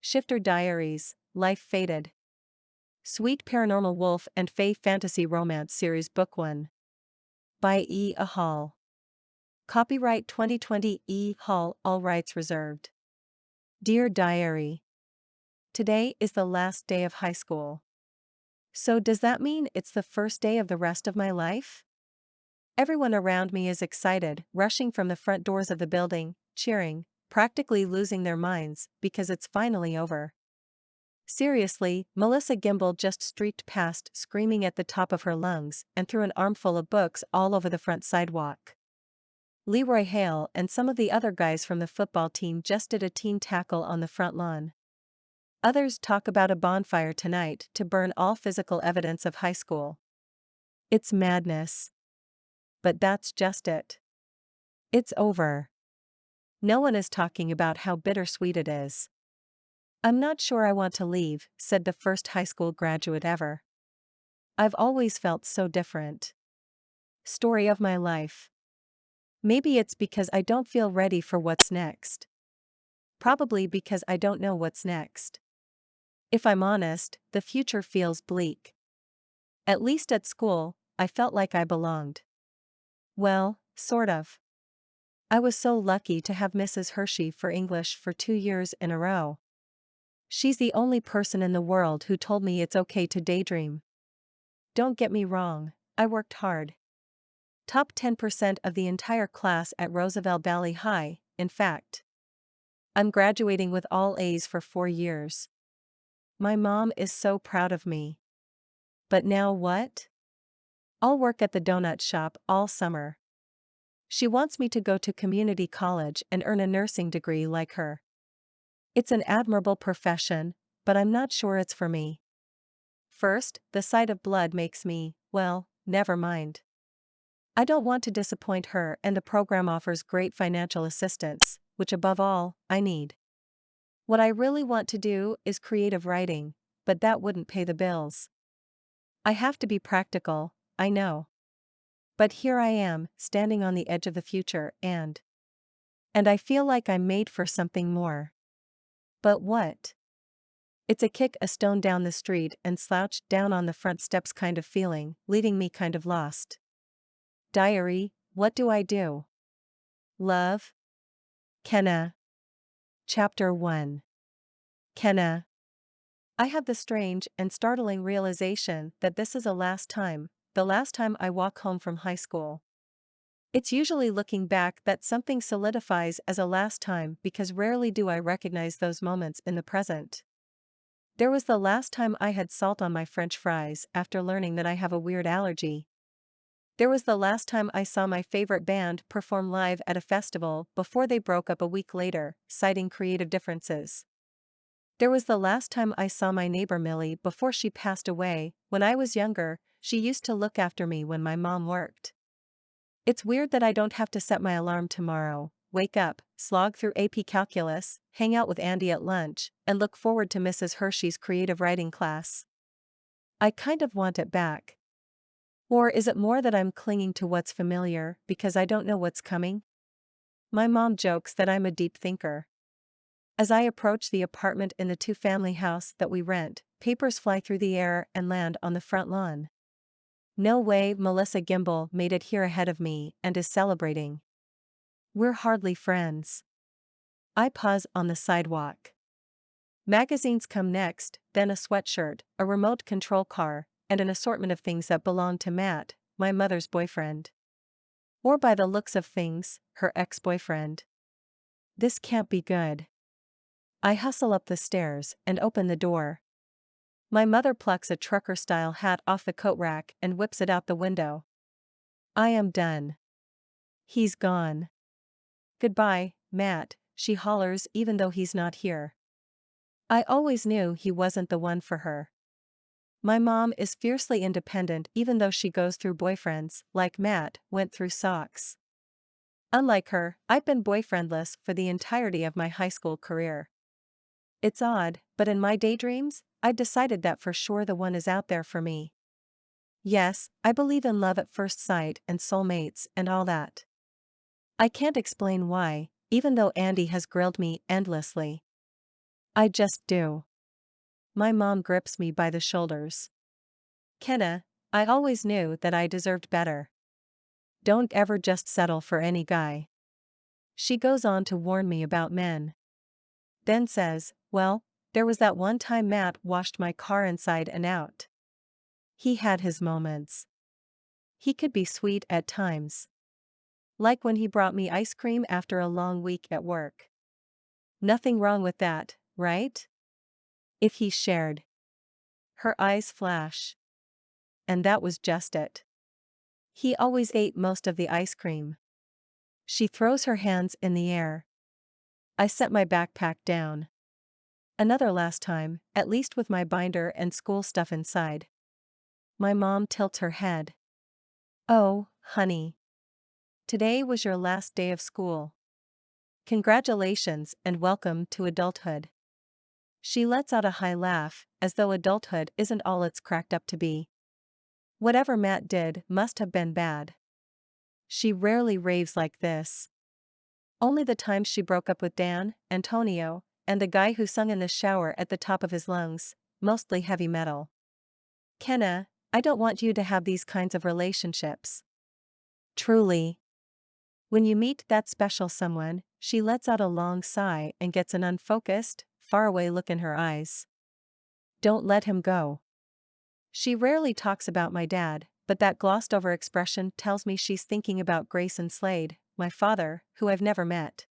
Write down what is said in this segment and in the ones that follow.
Shifter Diaries, Life Fated. Sweet Paranormal Wolf and Fae Fantasy Romance Series Book 1. By E. A. Hall. Copyright 2020 E. Hall, all rights reserved. Dear Diary. Today is the last day of high school. So does that mean it's the first day of the rest of my life? Everyone around me is excited, rushing from the front doors of the building, cheering, practically losing their minds, because it's finally over. Seriously, Melissa Gimble just streaked past screaming at the top of her lungs and threw an armful of books all over the front sidewalk. Leroy Hale and some of the other guys from the football team just did a team tackle on the front lawn. Others talk about a bonfire tonight to burn all physical evidence of high school. It's madness. But that's just it. It's over. No one is talking about how bittersweet it is. I'm not sure I want to leave, said the first high school graduate ever. I've always felt so different. Story of my life. Maybe it's because I don't feel ready for what's next. Probably because I don't know what's next. If I'm honest, the future feels bleak. At least at school, I felt like I belonged. Well, sort of. I was so lucky to have Mrs. Hershey for English for 2 years in a row. She's the only person in the world who told me it's okay to daydream. Don't get me wrong, I worked hard. Top 10% of the entire class at Roosevelt Valley High, in fact. I'm graduating with all A's for 4 years. My mom is so proud of me. But now what? I'll work at the donut shop all summer. She wants me to go to community college and earn a nursing degree like her. It's an admirable profession, but I'm not sure it's for me. First, the sight of blood makes me, well, never mind. I don't want to disappoint her, and the program offers great financial assistance, which above all, I need. What I really want to do is creative writing, but that wouldn't pay the bills. I have to be practical, I know. But here I am, standing on the edge of the future, and I feel like I'm made for something more. But what? It's a kick a stone down the street and slouch down on the front steps kind of feeling, leaving me kind of lost. Diary, what do I do? Love? Kenna. Chapter 1. Kenna. I have the strange and startling realization that this is the last time I walk home from high school. It's usually looking back that something solidifies as a last time, because rarely do I recognize those moments in the present. There was the last time I had salt on my French fries after learning that I have a weird allergy. There was the last time I saw my favorite band perform live at a festival before they broke up a week later, citing creative differences. There was the last time I saw my neighbor Millie before she passed away. When I was younger, she used to look after me when my mom worked. It's weird that I don't have to set my alarm tomorrow, wake up, slog through AP Calculus, hang out with Andy at lunch, and look forward to Mrs. Hershey's creative writing class. I kind of want it back. Or is it more that I'm clinging to what's familiar because I don't know what's coming? My mom jokes that I'm a deep thinker. As I approach the apartment in the 2-family house that we rent, papers fly through the air and land on the front lawn. No way, Melissa Gimble made it here ahead of me and is celebrating. We're hardly friends. I pause on the sidewalk. Magazines come next, then a sweatshirt, a remote control car, and an assortment of things that belong to Matt, my mother's boyfriend. Or by the looks of things, her ex-boyfriend. This can't be good. I hustle up the stairs and open the door. My mother plucks a trucker-style hat off the coat rack and whips it out the window. I am done. He's gone. Goodbye, Matt, she hollers even though he's not here. I always knew he wasn't the one for her. My mom is fiercely independent even though she goes through boyfriends, like Matt went through socks. Unlike her, I've been boyfriendless for the entirety of my high school career. It's odd, but in my daydreams, I decided that for sure the one is out there for me. Yes, I believe in love at first sight and soulmates and all that. I can't explain why, even though Andy has grilled me endlessly. I just do. My mom grips me by the shoulders. Kenna, I always knew that I deserved better. Don't ever just settle for any guy. She goes on to warn me about men. Then says, well, there was that one time Matt washed my car inside and out. He had his moments. He could be sweet at times. Like when he brought me ice cream after a long week at work. Nothing wrong with that, right? If he shared. Her eyes flash. And that was just it. He always ate most of the ice cream. She throws her hands in the air. I set my backpack down. Another last time, at least with my binder and school stuff inside. My mom tilts her head. Oh, honey. Today was your last day of school. Congratulations and welcome to adulthood. She lets out a high laugh, as though adulthood isn't all it's cracked up to be. Whatever Matt did must have been bad. She rarely raves like this. Only the times she broke up with Dan, Antonio, and the guy who sung in the shower at the top of his lungs, mostly heavy metal. Kenna, I don't want you to have these kinds of relationships. Truly. When you meet that special someone, she lets out a long sigh and gets an unfocused, faraway look in her eyes. Don't let him go. She rarely talks about my dad, but that glossed over expression tells me she's thinking about Grayson Slade, my father, who I've never met.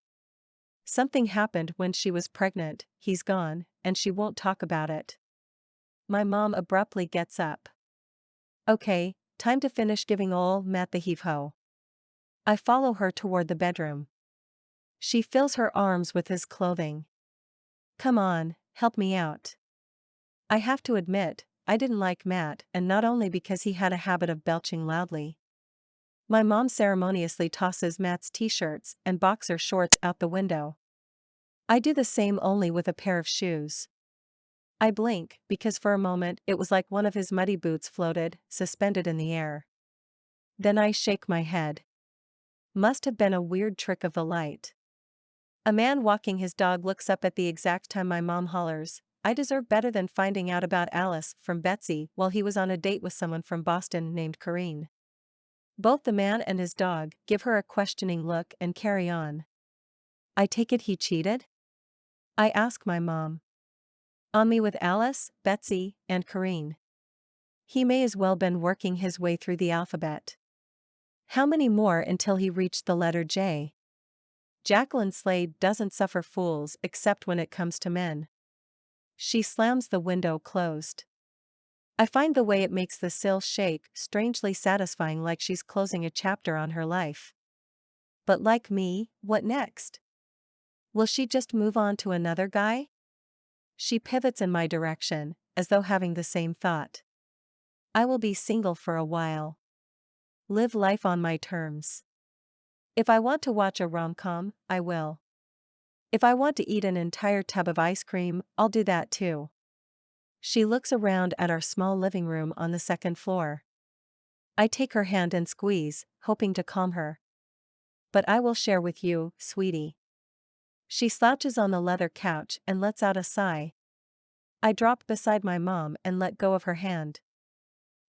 Something happened when she was pregnant, he's gone, and she won't talk about it. My mom abruptly gets up. Okay, time to finish giving ol' Matt the heave-ho. I follow her toward the bedroom. She fills her arms with his clothing. Come on, help me out. I have to admit, I didn't like Matt, and not only because he had a habit of belching loudly. My mom ceremoniously tosses Matt's t-shirts and boxer shorts out the window. I do the same, only with a pair of shoes. I blink, because for a moment it was like one of his muddy boots floated, suspended in the air. Then I shake my head. Must have been a weird trick of the light. A man walking his dog looks up at the exact time my mom hollers, I deserve better than finding out about Alice from Betsy while he was on a date with someone from Boston named Corrine. Both the man and his dog give her a questioning look and carry on. I take it he cheated? I ask my mom. On me with Alice, Betsy, and Corrine. He may as well been working his way through the alphabet. How many more until he reached the letter J? Jacqueline Slade doesn't suffer fools except when it comes to men. She slams the window closed. I find the way it makes the sill shake strangely satisfying, like she's closing a chapter on her life. But like me, what next? Will she just move on to another guy? She pivots in my direction, as though having the same thought. I will be single for a while. Live life on my terms. If I want to watch a rom-com, I will. If I want to eat an entire tub of ice cream, I'll do that too. She looks around at our small living room on the second floor. I take her hand and squeeze, hoping to calm her. But I will share with you, sweetie. She slouches on the leather couch and lets out a sigh. I drop beside my mom and let go of her hand.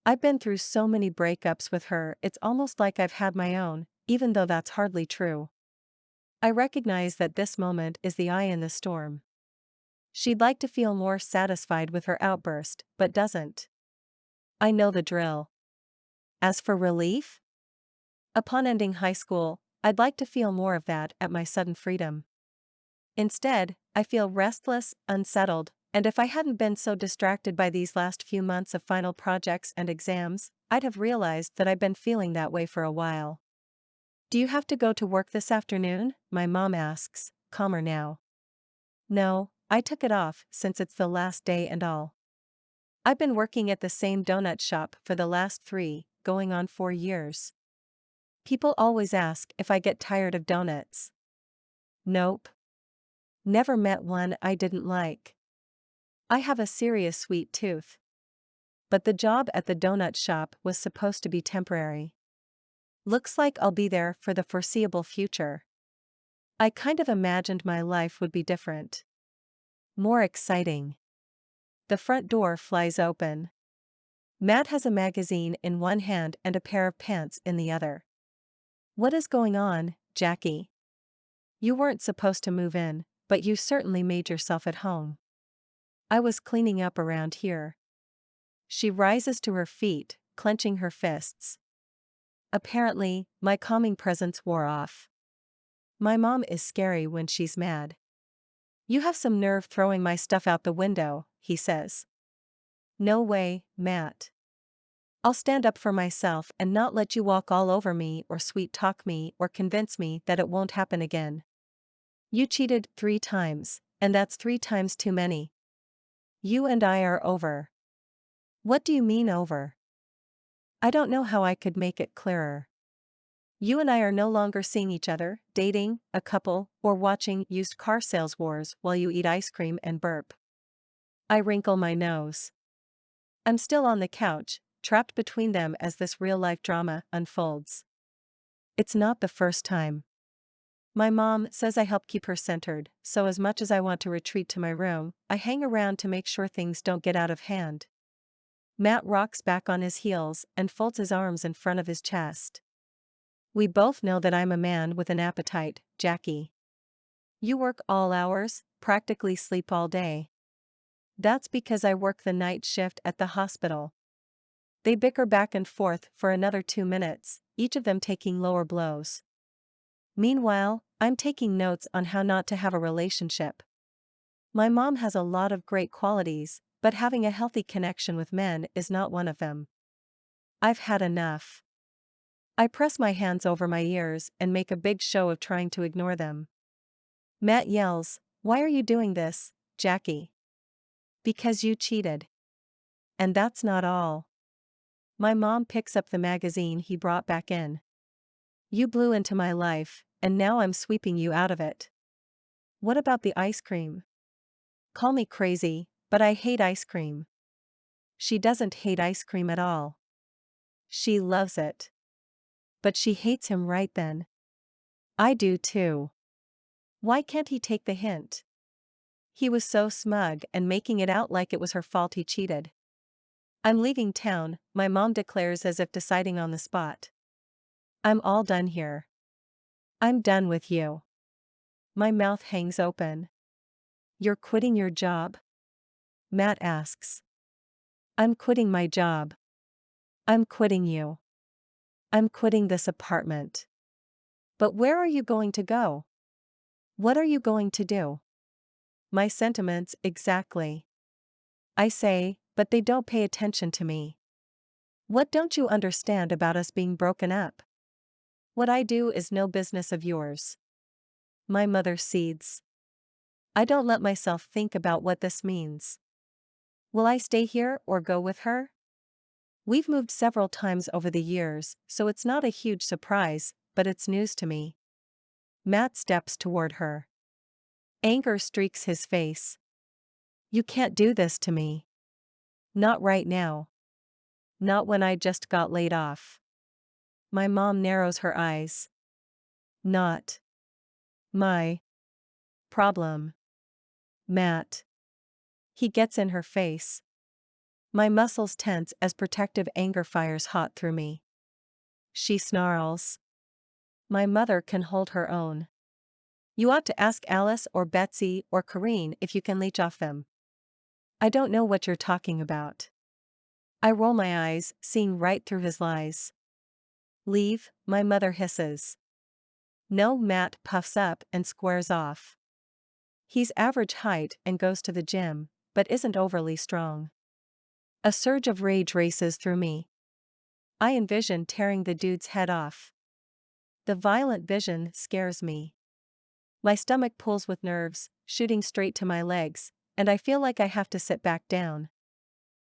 I've been through so many breakups with her, it's almost like I've had my own, even though that's hardly true. I recognize that this moment is the eye in the storm. She'd like to feel more satisfied with her outburst, but doesn't. I know the drill. As for relief? Upon ending high school, I'd like to feel more of that at my sudden freedom. Instead, I feel restless, unsettled, and if I hadn't been so distracted by these last few months of final projects and exams, I'd have realized that I've been feeling that way for a while. Do you have to go to work this afternoon? My mom asks, calmer now. No, I took it off since it's the last day and all. I've been working at the same donut shop for the last 3, going on 4 years. People always ask if I get tired of donuts. Nope. Never met one I didn't like. I have a serious sweet tooth. But the job at the donut shop was supposed to be temporary. Looks like I'll be there for the foreseeable future. I kind of imagined my life would be different. More exciting. The front door flies open. Matt has a magazine in one hand and a pair of pants in the other. What is going on, Jackie? You weren't supposed to move in, but you certainly made yourself at home. I was cleaning up around here. She rises to her feet, clenching her fists. Apparently, my calming presence wore off. My mom is scary when she's mad. You have some nerve throwing my stuff out the window, he says. No way, Matt. I'll stand up for myself and not let you walk all over me or sweet talk me or convince me that it won't happen again. You cheated 3 times, and that's 3 times too many. You and I are over. What do you mean over? I don't know how I could make it clearer. You and I are no longer seeing each other, dating, a couple, or watching used car sales wars while you eat ice cream and burp. I wrinkle my nose. I'm still on the couch, trapped between them as this real-life drama unfolds. It's not the first time. My mom says I help keep her centered, so as much as I want to retreat to my room, I hang around to make sure things don't get out of hand. Matt rocks back on his heels and folds his arms in front of his chest. We both know that I'm a man with an appetite, Jackie. You work all hours, practically sleep all day. That's because I work the night shift at the hospital. They bicker back and forth for another 2 minutes, each of them taking lower blows. Meanwhile, I'm taking notes on how not to have a relationship. My mom has a lot of great qualities, but having a healthy connection with men is not one of them. I've had enough. I press my hands over my ears and make a big show of trying to ignore them. Matt yells, "Why are you doing this, Jackie?" Because you cheated. And that's not all. My mom picks up the magazine he brought back in. You blew into my life, and now I'm sweeping you out of it. What about the ice cream? Call me crazy, but I hate ice cream. She doesn't hate ice cream at all. She loves it. But she hates him right then. I do too. Why can't he take the hint? He was so smug and making it out like it was her fault he cheated. I'm leaving town, my mom declares as if deciding on the spot. I'm all done here. I'm done with you. My mouth hangs open. You're quitting your job? Matt asks. I'm quitting my job. I'm quitting you. I'm quitting this apartment. But where are you going to go? What are you going to do? My sentiments exactly. I say, but they don't pay attention to me. What don't you understand about us being broken up? What I do is no business of yours. My mother cedes. I don't let myself think about what this means. Will I stay here or go with her? We've moved several times over the years, so it's not a huge surprise, but it's news to me. Matt steps toward her. Anger streaks his face. You can't do this to me. Not right now. Not when I just got laid off. My mom narrows her eyes. Not my problem. Matt. He gets in her face. My muscles tense as protective anger fires hot through me. She snarls. My mother can hold her own. You ought to ask Alice or Betsy or Corrine if you can leech off them. I don't know what you're talking about. I roll my eyes, seeing right through his lies. Leave, my mother hisses. No, Matt puffs up and squares off. He's average height and goes to the gym, but isn't overly strong. A surge of rage races through me. I envision tearing the dude's head off. The violent vision scares me. My stomach pulls with nerves, shooting straight to my legs, and I feel like I have to sit back down.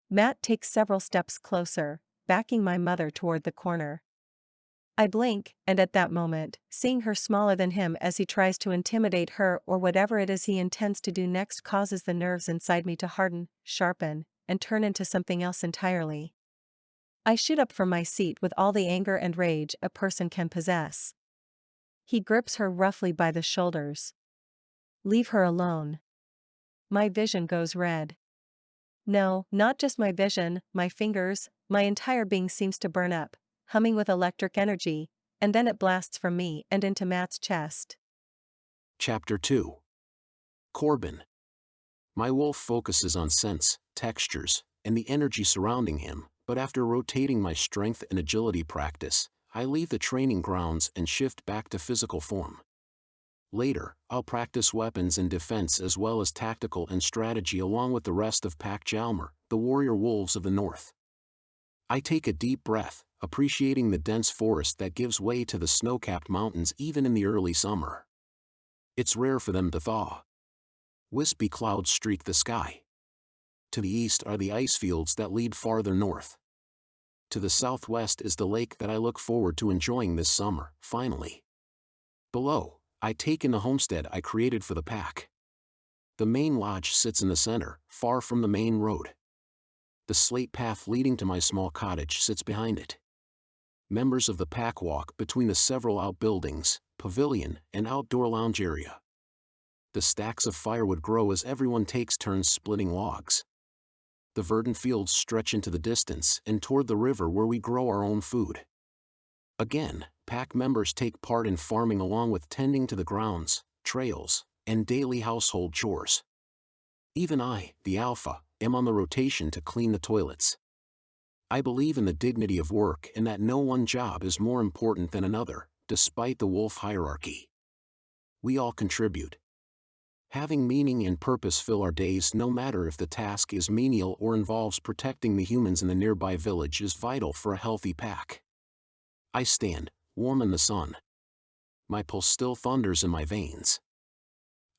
Matt takes several steps closer, backing my mother toward the corner. I blink, and at that moment, seeing her smaller than him as he tries to intimidate her or whatever it is he intends to do next causes the nerves inside me to harden, sharpen, and turn into something else entirely. I shoot up from my seat with all the anger and rage a person can possess. He grips her roughly by the shoulders. Leave her alone. my vision goes red. No, not just my vision, my fingers, my entire being seems to burn up, humming with electric energy, and then it blasts from me and into Matt's chest. Chapter 2. Corbin. My wolf focuses on scents, textures, and the energy surrounding him, but after rotating my strength and agility practice, I leave the training grounds and shift back to physical form. Later, I'll practice weapons and defense as well as tactical and strategy along with the rest of Pack Jalmer, the warrior wolves of the north. I take a deep breath, appreciating the dense forest that gives way to the snow-capped mountains even in the early summer. It's rare for them to thaw. Wispy clouds streak the sky. To the east are the ice fields that lead farther north. To the southwest is the lake that I look forward to enjoying this summer, finally. Below, I take in the homestead I created for the pack. The main lodge sits in the center, far from the main road. The slate path leading to my small cottage sits behind it. Members of the pack walk between the several outbuildings, pavilion, and outdoor lounge area. The stacks of firewood grow as everyone takes turns splitting logs. The verdant fields stretch into the distance and toward the river where we grow our own food. Again, pack members take part in farming along with tending to the grounds, trails, and daily household chores. Even I, the alpha, am on the rotation to clean the toilets. I believe in the dignity of work and that no one job is more important than another, despite the wolf hierarchy. We all contribute. Having meaning and purpose fill our days no matter if the task is menial or involves protecting the humans in the nearby village is vital for a healthy pack. I stand, warm in the sun. My pulse still thunders in my veins.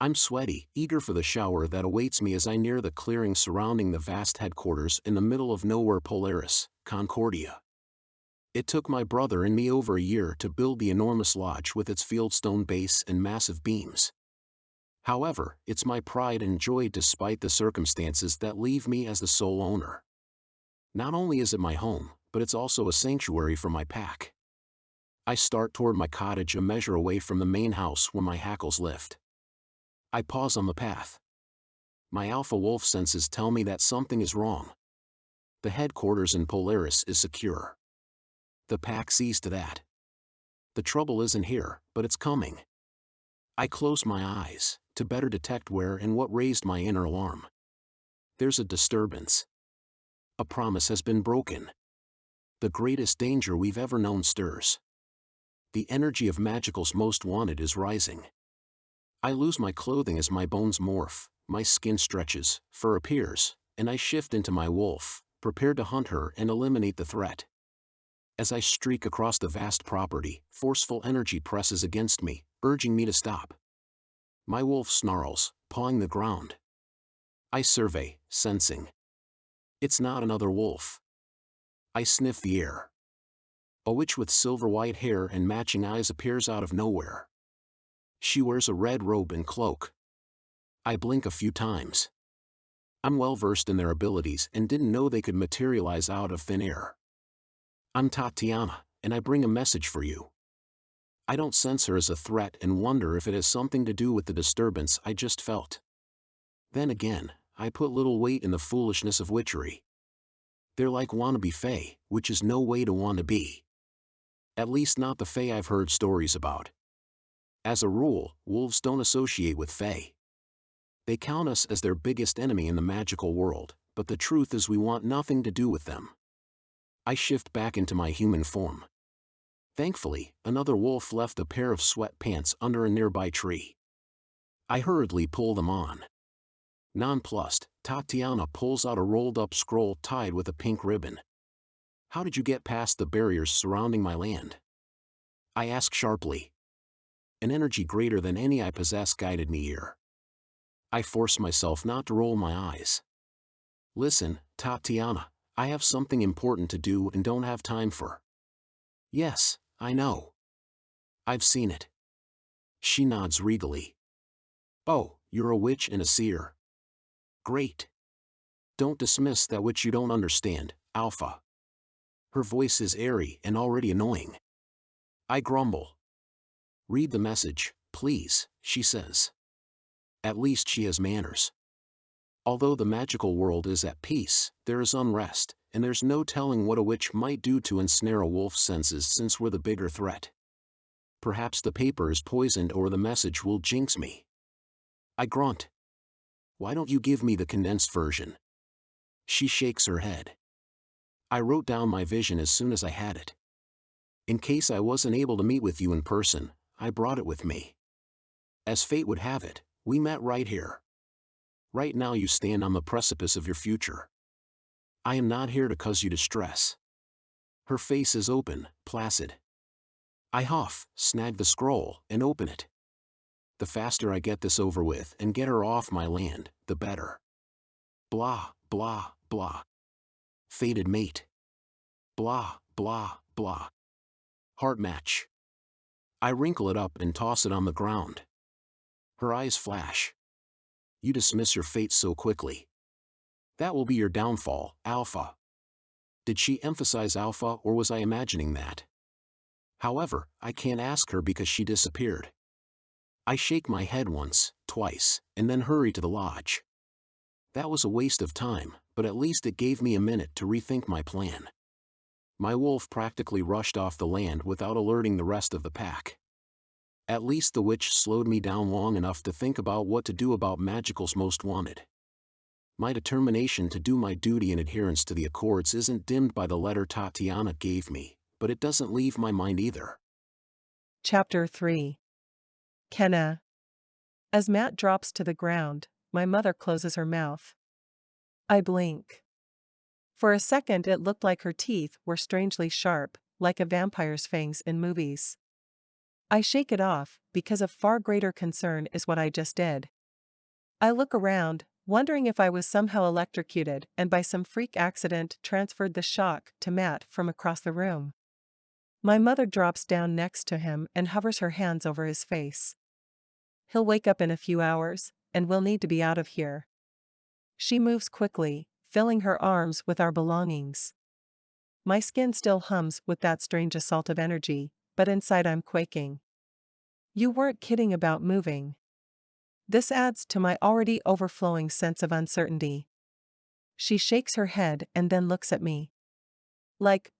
I'm sweaty, eager for the shower that awaits me as I near the clearing surrounding the vast headquarters in the middle of nowhere Polaris, Concordia. It took my brother and me over a year to build the enormous lodge with its fieldstone base and massive beams. However, it's my pride and joy despite the circumstances that leave me as the sole owner. Not only is it my home, but it's also a sanctuary for my pack. I start toward my cottage a measure away from the main house when my hackles lift. I pause on the path. My alpha wolf senses tell me that something is wrong. The headquarters in Polaris is secure. The pack sees to that. The trouble isn't here, but it's coming. I close my eyes, to better detect where and what raised my inner alarm. There's a disturbance. A promise has been broken. The greatest danger we've ever known stirs. The energy of Magical's most wanted is rising. I lose my clothing as my bones morph, my skin stretches, fur appears, and I shift into my wolf, prepared to hunt her and eliminate the threat. As I streak across the vast property, forceful energy presses against me, urging me to stop. My wolf snarls, pawing the ground. I survey, sensing. It's not another wolf. I sniff the air. A witch with silver-white hair and matching eyes appears out of nowhere. She wears a red robe and cloak. I blink a few times. I'm well versed in their abilities and didn't know they could materialize out of thin air. I'm Tatiana, and I bring a message for you. I don't sense her as a threat and wonder if it has something to do with the disturbance I just felt. Then again, I put little weight in the foolishness of witchery. They're like wannabe fae, which is no way to want to be. At least not the fae I've heard stories about. As a rule, wolves don't associate with fae. They count us as their biggest enemy in the magical world, but the truth is we want nothing to do with them. I shift back into my human form. Thankfully, another wolf left a pair of sweatpants under a nearby tree. I hurriedly pull them on. Nonplussed, Tatiana pulls out a rolled-up scroll tied with a pink ribbon. How did you get past the barriers surrounding my land? I ask sharply. An energy greater than any I possess guided me here. I force myself not to roll my eyes. Listen, Tatiana, I have something important to do and don't have time for. Yes, I know. I've seen it. She nods regally. Oh, you're a witch and a seer. Great. Don't dismiss that which you don't understand, Alpha. Her voice is airy and already annoying. I grumble. Read the message, please, she says. At least she has manners. Although the magical world is at peace, there is unrest, and there's no telling what a witch might do to ensnare a wolf's senses since we're the bigger threat. Perhaps the paper is poisoned or the message will jinx me. I grunt. Why don't you give me the condensed version? She shakes her head. I wrote down my vision as soon as I had it. In case I wasn't able to meet with you in person, I brought it with me. As fate would have it, we met right here. Right now you stand on the precipice of your future. I am not here to cause you distress. Her face is open, placid. I huff, snag the scroll, and open it. The faster I get this over with and get her off my land, the better. Blah, blah, blah. Fated mate. Blah, blah, blah. Heart match. I wrinkle it up and toss it on the ground. Her eyes flash. You dismiss your fate so quickly. That will be your downfall, Alpha. Did she emphasize Alpha or was I imagining that? However, I can't ask her because she disappeared. I shake my head once, twice, and then hurry to the lodge. That was a waste of time, but at least it gave me a minute to rethink my plan. My wolf practically rushed off the land without alerting the rest of the pack. At least the witch slowed me down long enough to think about what to do about Magical's most wanted. My determination to do my duty in adherence to the Accords isn't dimmed by the letter Tatiana gave me, but it doesn't leave my mind either. Chapter 3. Kenna. As Matt drops to the ground, my mother closes her mouth. I blink. For a second it looked like her teeth were strangely sharp, like a vampire's fangs in movies. I shake it off, because of far greater concern is what I just did. I look around, wondering if I was somehow electrocuted and by some freak accident transferred the shock to Matt from across the room. My mother drops down next to him and hovers her hands over his face. He'll wake up in a few hours, and we'll need to be out of here. She moves quickly, filling her arms with our belongings. My skin still hums with that strange assault of energy, but inside I'm quaking. You weren't kidding about moving. This adds to my already overflowing sense of uncertainty. She shakes her head and then looks at me.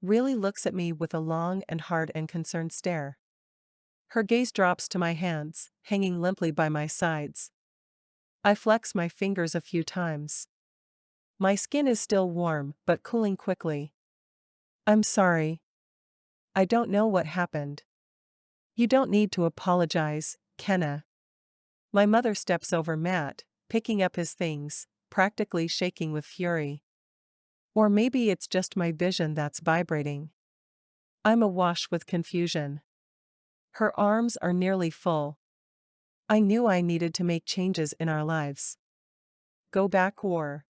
Really looks at me with a long and hard and concerned stare. Her gaze drops to my hands, hanging limply by my sides. I flex my fingers a few times. My skin is still warm but cooling quickly. I'm sorry. I don't know what happened. You don't need to apologize, Kenna. My mother steps over Matt, picking up his things, practically shaking with fury. Or maybe it's just my vision that's vibrating. I'm awash with confusion. Her arms are nearly full. I knew I needed to make changes in our lives. Go back or...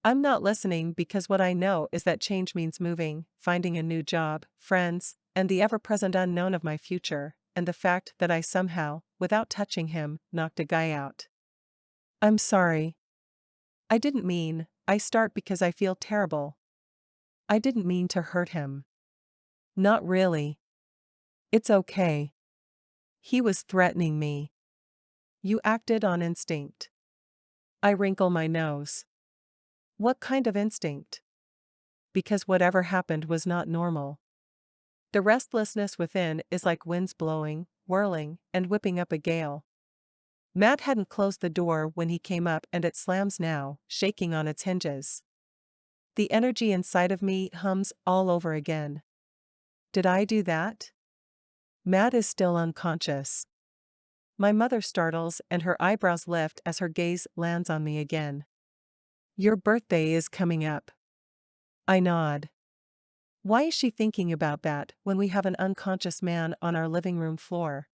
I'm not listening because what I know is that change means moving, finding a new job, friends, and the ever-present unknown of my future, and the fact that I somehow, without touching him, knocked a guy out. I'm sorry. I didn't mean, I start because I feel terrible. I didn't mean to hurt him. Not really. It's okay. He was threatening me. You acted on instinct. I wrinkle my nose. What kind of instinct? Because whatever happened was not normal. The restlessness within is like winds blowing, whirling, and whipping up a gale. Matt hadn't closed the door when he came up and it slams now, shaking on its hinges. The energy inside of me hums all over again. Did I do that? Matt is still unconscious. My mother startles and her eyebrows lift as her gaze lands on me again. Your birthday is coming up. I nod. Why is she thinking about that when we have an unconscious man on our living room floor?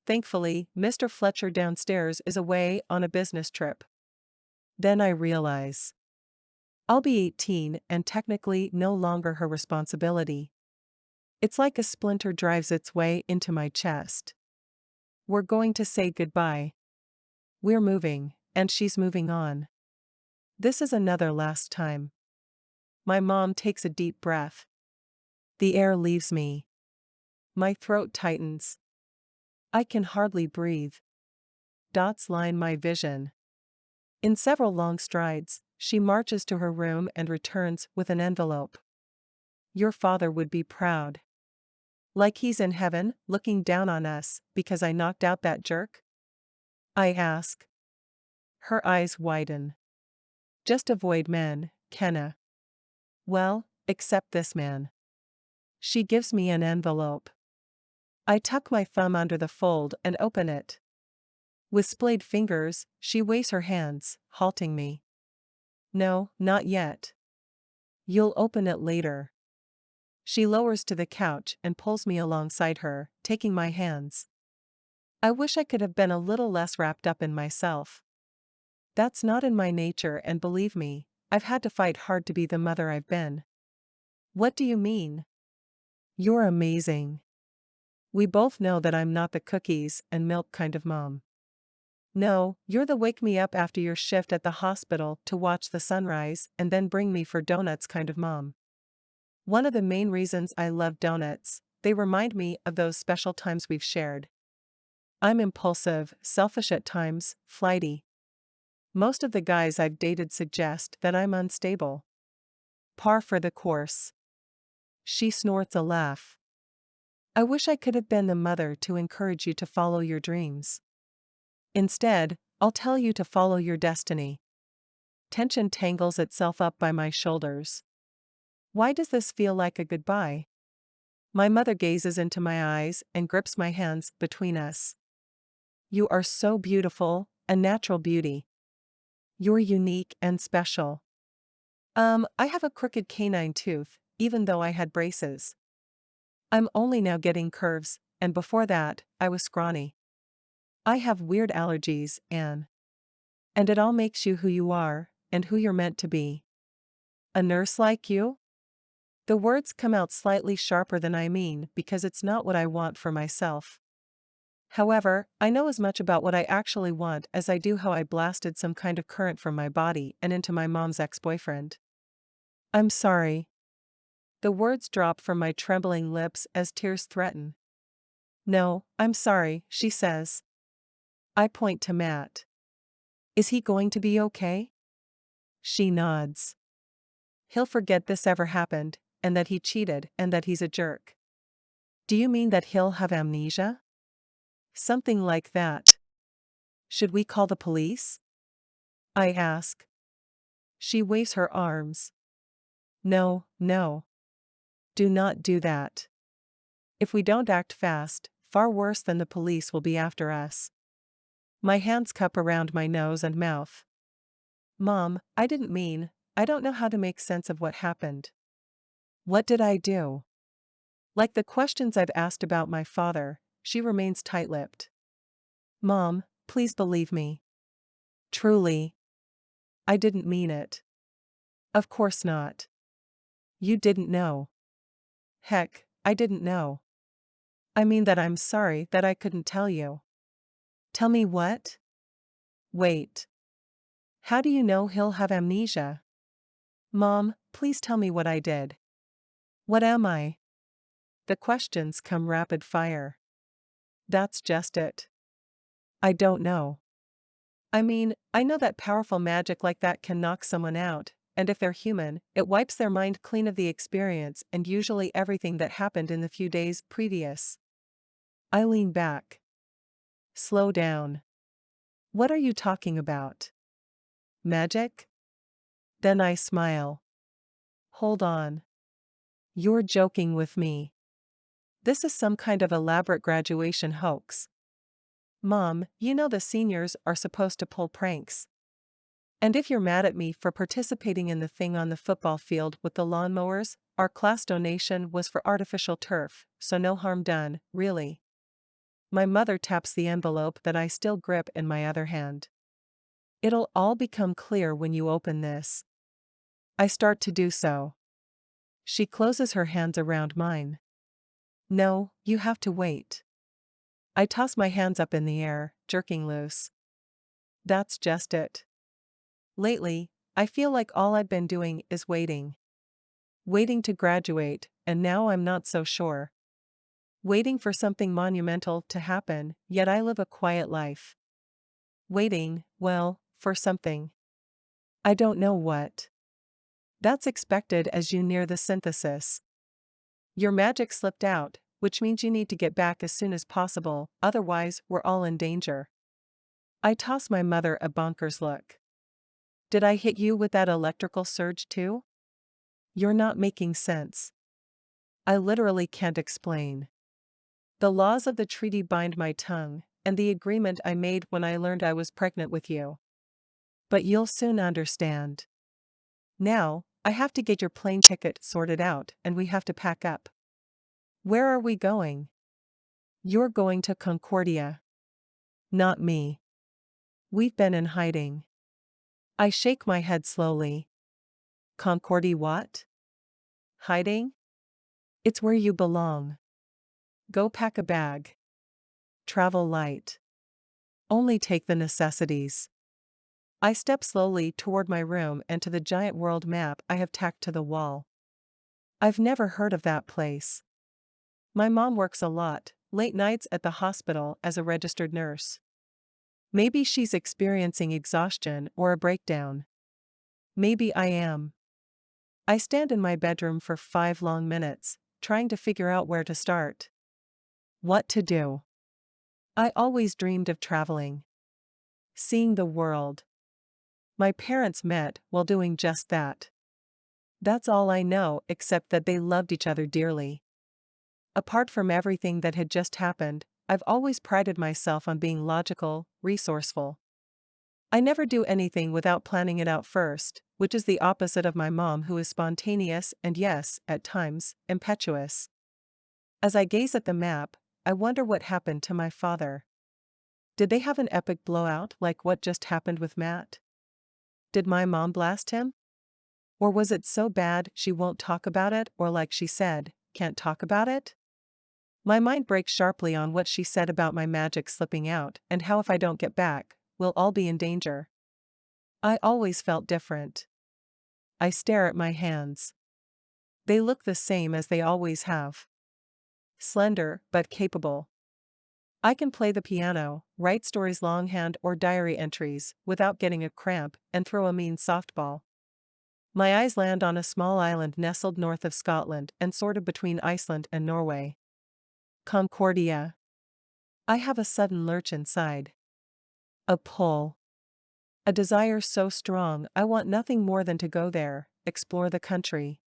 Thankfully, Mr. Fletcher downstairs is away on a business trip. Then I realize. I'll be 18 and technically no longer her responsibility. It's like a splinter drives its way into my chest. We're going to say goodbye. We're moving, and she's moving on. This is another last time. My mom takes a deep breath. The air leaves me. My throat tightens. I can hardly breathe. Dots line my vision. In several long strides, she marches to her room and returns with an envelope. Your father would be proud. Like he's in heaven, looking down on us, because I knocked out that jerk? I ask. Her eyes widen. Just avoid men, Kenna. Well, except this man. She gives me an envelope. I tuck my thumb under the fold and open it. With splayed fingers, she weighs her hands, halting me. No, not yet. You'll open it later. She lowers to the couch and pulls me alongside her, taking my hands. I wish I could have been a little less wrapped up in myself. That's not in my nature, and believe me, I've had to fight hard to be the mother I've been. What do you mean? You're amazing. We both know that I'm not the cookies and milk kind of mom. No, you're the wake me up after your shift at the hospital to watch the sunrise and then bring me for donuts kind of mom. One of the main reasons I love donuts, they remind me of those special times we've shared. I'm impulsive, selfish at times, flighty. Most of the guys I've dated suggest that I'm unstable. Par for the course. She snorts a laugh. I wish I could have been the mother to encourage you to follow your dreams. Instead, I'll tell you to follow your destiny. Tension tangles itself up by my shoulders. Why does this feel like a goodbye? My mother gazes into my eyes and grips my hands between us. You are so beautiful, a natural beauty. You're unique and special. I have a crooked canine tooth, even though I had braces. I'm only now getting curves, and before that, I was scrawny. I have weird allergies, Anne. And it all makes you who you are, and who you're meant to be. A nurse like you? The words come out slightly sharper than I mean because it's not what I want for myself. However, I know as much about what I actually want as I do how I blasted some kind of current from my body and into my mom's ex-boyfriend. I'm sorry. The words drop from my trembling lips as tears threaten. No, I'm sorry, she says. I point to Matt. Is he going to be okay? She nods. He'll forget this ever happened, and that he cheated, and that he's a jerk. Do you mean that he'll have amnesia? Something like that. Should we call the police? I ask. She waves her arms. No, no. Do not do that. If we don't act fast, far worse than the police will be after us. My hands cup around my nose and mouth. Mom, I didn't mean, I don't know how to make sense of what happened. What did I do? Like the questions I've asked about my father, she remains tight-lipped. Mom, please believe me. Truly. I didn't mean it. Of course not. You didn't know. Heck, I didn't know. I mean that I'm sorry that I couldn't tell you. Tell me what? Wait. How do you know he'll have amnesia? Mom, please tell me what I did. What am I? The questions come rapid fire. That's just it. I don't know. I mean, I know that powerful magic like that can knock someone out, and if they're human, it wipes their mind clean of the experience and usually everything that happened in the few days previous. I lean back. Slow down. What are you talking about? Magic? Then I smile. Hold on. You're joking with me. This is some kind of elaborate graduation hoax. Mom, you know the seniors are supposed to pull pranks. And if you're mad at me for participating in the thing on the football field with the lawnmowers, our class donation was for artificial turf, so no harm done, really. My mother taps the envelope that I still grip in my other hand. It'll all become clear when you open this. I start to do so. She closes her hands around mine. No, you have to wait. I toss my hands up in the air, jerking loose. That's just it. Lately, I feel like all I've been doing is waiting. Waiting to graduate, and now I'm not so sure. Waiting for something monumental to happen, yet I live a quiet life. Waiting, well, for something. I don't know what. That's expected as you near the synthesis. Your magic slipped out, which means you need to get back as soon as possible, otherwise, we're all in danger. I toss my mother a bonkers look. Did I hit you with that electrical surge too? You're not making sense. I literally can't explain. The laws of the treaty bind my tongue, and the agreement I made when I learned I was pregnant with you. But you'll soon understand. Now, I have to get your plane ticket sorted out and we have to pack up. Where are we going? You're going to Concordia. Not me. We've been in hiding. I shake my head slowly. Concordia what? Hiding? It's where you belong. Go pack a bag. Travel light. Only take the necessities. I step slowly toward my room and to the giant world map I have tacked to the wall. I've never heard of that place. My mom works a lot, late nights at the hospital as a registered nurse. Maybe she's experiencing exhaustion or a breakdown. Maybe I am. I stand in my bedroom for 5 long minutes, trying to figure out where to start. What to do. I always dreamed of traveling. Seeing the world. My parents met while doing just that. That's all I know except that they loved each other dearly. Apart from everything that had just happened, I've always prided myself on being logical, resourceful. I never do anything without planning it out first, which is the opposite of my mom, who is spontaneous and, yes, at times, impetuous. As I gaze at the map, I wonder what happened to my father. Did they have an epic blowout like what just happened with Matt? Did my mom blast him? Or was it so bad she won't talk about it, or like she said, can't talk about it? My mind breaks sharply on what she said about my magic slipping out and how if I don't get back, we'll all be in danger. I always felt different. I stare at my hands. They look the same as they always have. Slender, but capable. I can play the piano, write stories longhand or diary entries without getting a cramp, and throw a mean softball. My eyes land on a small island nestled north of Scotland and sort of between Iceland and Norway. Concordia. I have a sudden lurch inside. A pull. A desire so strong I want nothing more than to go there, explore the country.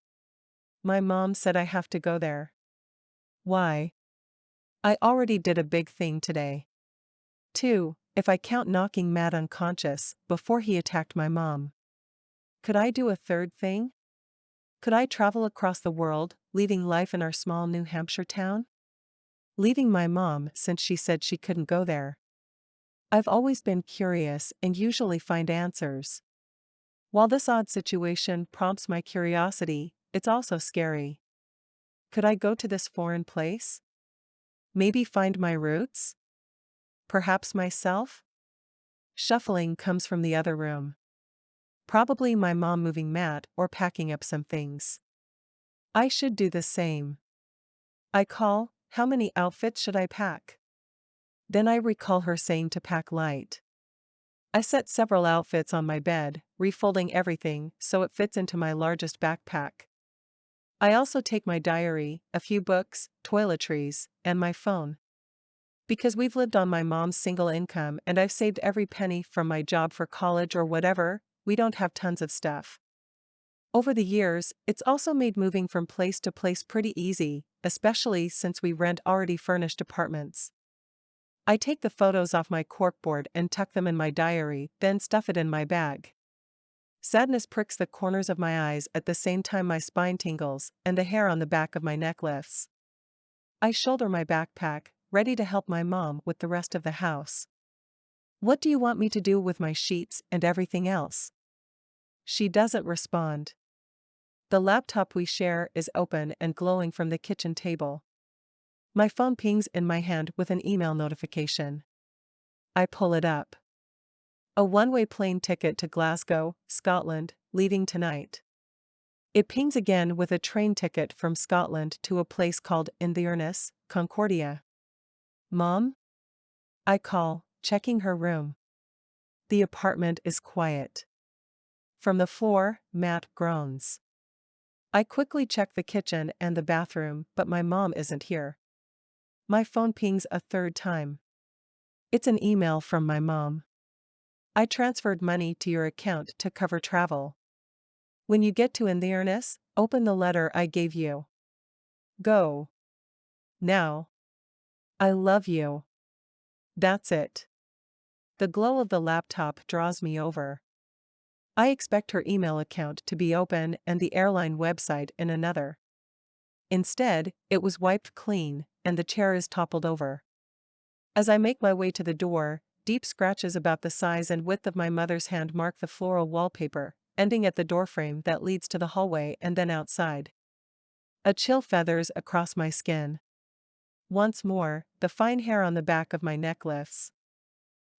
My mom said I have to go there. Why? I already did a big thing today. 2, if I count knocking Matt unconscious before he attacked my mom. Could I do a third thing? Could I travel across the world, leaving life in our small New Hampshire town? Leaving my mom since she said she couldn't go there. I've always been curious and usually find answers. While this odd situation prompts my curiosity, it's also scary. Could I go to this foreign place? Maybe find my roots? Perhaps myself? Shuffling comes from the other room. Probably my mom moving Matt or packing up some things. I should do the same. I call, how many outfits should I pack? Then I recall her saying to pack light. I set several outfits on my bed, refolding everything so it fits into my largest backpack. I also take my diary, a few books, toiletries, and my phone. Because we've lived on my mom's single income and I've saved every penny from my job for college or whatever, we don't have tons of stuff. Over the years, it's also made moving from place to place pretty easy, especially since we rent already furnished apartments. I take the photos off my corkboard and tuck them in my diary, then stuff it in my bag. Sadness pricks the corners of my eyes at the same time my spine tingles and the hair on the back of my neck lifts. I shoulder my backpack, ready to help my mom with the rest of the house. What do you want me to do with my sheets and everything else? She doesn't respond. The laptop we share is open and glowing from the kitchen table. My phone pings in my hand with an email notification. I pull it up. A one-way plane ticket to Glasgow, Scotland, leaving tonight. It pings again with a train ticket from Scotland to a place called Inverness, Concordia. Mom? I call, checking her room. The apartment is quiet. From the floor, Matt groans. I quickly check the kitchen and the bathroom, but my mom isn't here. My phone pings a third time. It's an email from my mom. I transferred money to your account to cover travel. When you get to Inverness, open the letter I gave you. Go. Now. I love you. That's it. The glow of the laptop draws me over. I expect her email account to be open and the airline website in another. Instead, it was wiped clean, and the chair is toppled over. As I make my way to the door, deep scratches about the size and width of my mother's hand mark the floral wallpaper, ending at the doorframe that leads to the hallway and then outside. A chill feathers across my skin. Once more, the fine hair on the back of my neck lifts.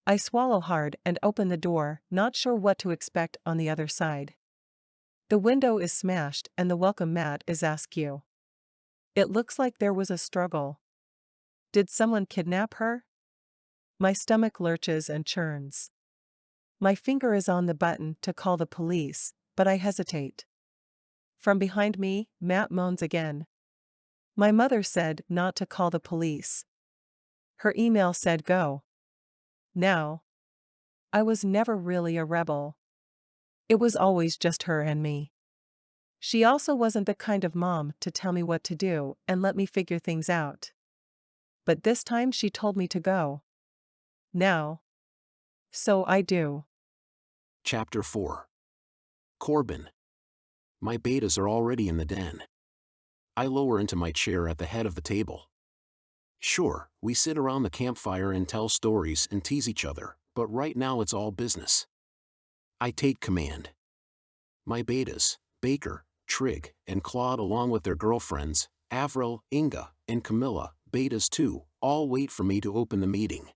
I swallow hard and open the door, not sure what to expect on the other side. The window is smashed and the welcome mat is askew. It looks like there was a struggle. Did someone kidnap her? My stomach lurches and churns. My finger is on the button to call the police, but I hesitate. From behind me, Matt moans again. My mother said not to call the police. Her email said go. Now. I was never really a rebel. It was always just her and me. She also wasn't the kind of mom to tell me what to do and let me figure things out. But this time she told me to go. Now. So I do. Chapter 4. Corbin. My betas are already in the den. I lower into my chair at the head of the table. Sure, we sit around the campfire and tell stories and tease each other, but right now it's all business. I take command. My betas, Baker, Trig, and Claude, along with their girlfriends, Avril, Inga, and Camilla, betas too, all wait for me to open the meeting.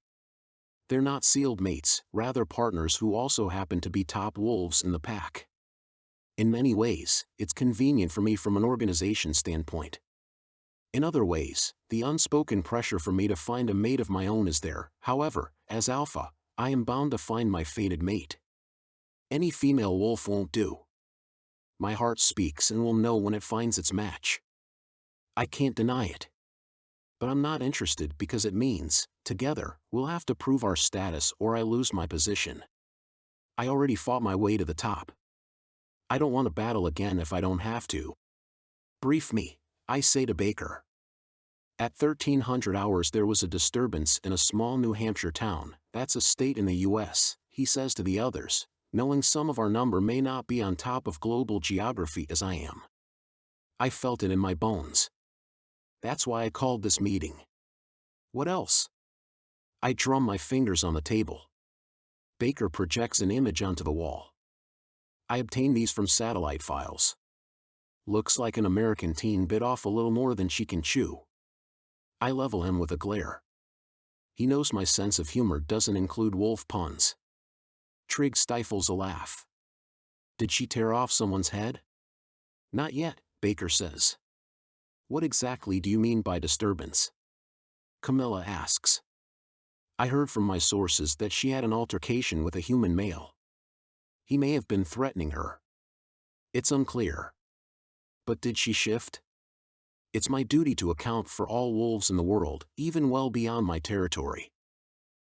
They're not sealed mates, rather partners who also happen to be top wolves in the pack. In many ways, it's convenient for me from an organization standpoint. In other ways, the unspoken pressure for me to find a mate of my own is there. However, as alpha, I am bound to find my fated mate. Any female wolf won't do. My heart speaks and will know when it finds its match. I can't deny it. But I'm not interested because it means, together, we'll have to prove our status or I lose my position. I already fought my way to the top. I don't want to battle again if I don't have to. Brief me, I say to Baker. At 1300 hours there was a disturbance in a small New Hampshire town, that's a state in the US, he says to the others, knowing some of our number may not be on top of global geography as I am. I felt it in my bones. That's why I called this meeting. What else? I drum my fingers on the table. Baker projects an image onto the wall. I obtained these from satellite files. Looks like an American teen bit off a little more than she can chew. I level him with a glare. He knows my sense of humor doesn't include wolf puns. Trig stifles a laugh. Did she tear off someone's head? Not yet, Baker says. What exactly do you mean by disturbance? Camilla asks. I heard from my sources that she had an altercation with a human male. He may have been threatening her. It's unclear. But did she shift? It's my duty to account for all wolves in the world, even well beyond my territory.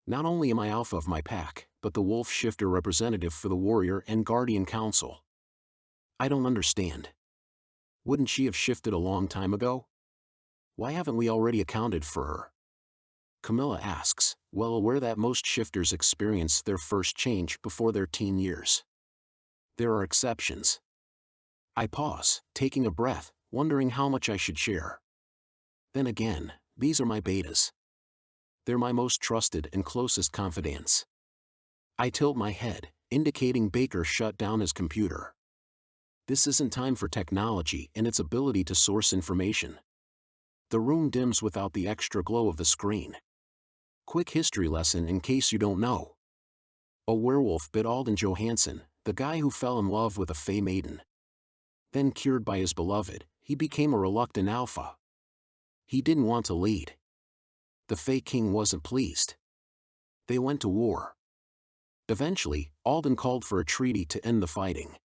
Not only am I alpha of my pack, but the wolf shifter representative for the warrior and guardian council. I don't understand. Wouldn't she have shifted a long time ago? Why haven't we already accounted for her? Camilla asks, well aware that most shifters experience their first change before their teen years. There are exceptions. I pause, taking a breath, wondering how much I should share. Then again, these are my betas. They're my most trusted and closest confidants. I tilt my head, indicating Baker shut down his computer. This isn't time for technology and its ability to source information. The room dims without the extra glow of the screen. Quick history lesson in case you don't know. A werewolf bit Alden Johansson, the guy who fell in love with a fey maiden. Then cured by his beloved, he became a reluctant alpha. He didn't want to lead. The Fey King wasn't pleased. They went to war. Eventually, Alden called for a treaty to end the fighting.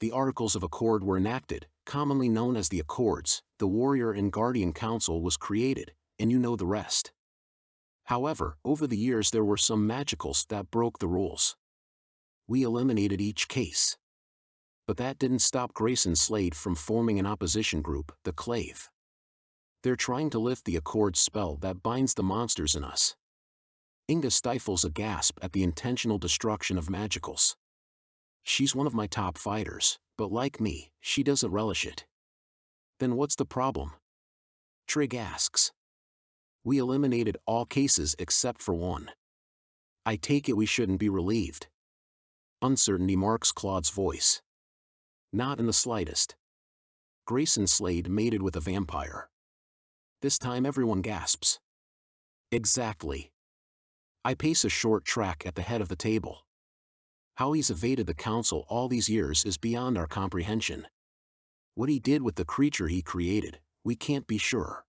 The Articles of Accord were enacted, commonly known as the Accords. The Warrior and Guardian Council was created, and you know the rest. However, over the years there were some magicals that broke the rules. We eliminated each case. But that didn't stop Grace and Slade from forming an opposition group, the Klave. They're trying to lift the Accord spell that binds the monsters in us. Inga stifles a gasp at the intentional destruction of magicals. She's one of my top fighters, but like me, she doesn't relish it. Then what's the problem? Trig asks. We eliminated all cases except for one. I take it we shouldn't be relieved. Uncertainty marks Claude's voice. Not in the slightest. Grace and Slade mated with a vampire. This time everyone gasps. Exactly. I pace a short track at the head of the table. How he's evaded the council all these years is beyond our comprehension. What he did with the creature he created, we can't be sure.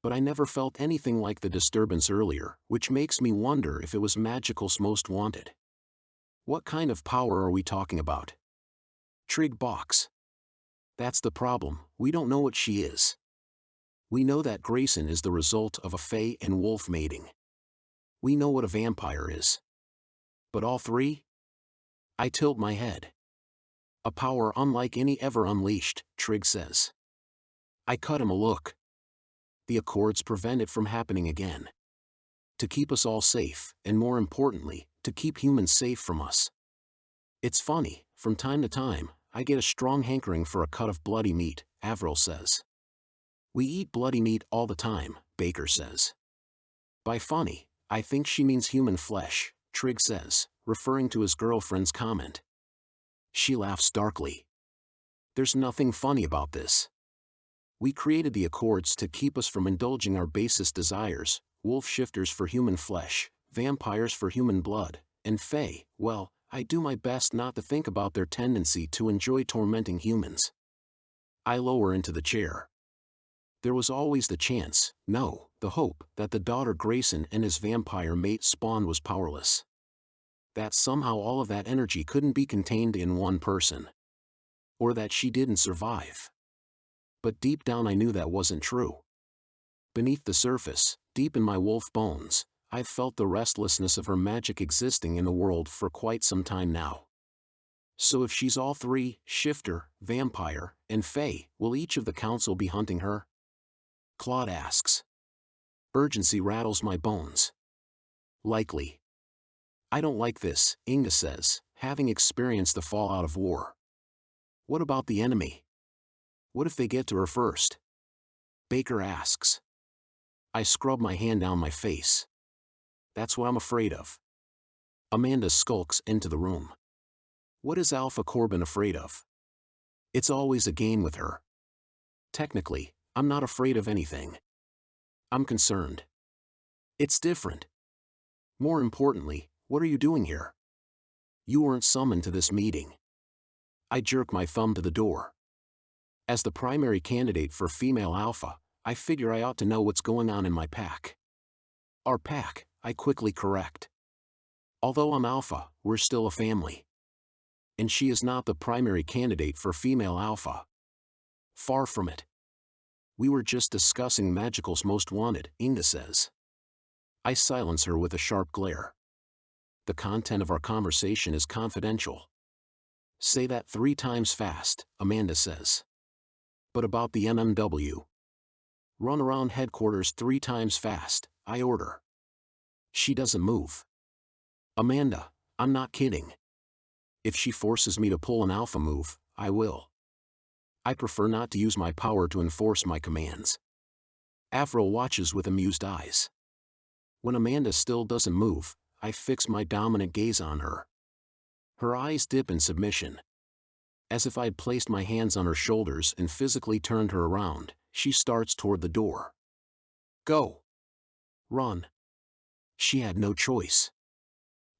But I never felt anything like the disturbance earlier, which makes me wonder if it was Magical's most wanted. What kind of power are we talking about? Trig balks. That's the problem, we don't know what she is. We know that Grayson is the result of a fae and wolf mating. We know what a vampire is. But all three? I tilt my head. A power unlike any ever unleashed, Trig says. I cut him a look. The Accords prevent it from happening again. To keep us all safe, and more importantly, to keep humans safe from us. It's funny, from time to time, I get a strong hankering for a cut of bloody meat, Avril says. We eat bloody meat all the time, Baker says. By funny, I think she means human flesh, Trig says, referring to his girlfriend's comment. She laughs darkly. There's nothing funny about this. We created the Accords to keep us from indulging our basest desires, wolf shifters for human flesh, vampires for human blood, and fae, well, I do my best not to think about their tendency to enjoy tormenting humans. I lower into the chair. There was always the chance, no, the hope, that the daughter Grayson and his vampire mate Spawn was powerless. That somehow all of that energy couldn't be contained in one person. Or that she didn't survive. But deep down I knew that wasn't true. Beneath the surface, deep in my wolf bones, I've felt the restlessness of her magic existing in the world for quite some time now. So if she's all three, shifter, vampire, and fae, will each of the council be hunting her? Claude asks. Urgency rattles my bones. Likely. I don't like this, Inga says, having experienced the fallout of war. What about the enemy? What if they get to her first? Baker asks. I scrub my hand down my face. That's what I'm afraid of. Amanda skulks into the room. What is Alpha Corbin afraid of? It's always a game with her. Technically, I'm not afraid of anything. I'm concerned. It's different. More importantly, what are you doing here? You weren't summoned to this meeting. I jerk my thumb to the door. As the primary candidate for female alpha, I figure I ought to know what's going on in my pack. Our pack, I quickly correct. Although I'm alpha, we're still a family. And she is not the primary candidate for female alpha. Far from it. We were just discussing Magical's most wanted, Inga says. I silence her with a sharp glare. The content of our conversation is confidential. Say that 3 times fast, Amanda says. But about the MMW. Run around headquarters 3 times fast, I order. She doesn't move. Amanda, I'm not kidding. If she forces me to pull an alpha move, I will. I prefer not to use my power to enforce my commands. Avril watches with amused eyes. When Amanda still doesn't move, I fix my dominant gaze on her. Her eyes dip in submission. As if I'd placed my hands on her shoulders and physically turned her around, she starts toward the door. Go. Run. She had no choice.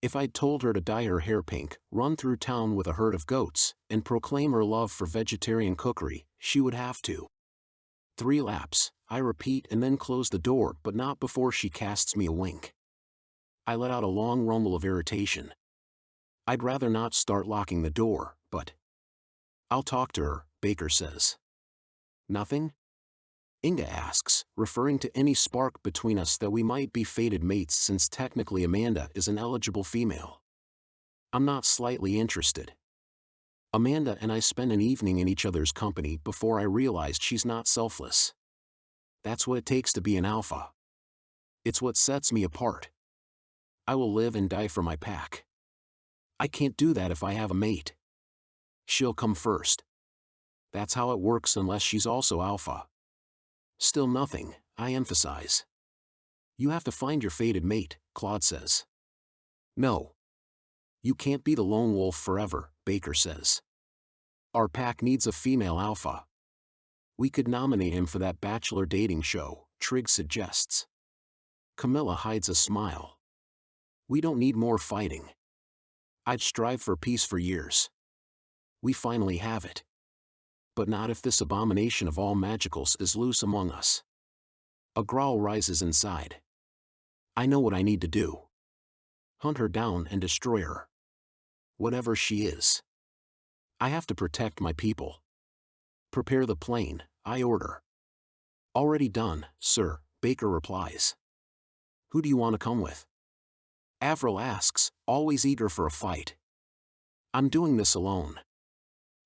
If I'd told her to dye her hair pink, run through town with a herd of goats, and proclaim her love for vegetarian cookery, she would have to. 3 laps, I repeat, and then close the door, but not before she casts me a wink. I let out a long rumble of irritation. I'd rather not start locking the door, but... I'll talk to her, Baker says. Nothing? Inga asks, referring to any spark between us that we might be fated mates since technically Amanda is an eligible female. I'm not slightly interested. Amanda and I spent an evening in each other's company before I realized she's not selfless. That's what it takes to be an alpha. It's what sets me apart. I will live and die for my pack. I can't do that if I have a mate. She'll come first. That's how it works unless she's also alpha. Still nothing, I emphasize. You have to find your fated mate, Claude says. No. You can't be the lone wolf forever, Baker says. Our pack needs a female alpha. We could nominate him for that bachelor dating show, Trigg suggests. Camilla hides a smile. We don't need more fighting. I'd strive for peace for years. We finally have it. But not if this abomination of all magicals is loose among us. A growl rises inside. I know what I need to do. Hunt her down and destroy her. Whatever she is. I have to protect my people. Prepare the plane, I order. Already done, sir, Baker replies. Who do you want to come with? Avril asks, always eager for a fight. I'm doing this alone.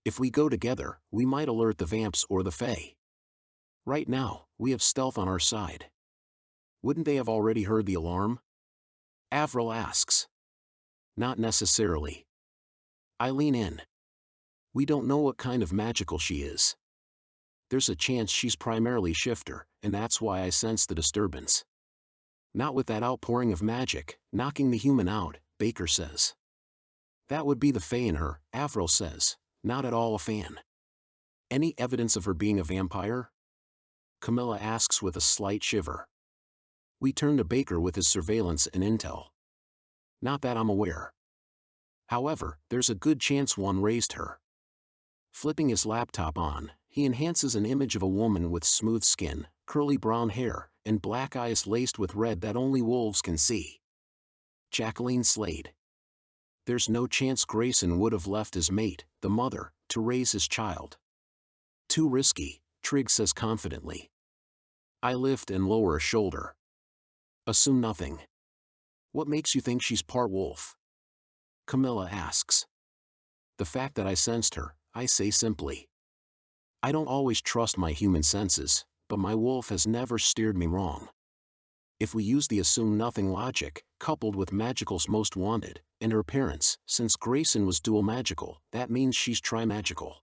If we go together, we might alert the vamps or the fae. Right now, we have stealth on our side. Wouldn't they have already heard the alarm? Avril asks. Not necessarily. I lean in. We don't know what kind of magical she is. There's a chance she's primarily shifter, and that's why I sense the disturbance. Not with that outpouring of magic, knocking the human out, Baker says. That would be the fae in her, Avril says, not at all a fan. Any evidence of her being a vampire? Camilla asks with a slight shiver. We turn to Baker with his surveillance and intel. Not that I'm aware. However, there's a good chance one raised her. Flipping his laptop on, he enhances an image of a woman with smooth skin, curly brown hair, and black eyes laced with red that only wolves can see. Jacqueline Slade. There's no chance Grayson would have left his mate, the mother, to raise his child. Too risky, Trigg says confidently. I lift and lower a shoulder. Assume nothing. What makes you think she's part wolf? Camilla asks. The fact that I sensed her, I say simply. I don't always trust my human senses, but my wolf has never steered me wrong. If we use the assume nothing logic, coupled with Magical's most wanted, and her appearance, since Grayson was dual magical, that means she's tri-magical.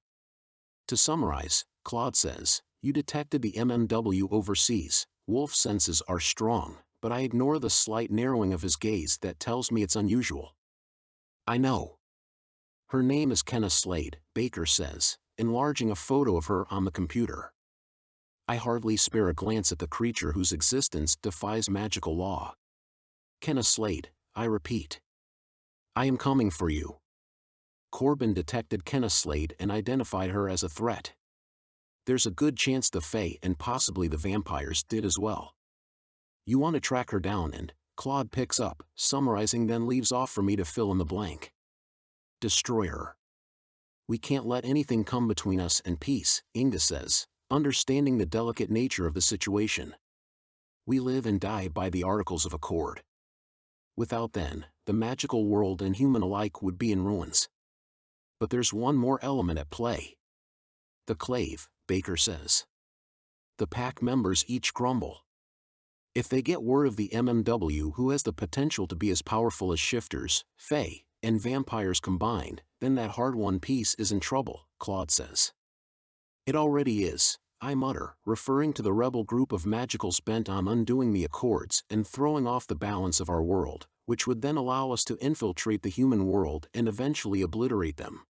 To summarize, Claude says, you detected the MMW overseas, wolf senses are strong, but I ignore the slight narrowing of his gaze that tells me it's unusual. I know. Her name is Kenna Slade, Baker says, enlarging a photo of her on the computer. I hardly spare a glance at the creature whose existence defies magical law. Kenna Slade, I repeat. I am coming for you. Corbin detected Kenna Slade and identified her as a threat. There's a good chance the fae and possibly the vampires did as well. You want to track her down and, Claude picks up, summarizing then leaves off for me to fill in the blank. Destroy her. We can't let anything come between us and peace, Inga says, understanding the delicate nature of the situation. We live and die by the Articles of Accord. Without them, the magical world and human alike would be in ruins. But there's one more element at play. The Klave, Baker says. The pack members each grumble. If they get word of the MMW who has the potential to be as powerful as shifters, fae, and vampires combined, then that hard-won peace is in trouble, Claude says. It already is, I mutter, referring to the rebel group of magicals bent on undoing the accords and throwing off the balance of our world, which would then allow us to infiltrate the human world and eventually obliterate them.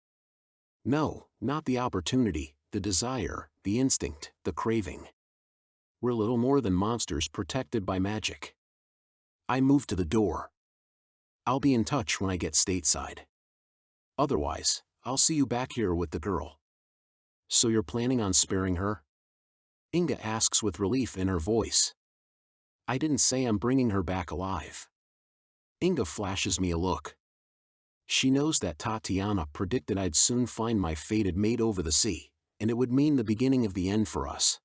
No, not the opportunity, the desire, the instinct, the craving. We're little more than monsters protected by magic. I move to the door. I'll be in touch when I get stateside. Otherwise, I'll see you back here with the girl. So you're planning on sparing her? Inga asks with relief in her voice. I didn't say I'm bringing her back alive. Inga flashes me a look. She knows that Tatiana predicted I'd soon find my fated mate over the sea, and it would mean the beginning of the end for us.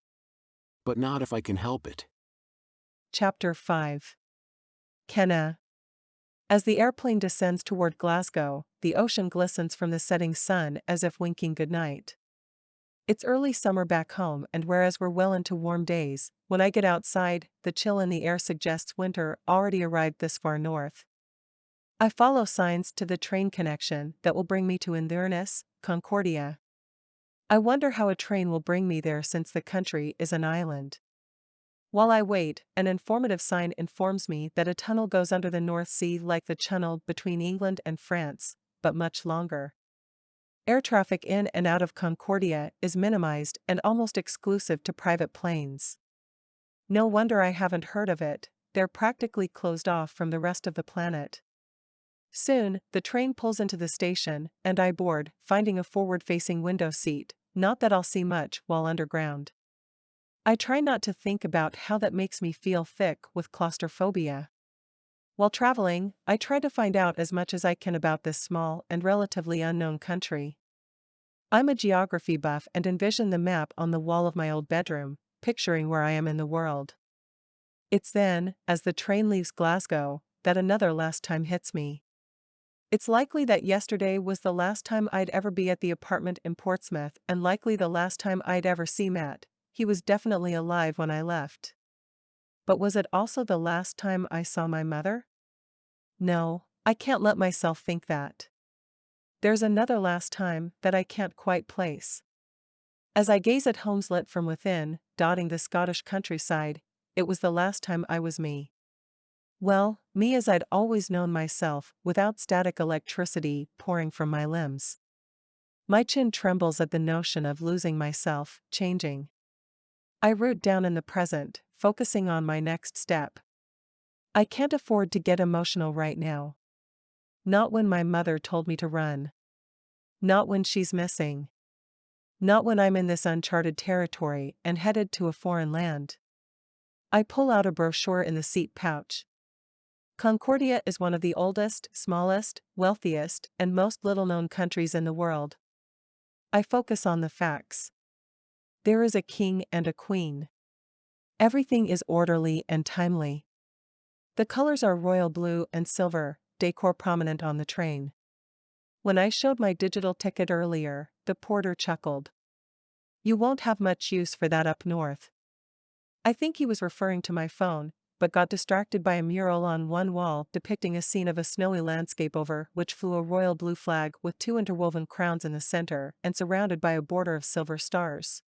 But not if I can help it. Chapter 5. Kenna. As the airplane descends toward Glasgow, the ocean glistens from the setting sun as if winking goodnight. It's early summer back home, and whereas we're well into warm days, when I get outside, the chill in the air suggests winter already arrived this far north. I follow signs to the train connection that will bring me to Inverness, Concordia. I wonder how a train will bring me there since the country is an island. While I wait, an informative sign informs me that a tunnel goes under the North Sea like the channel between England and France, but much longer. Air traffic in and out of Concordia is minimized and almost exclusive to private planes. No wonder I haven't heard of it, they're practically closed off from the rest of the planet. Soon, the train pulls into the station, and I board, finding a forward-facing window seat, not that I'll see much while underground. I try not to think about how that makes me feel thick with claustrophobia. While traveling, I try to find out as much as I can about this small and relatively unknown country. I'm a geography buff and envision the map on the wall of my old bedroom, picturing where I am in the world. It's then, as the train leaves Glasgow, that another last time hits me. It's likely that yesterday was the last time I'd ever be at the apartment in Portsmouth, and likely the last time I'd ever see Matt. He was definitely alive when I left. But was it also the last time I saw my mother? No, I can't let myself think that. There's another last time that I can't quite place. As I gaze at homes lit from within, dotting the Scottish countryside, it was the last time I was me. Well, me as I'd always known myself, without static electricity pouring from my limbs. My chin trembles at the notion of losing myself, changing. I root down in the present, focusing on my next step. I can't afford to get emotional right now. Not when my mother told me to run. Not when she's missing. Not when I'm in this uncharted territory and headed to a foreign land. I pull out a brochure in the seat pouch. Concordia is one of the oldest, smallest, wealthiest, and most little-known countries in the world. I focus on the facts. There is a king and a queen. Everything is orderly and timely. The colors are royal blue and silver, decor prominent on the train. When I showed my digital ticket earlier, the porter chuckled. "You won't have much use for that up north." I think he was referring to my phone, but got distracted by a mural on one wall depicting a scene of a snowy landscape over which flew a royal blue flag with two interwoven crowns in the center and surrounded by a border of silver stars.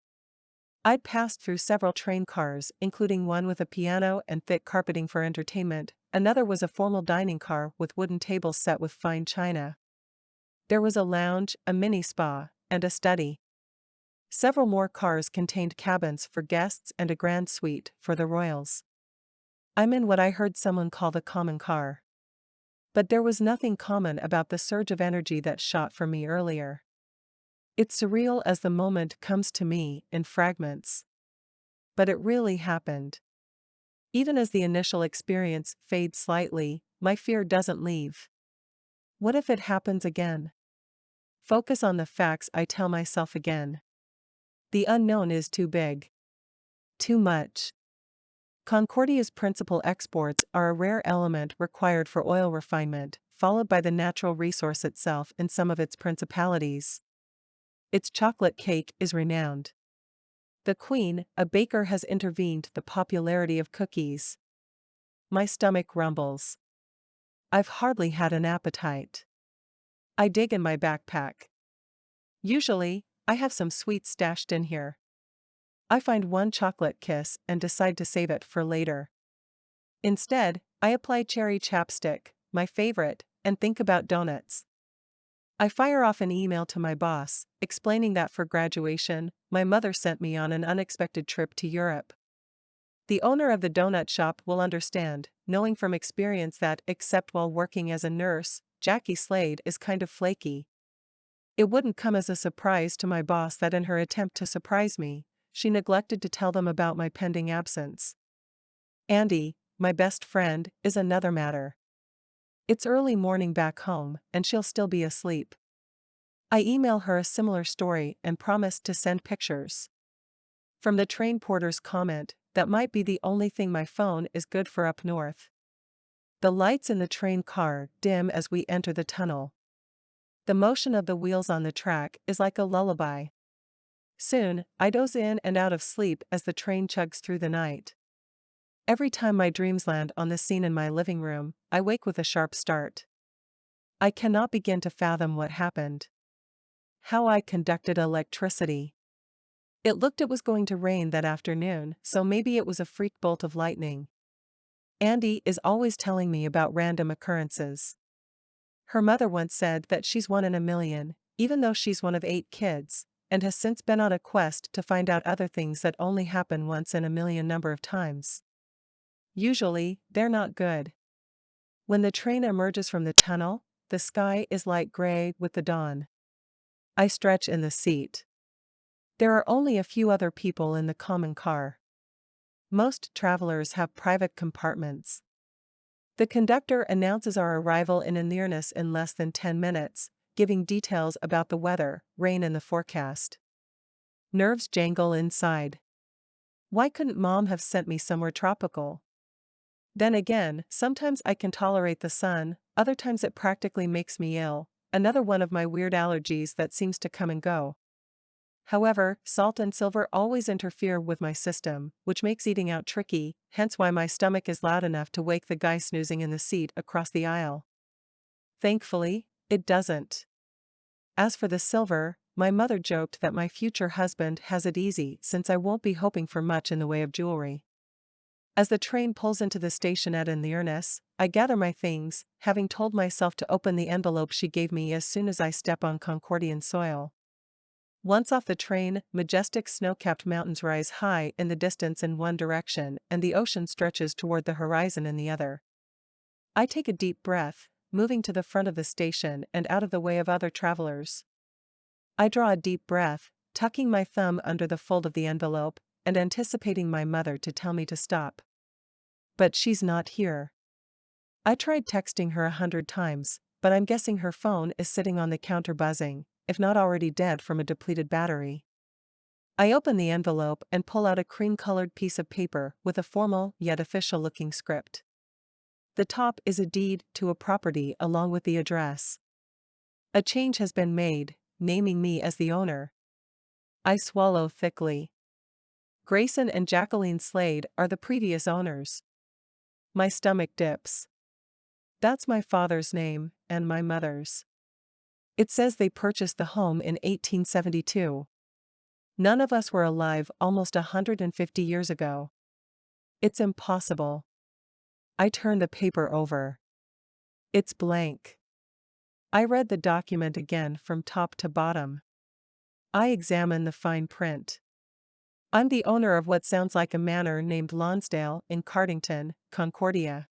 I'd passed through several train cars, including one with a piano and thick carpeting for entertainment. Another was a formal dining car with wooden tables set with fine china. There was a lounge, a mini spa, and a study. Several more cars contained cabins for guests and a grand suite for the royals. I'm in what I heard someone call the common car. But there was nothing common about the surge of energy that shot from me earlier. It's surreal as the moment comes to me in fragments. But it really happened. Even as the initial experience fades slightly, my fear doesn't leave. What if it happens again? Focus on the facts, I tell myself again. The unknown is too big. Too much. Concordia's principal exports are a rare element required for oil refinement, followed by the natural resource itself in some of its principalities. Its chocolate cake is renowned. The Queen, a baker, has intervened the popularity of cookies. My stomach rumbles. I've hardly had an appetite. I dig in my backpack. Usually, I have some sweets stashed in here. I find one chocolate kiss and decide to save it for later. Instead, I apply cherry chapstick, my favorite, and think about donuts. I fire off an email to my boss, explaining that for graduation, my mother sent me on an unexpected trip to Europe. The owner of the donut shop will understand, knowing from experience that, except while working as a nurse, Jackie Slade is kind of flaky. It wouldn't come as a surprise to my boss that in her attempt to surprise me, she neglected to tell them about my pending absence. Andy, my best friend, is another matter. It's early morning back home, and she'll still be asleep. I email her a similar story and promise to send pictures. From the train porter's comment, that might be the only thing my phone is good for up north. The lights in the train car dim as we enter the tunnel. The motion of the wheels on the track is like a lullaby. Soon, I doze in and out of sleep as the train chugs through the night. Every time my dreams land on the scene in my living room, I wake with a sharp start. I cannot begin to fathom what happened. How I conducted electricity. It was going to rain that afternoon, so maybe it was a freak bolt of lightning. Andy is always telling me about random occurrences. Her mother once said that she's one in a million, even though she's one of 8 kids, and has since been on a quest to find out other things that only happen once in a million number of times. Usually, they're not good. When the train emerges from the tunnel, the sky is light gray with the dawn. I stretch in the seat. There are only a few other people in the common car. Most travelers have private compartments. The conductor announces our arrival in Inverness in less than 10 minutes, giving details about the weather, rain and the forecast. Nerves jangle inside. Why couldn't Mom have sent me somewhere tropical? Then again, sometimes I can tolerate the sun, other times it practically makes me ill, another one of my weird allergies that seems to come and go. However, salt and silver always interfere with my system, which makes eating out tricky, hence why my stomach is loud enough to wake the guy snoozing in the seat across the aisle. Thankfully, it doesn't. As for the silver, my mother joked that my future husband has it easy since I won't be hoping for much in the way of jewelry. As the train pulls into the station at Inverness, I gather my things, having told myself to open the envelope she gave me as soon as I step on Concordian soil. Once off the train, majestic snow-capped mountains rise high in the distance in one direction and the ocean stretches toward the horizon in the other. I take a deep breath, moving to the front of the station and out of the way of other travelers. I draw a deep breath, tucking my thumb under the fold of the envelope, and anticipating my mother to tell me to stop. But she's not here. I tried texting her 100 times, but I'm guessing her phone is sitting on the counter buzzing, if not already dead from a depleted battery. I open the envelope and pull out a cream-colored piece of paper with a formal yet official-looking script. The top is a deed to a property along with the address. A change has been made, naming me as the owner. I swallow thickly. Grayson and Jacqueline Slade are the previous owners. My stomach dips. That's my father's name, and my mother's. It says they purchased the home in 1872. None of us were alive almost 150 years ago. It's impossible. I turn the paper over. It's blank. I read the document again from top to bottom. I examine the fine print. I'm the owner of what sounds like a manor named Lonsdale in Cardington, Concordia.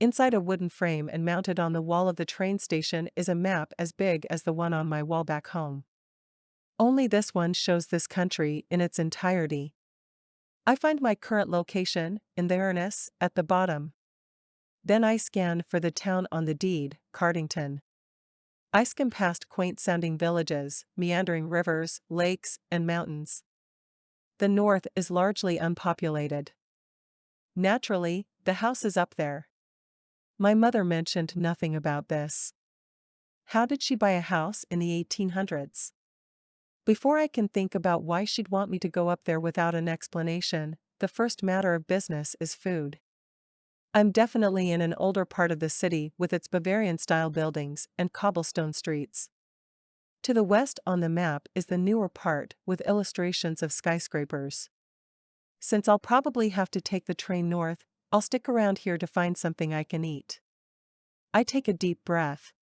Inside a wooden frame and mounted on the wall of the train station is a map as big as the one on my wall back home. Only this one shows this country in its entirety. I find my current location, Inverness, at the bottom. Then I scan for the town on the deed, Cardington. I skim past quaint-sounding villages, meandering rivers, lakes, and mountains. The north is largely unpopulated. Naturally, the house is up there. My mother mentioned nothing about this. How did she buy a house in the 1800s? Before I can think about why she'd want me to go up there without an explanation, the first matter of business is food. I'm definitely in an older part of the city with its Bavarian-style buildings and cobblestone streets. To the west on the map is the newer part with illustrations of skyscrapers. Since I'll probably have to take the train north, I'll stick around here to find something I can eat. I take a deep breath.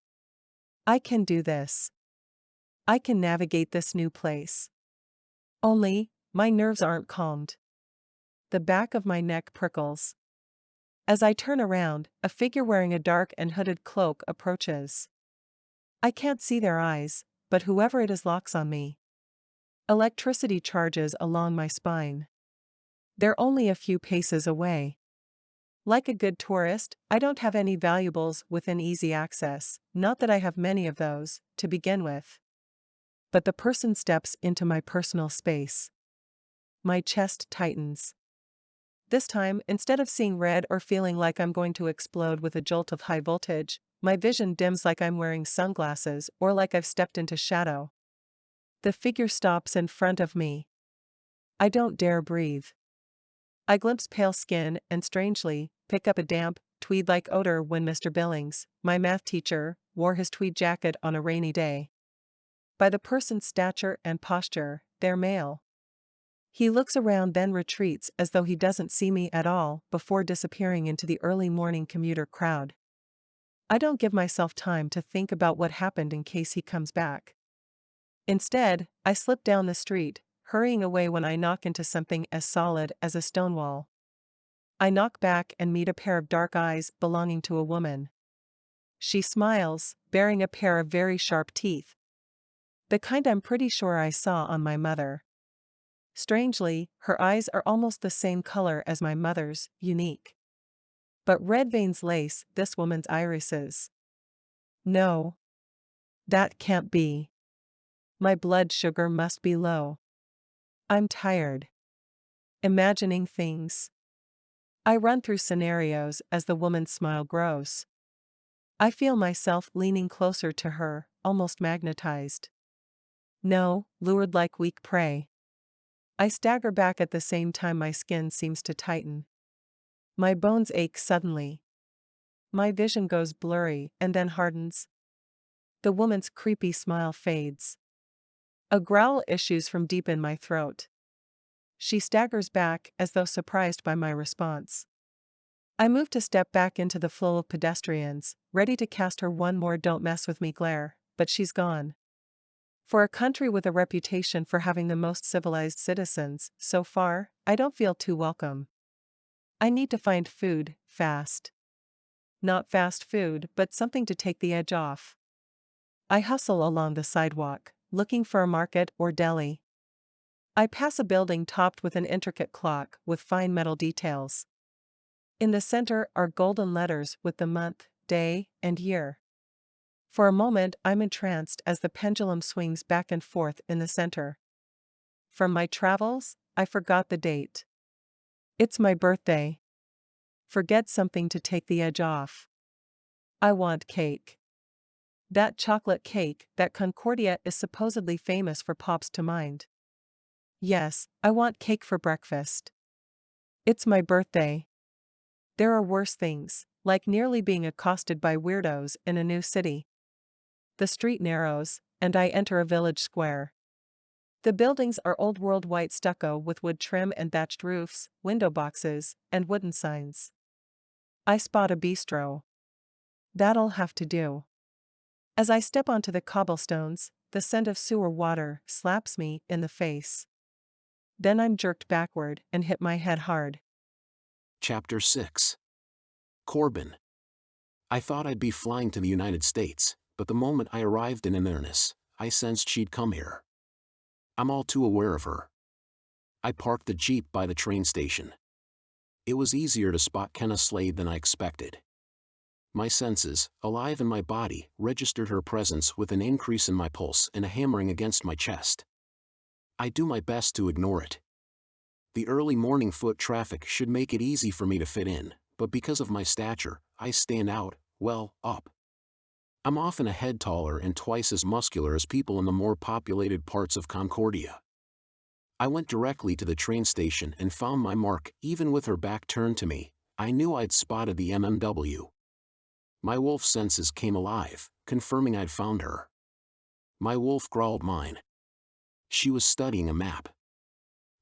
I can do this. I can navigate this new place. Only, my nerves aren't calmed. The back of my neck prickles. As I turn around, a figure wearing a dark and hooded cloak approaches. I can't see their eyes, but whoever it is locks on me. Electricity charges along my spine. They're only a few paces away. Like a good tourist, I don't have any valuables within easy access, not that I have many of those, to begin with. But the person steps into my personal space. My chest tightens. This time, instead of seeing red or feeling like I'm going to explode with a jolt of high voltage, my vision dims like I'm wearing sunglasses or like I've stepped into shadow. The figure stops in front of me. I don't dare breathe. I glimpse pale skin and, strangely, pick up a damp, tweed-like odor when Mr. Billings, my math teacher, wore his tweed jacket on a rainy day. By the person's stature and posture, they're male. He looks around, then retreats as though he doesn't see me at all, before disappearing into the early morning commuter crowd. I don't give myself time to think about what happened in case he comes back. Instead, I slip down the street, hurrying away when I knock into something as solid as a stone wall. I knock back and meet a pair of dark eyes belonging to a woman. She smiles, bearing a pair of very sharp teeth. The kind I'm pretty sure I saw on my mother. Strangely, her eyes are almost the same color as my mother's, unique. But red veins lace this woman's irises. No. That can't be. My blood sugar must be low. I'm tired. Imagining things. I run through scenarios as the woman's smile grows. I feel myself leaning closer to her, almost magnetized. No, lured like weak prey. I stagger back at the same time my skin seems to tighten. My bones ache suddenly. My vision goes blurry and then hardens. The woman's creepy smile fades. A growl issues from deep in my throat. She staggers back as though surprised by my response. I move to step back into the flow of pedestrians, ready to cast her one more "don't mess with me" glare, but she's gone. For a country with a reputation for having the most civilized citizens, so far, I don't feel too welcome. I need to find food, fast. Not fast food, but something to take the edge off. I hustle along the sidewalk, looking for a market or deli. I pass a building topped with an intricate clock with fine metal details. In the center are golden letters with the month, day, and year. For a moment I'm entranced as the pendulum swings back and forth in the center. From my travels, I forgot the date. It's my birthday. Forget something to take the edge off. I want cake. That chocolate cake that Concordia is supposedly famous for pops to mind. Yes, I want cake for breakfast. It's my birthday. There are worse things, like nearly being accosted by weirdos in a new city. The street narrows, and I enter a village square. The buildings are old-world white stucco with wood trim and thatched roofs, window boxes, and wooden signs. I spot a bistro. That'll have to do. As I step onto the cobblestones, the scent of sewer water slaps me in the face. Then I'm jerked backward and hit my head hard. Chapter 6. Corbin. I thought I'd be flying to the United States, but the moment I arrived in Inverness, I sensed she'd come here. I'm all too aware of her. I parked the Jeep by the train station. It was easier to spot Kenna Slade than I expected. My senses, alive in my body, registered her presence with an increase in my pulse and a hammering against my chest. I do my best to ignore it. The early morning foot traffic should make it easy for me to fit in, but because of my stature, I stand out, well, up. I'm often a head taller and twice as muscular as people in the more populated parts of Concordia. I went directly to the train station and found my mark. Even with her back turned to me, I knew I'd spotted the MMW. My wolf senses came alive, confirming I'd found her. My wolf growled mine. She was studying a map.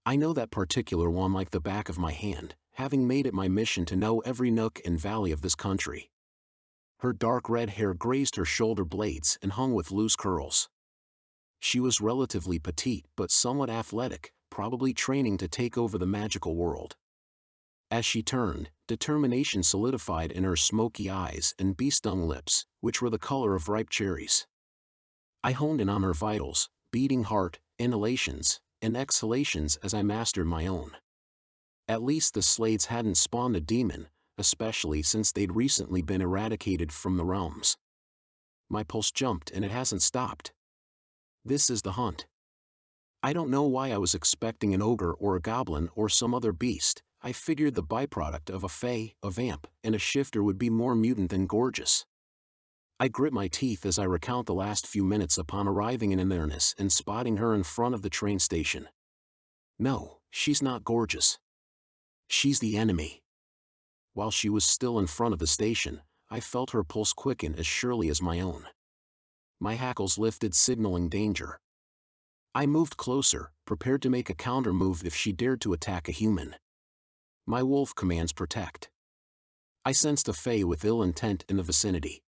I know that particular one like the back of my hand, having made it my mission to know every nook and valley of this country. Her dark red hair grazed her shoulder blades and hung with loose curls. She was relatively petite but somewhat athletic, probably training to take over the magical world. As she turned, determination solidified in her smoky eyes and bee-stung lips, which were the color of ripe cherries. I honed in on her vitals, beating heart, inhalations, and exhalations as I mastered my own. At least the Slades hadn't spawned a demon, especially since they'd recently been eradicated from the realms. My pulse jumped and it hasn't stopped. This is the hunt. I don't know why I was expecting an ogre or a goblin or some other beast. I figured the byproduct of a fae, a vamp, and a shifter would be more mutant than gorgeous. I grit my teeth as I recount the last few minutes upon arriving in Inverness and spotting her in front of the train station. No, she's not gorgeous. She's the enemy. While she was still in front of the station, I felt her pulse quicken as surely as my own. My hackles lifted, signaling danger. I moved closer, prepared to make a counter move if she dared to attack a human. My wolf commands protect. I sensed a fae with ill intent in the vicinity.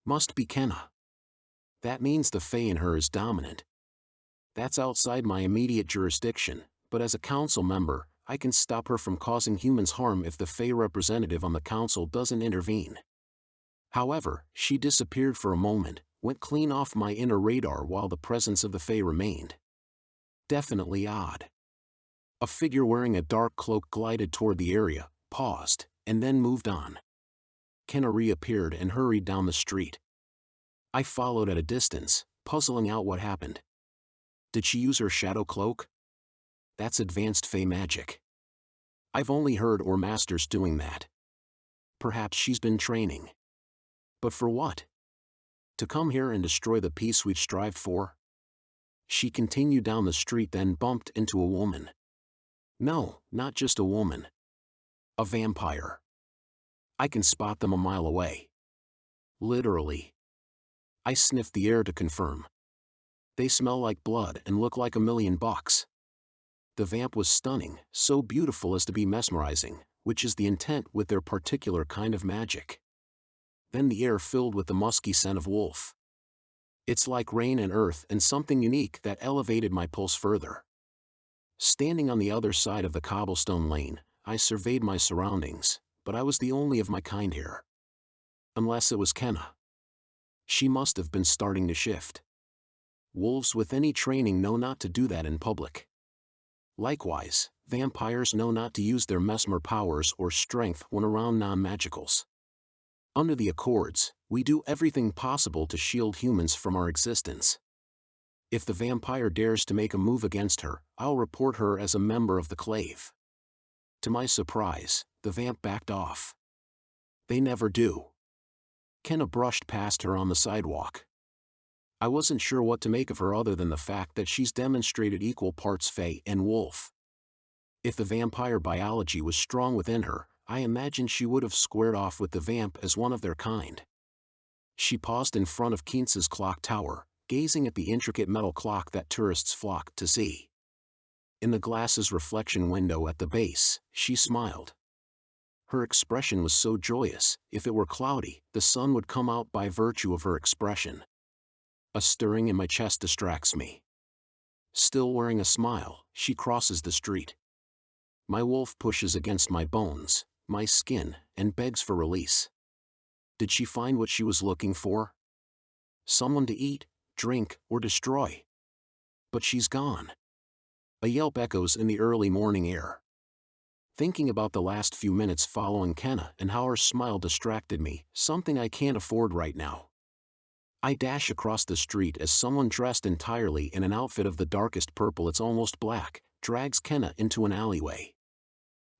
Must be Kenna. That means the fae in her is dominant. That's outside my immediate jurisdiction, but as a council member, I can stop her from causing humans harm if the fae representative on the council doesn't intervene. However, she disappeared for a moment, went clean off my inner radar while the presence of the fae remained. Definitely odd. A figure wearing a dark cloak glided toward the area, paused, and then moved on. Kenna reappeared and hurried down the street. I followed at a distance, puzzling out what happened. Did she use her shadow cloak? That's advanced fae magic. I've only heard or masters doing that. Perhaps she's been training. But for what? To come here and destroy the peace we've strived for? She continued down the street, then bumped into a woman. No, not just a woman. A vampire. I can spot them a mile away. Literally. I sniffed the air to confirm. They smell like blood and look like $1,000,000. The vamp was stunning, so beautiful as to be mesmerizing, which is the intent with their particular kind of magic. Then the air filled with the musky scent of wolf. It's like rain and earth, and something unique that elevated my pulse further. Standing on the other side of the cobblestone lane, I surveyed my surroundings, but I was the only of my kind here. Unless it was Kenna. She must have been starting to shift. Wolves with any training know not to do that in public. Likewise, vampires know not to use their mesmer powers or strength when around non-magicals. Under the Accords, we do everything possible to shield humans from our existence. If the vampire dares to make a move against her, I'll report her as a member of the Klave. To my surprise, the vamp backed off. They never do. Kenna brushed past her on the sidewalk. I wasn't sure what to make of her other than the fact that she's demonstrated equal parts fae and wolf. If the vampire biology was strong within her, I imagine she would have squared off with the vamp as one of their kind. She paused in front of Keence's clock tower, gazing at the intricate metal clock that tourists flocked to see. In the glass's reflection window at the base, she smiled. Her expression was so joyous, if it were cloudy, the sun would come out by virtue of her expression. A stirring in my chest distracts me. Still wearing a smile, she crosses the street. My wolf pushes against my bones, my skin, and begs for release. Did she find what she was looking for? Someone to eat, drink, or destroy? But she's gone. A yelp echoes in the early morning air. Thinking about the last few minutes following Kenna and how her smile distracted me, something I can't afford right now. I dash across the street as someone dressed entirely in an outfit of the darkest purple, it's almost black, drags Kenna into an alleyway.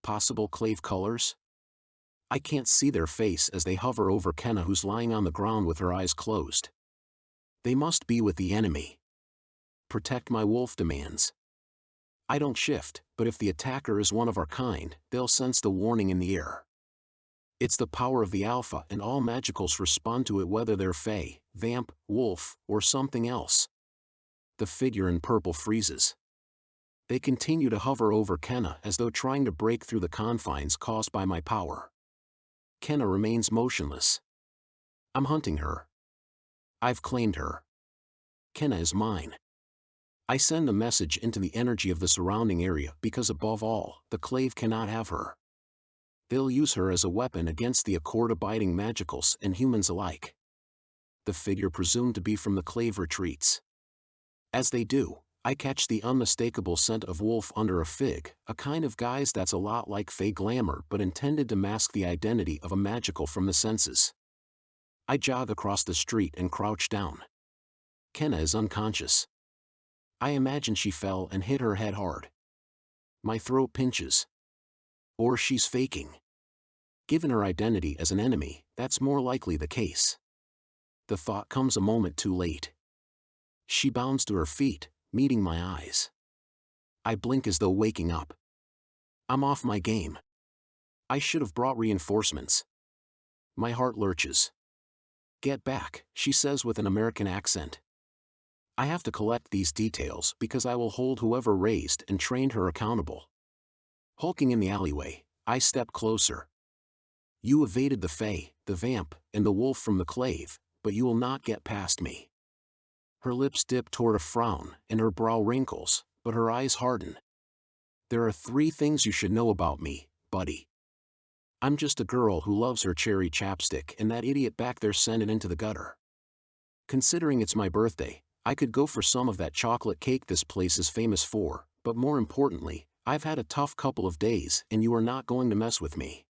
Possible Klave colors? I can't see their face as they hover over Kenna, who's lying on the ground with her eyes closed. They must be with the enemy. Protect, my wolf demands. I don't shift, but if the attacker is one of our kind, they'll sense the warning in the air. It's the power of the alpha, and all magicals respond to it, whether they're fae, vamp, wolf, or something else. The figure in purple freezes. They continue to hover over Kenna as though trying to break through the confines caused by my power. Kenna remains motionless. I'm hunting her. I've claimed her. Kenna is mine. I send the message into the energy of the surrounding area because, above all, the Klave cannot have her. They'll use her as a weapon against the Accord-abiding magicals and humans alike. The figure presumed to be from the Klave retreats. As they do, I catch the unmistakable scent of wolf under a fig, a kind of guise that's a lot like fey glamour but intended to mask the identity of a magical from the senses. I jog across the street and crouch down. Kenna is unconscious. I imagine she fell and hit her head hard. My throat pinches. Or she's faking. Given her identity as an enemy, that's more likely the case. The thought comes a moment too late. She bounds to her feet, meeting my eyes. I blink as though waking up. I'm off my game. I should have brought reinforcements. My heart lurches. Get back, she says with an American accent. I have to collect these details because I will hold whoever raised and trained her accountable. Hulking in the alleyway, I step closer. You evaded the Fae, the vamp, and the wolf from the Klave, but you will not get past me. Her lips dip toward a frown, and her brow wrinkles, but her eyes harden. There are 3 things you should know about me, buddy. I'm just a girl who loves her cherry chapstick and that idiot back there sent it into the gutter. Considering it's my birthday, I could go for some of that chocolate cake this place is famous for, but more importantly, I've had a tough couple of days and you are not going to mess with me.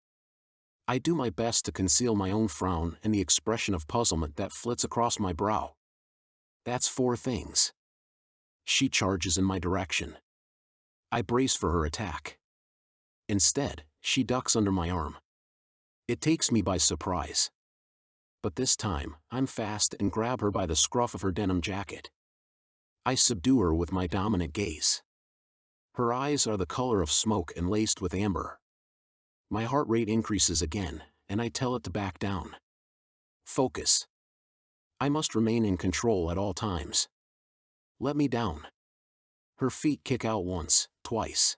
I do my best to conceal my own frown and the expression of puzzlement that flits across my brow. That's 4 things. She charges in my direction. I brace for her attack. Instead, she ducks under my arm. It takes me by surprise. But this time, I'm fast and grab her by the scruff of her denim jacket. I subdue her with my dominant gaze. Her eyes are the color of smoke and laced with amber. My heart rate increases again, and I tell it to back down. Focus. I must remain in control at all times. Let me down. Her feet kick out once, twice.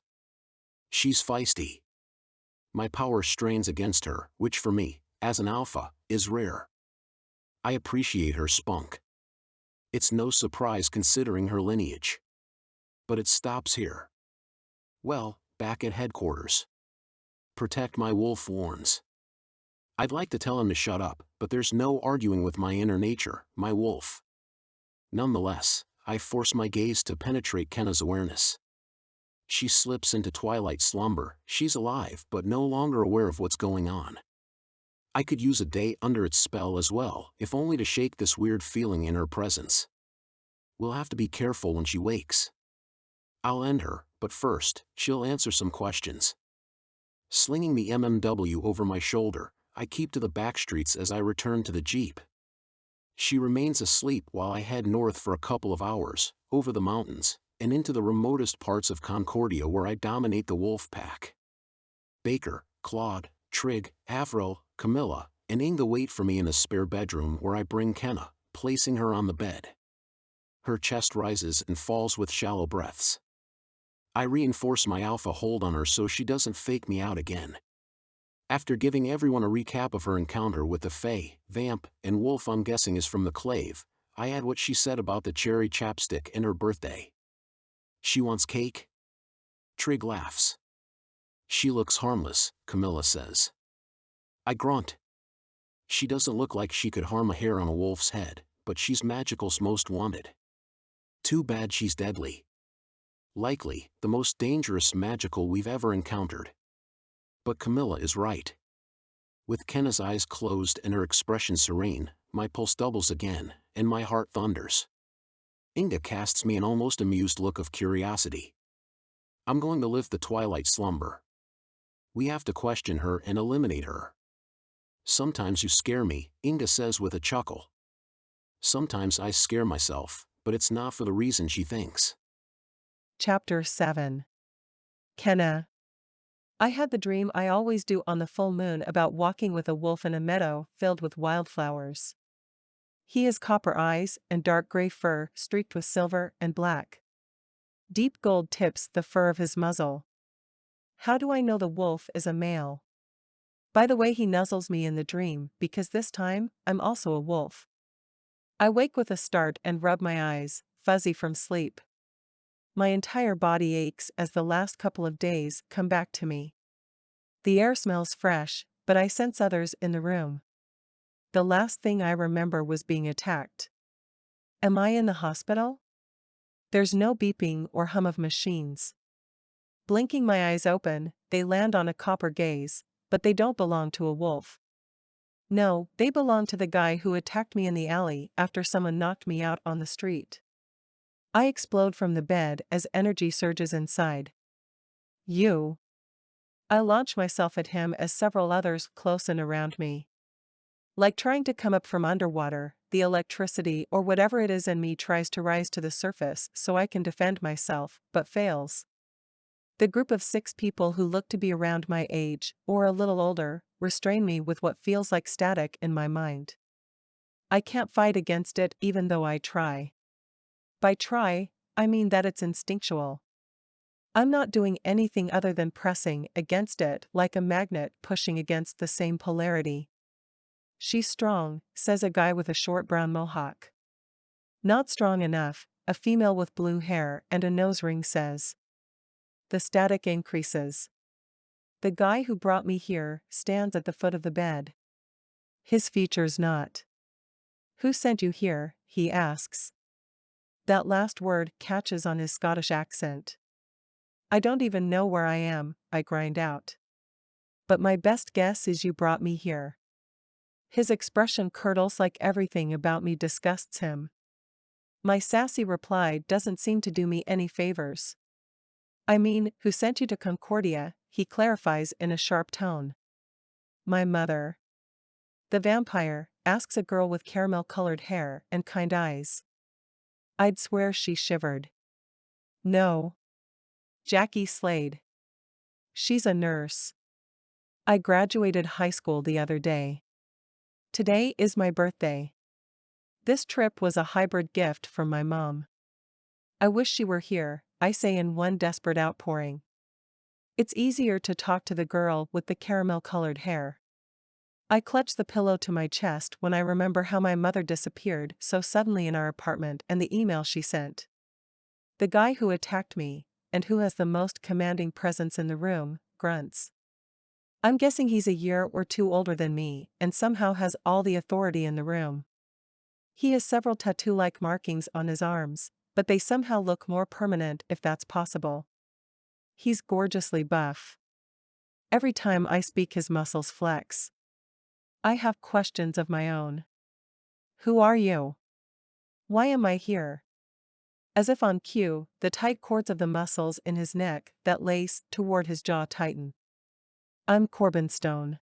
She's feisty. My power strains against her, which for me, as an alpha, is rare. I appreciate her spunk. It's no surprise considering her lineage. But it stops here. Well, back at headquarters. Protect my wolf warns. I'd like to tell him to shut up, but there's no arguing with my inner nature, my wolf. Nonetheless, I force my gaze to penetrate Kenna's awareness. She slips into twilight slumber, she's alive but no longer aware of what's going on. I could use a day under its spell as well, if only to shake this weird feeling in her presence. We'll have to be careful when she wakes. I'll end her, but first, she'll answer some questions. Slinging the MMW over my shoulder, I keep to the back streets as I return to the Jeep. She remains asleep while I head north for a couple of hours, over the mountains, and into the remotest parts of Concordia where I dominate the wolf pack. Baker, Claude, Trig, Avril, Camilla, and Inga wait for me in the spare bedroom where I bring Kenna, placing her on the bed. Her chest rises and falls with shallow breaths. I reinforce my alpha hold on her so she doesn't fake me out again. After giving everyone a recap of her encounter with the Fae, Vamp, and Wolf I'm guessing is from the Klave, I add what she said about the cherry chapstick and her birthday. She wants cake? Trig laughs. She looks harmless, Camilla says. I grunt. She doesn't look like she could harm a hair on a wolf's head, but she's magical's most wanted. Too bad she's deadly. Likely, the most dangerous magical we've ever encountered. But Camilla is right. With Kenna's eyes closed and her expression serene, my pulse doubles again, and my heart thunders. Inga casts me an almost amused look of curiosity. I'm going to live the twilight slumber. We have to question her and eliminate her. Sometimes you scare me, Inga says with a chuckle. Sometimes I scare myself, but it's not for the reason she thinks. Chapter 7. Kenna. I had the dream I always do on the full moon about walking with a wolf in a meadow filled with wildflowers. He has copper eyes and dark gray fur streaked with silver and black. Deep gold tips the fur of his muzzle. How do I know the wolf is a male? By the way he nuzzles me in the dream, because this time, I'm also a wolf. I wake with a start and rub my eyes, fuzzy from sleep. My entire body aches as the last couple of days come back to me. The air smells fresh, but I sense others in the room. The last thing I remember was being attacked. Am I in the hospital? There's no beeping or hum of machines. Blinking my eyes open, they land on a copper gaze, but they don't belong to a wolf. No, they belong to the guy who attacked me in the alley after someone knocked me out on the street. I explode from the bed as energy surges inside. You. I launch myself at him as several others close in around me. Like trying to come up from underwater, the electricity or whatever it is in me tries to rise to the surface so I can defend myself, but fails. The group of 6 people who look to be around my age, or a little older, restrain me with what feels like static in my mind. I can't fight against it even though I try. By try, I mean that it's instinctual. I'm not doing anything other than pressing against it like a magnet pushing against the same polarity. She's strong, says a guy with a short brown mohawk. Not strong enough, a female with blue hair and a nose ring says. The static increases. The guy who brought me here stands at the foot of the bed. His features not. Who sent you here, he asks. That last word catches on his Scottish accent. I don't even know where I am, I grind out. But my best guess is you brought me here. His expression curdles like everything about me disgusts him. My sassy reply doesn't seem to do me any favors. I mean, who sent you to Concordia, he clarifies in a sharp tone. My mother. The vampire asks a girl with caramel-colored hair and kind eyes. I'd swear she shivered. No. Jackie Slade. She's a nurse. I graduated high school the other day. Today is my birthday. This trip was a hybrid gift from my mom. I wish she were here, I say in one desperate outpouring. It's easier to talk to the girl with the caramel-colored hair. I clutch the pillow to my chest when I remember how my mother disappeared so suddenly in our apartment and the email she sent. The guy who attacked me, and who has the most commanding presence in the room, grunts. I'm guessing he's a year or 2 older than me, and somehow has all the authority in the room. He has several tattoo-like markings on his arms, but they somehow look more permanent if that's possible. He's gorgeously buff. Every time I speak his muscles flex. I have questions of my own. Who are you? Why am I here? As if on cue, the tight cords of the muscles in his neck that lace toward his jaw tighten. I'm Corbin Stone.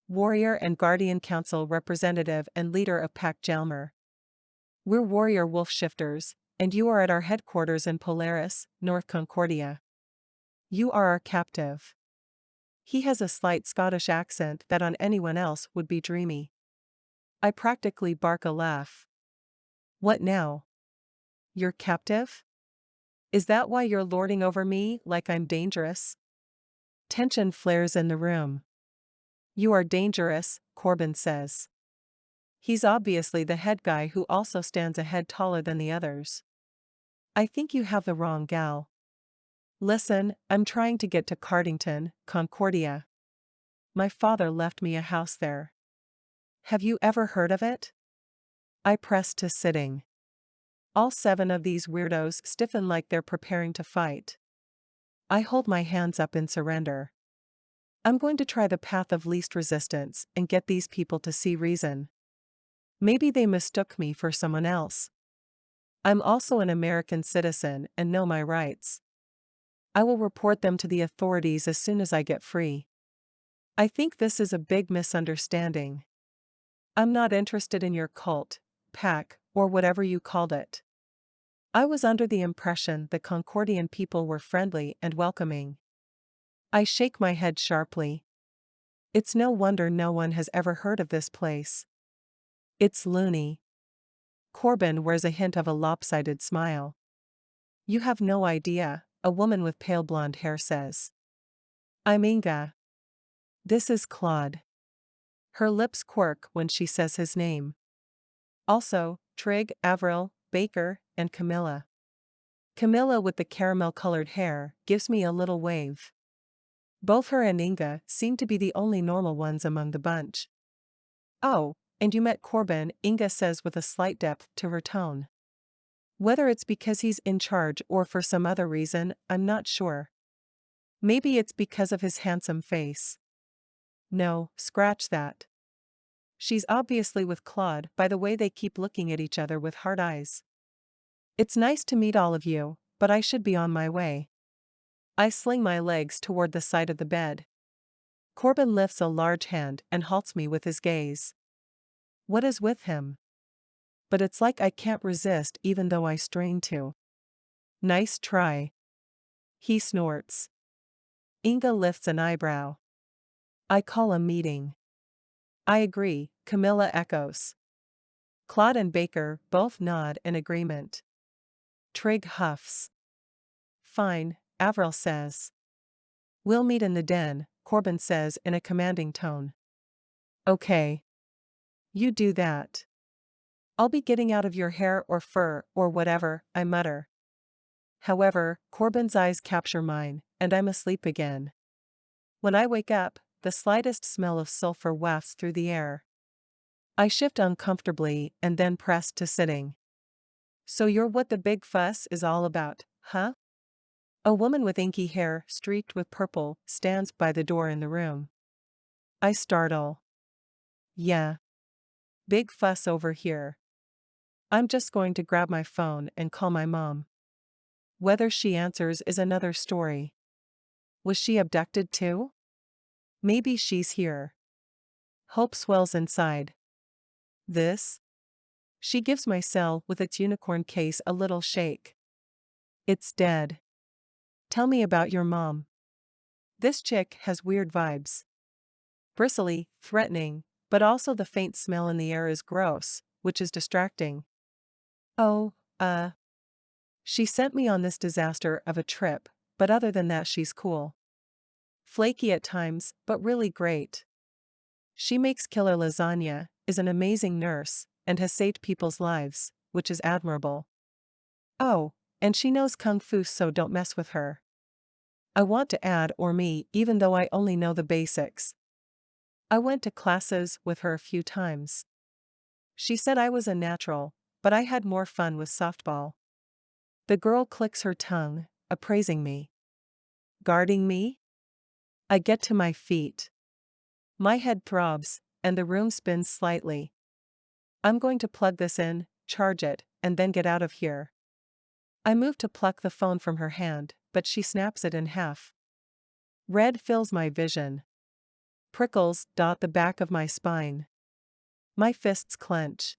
Warrior and Guardian Council representative and leader of Pack Jalmer. We're warrior wolf shifters, and you are at our headquarters in Polaris, North Concordia. You are our captive. He has a slight Scottish accent that on anyone else would be dreamy. I practically bark a laugh. What now? You're captive? Is that why you're lording over me like I'm dangerous? Tension flares in the room. You are dangerous, Corbin says. He's obviously the head guy who also stands a head taller than the others. I think you have the wrong gal. Listen, I'm trying to get to Cardington, Concordia. My father left me a house there. Have you ever heard of it? I press to sitting. All 7 of these weirdos stiffen like they're preparing to fight. I hold my hands up in surrender. I'm going to try the path of least resistance and get these people to see reason. Maybe they mistook me for someone else. I'm also an American citizen and know my rights. I will report them to the authorities as soon as I get free. I think this is a big misunderstanding. I'm not interested in your cult, pack, or whatever you called it. I was under the impression the Concordian people were friendly and welcoming. I shake my head sharply. It's no wonder no one has ever heard of this place. It's loony. Corbin wears a hint of a lopsided smile. You have no idea, a woman with pale blonde hair says. I'm Inga. This is Claude. Her lips quirk when she says his name. Also, Trig, Avril, Baker, and Camilla. Camilla with the caramel-colored hair gives me a little wave. Both her and Inga seem to be the only normal ones among the bunch. Oh, and you met Corbin, Inga says with a slight depth to her tone. Whether it's because he's in charge or for some other reason, I'm not sure. Maybe it's because of his handsome face. No, scratch that. She's obviously with Claude by the way they keep looking at each other with hard eyes. It's nice to meet all of you, but I should be on my way. I sling my legs toward the side of the bed. Corbin lifts a large hand and halts me with his gaze. What is with him? But it's like I can't resist even though I strain to. Nice try. He snorts. Inga lifts an eyebrow. I call a meeting. I agree, Camilla echoes. Claude and Baker both nod in agreement. Trig huffs. Fine, Avril says. We'll meet in the den, Corbin says in a commanding tone. Okay. You do that. I'll be getting out of your hair or fur or whatever, I mutter. However, Corbin's eyes capture mine, and I'm asleep again. When I wake up, the slightest smell of sulfur wafts through the air. I shift uncomfortably and then press to sitting. So you're what the big fuss is all about, huh? A woman with inky hair streaked with purple stands by the door in the room. I startle. Yeah. Big fuss over here. I'm just going to grab my phone and call my mom. Whether she answers is another story. Was she abducted too? Maybe she's here. Hope swells inside. This? She gives my cell with its unicorn case a little shake. It's dead. Tell me about your mom. This chick has weird vibes. Bristly, threatening, but also the faint smell in the air is gross, which is distracting. Oh, she sent me on this disaster of a trip, but other than that she's cool. Flaky at times, but really great. She makes killer lasagna, is an amazing nurse, and has saved people's lives, which is admirable. Oh, and she knows kung fu, so don't mess with her. I want to add or me even though I only know the basics. I went to classes with her a few times. She said I was a natural, but I had more fun with softball. The girl clicks her tongue, appraising me. Guarding me? I get to my feet. My head throbs, and the room spins slightly. I'm going to plug this in, charge it, and then get out of here. I move to pluck the phone from her hand, but she snaps it in half. Red fills my vision. Prickles dot the back of my spine. My fists clench.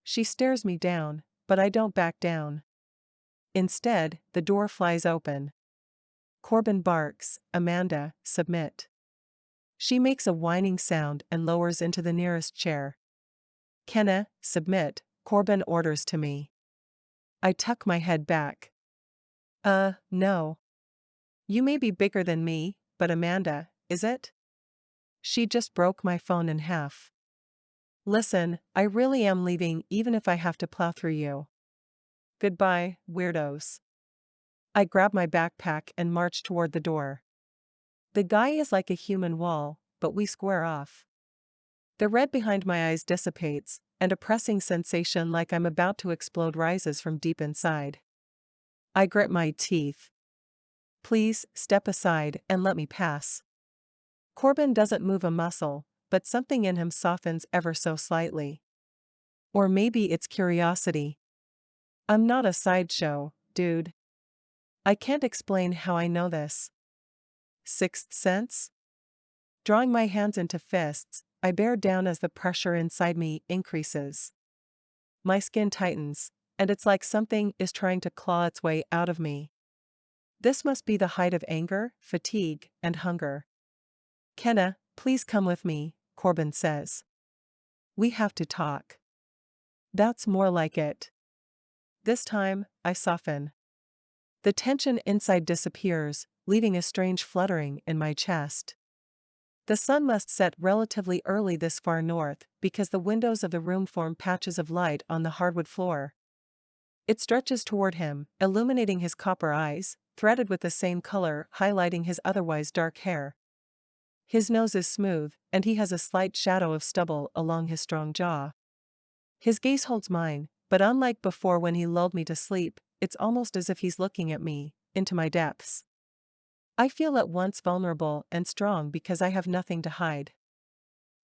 She stares me down, but I don't back down. Instead, the door flies open. Corbin barks, Amanda, submit. She makes a whining sound and lowers into the nearest chair. Kenna, submit, Corbin orders to me. I tuck my head back. No. You may be bigger than me, but Amanda, is it? She just broke my phone in half. Listen, I really am leaving even if I have to plow through you. Goodbye, weirdos. I grab my backpack and march toward the door. The guy is like a human wall, but we square off. The red behind my eyes dissipates, and a pressing sensation like I'm about to explode rises from deep inside. I grit my teeth. Please, step aside and let me pass. Corbin doesn't move a muscle, but something in him softens ever so slightly. Or maybe it's curiosity. I'm not a sideshow, dude. I can't explain how I know this. Sixth sense? Drawing my hands into fists, I bear down as the pressure inside me increases. My skin tightens, and it's like something is trying to claw its way out of me. This must be the height of anger, fatigue, and hunger. Kenna, please come with me, Corbin says. We have to talk. That's more like it. This time, I soften. The tension inside disappears, leaving a strange fluttering in my chest. The sun must set relatively early this far north because the windows of the room form patches of light on the hardwood floor. It stretches toward him, illuminating his copper eyes, threaded with the same color, highlighting his otherwise dark hair. His nose is smooth, and he has a slight shadow of stubble along his strong jaw. His gaze holds mine, But unlike before when he lulled me to sleep, it's almost as if he's looking at me, into my depths. I feel at once vulnerable and strong because I have nothing to hide.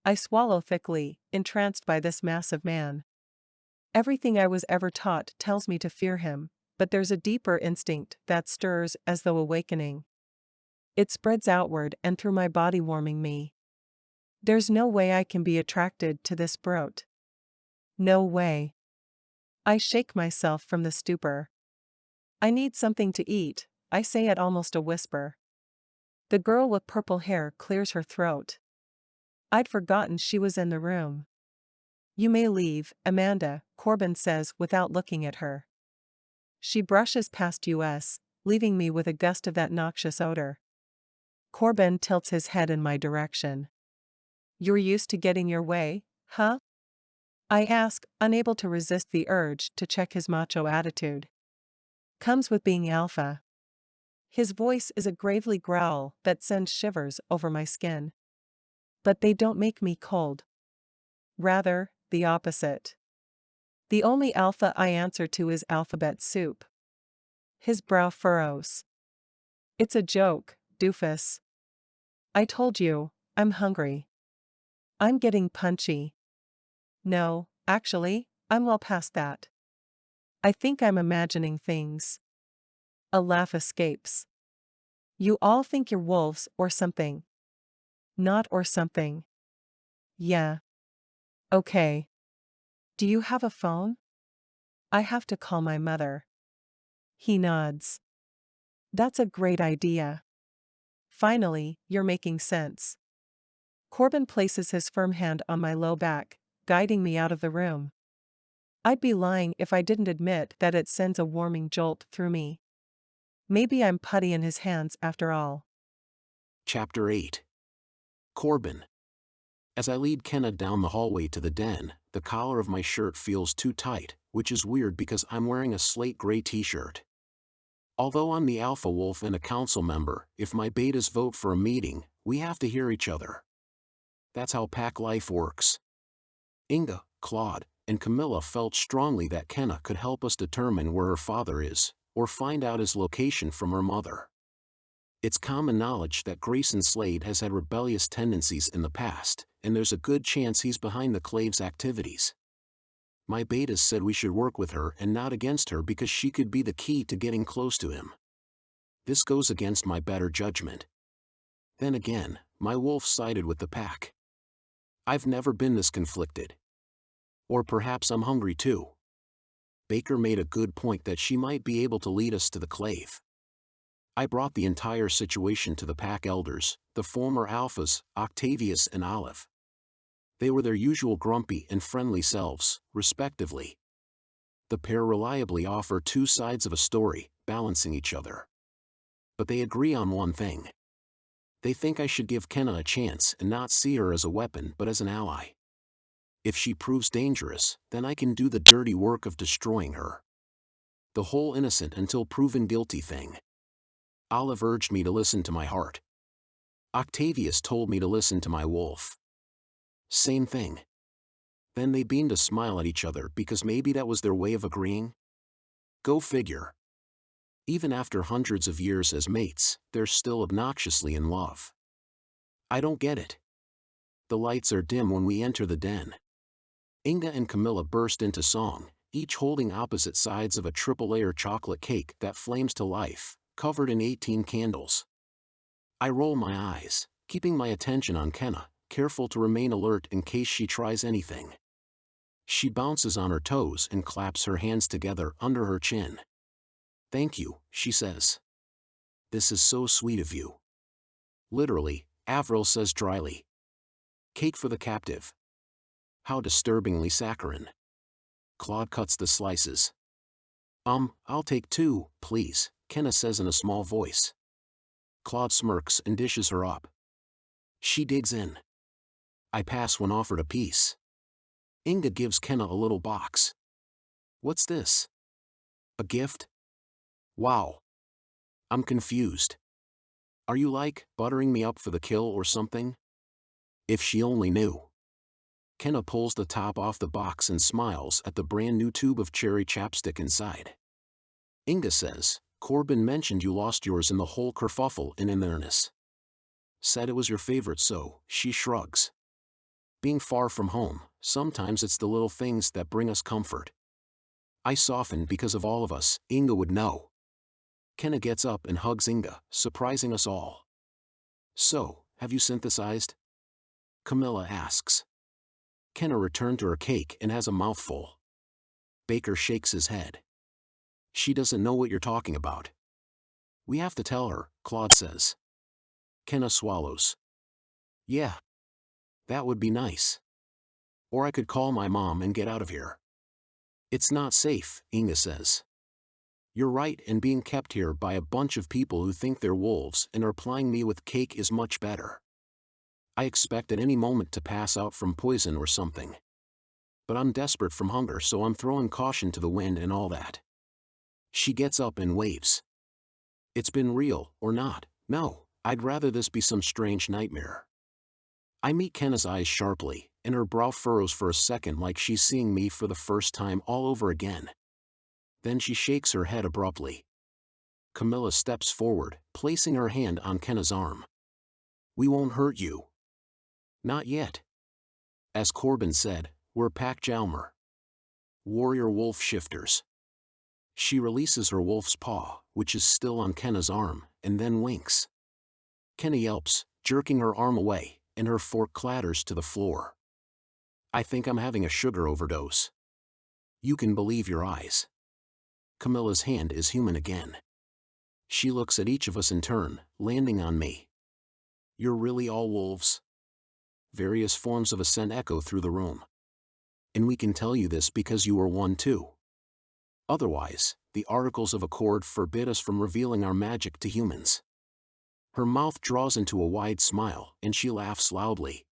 I swallow thickly, entranced by this massive man. Everything I was ever taught tells me to fear him, but there's a deeper instinct that stirs as though awakening. It spreads outward and through my body, warming me. There's no way I can be attracted to this brute. No way. I shake myself from the stupor. I need something to eat, I say at almost a whisper. The girl with purple hair clears her throat. I'd forgotten she was in the room. You may leave, Amanda, Corbin says without looking at her. She brushes past us, leaving me with a gust of that noxious odor. Corbin tilts his head in my direction. You're used to getting your way, huh? I ask, unable to resist the urge to check his macho attitude. Comes with being alpha. His voice is a gravely growl that sends shivers over my skin. But they don't make me cold. Rather, the opposite. The only alpha I answer to is alphabet soup. His brow furrows. It's a joke, doofus. I told you, I'm hungry. I'm getting punchy. No, actually, I'm well past that. I think I'm imagining things. A laugh escapes. You all think you're wolves or something. Not or something. Yeah. Okay. Do you have a phone? I have to call my mother. He nods. That's a great idea. Finally, you're making sense. Corbin places his firm hand on my low back, guiding me out of the room. I'd be lying if I didn't admit that it sends a warming jolt through me. Maybe I'm putty in his hands after all. Chapter 8. Corbin. As I lead Kenna down the hallway to the den, the collar of my shirt feels too tight, which is weird because I'm wearing a slate gray t-shirt. Although I'm the alpha wolf and a council member, if my betas vote for a meeting, we have to hear each other. That's how pack life works. Inga, Claude, and Camilla felt strongly that Kenna could help us determine where her father is, or find out his location from her mother. It's common knowledge that Grayson Slade has had rebellious tendencies in the past, and there's a good chance he's behind the Klave's activities. My betas said we should work with her and not against her because she could be the key to getting close to him. This goes against my better judgment. Then again, my wolf sided with the pack. I've never been this conflicted. Or perhaps I'm hungry too. Baker made a good point that she might be able to lead us to the Klave. I brought the entire situation to the pack elders, the former alphas, Octavius and Olive. They were their usual grumpy and friendly selves, respectively. The pair reliably offer two sides of a story, balancing each other. But they agree on one thing. They think I should give Kenna a chance and not see her as a weapon but as an ally. If she proves dangerous, then I can do the dirty work of destroying her. The whole innocent until proven guilty thing. Olive urged me to listen to my heart. Octavius told me to listen to my wolf. Same thing. Then they beamed a smile at each other because maybe that was their way of agreeing. Go figure. Even after hundreds of years as mates, they're still obnoxiously in love. I don't get it. The lights are dim when we enter the den. Inga and Camilla burst into song, each holding opposite sides of a triple-layer chocolate cake that flames to life, covered in 18 candles. I roll my eyes, keeping my attention on Kenna, careful to remain alert in case she tries anything. She bounces on her toes and claps her hands together under her chin. Thank you, she says. This is so sweet of you. Literally, Avril says dryly. Cake for the captive. How disturbingly saccharine. Claude cuts the slices. I'll take two, please, Kenna says in a small voice. Claude smirks and dishes her up. She digs in. I pass when offered a piece. Inga gives Kenna a little box. What's this? A gift? Wow. I'm confused. Are you like, buttering me up for the kill or something? If she only knew. Kenna pulls the top off the box and smiles at the brand new tube of cherry chapstick inside. Inga says, Corbin mentioned you lost yours in the whole kerfuffle in Inverness. Said it was your favorite, so she shrugs. Being far from home, sometimes it's the little things that bring us comfort. I soften because of all of us, Inga would know. Kenna gets up and hugs Inga, surprising us all. So, have you synthesized? Camilla asks. Kenna returned to her cake and has a mouthful. Baker shakes his head. She doesn't know what you're talking about. We have to tell her, Claude says. Kenna swallows. Yeah. That would be nice. Or I could call my mom and get out of here. It's not safe, Inga says. You're right, and being kept here by a bunch of people who think they're wolves and are plying me with cake is much better. I expect at any moment to pass out from poison or something. But I'm desperate from hunger, so I'm throwing caution to the wind and all that. She gets up and waves. It's been real, or not. No, I'd rather this be some strange nightmare. I meet Kenna's eyes sharply, and her brow furrows for a second like she's seeing me for the first time all over again. Then she shakes her head abruptly. Camilla steps forward, placing her hand on Kenna's arm. We won't hurt you. Not yet. As Corbin said, we're Pack Jalmer. Warrior wolf shifters. She releases her wolf's paw, which is still on Kenna's arm, and then winks. Kenna yelps, jerking her arm away, and her fork clatters to the floor. I think I'm having a sugar overdose. You can believe your eyes. Camilla's hand is human again. She looks at each of us in turn, landing on me. You're really all wolves? Various forms of assent echo through the room. And we can tell you this because you were one too. Otherwise, the Articles of Accord forbid us from revealing our magic to humans. Her mouth draws into a wide smile, and she laughs loudly.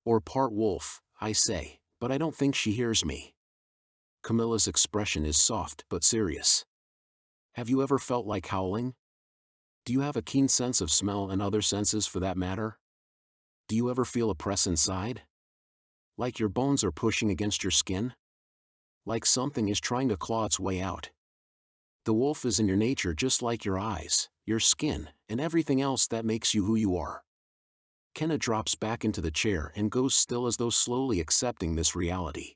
Or part wolf, I say, but I don't think she hears me. Camilla's expression is soft but serious. Have you ever felt like howling? Do you have a keen sense of smell and other senses for that matter? Do you ever feel a press inside? Like your bones are pushing against your skin? Like something is trying to claw its way out. The wolf is in your nature, just like your eyes, your skin, and everything else that makes you who you are. Kenna drops back into the chair and goes still as though slowly accepting this reality.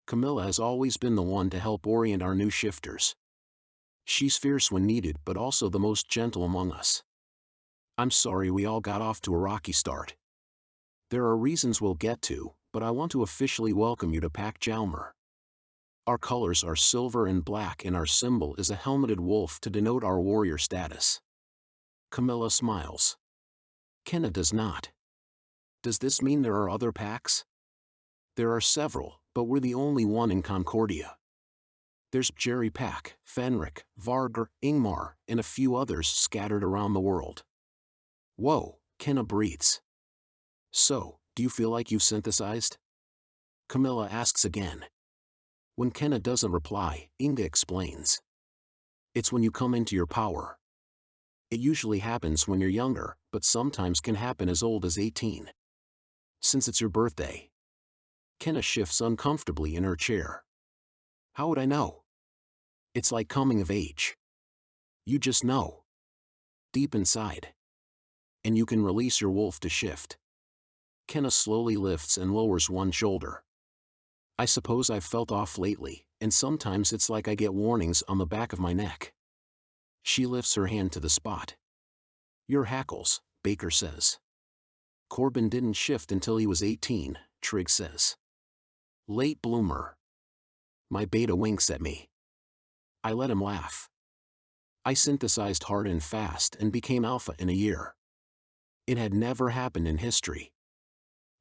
Camilla has always been the one to help orient our new shifters. She's fierce when needed, but also the most gentle among us. I'm sorry we all got off to a rocky start. There are reasons we'll get to, but I want to officially welcome you to Pack Jalmer. Our colors are silver and black, and our symbol is a helmeted wolf to denote our warrior status. Camilla smiles. Kenna does not. Does this mean there are other packs? There are several, but we're the only one in Concordia. There's Jerry Pack, Fenric, Vargar, Ingmar, and a few others scattered around the world. Whoa, Kenna breathes. So, do you feel like you've synthesized? Camilla asks again. When Kenna doesn't reply, Inga explains. It's when you come into your power. It usually happens when you're younger, but sometimes can happen as old as 18. Since it's your birthday. Kenna shifts uncomfortably in her chair. How would I know? It's like coming of age. You just know. Deep inside. And you can release your wolf to shift. Kenna slowly lifts and lowers one shoulder. I suppose I've felt off lately, and sometimes it's like I get warnings on the back of my neck. She lifts her hand to the spot. Your hackles, Baker says. Corbin didn't shift until he was 18, Trigg says. Late bloomer. My beta winks at me. I let him laugh. I synthesized hard and fast and became alpha in a year. It had never happened in history.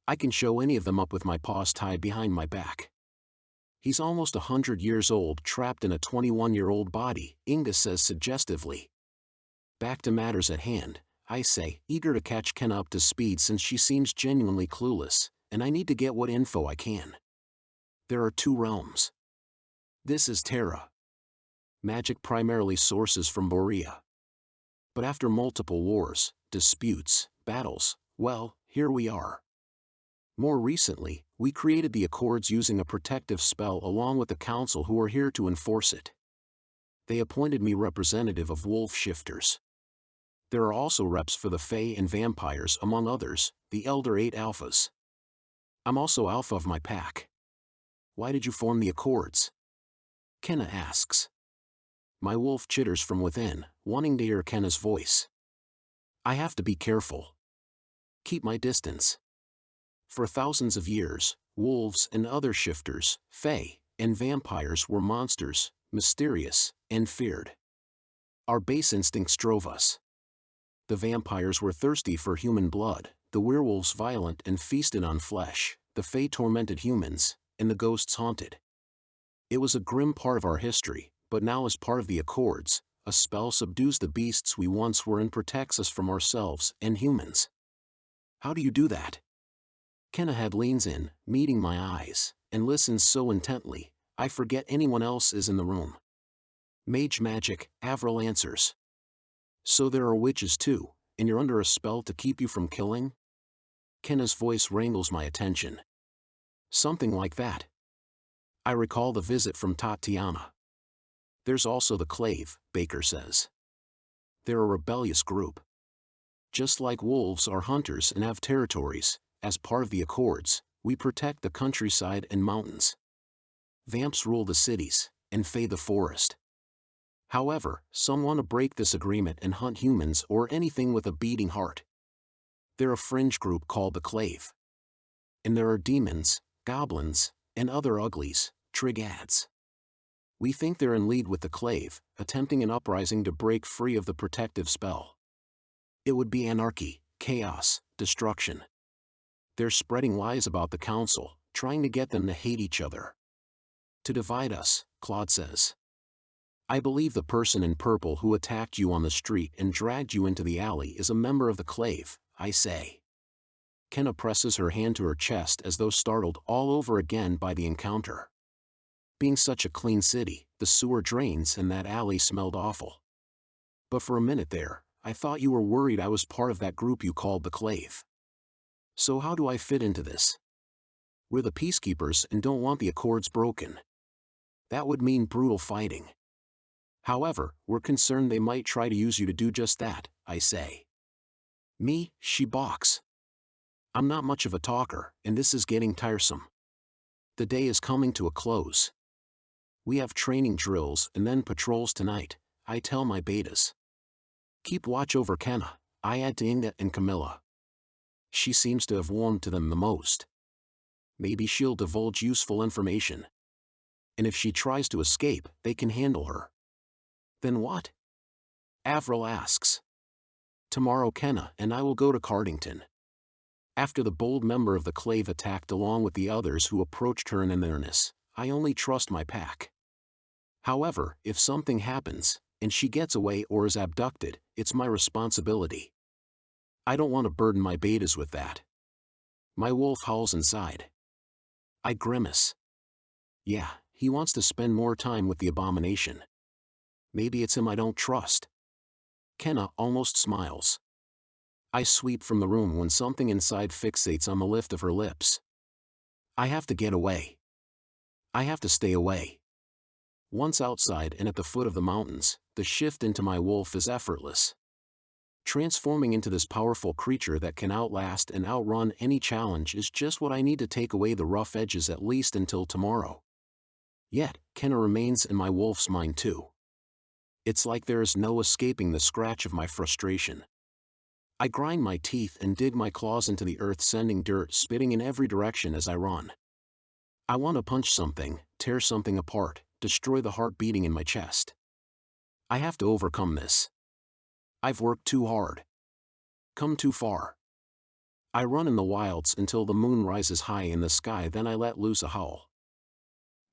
I can show any of them up with my paws tied behind my back. He's almost 100 years old, trapped in a 21-year-old body, Inga says suggestively. Back to matters at hand, I say, eager to catch Kenna up to speed since she seems genuinely clueless, and I need to get what info I can. There are two realms. This is Terra. Magic primarily sources from Borea. But after multiple wars, disputes, battles, well, here we are. More recently, We created the Accords using a protective spell along with the council who are here to enforce it. They appointed me representative of wolf shifters. There are also reps for the Fae and vampires among others, the Elder 8 Alphas. I'm also alpha of my pack. Why did you form the Accords? Kenna asks. My wolf chitters from within, wanting to hear Kenna's voice. I have to be careful. Keep my distance. For thousands of years, wolves and other shifters, fae, and vampires were monsters, mysterious, and feared. Our base instincts drove us. The vampires were thirsty for human blood, the werewolves violent and feasted on flesh, the fae tormented humans, and the ghosts haunted. It was a grim part of our history, but now as part of the Accords, a spell subdues the beasts we once were and protects us from ourselves and humans. How do you do that? Kenna leans in, meeting my eyes, and listens so intently, I forget anyone else is in the room. Mage magic, Avril answers. So there are witches too, and you're under a spell to keep you from killing? Kenna's voice wrangles my attention. Something like that. I recall the visit from Tatiana. There's also the Klave, Baker says. They're a rebellious group. Just like wolves are hunters and have territories, as part of the Accords, we protect the countryside and mountains. Vamps rule the cities, and fae the forest. However, some want to break this agreement and hunt humans or anything with a beating heart. They're a fringe group called the Klave. And there are demons, goblins, and other uglies, trigads. We think they're in league with the Klave, attempting an uprising to break free of the protective spell. It would be anarchy, chaos, destruction. They're spreading lies about the council, trying to get them to hate each other. To divide us, Claude says. I believe the person in purple who attacked you on the street and dragged you into the alley is a member of the Klave, I say. Kenna presses her hand to her chest as though startled all over again by the encounter. Being such a clean city, the sewer drains and that alley smelled awful. But for a minute there, I thought you were worried I was part of that group you called the Klave. So how do I fit into this? We're the peacekeepers and don't want the Accords broken. That would mean brutal fighting. However, we're concerned they might try to use you to do just that, I say. Me, she balks. I'm not much of a talker, and this is getting tiresome. The day is coming to a close. We have training drills and then patrols tonight, I tell my betas. Keep watch over Kenna, I add to Inga and Camilla. She seems to have warmed to them the most. Maybe she'll divulge useful information. And if she tries to escape, they can handle her. Then what? Avril asks. Tomorrow Kenna and I will go to Cardington. After the bold member of the Klave attacked along with the others who approached her in earnest, I only trust my pack. However, if something happens, and she gets away or is abducted, it's my responsibility. I don't want to burden my betas with that. My wolf howls inside. I grimace. Yeah, he wants to spend more time with the abomination. Maybe it's him I don't trust. Kenna almost smiles. I sweep from the room when something inside fixates on the lift of her lips. I have to get away. I have to stay away. Once outside and at the foot of the mountains, the shift into my wolf is effortless. Transforming into this powerful creature that can outlast and outrun any challenge is just what I need to take away the rough edges at least until tomorrow. Yet, Kenna remains in my wolf's mind too. It's like there is no escaping the scratch of my frustration. I grind my teeth and dig my claws into the earth, sending dirt spitting in every direction as I run. I want to punch something, tear something apart, destroy the heart beating in my chest. I have to overcome this. I've worked too hard. Come too far. I run in the wilds until the moon rises high in the sky, then I let loose a howl.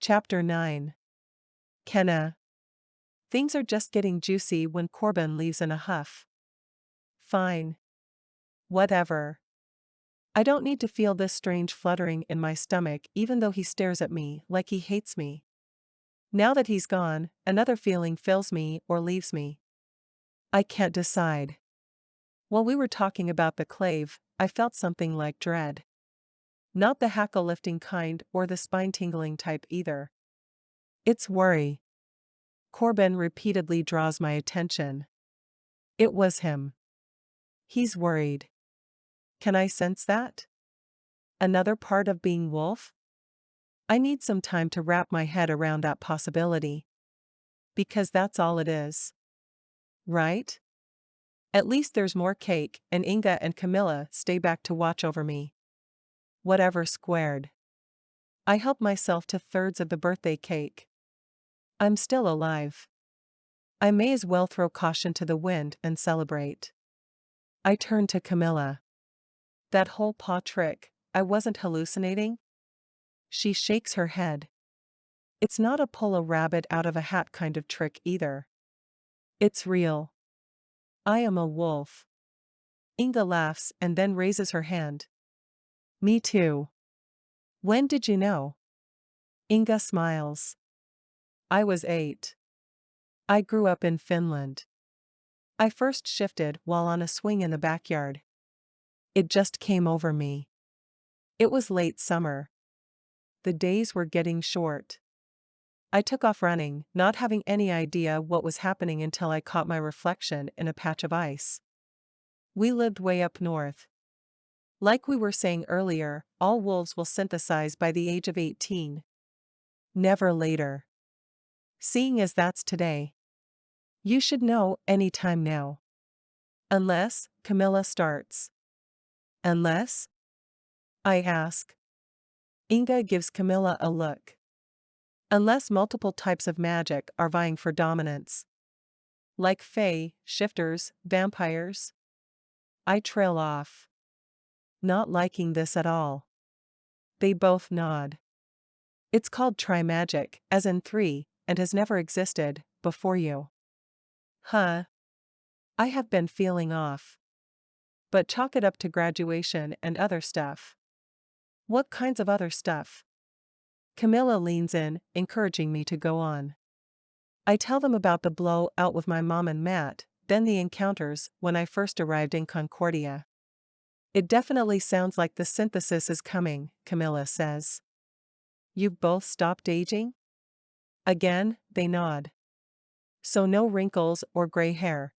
Chapter 9. Kenna. Things are just getting juicy when Corbin leaves in a huff. Fine. Whatever. I don't need to feel this strange fluttering in my stomach even though he stares at me like he hates me. Now that he's gone, another feeling fills me or leaves me. I can't decide. While we were talking about the Klave, I felt something like dread. Not the hackle-lifting kind or the spine-tingling type either. It's worry. Corbin repeatedly draws my attention. It was him. He's worried. Can I sense that? Another part of being wolf? I need some time to wrap my head around that possibility. Because that's all it is. Right? At least there's more cake, and Inga and Camilla stay back to watch over me. Whatever squared. I help myself to thirds of the birthday cake. I'm still alive. I may as well throw caution to the wind and celebrate. I turn to Camilla. That whole paw trick, I wasn't hallucinating? She shakes her head. It's not a pull a rabbit out of a hat kind of trick either. It's real. I am a wolf. Inga laughs and then raises her hand. Me too. When did you know? Inga smiles. I was 8. I grew up in Finland. I first shifted while on a swing in the backyard. It just came over me. It was late summer. The days were getting short. I took off running, not having any idea what was happening until I caught my reflection in a patch of ice. We lived way up north. Like we were saying earlier, all wolves will synthesize by the age of 18. Never later. Seeing as that's today. You should know any time now. Unless, Camilla starts. Unless? I ask. Inga gives Camilla a look. Unless multiple types of magic are vying for dominance. Like fae, shifters, vampires. I trail off. Not liking this at all. They both nod. It's called tri-magic, as in 3, and has never existed before you. Huh. I have been feeling off. But chalk it up to graduation and other stuff. What kinds of other stuff? Camilla leans in, encouraging me to go on. I tell them about the blow-out with my mom and Matt, then the encounters when I first arrived in Concordia. It definitely sounds like the synthesis is coming, Camilla says. You've both stopped aging? Again, they nod. So no wrinkles or gray hair.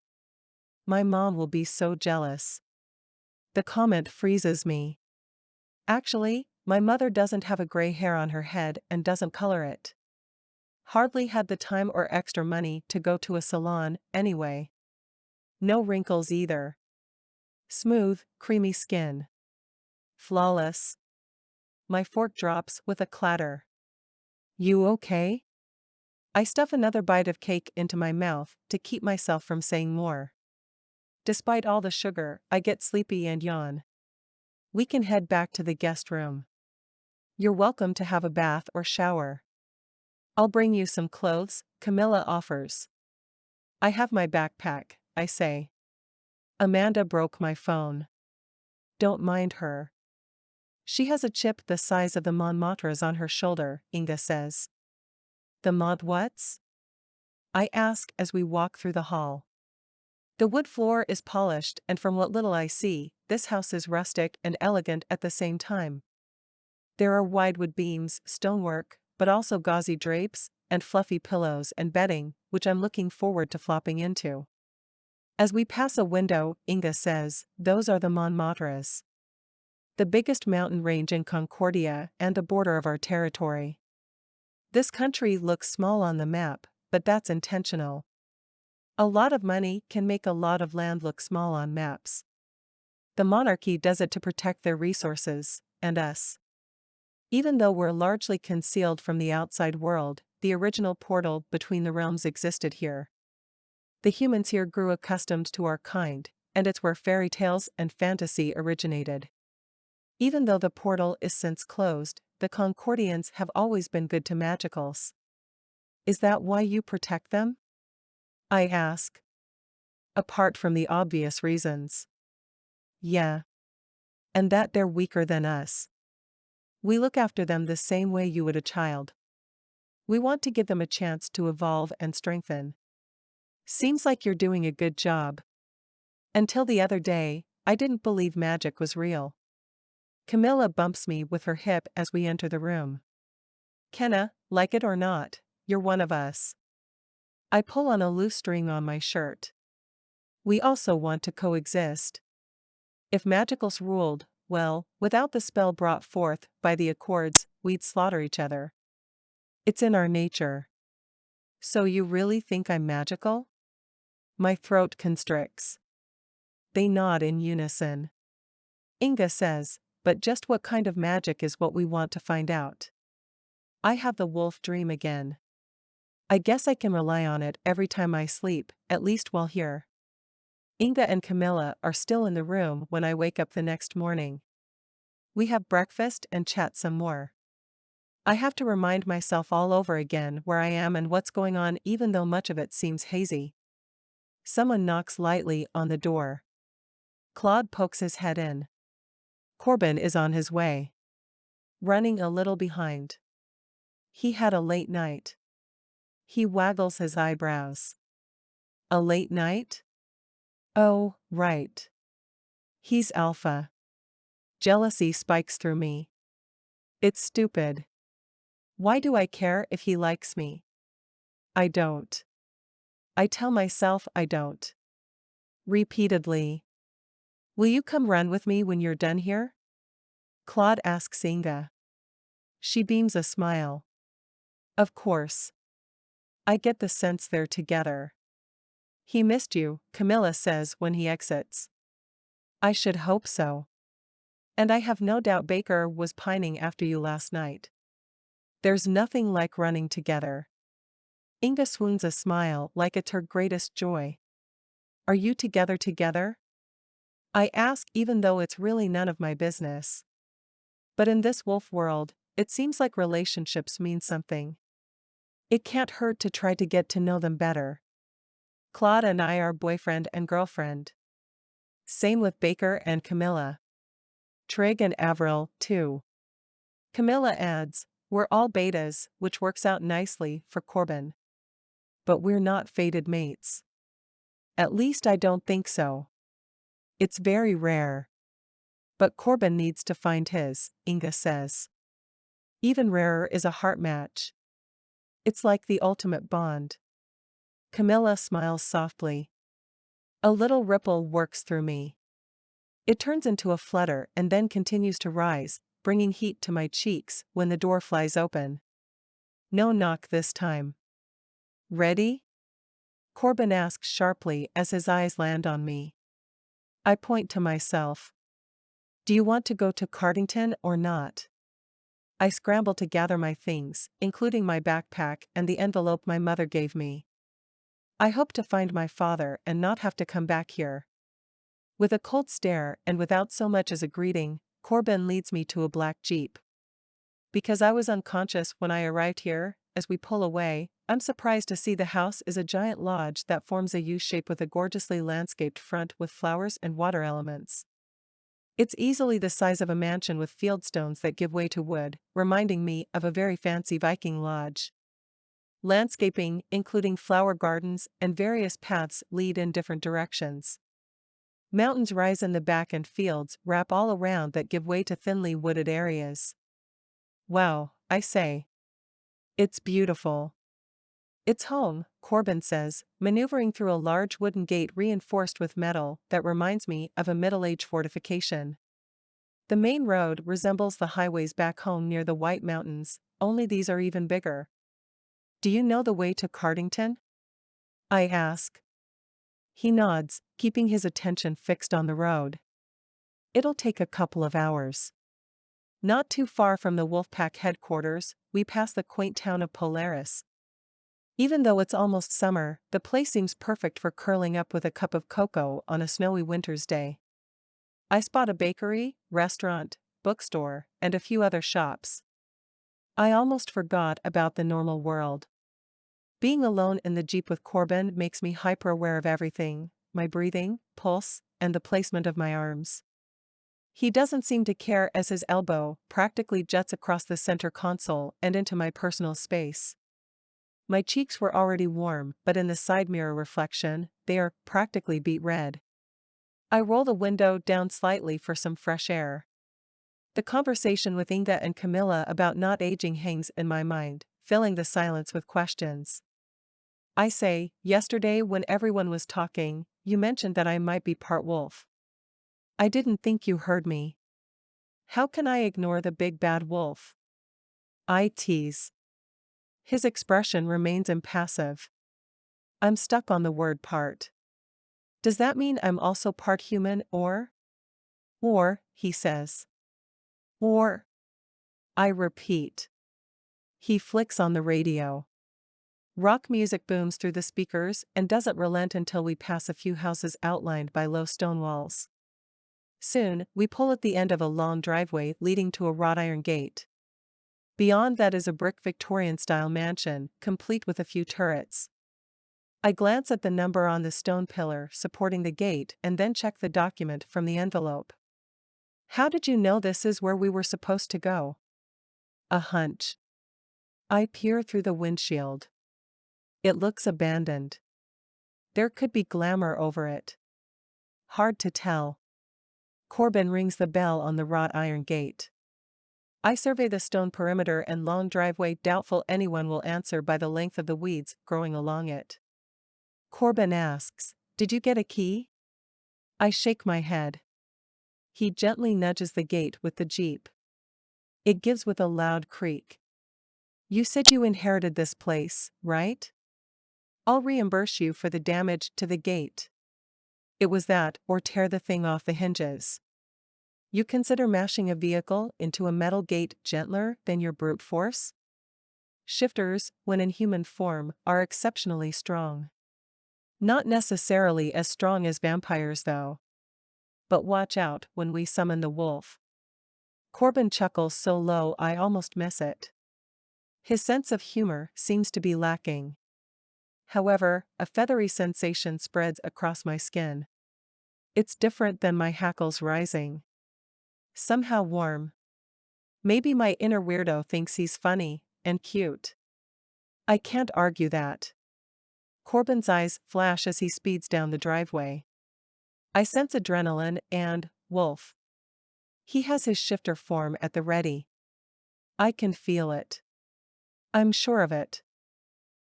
My mom will be so jealous. The comment freezes me. Actually, my mother doesn't have a gray hair on her head and doesn't color it. Hardly had the time or extra money to go to a salon, anyway. No wrinkles either. Smooth, creamy skin. Flawless. My fork drops with a clatter. You okay? I stuff another bite of cake into my mouth to keep myself from saying more. Despite all the sugar, I get sleepy and yawn. We can head back to the guest room. You're welcome to have a bath or shower. I'll bring you some clothes, Camilla offers. I have my backpack, I say. Amanda broke my phone. Don't mind her. She has a chip the size of the Montmartres on her shoulder, Inga says. The Mont-whats? I ask as we walk through the hall. The wood floor is polished, and from what little I see, this house is rustic and elegant at the same time. There are wide wood beams, stonework, but also gauzy drapes, and fluffy pillows and bedding, which I'm looking forward to flopping into. As we pass a window, Inga says, those are the Montmartres. The biggest mountain range in Concordia and the border of our territory. This country looks small on the map, but that's intentional. A lot of money can make a lot of land look small on maps. The monarchy does it to protect their resources, and us. Even though we're largely concealed from the outside world, the original portal between the realms existed here. The humans here grew accustomed to our kind, and it's where fairy tales and fantasy originated. Even though the portal is since closed, the Concordians have always been good to magicals. Is that why you protect them? I ask. Apart from the obvious reasons. Yeah. And that they're weaker than us. We look after them the same way you would a child. We want to give them a chance to evolve and strengthen. Seems like you're doing a good job. Until the other day, I didn't believe magic was real. Camilla bumps me with her hip as we enter the room. Kenna, like it or not, you're one of us. I pull on a loose string on my shirt. We also want to coexist. If magicals ruled, well, without the spell brought forth by the Accords, we'd slaughter each other. It's in our nature. So you really think I'm magical? My throat constricts. They nod in unison. Inga says, but just what kind of magic is what we want to find out. I have the wolf dream again. I guess I can rely on it every time I sleep, at least while here. Inga and Camilla are still in the room when I wake up the next morning. We have breakfast and chat some more. I have to remind myself all over again where I am and what's going on, even though much of it seems hazy. Someone knocks lightly on the door. Claude pokes his head in. Corbin is on his way. Running a little behind. He had a late night. He waggles his eyebrows. A late night? Oh, right. He's alpha. Jealousy spikes through me. It's stupid. Why do I care if he likes me? I don't. I tell myself I don't. Repeatedly. Will you come run with me when you're done here? Claude asks Inga. She beams a smile. Of course. I get the sense they're together. He missed you, Camilla says when he exits. I should hope so. And I have no doubt Baker was pining after you last night. There's nothing like running together. Inga swoons a smile like it's her greatest joy. Are you together? I ask, even though it's really none of my business. But in this wolf world, it seems like relationships mean something. It can't hurt to try to get to know them better. Claude and I are boyfriend and girlfriend. Same with Baker and Camilla. Trig and Avril, too. Camilla adds, we're all betas, which works out nicely for Corbin. But we're not fated mates. At least I don't think so. It's very rare. But Corbin needs to find his, Inga says. Even rarer is a heart match. It's like the ultimate bond. Camilla smiles softly. A little ripple works through me. It turns into a flutter and then continues to rise, bringing heat to my cheeks when the door flies open. No knock this time. Ready? Corbin asks sharply as his eyes land on me. I point to myself. Do you want to go to Cardington or not? I scramble to gather my things, including my backpack and the envelope my mother gave me. I hope to find my father and not have to come back here. With a cold stare and without so much as a greeting, Corbin leads me to a black Jeep. Because I was unconscious when I arrived here, as we pull away, I'm surprised to see the house is a giant lodge that forms a U shape with a gorgeously landscaped front with flowers and water elements. It's easily the size of a mansion with fieldstones that give way to wood, reminding me of a very fancy Viking lodge. Landscaping, including flower gardens and various paths, lead in different directions. Mountains rise in the back and fields wrap all around that give way to thinly wooded areas. Wow, I say. It's beautiful. It's home, Corbin says, maneuvering through a large wooden gate reinforced with metal that reminds me of a Middle-Age fortification. The main road resembles the highways back home near the White Mountains, only these are even bigger. Do you know the way to Cardington? I ask. He nods, keeping his attention fixed on the road. It'll take a couple of hours. Not too far from the Wolfpack headquarters, we pass the quaint town of Polaris. Even though it's almost summer, the place seems perfect for curling up with a cup of cocoa on a snowy winter's day. I spot a bakery, restaurant, bookstore, and a few other shops. I almost forgot about the normal world. Being alone in the Jeep with Corbin makes me hyper-aware of everything, my breathing, pulse, and the placement of my arms. He doesn't seem to care as his elbow practically juts across the center console and into my personal space. My cheeks were already warm, but in the side mirror reflection, they are practically beet red. I roll the window down slightly for some fresh air. The conversation with Inga and Camilla about not aging hangs in my mind, filling the silence with questions. I say, yesterday when everyone was talking, you mentioned that I might be part wolf. I didn't think you heard me. How can I ignore the big bad wolf? I tease. His expression remains impassive. I'm stuck on the word part. Does that mean I'm also part human or? Or, he says. Or. I repeat. He flicks on the radio. Rock music booms through the speakers and doesn't relent until we pass a few houses outlined by low stone walls. Soon, we pull at the end of a long driveway leading to a wrought iron gate. Beyond that is a brick Victorian-style mansion, complete with a few turrets. I glance at the number on the stone pillar supporting the gate and then check the document from the envelope. How did you know this is where we were supposed to go? A hunch. I peer through the windshield. It looks abandoned. There could be glamour over it. Hard to tell. Corbin rings the bell on the wrought iron gate. I survey the stone perimeter and long driveway, doubtful anyone will answer by the length of the weeds growing along it. Corbin asks, "Did you get a key?" I shake my head. He gently nudges the gate with the jeep. It gives with a loud creak. "You said you inherited this place, right? I'll reimburse you for the damage to the gate." It was that, or tear the thing off the hinges. You consider mashing a vehicle into a metal gate gentler than your brute force? Shifters, when in human form, are exceptionally strong. Not necessarily as strong as vampires though. But watch out when we summon the wolf. Corbin chuckles so low I almost miss it. His sense of humor seems to be lacking. However, a feathery sensation spreads across my skin. It's different than my hackles rising. Somehow warm. Maybe my inner weirdo thinks he's funny and cute. I can't argue that. Corbin's eyes flash as he speeds down the driveway. I sense adrenaline and wolf. He has his shifter form at the ready. I can feel it. I'm sure of it.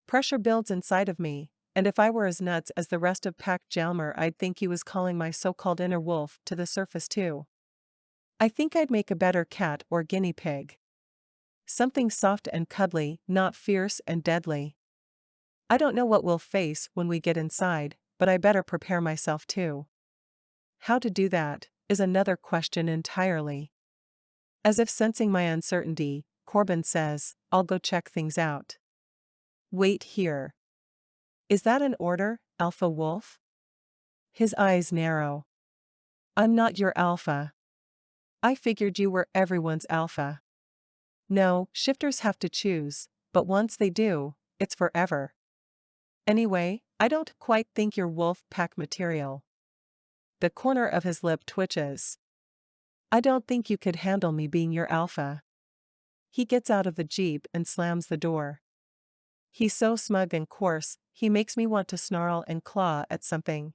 Pressure builds inside of me, and if I were as nuts as the rest of Pack Jalmer, I'd think he was calling my so-called inner wolf to the surface too. I think I'd make a better cat or guinea pig. Something soft and cuddly, not fierce and deadly. I don't know what we'll face when we get inside, but I better prepare myself too. How to do that is another question entirely. As if sensing my uncertainty, Corbin says, "I'll go check things out. Wait here." Is that an order, Alpha Wolf? His eyes narrow. I'm not your alpha. I figured you were everyone's alpha. No, shifters have to choose, but once they do, it's forever. Anyway, I don't quite think you're wolf pack material. The corner of his lip twitches. I don't think you could handle me being your alpha. He gets out of the jeep and slams the door. He's so smug and coarse, he makes me want to snarl and claw at something.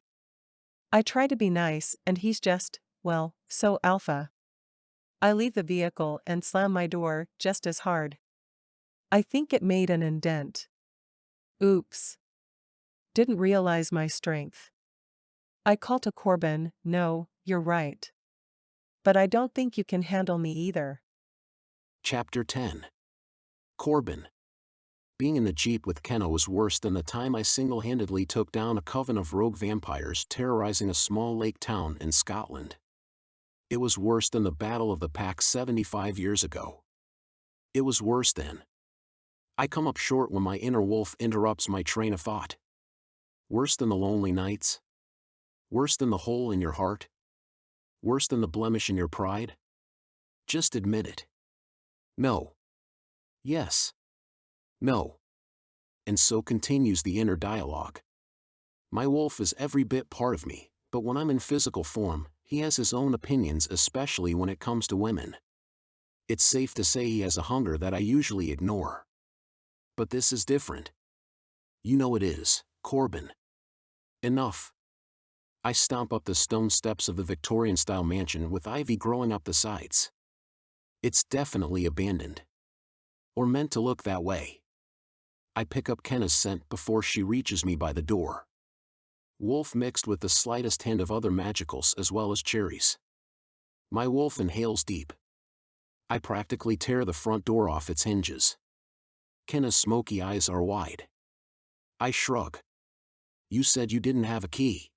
I try to be nice and he's just, well, so alpha. I leave the vehicle and slam my door just as hard. I think it made an indent. Oops. Didn't realize my strength. I call to Corbin, "No, you're right. But I don't think you can handle me either." Chapter 10. Corbin. Being in the jeep with Kenna was worse than the time I single-handedly took down a coven of rogue vampires terrorizing a small lake town in Scotland. It was worse than the Battle of the Pack 75 years ago. It was worse than. I come up short when my inner wolf interrupts my train of thought. Worse than the lonely nights? Worse than the hole in your heart? Worse than the blemish in your pride? Just admit it. No. Yes. No. And so continues the inner dialogue. My wolf is every bit part of me, but when I'm in physical form, he has his own opinions, especially when it comes to women. It's safe to say he has a hunger that I usually ignore. But this is different. You know it is, Corbin. Enough. I stomp up the stone steps of the Victorian-style mansion with ivy growing up the sides. It's definitely abandoned. Or meant to look that way. I pick up Kenna's scent before she reaches me by the door. Wolf mixed with the slightest hint of other magicals as well as cherries. My wolf inhales deep. I practically tear the front door off its hinges. Kenna's smoky eyes are wide. I shrug. You said you didn't have a key.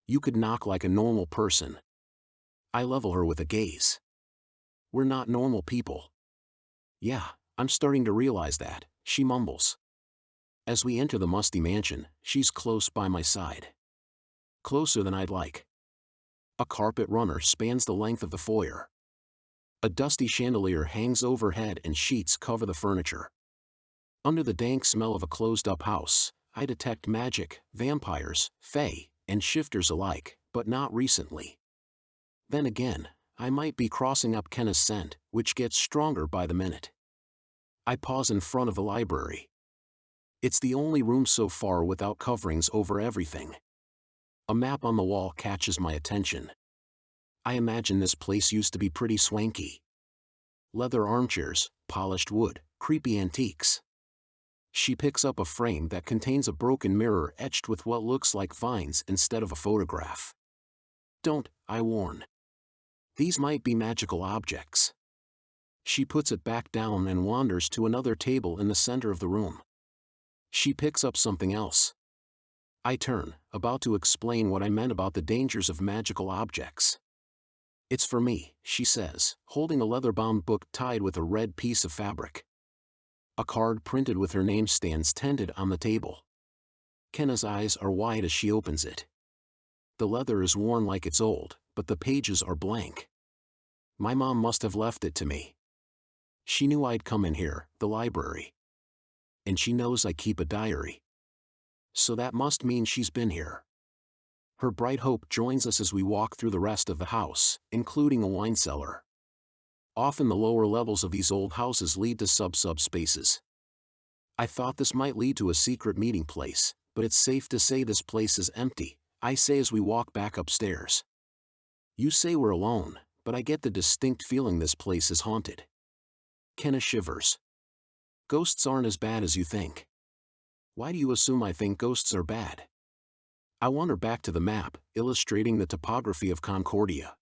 You could knock like a normal person. I level her with a gaze. We're not normal people. Yeah, I'm starting to realize that, she mumbles. As we enter the musty mansion, she's close by my side. Closer than I'd like. A carpet runner spans the length of the foyer. A dusty chandelier hangs overhead and sheets cover the furniture. Under the dank smell of a closed-up house, I detect magic, vampires, fae, and shifters alike, but not recently. Then again, I might be crossing up Kenna's scent, which gets stronger by the minute. I pause in front of the library. It's the only room so far without coverings over everything. A map on the wall catches my attention. I imagine this place used to be pretty swanky. Leather armchairs, polished wood, creepy antiques. She picks up a frame that contains a broken mirror etched with what looks like vines instead of a photograph. Don't, I warn. These might be magical objects. She puts it back down and wanders to another table in the center of the room. She picks up something else. I turn, about to explain what I meant about the dangers of magical objects. It's for me, she says, holding a leather-bound book tied with a red piece of fabric. A card printed with her name stands tented on the table. Kenna's eyes are wide as she opens it. The leather is worn like it's old, but the pages are blank. My mom must have left it to me. She knew I'd come in here, the library. And she knows I keep a diary. So that must mean she's been here. Her bright hope joins us as we walk through the rest of the house, including a wine cellar. Often the lower levels of these old houses lead to sub-spaces. I thought this might lead to a secret meeting place, but it's safe to say this place is empty, I say as we walk back upstairs. You say we're alone, but I get the distinct feeling this place is haunted. Kenna shivers. Ghosts aren't as bad as you think. Why do you assume I think ghosts are bad? I wander back to the map, illustrating the topography of Concordia.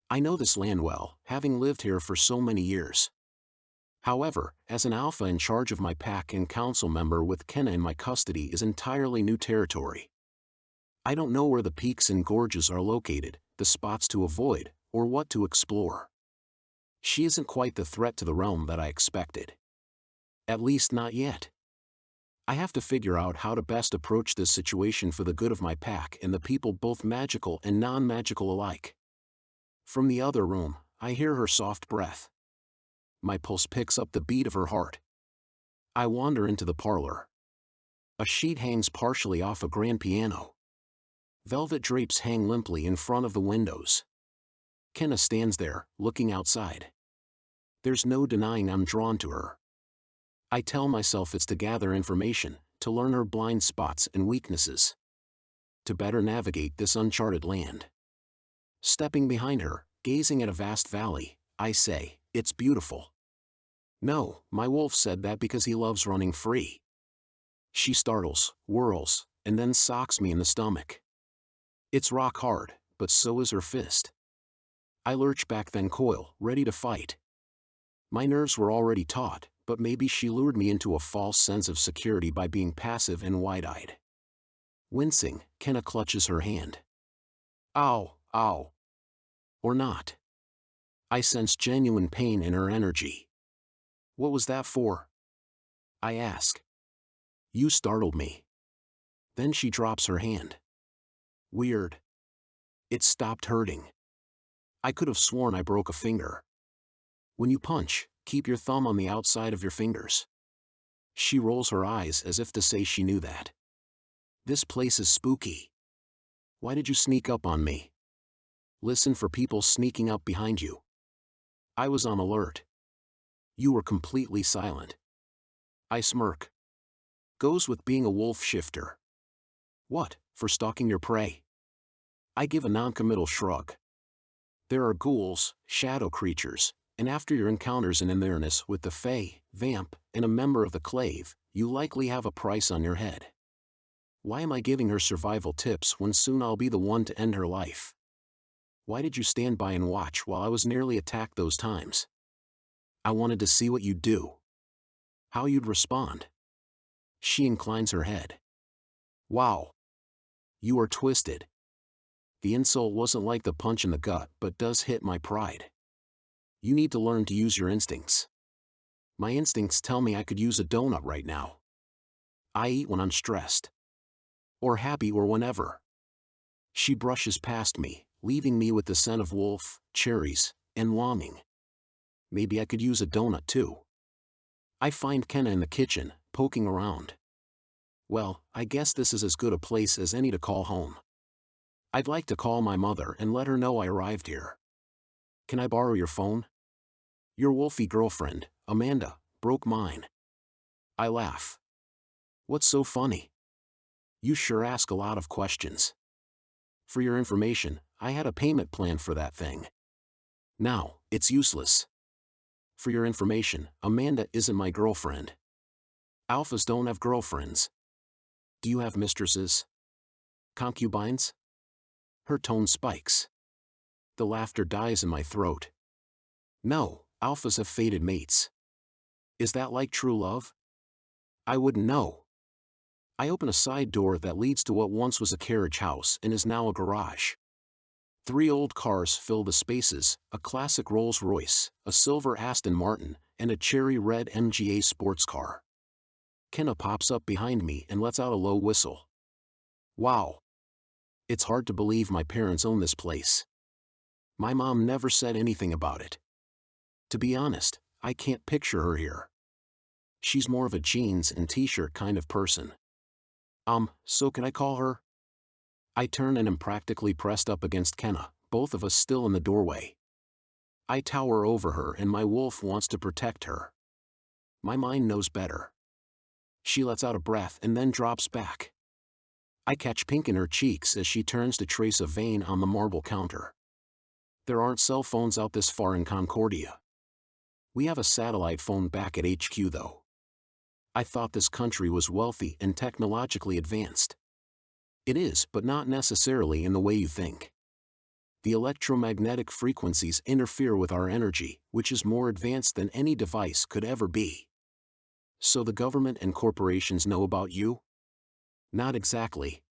I know this land well, having lived here for so many years. However, as an alpha in charge of my pack and council member with Kenna in my custody is entirely new territory. I don't know where the peaks and gorges are located, the spots to avoid, or what to explore. She isn't quite the threat to the realm that I expected. At least not yet. I have to figure out how to best approach this situation for the good of my pack and the people both magical and non-magical alike. From the other room, I hear her soft breath. My pulse picks up the beat of her heart. I wander into the parlor. A sheet hangs partially off a grand piano. Velvet drapes hang limply in front of the windows. Kenna stands there, looking outside. There's no denying I'm drawn to her. I tell myself it's to gather information, to learn her blind spots and weaknesses. To better navigate this uncharted land. Stepping behind her, gazing at a vast valley, I say, it's beautiful. No, my wolf said that because he loves running free. She startles, whirls, and then socks me in the stomach. It's rock hard, but so is her fist. I lurch back then coil, ready to fight. My nerves were already taut, but maybe she lured me into a false sense of security by being passive and wide-eyed. Wincing, Kenna clutches her hand. Ow, ow. Or not. I sense genuine pain in her energy. What was that for? I ask. You startled me. Then she drops her hand. Weird. It stopped hurting. I could have sworn I broke a finger. When you punch, keep your thumb on the outside of your fingers. She rolls her eyes as if to say she knew that. This place is spooky. Why did you sneak up on me? Listen for people sneaking up behind you. I was on alert. You were completely silent. I smirk. Goes with being a wolf shifter. What, for stalking your prey? I give a non-committal shrug. There are ghouls, shadow creatures, And after your encounters and awareness with the Fae, Vamp, and a member of the Klave, you likely have a price on your head. Why am I giving her survival tips when soon I'll be the one to end her life? Why did you stand by and watch while I was nearly attacked those times? I wanted to see what you'd do. How you'd respond. She inclines her head. Wow. You are twisted. The insult wasn't like the punch in the gut, but does hit my pride. You need to learn to use your instincts. My instincts tell me I could use a donut right now. I eat when I'm stressed. Or happy or whenever. She brushes past me, leaving me with the scent of wolf, cherries, and longing. Maybe I could use a donut too. I find Kenna in the kitchen, poking around. Well, I guess this is as good a place as any to call home. I'd like to call my mother and let her know I arrived here. Can I borrow your phone? Your wolfy girlfriend, Amanda, broke mine. I laugh. What's so funny? You sure ask a lot of questions. For your information, I had a payment plan for that thing. Now, it's useless. For your information, Amanda isn't my girlfriend. Alphas don't have girlfriends. Do you have mistresses? Concubines? Her tone spikes. The laughter dies in my throat. No, alphas have fated mates. Is that like true love? I wouldn't know. I open a side door that leads to what once was a carriage house and is now a garage. 3 old cars fill the spaces, a classic Rolls-Royce, a silver Aston Martin, and a cherry red MGA sports car. Kenna pops up behind me and lets out a low whistle. Wow. It's hard to believe my parents own this place. My mom never said anything about it. To be honest, I can't picture her here. She's more of a jeans and t-shirt kind of person. So can I call her? I turn and am practically pressed up against Kenna, both of us still in the doorway. I tower over her and my wolf wants to protect her. My mind knows better. She lets out a breath and then drops back. I catch pink in her cheeks as she turns to trace a vein on the marble counter. There aren't cell phones out this far in Concordia. We have a satellite phone back at HQ though. I thought this country was wealthy and technologically advanced. It is, but not necessarily in the way you think. The electromagnetic frequencies interfere with our energy, which is more advanced than any device could ever be. So the government and corporations know about you? Not exactly.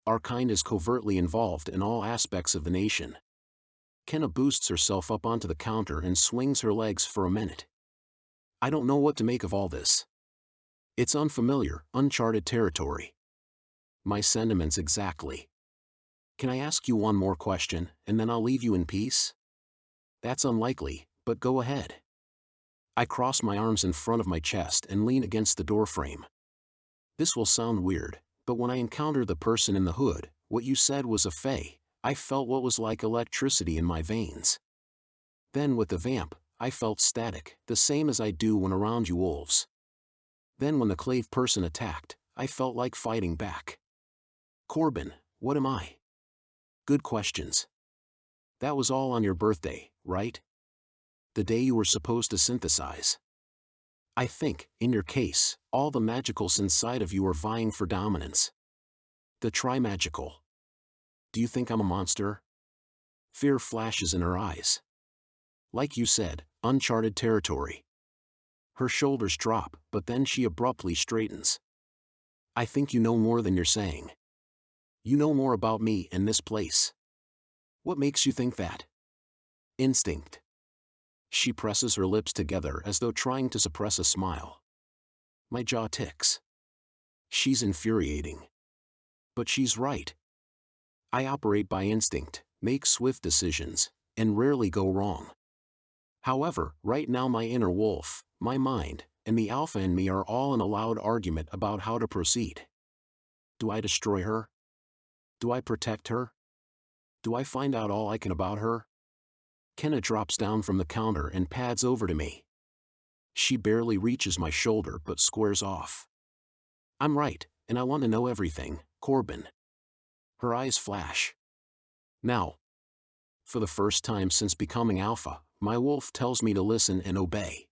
Our kind is covertly involved in all aspects of the nation. Kenna boosts herself up onto the counter and swings her legs for a minute. I don't know what to make of all this. It's unfamiliar, uncharted territory. My sentiments exactly. Can I ask you one more question, and then I'll leave you in peace? That's unlikely, but go ahead. I cross my arms in front of my chest and lean against the doorframe. This will sound weird, but when I encountered the person in the hood, what you said was a fae, I felt what was like electricity in my veins. Then with the vamp, I felt static, the same as I do when around you wolves. Then when the Klave person attacked, I felt like fighting back. Corbin, what am I? Good questions. That was all on your birthday, right? The day you were supposed to synthesize. I think, in your case, all the magicals inside of you are vying for dominance. The tri-magical. Do you think I'm a monster? Fear flashes in her eyes. Like you said, uncharted territory. Her shoulders drop, but then she abruptly straightens. I think you know more than you're saying. You know more about me and this place. What makes you think that? Instinct. She presses her lips together as though trying to suppress a smile. My jaw ticks. She's infuriating. But she's right. I operate by instinct, make swift decisions, and rarely go wrong. However, right now my inner wolf, my mind, and the alpha in me are all in a loud argument about how to proceed. Do I destroy her? Do I protect her? Do I find out all I can about her? Kenna drops down from the counter and pads over to me. She barely reaches my shoulder but squares off. I'm right, and I want to know everything, Corbin. Her eyes flash. Now. For the first time since becoming alpha, My wolf tells me to listen and obey.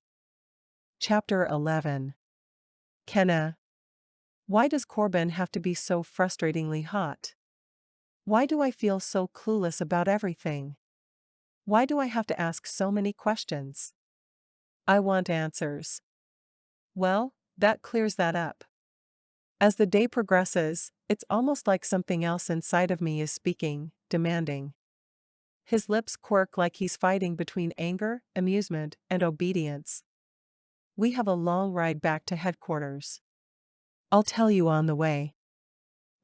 Chapter 11. Kenna. Why does Corbin have to be so frustratingly hot? Why do I feel so clueless about everything? Why do I have to ask so many questions? I want answers. Well, that clears that up. As the day progresses, it's almost like something else inside of me is speaking, demanding. His lips quirk like he's fighting between anger, amusement, and obedience. We have a long ride back to headquarters. I'll tell you on the way.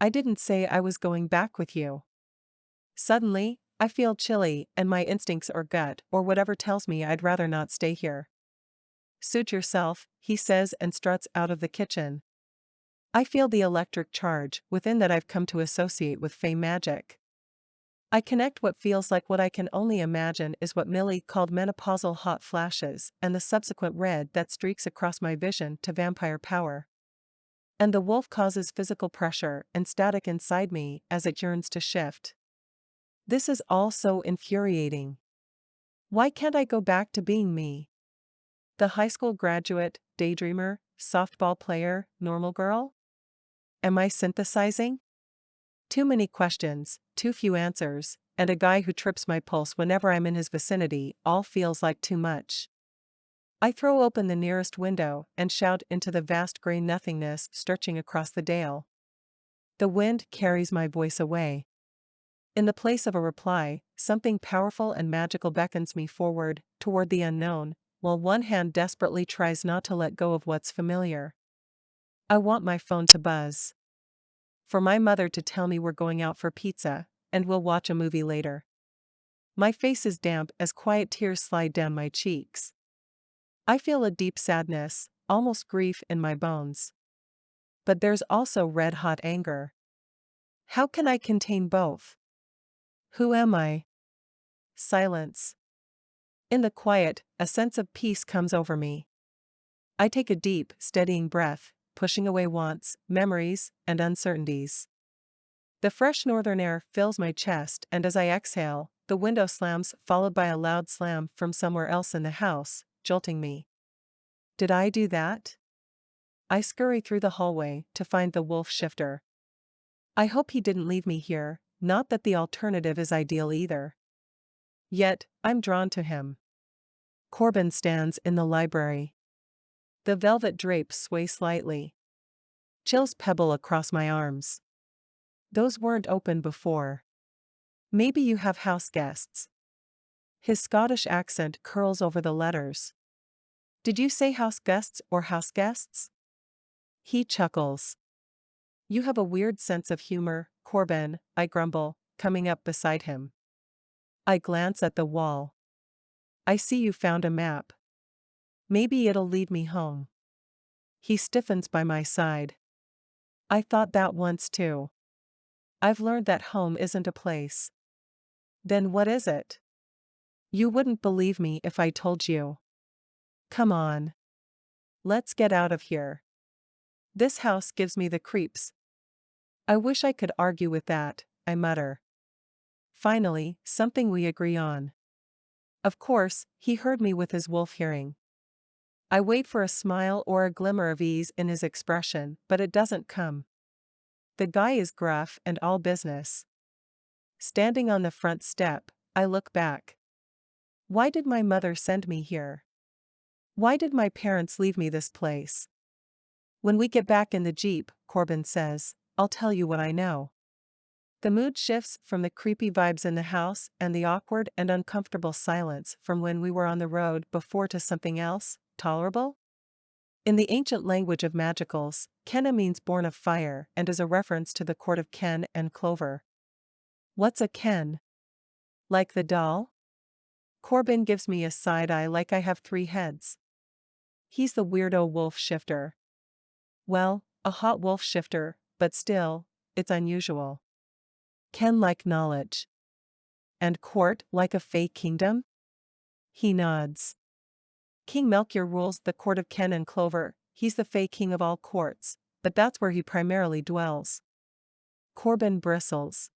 I didn't say I was going back with you. Suddenly, I feel chilly, and my instincts or gut or whatever tells me I'd rather not stay here. Suit yourself, he says and struts out of the kitchen. I feel the electric charge within that I've come to associate with fey magic. I connect what feels like what I can only imagine is what Millie called menopausal hot flashes and the subsequent red that streaks across my vision to vampire power. And the wolf causes physical pressure and static inside me as it yearns to shift. This is all so infuriating. Why can't I go back to being me? The high school graduate, daydreamer, softball player, normal girl? Am I synthesizing? Too many questions, too few answers, and a guy who trips my pulse whenever I'm in his vicinity all feels like too much. I throw open the nearest window and shout into the vast gray nothingness stretching across the dale. The wind carries my voice away. In the place of a reply, something powerful and magical beckons me forward, toward the unknown, while one hand desperately tries not to let go of what's familiar. I want my phone to buzz. For my mother to tell me we're going out for pizza, and we'll watch a movie later. My face is damp as quiet tears slide down my cheeks. I feel a deep sadness, almost grief in my bones. But there's also red-hot anger. How can I contain both? Who am I? Silence. In the quiet, a sense of peace comes over me. I take a deep, steadying breath, pushing away wants, memories, and uncertainties. The fresh northern air fills my chest, and as I exhale, the window slams, followed by a loud slam from somewhere else in the house, jolting me. Did I do that? I scurry through the hallway to find the wolf shifter. I hope he didn't leave me here, not that the alternative is ideal either. Yet, I'm drawn to him. Corbin stands in the library. The velvet drapes sway slightly. Chills pebble across my arms. Those weren't open before. Maybe you have house guests. His Scottish accent curls over the letters. Did you say house guests or house guests? He chuckles. You have a weird sense of humor, Corbin, I grumble, coming up beside him. I glance at the wall. I see you found a map. Maybe it'll lead me home. He stiffens by my side. I thought that once too. I've learned that home isn't a place. Then what is it? You wouldn't believe me if I told you. Come on. Let's get out of here. This house gives me the creeps. I wish I could argue with that, I mutter. Finally, something we agree on. Of course, he heard me with his wolf hearing. I wait for a smile or a glimmer of ease in his expression, but it doesn't come. The guy is gruff and all business. Standing on the front step, I look back. Why did my mother send me here? Why did my parents leave me this place? When we get back in the Jeep, Corbin says, I'll tell you what I know. The mood shifts from the creepy vibes in the house and the awkward and uncomfortable silence from when we were on the road before to something else, tolerable? In the ancient language of magicals, Kenna means born of fire and is a reference to the court of Ken and Clover. What's a Ken? Like the doll? Corbin gives me a side eye like I have 3 heads. He's the weirdo wolf shifter. Well, a hot wolf shifter, but still, it's unusual. Ken like knowledge. And court like a fey kingdom? He nods. King Melchior rules the court of Ken and Clover. He's the fey king of all courts, but that's where he primarily dwells. Corbin bristles.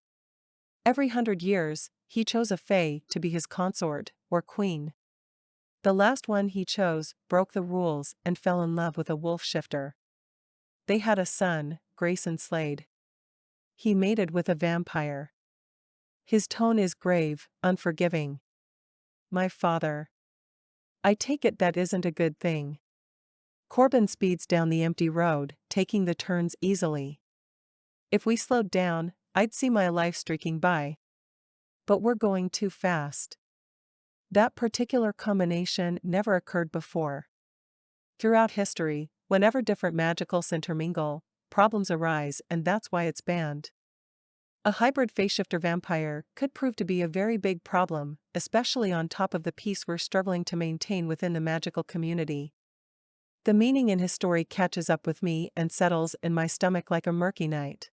Every 100 years, he chose a fey to be his consort, or queen. The last one he chose broke the rules and fell in love with a wolf shifter. They had a son, Grayson Slade. He mated with a vampire. His tone is grave, unforgiving. My father. I take it that isn't a good thing. Corbin speeds down the empty road, taking the turns easily. If we slowed down, I'd see my life streaking by. But we're going too fast. That particular combination never occurred before. Throughout history, whenever different magicals intermingle, problems arise, and that's why it's banned. A hybrid face-shifter vampire could prove to be a very big problem, especially on top of the peace we're struggling to maintain within the magical community. The meaning in his story catches up with me and settles in my stomach like a murky night.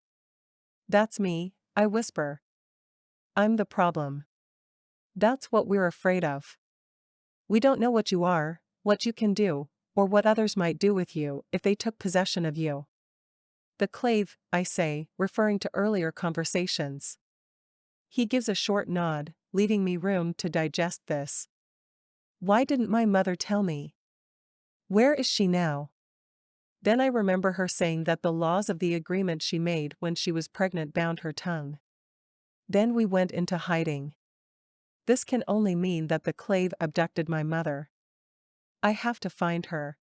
That's me, I whisper. I'm the problem. That's what we're afraid of. We don't know what you are, what you can do, or what others might do with you if they took possession of you. The Klave, I say, referring to earlier conversations. He gives a short nod, leaving me room to digest this. Why didn't my mother tell me? Where is she now? Then I remember her saying that the laws of the agreement she made when she was pregnant bound her tongue. Then we went into hiding. This can only mean that the Klave abducted my mother. I have to find her.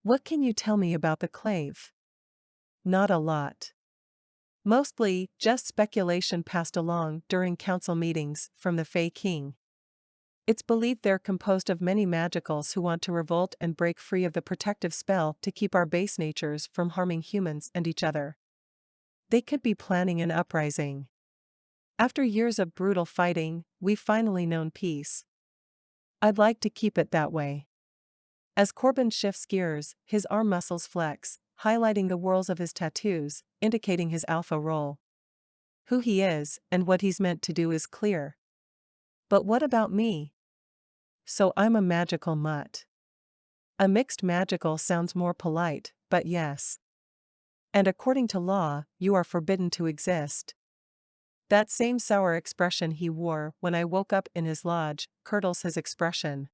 What can you tell me about the Klave? Not a lot. Mostly, just speculation passed along during council meetings from the Fey King. It's believed they're composed of many magicals who want to revolt and break free of the protective spell to keep our base natures from harming humans and each other. They could be planning an uprising. After years of brutal fighting, we've finally known peace. I'd like to keep it that way. As Corbin shifts gears, his arm muscles flex, highlighting the whorls of his tattoos, indicating his alpha role. Who he is, and what he's meant to do is clear. But what about me? So I'm a magical mutt. A mixed magical sounds more polite, but yes. And according to law, you are forbidden to exist. That same sour expression he wore when I woke up in his lodge curdles his expression.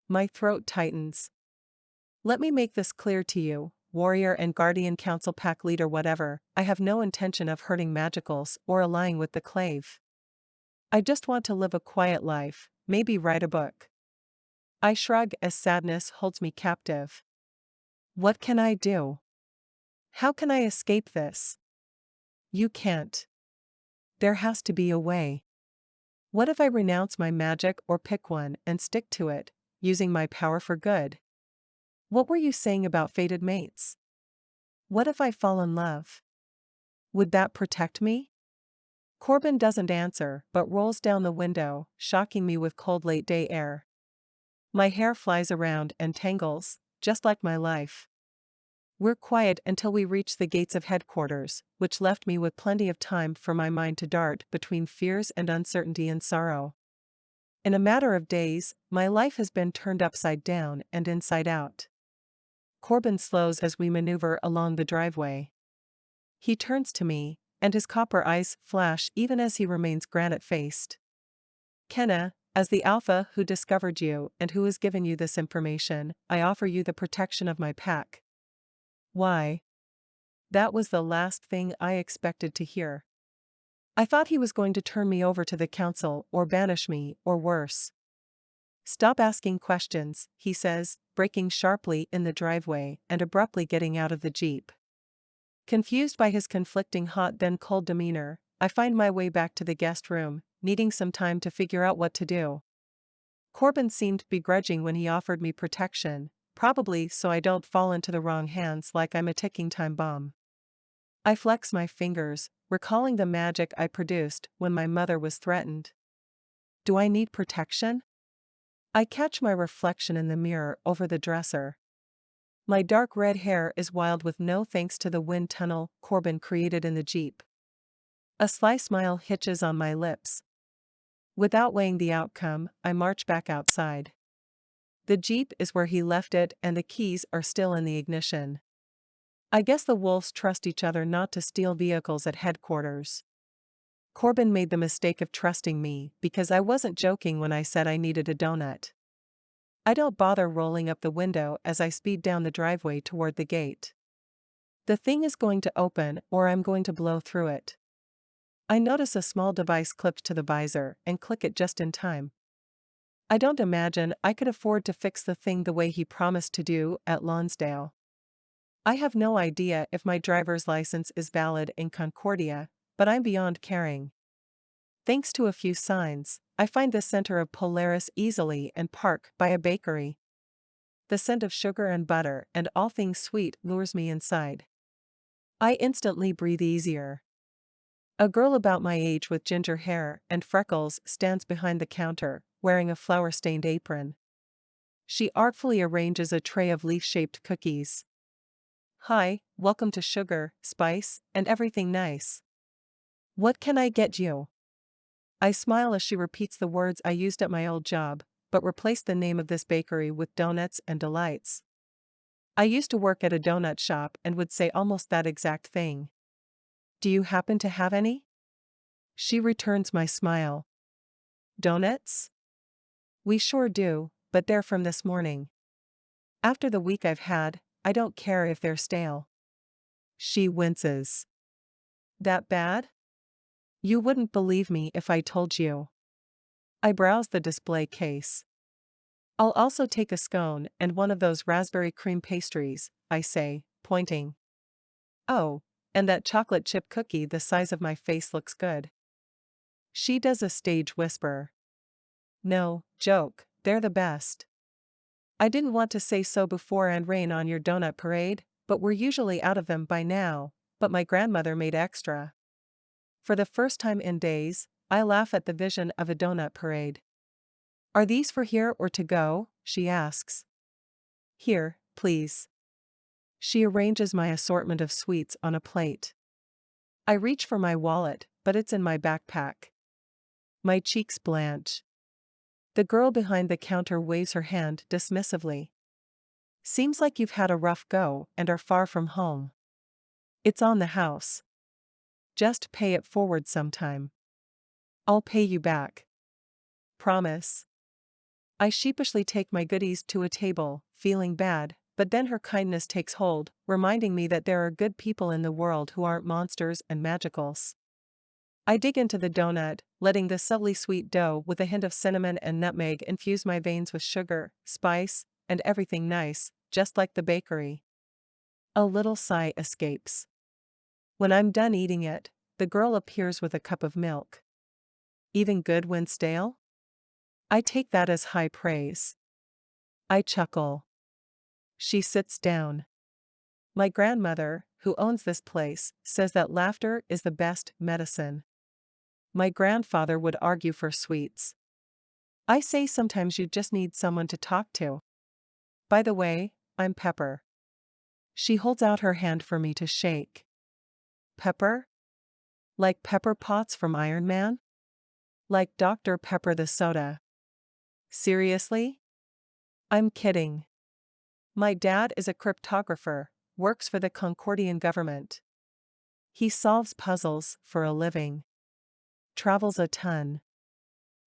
My throat tightens. Let me make this clear to you, warrior and guardian council pack leader whatever, I have no intention of hurting magicals or allying with the Klave. I just want to live a quiet life, maybe write a book. I shrug as sadness holds me captive. What can I do? How can I escape this? You can't. There has to be a way. What if I renounce my magic or pick one and stick to it, using my power for good? What were you saying about fated mates? What if I fall in love? Would that protect me? Corbin doesn't answer but rolls down the window, shocking me with cold late-day air. My hair flies around and tangles, just like my life. We're quiet until we reach the gates of headquarters, which left me with plenty of time for my mind to dart between fears and uncertainty and sorrow. In a matter of days, my life has been turned upside down and inside out. Corbin slows as we maneuver along the driveway. He turns to me, and his copper eyes flash even as he remains granite-faced. Kenna, as the alpha who discovered you and who has given you this information, I offer you the protection of my pack. Why? That was the last thing I expected to hear. I thought he was going to turn me over to the council or banish me, or worse. Stop asking questions, he says, braking sharply in the driveway and abruptly getting out of the Jeep. Confused by his conflicting hot then cold demeanor, I find my way back to the guest room, needing some time to figure out what to do. Corbin seemed begrudging when he offered me protection, probably so I don't fall into the wrong hands like I'm a ticking time bomb. I flex my fingers, recalling the magic I produced when my mother was threatened. Do I need protection? I catch my reflection in the mirror over the dresser. My dark red hair is wild with no thanks to the wind tunnel Corbin created in the Jeep. A sly smile hitches on my lips. Without weighing the outcome, I march back outside. The Jeep is where he left it and the keys are still in the ignition. I guess the wolves trust each other not to steal vehicles at headquarters. Corbin made the mistake of trusting me because I wasn't joking when I said I needed a donut. I don't bother rolling up the window as I speed down the driveway toward the gate. The thing is going to open or I'm going to blow through it. I notice a small device clipped to the visor and click it just in time. I don't imagine I could afford to fix the thing the way he promised to do at Lonsdale. I have no idea if my driver's license is valid in Concordia, but I'm beyond caring. Thanks to a few signs, I find the center of Polaris easily and park by a bakery. The scent of sugar and butter and all things sweet lures me inside. I instantly breathe easier. A girl about my age with ginger hair and freckles stands behind the counter, wearing a flour-stained apron. She artfully arranges a tray of leaf-shaped cookies. "Hi, welcome to Sugar, Spice, and Everything Nice. What can I get you?" I smile as she repeats the words I used at my old job, but replaced the name of this bakery with Donuts and Delights. I used to work at a donut shop and would say almost that exact thing. "Do you happen to have any?" She returns my smile. "Donuts? We sure do, but they're from this morning. After the week I've had, I don't care if they're stale." She winces. "That bad? You wouldn't believe me if I told you." I browse the display case. "I'll also take a scone and one of those raspberry cream pastries," I say, pointing. "Oh, and that chocolate chip cookie the size of my face looks good." She does a stage whisper. "No, joke, they're the best. I didn't want to say so before and rain on your donut parade, but we're usually out of them by now, but my grandmother made extra." For the first time in days, I laugh at the vision of a donut parade. "Are these for here or to go?" she asks. "Here, please." She arranges my assortment of sweets on a plate. I reach for my wallet, but it's in my backpack. My cheeks blanch. The girl behind the counter waves her hand dismissively. "Seems like you've had a rough go and are far from home. It's on the house. Just pay it forward sometime. I'll pay you back. Promise." I sheepishly take my goodies to a table, feeling bad, but then her kindness takes hold, reminding me that there are good people in the world who aren't monsters and magicals. I dig into the donut, letting the subtly sweet dough with a hint of cinnamon and nutmeg infuse my veins with sugar, spice, and everything nice, just like the bakery. A little sigh escapes. When I'm done eating it, the girl appears with a cup of milk. "Even good when stale?" I take that as high praise. I chuckle. She sits down. "My grandmother, who owns this place, says that laughter is the best medicine. My grandfather would argue for sweets. I say sometimes you just need someone to talk to. By the way, I'm Pepper." She holds out her hand for me to shake. "Pepper? Like Pepper Potts from Iron Man? Like Dr. Pepper the soda?" "Seriously?" "I'm kidding. My dad is a cryptographer, works for the Concordian government. He solves puzzles for a living. Travels a ton.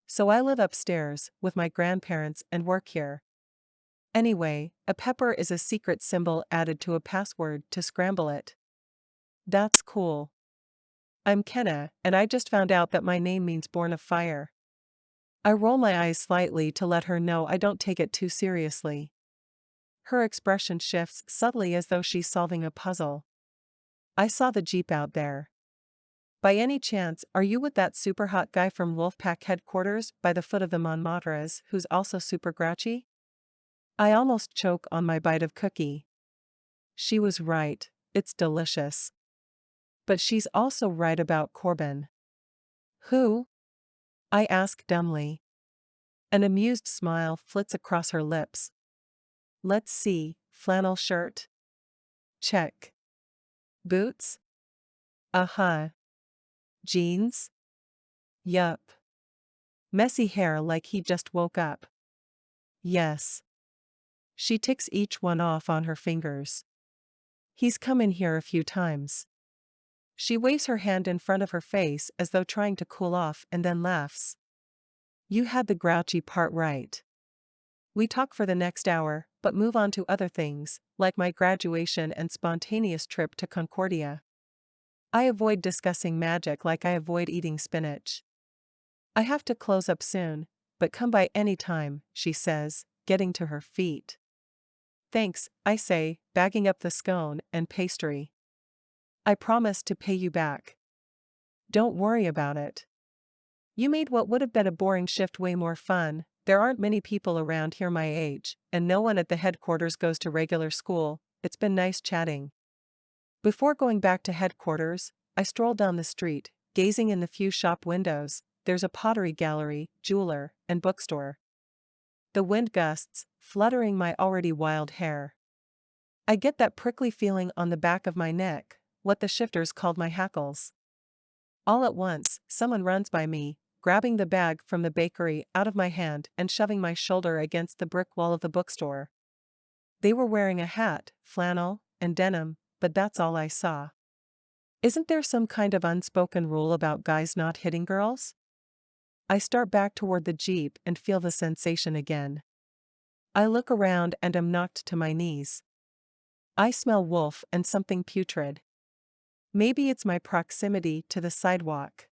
So I live upstairs with my grandparents and work here. Anyway, a pepper is a secret symbol added to a password to scramble it." "That's cool. I'm Kenna, and I just found out that my name means born of fire." I roll my eyes slightly to let her know I don't take it too seriously. Her expression shifts subtly as though she's solving a puzzle. "I saw the Jeep out there. By any chance, are you with that super hot guy from Wolfpack headquarters by the foot of the Montmartres who's also super grouchy?" I almost choke on my bite of cookie. She was right, it's delicious. But she's also right about Corbin. "Who?" I ask dumbly. An amused smile flits across her lips. "Let's see, flannel shirt? Check. Boots? Uh-huh. Jeans? Yup. Messy hair like he just woke up? Yes." She ticks each one off on her fingers. "He's come in here a few times." She waves her hand in front of her face as though trying to cool off and then laughs. "You had the grouchy part right. We talk for the next hour, but move on to other things, like my graduation and spontaneous trip to Concordia. I avoid discussing magic like I avoid eating spinach. I have to close up soon, but come by any time, she says, getting to her feet. Thanks, I say, bagging up the scone and pastry. I promise to pay you back. Don't worry about it. You made what would have been a boring shift way more fun. There aren't many people around here my age, and no one at the headquarters goes to regular school. It's been nice chatting. Before going back to headquarters, I stroll down the street, gazing in the few shop windows. There's a pottery gallery, jeweler, and bookstore. The wind gusts, fluttering my already wild hair. I get that prickly feeling on the back of my neck, what the shifters called my hackles. All at once, someone runs by me, grabbing the bag from the bakery out of my hand and shoving my shoulder against the brick wall of the bookstore. They were wearing a hat, flannel, and denim, but that's all I saw. Isn't there some kind of unspoken rule about guys not hitting girls? I start back toward the Jeep and feel the sensation again. I look around and am knocked to my knees. I smell wolf and something putrid. Maybe it's my proximity to the sidewalk.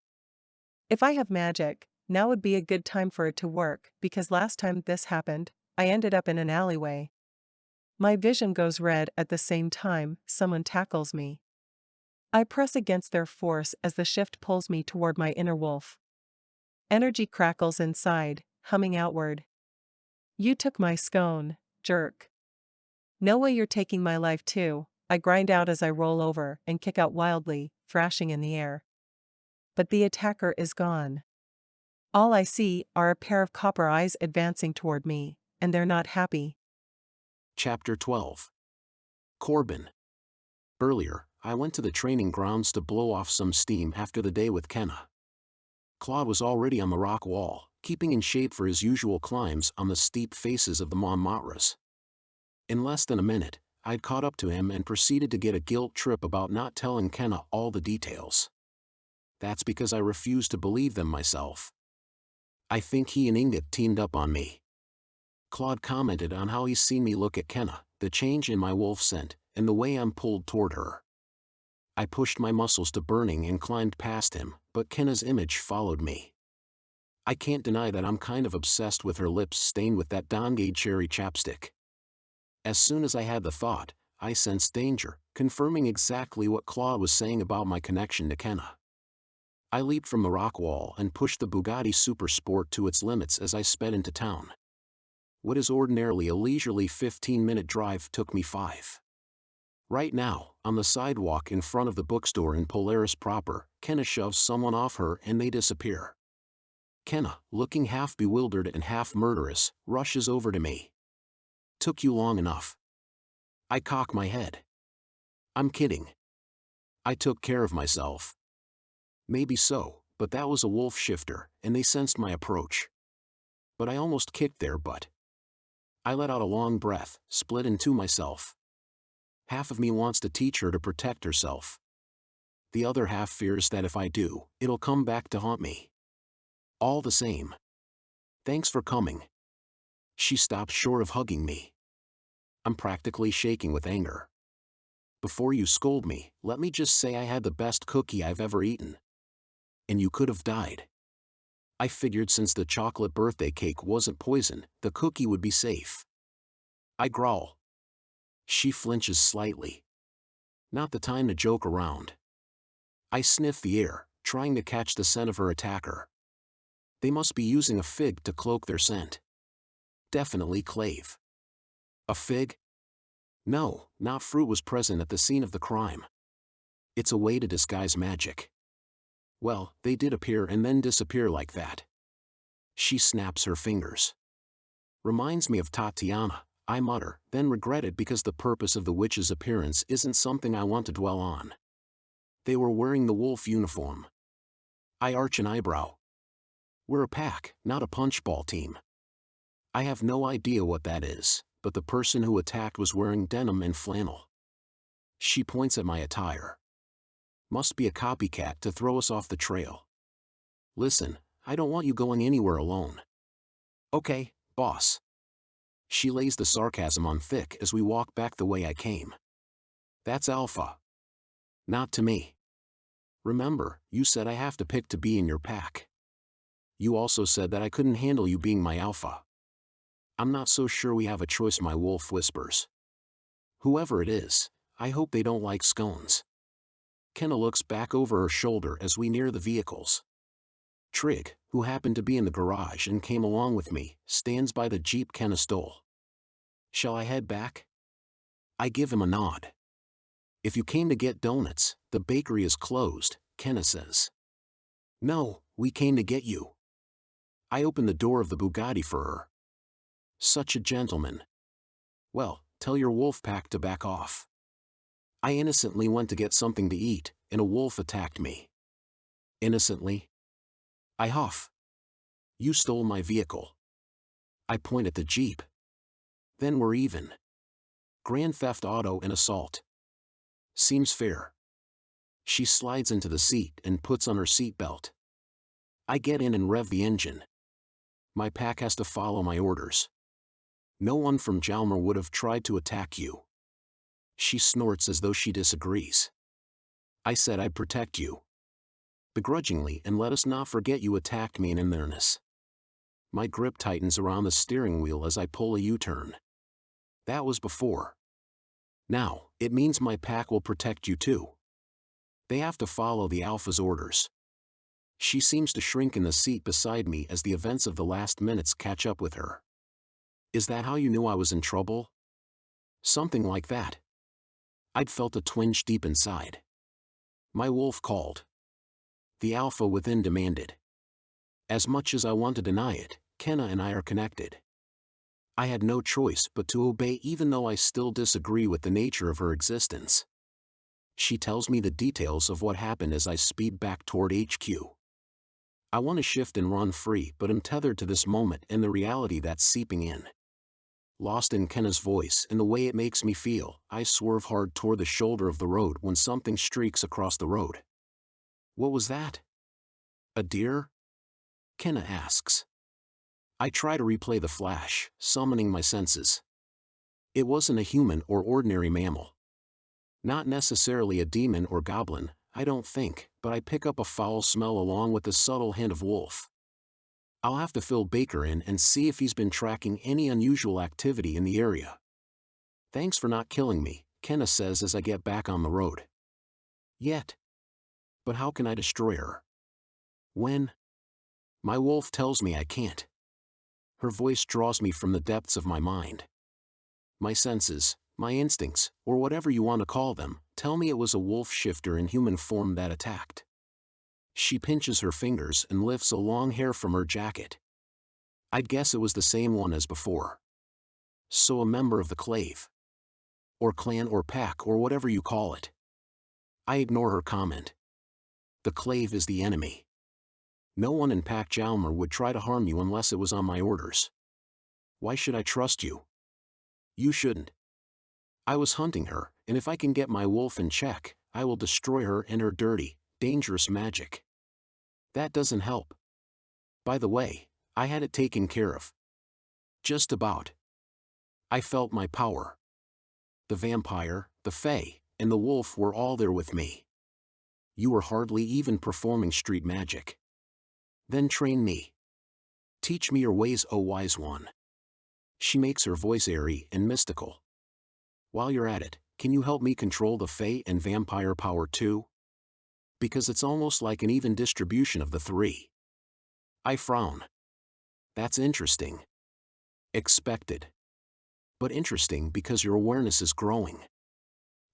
If I have magic, now would be a good time for it to work, because last time this happened, I ended up in an alleyway. My vision goes red at the same time someone tackles me. I press against their force as the shift pulls me toward my inner wolf. Energy crackles inside, humming outward. You took my scone, jerk. No way you're taking my life too, I grind out as I roll over and kick out wildly, thrashing in the air. But the attacker is gone. All I see are a pair of copper eyes advancing toward me, and they're not happy. Chapter 12. Corbin. Earlier, I went to the training grounds to blow off some steam after the day with Kenna. Claude was already on the rock wall, keeping in shape for his usual climbs on the steep faces of the Montmartres. In less than a minute, I'd caught up to him and proceeded to get a guilt trip about not telling Kenna all the details. That's because I refused to believe them myself. I think he and Inga teamed up on me. Claude commented on how he's seen me look at Kenna, the change in my wolf scent, and the way I'm pulled toward her. I pushed my muscles to burning and climbed past him, but Kenna's image followed me. I can't deny that I'm kind of obsessed with her lips stained with that Dongade cherry chapstick. As soon as I had the thought, I sensed danger, confirming exactly what Claude was saying about my connection to Kenna. I leaped from the rock wall and pushed the Bugatti Super Sport to its limits as I sped into town. What is ordinarily a leisurely 15-minute drive took me 5. Right now, on the sidewalk in front of the bookstore in Polaris proper, Kenna shoves someone off her and they disappear. Kenna, looking half bewildered and half murderous, rushes over to me. Took you long enough. I cock my head. I'm kidding. I took care of myself. Maybe so, but that was a wolf shifter, and they sensed my approach. But I almost kicked their butt. I let out a long breath, split in two myself. Half of me wants to teach her to protect herself. The other half fears that if I do, it'll come back to haunt me. All the same. Thanks for coming. She stopped short of hugging me. I'm practically shaking with anger. Before you scold me, let me just say I had the best cookie I've ever eaten. And you could have died. I figured since the chocolate birthday cake wasn't poison, the cookie would be safe. I growl. She flinches slightly. Not the time to joke around. I sniff the air, trying to catch the scent of her attacker. They must be using a fig to cloak their scent. Definitely Klave. A fig? No, not fruit was present at the scene of the crime. It's a way to disguise magic. Well, they did appear and then disappear like that. She snaps her fingers. Reminds me of Tatiana, I mutter, then regret it because the purpose of the witch's appearance isn't something I want to dwell on. They were wearing the wolf uniform. I arch an eyebrow. We're a pack, not a punchball team. I have no idea what that is, but the person who attacked was wearing denim and flannel. She points at my attire. Must be a copycat to throw us off the trail. Listen, I don't want you going anywhere alone. Okay, boss. She lays the sarcasm on thick as we walk back the way I came. That's alpha. Not to me. Remember, you said I have to pick to be in your pack. You also said that I couldn't handle you being my alpha. I'm not so sure we have a choice, my wolf whispers. Whoever it is, I hope they don't like scones. Kenna looks back over her shoulder as we near the vehicles. Trig, who happened to be in the garage and came along with me, stands by the Jeep Kenna stole. Shall I head back? I give him a nod. If you came to get donuts, the bakery is closed, Kenna says. No, we came to get you. I open the door of the Bugatti for her. Such a gentleman. Well, tell your wolf pack to back off. I innocently went to get something to eat, and a wolf attacked me. Innocently? I huff. You stole my vehicle. I point at the Jeep. Then we're even. Grand theft auto and assault. Seems fair. She slides into the seat and puts on her seatbelt. I get in and rev the engine. My pack has to follow my orders. No one from Jalmer would have tried to attack you. She snorts as though she disagrees. I said I'd protect you. Begrudgingly, and let us not forget you attacked me in earnest. My grip tightens around the steering wheel as I pull a U-turn. That was before. Now, it means my pack will protect you too. They have to follow the Alpha's orders. She seems to shrink in the seat beside me as the events of the last minutes catch up with her. Is that how you knew I was in trouble? Something like that. I'd felt a twinge deep inside. My wolf called. The Alpha within demanded. As much as I want to deny it, Kenna and I are connected. I had no choice but to obey, even though I still disagree with the nature of her existence. She tells me the details of what happened as I speed back toward HQ. I want to shift and run free, but am tethered to this moment and the reality that's seeping in. Lost in Kenna's voice and the way it makes me feel, I swerve hard toward the shoulder of the road when something streaks across the road. What was that? A deer? Kenna asks. I try to replay the flash, summoning my senses. It wasn't a human or ordinary mammal. Not necessarily a demon or goblin, I don't think, but I pick up a foul smell along with the subtle hint of wolf. I'll have to fill Baker in and see if he's been tracking any unusual activity in the area. Thanks for not killing me, Kenna says as I get back on the road. Yet. But how can I destroy her? When? My wolf tells me I can't. Her voice draws me from the depths of my mind. My senses, my instincts, or whatever you want to call them, tell me it was a wolf shifter in human form that attacked. She pinches her fingers and lifts a long hair from her jacket. I'd guess it was the same one as before. So a member of the Klave. Or clan or pack or whatever you call it. I ignore her comment. The Klave is the enemy. No one in Pack Jalmer would try to harm you unless it was on my orders. Why should I trust you? You shouldn't. I was hunting her, and if I can get my wolf in check, I will destroy her and her dirty, dangerous magic. That doesn't help. By the way, I had it taken care of. Just about. I felt my power. The vampire, the fae, and the wolf were all there with me. You were hardly even performing street magic. Then train me. Teach me your ways, O wise one. She makes her voice airy and mystical. While you're at it, can you help me control the fae and vampire power too? Because it's almost like an even distribution of the three. I frown. That's interesting. Expected. But interesting because your awareness is growing.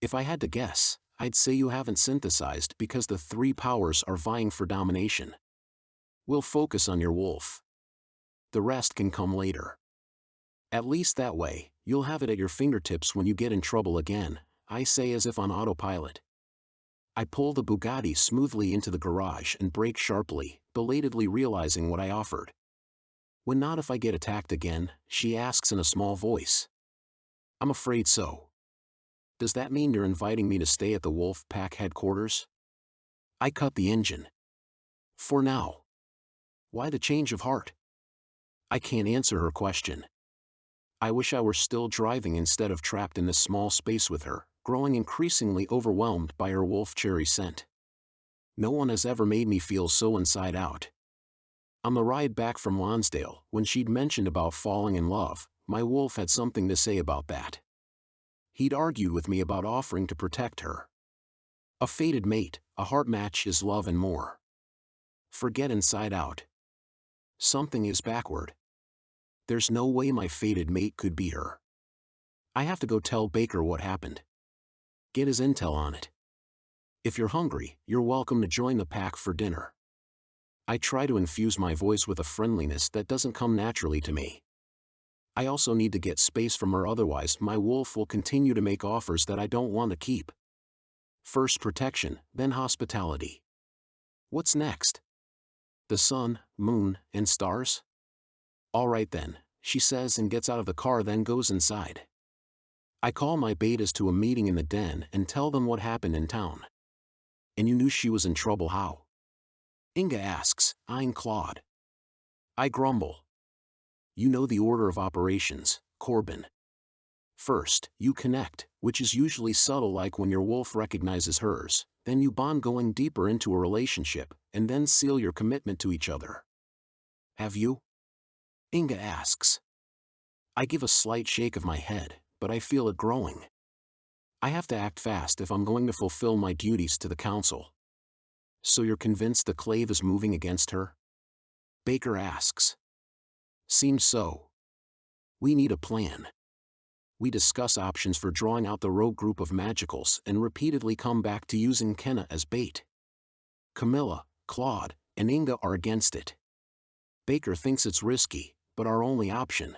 If I had to guess, I'd say you haven't synthesized because the three powers are vying for domination. We'll focus on your wolf. The rest can come later. At least that way, you'll have it at your fingertips when you get in trouble again, I say as if on autopilot. I pull the Bugatti smoothly into the garage and brake sharply, belatedly realizing what I offered. When not if I get attacked again, she asks in a small voice. I'm afraid so. Does that mean you're inviting me to stay at the Wolf Pack headquarters? I cut the engine. For now. Why the change of heart? I can't answer her question. I wish I were still driving instead of trapped in this small space with her, growing increasingly overwhelmed by her wolf cherry scent. No one has ever made me feel so inside out. On the ride back from Lonsdale, when she'd mentioned about falling in love, my wolf had something to say about that. He'd argued with me about offering to protect her. A fated mate, a heart match is love and more. Forget inside out. Something is backward. There's no way my fated mate could be her. I have to go tell Baker what happened. Get his intel on it. If you're hungry, you're welcome to join the pack for dinner. I try to infuse my voice with a friendliness that doesn't come naturally to me. I also need to get space from her, otherwise my wolf will continue to make offers that I don't want to keep. First protection, then hospitality. What's next? The sun, moon, and stars? All right then, she says and gets out of the car, then goes inside. I call my betas to a meeting in the den and tell them what happened in town. And you knew she was in trouble, how? Inga asks, eyeing Claude. I grumble. You know the order of operations, Corbin. First, you connect, which is usually subtle, like when your wolf recognizes hers, then you bond, going deeper into a relationship, and then seal your commitment to each other. Have you? Inga asks. I give a slight shake of my head, but I feel it growing. I have to act fast if I'm going to fulfill my duties to the council. So you're convinced the Klave is moving against her? Baker asks. Seems so. We need a plan. We discuss options for drawing out the rogue group of magicals and repeatedly come back to using Kenna as bait. Camilla, Claude, and Inga are against it. Baker thinks it's risky, but our only option.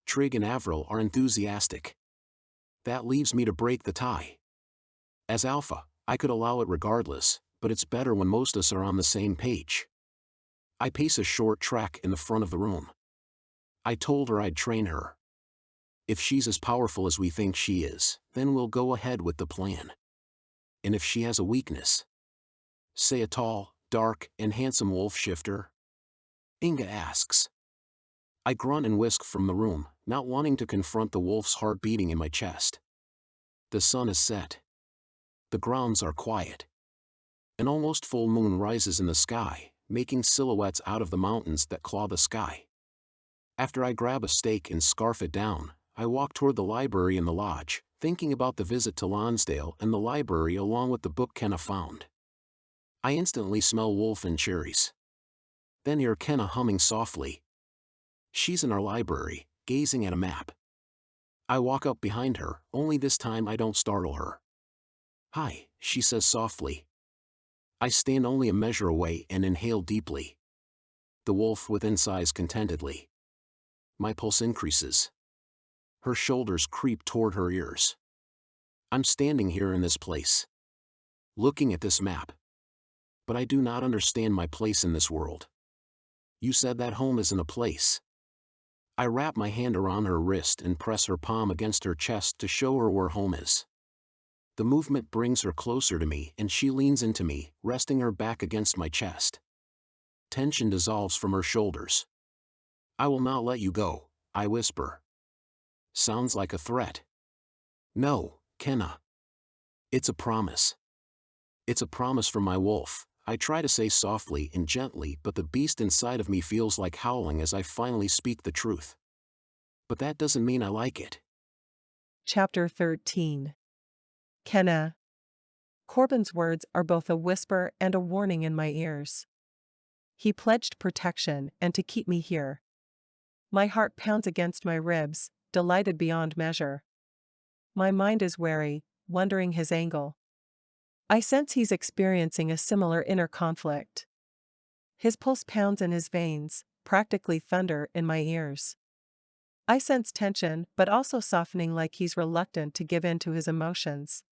Trig and Avril are enthusiastic. That leaves me to break the tie. As Alpha, I could allow it regardless, but it's better when most of us are on the same page. I pace a short track in the front of the room. I told her I'd train her. If she's as powerful as we think she is, then we'll go ahead with the plan. And if she has a weakness, say a tall, dark, and handsome wolf shifter? Inga asks. I grunt and whisk from the room, not wanting to confront the wolf's heart beating in my chest. The sun is set. The grounds are quiet. An almost full moon rises in the sky, making silhouettes out of the mountains that claw the sky. After I grab a stake and scarf it down, I walk toward the library in the lodge, thinking about the visit to Lonsdale and the library along with the book Kenna found. I instantly smell wolf and cherries. Then hear Kenna humming softly. She's in our library, gazing at a map. I walk up behind her, only this time I don't startle her. Hi, she says softly. I stand only a measure away and inhale deeply. The wolf within sighs contentedly. My pulse increases. Her shoulders creep toward her ears. I'm standing here in this place, looking at this map. But I do not understand my place in this world. You said that home isn't a place. I wrap my hand around her wrist and press her palm against her chest to show her where home is. The movement brings her closer to me and she leans into me, resting her back against my chest. Tension dissolves from her shoulders. I will not let you go, I whisper. Sounds like a threat. No, Kenna. It's a promise. It's a promise from my wolf, I try to say softly and gently, but the beast inside of me feels like howling as I finally speak the truth. But that doesn't mean I like it. Chapter 13. Kenna. Corbin's words are both a whisper and a warning in my ears. He pledged protection and to keep me here. My heart pounds against my ribs, delighted beyond measure. My mind is wary, wondering his angle. I sense he's experiencing a similar inner conflict. His pulse pounds in his veins, practically thunder in my ears. I sense tension, but also softening, like he's reluctant to give in to his emotions.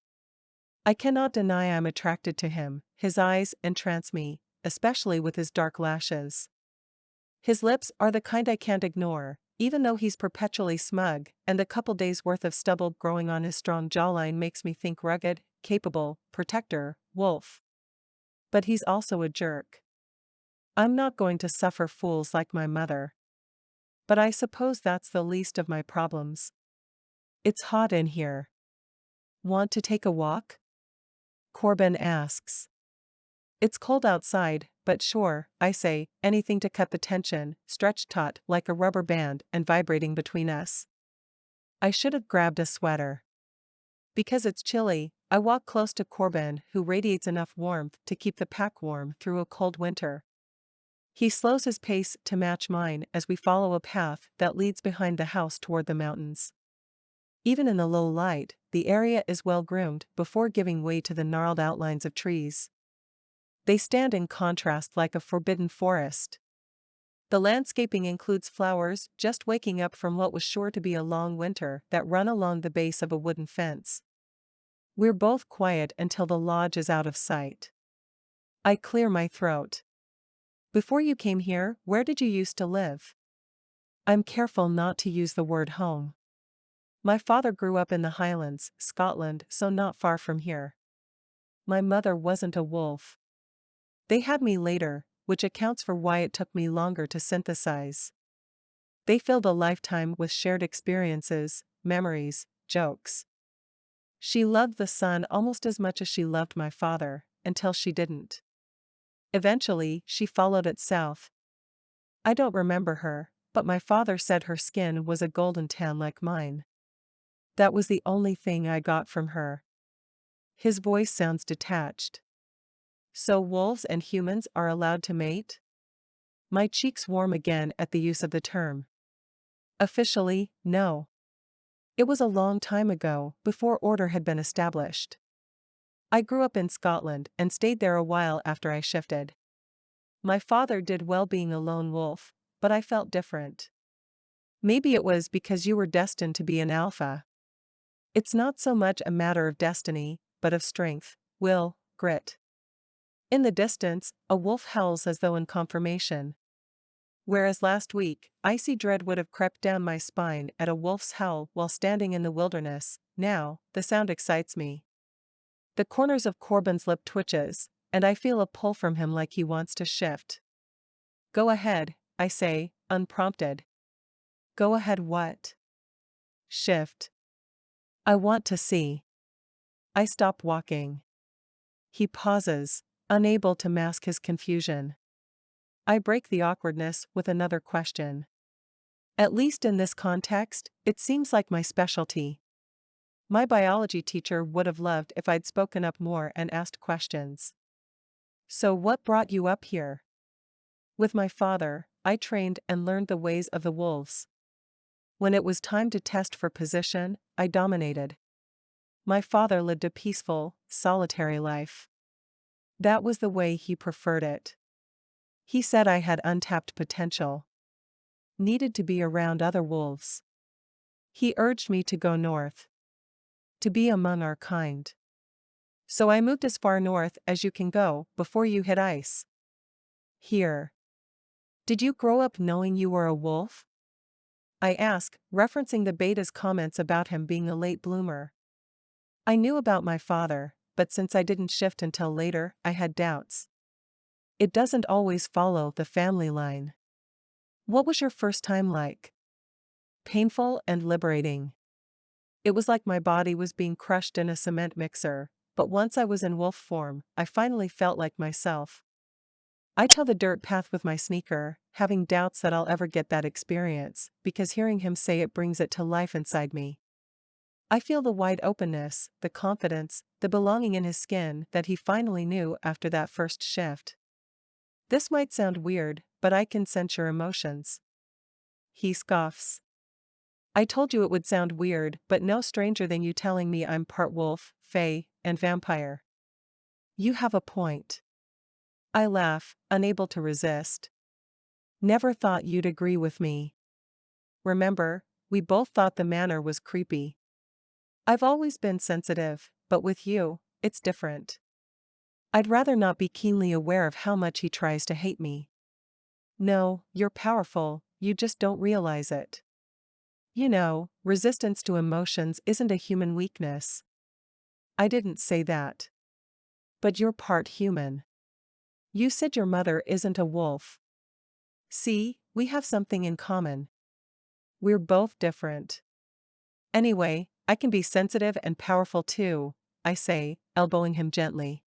I cannot deny I'm attracted to him. His eyes entrance me, especially with his dark lashes. His lips are the kind I can't ignore, even though he's perpetually smug, and the couple days' worth of stubble growing on his strong jawline makes me think rugged, capable, protector, wolf. But he's also a jerk. I'm not going to suffer fools like my mother. but I suppose that's the least of my problems. It's hot in here. Want to take a walk? Corbin asks. It's cold outside, but sure, I say, anything to cut the tension, stretched taut like a rubber band and vibrating between us. I should have grabbed a sweater. Because it's chilly, I walk close to Corbin, who radiates enough warmth to keep the pack warm through a cold winter. He slows his pace to match mine as we follow a path that leads behind the house toward the mountains. Even in the low light, the area is well groomed before giving way to the gnarled outlines of trees. They stand in contrast like a forbidden forest. The landscaping includes flowers just waking up from what was sure to be a long winter that run along the base of a wooden fence. We're both quiet until the lodge is out of sight. I clear my throat. Before you came here, where did you used to live? I'm careful not to use the word home. My father grew up in the Highlands, Scotland, so not far from here. My mother wasn't a wolf. They had me later, which accounts for why it took me longer to synthesize. They filled a lifetime with shared experiences, memories, jokes. She loved the sun almost as much as she loved my father, until she didn't. Eventually, she followed it south. I don't remember her, but my father said her skin was a golden tan like mine. That was the only thing I got from her. His voice sounds detached. So wolves and humans are allowed to mate? My cheeks warm again at the use of the term. Officially, no. It was a long time ago, before order had been established. I grew up in Scotland and stayed there a while after I shifted. My father did well being a lone wolf, but I felt different. Maybe it was because you were destined to be an alpha. It's not so much a matter of destiny, but of strength, will, grit. In the distance, a wolf howls as though in confirmation. Whereas last week, icy dread would have crept down my spine at a wolf's howl while standing in the wilderness, now, the sound excites me. The corners of Corbin's lip twitches, and I feel a pull from him like he wants to shift. Go ahead, I say, unprompted. Go ahead what? Shift. I want to see. I stop walking. He pauses, unable to mask his confusion. I break the awkwardness with another question. At least in this context, it seems like my specialty. My biology teacher would have loved if I'd spoken up more and asked questions. So what brought you up here? With my father, I trained and learned the ways of the wolves. When it was time to test for position, I dominated. My father lived a peaceful, solitary life. That was the way he preferred it. He said I had untapped potential. Needed to be around other wolves. He urged me to go north. To be among our kind. So I moved as far north as you can go before you hit ice. Here. Did you grow up knowing you were a wolf? I ask, referencing the beta's comments about him being a late bloomer. I knew about my father, but since I didn't shift until later, I had doubts. It doesn't always follow the family line. What was your first time like? Painful and liberating. It was like my body was being crushed in a cement mixer, but once I was in wolf form, I finally felt like myself. I toe the dirt path with my sneaker, having doubts that I'll ever get that experience, because hearing him say it brings it to life inside me. I feel the wide openness, the confidence, the belonging in his skin that he finally knew after that first shift. This might sound weird, but I can sense your emotions. He scoffs. I told you it would sound weird, but no stranger than you telling me I'm part wolf, fae, and vampire. You have a point. I laugh, unable to resist. Never thought you'd agree with me. Remember, we both thought the manor was creepy. I've always been sensitive, but with you, it's different. I'd rather not be keenly aware of how much he tries to hate me. No, you're powerful, you just don't realize it. You know, resistance to emotions isn't a human weakness. I didn't say that. But you're part human. You said your mother isn't a wolf. See, we have something in common. We're both different. Anyway, I can be sensitive and powerful too, I say, elbowing him gently.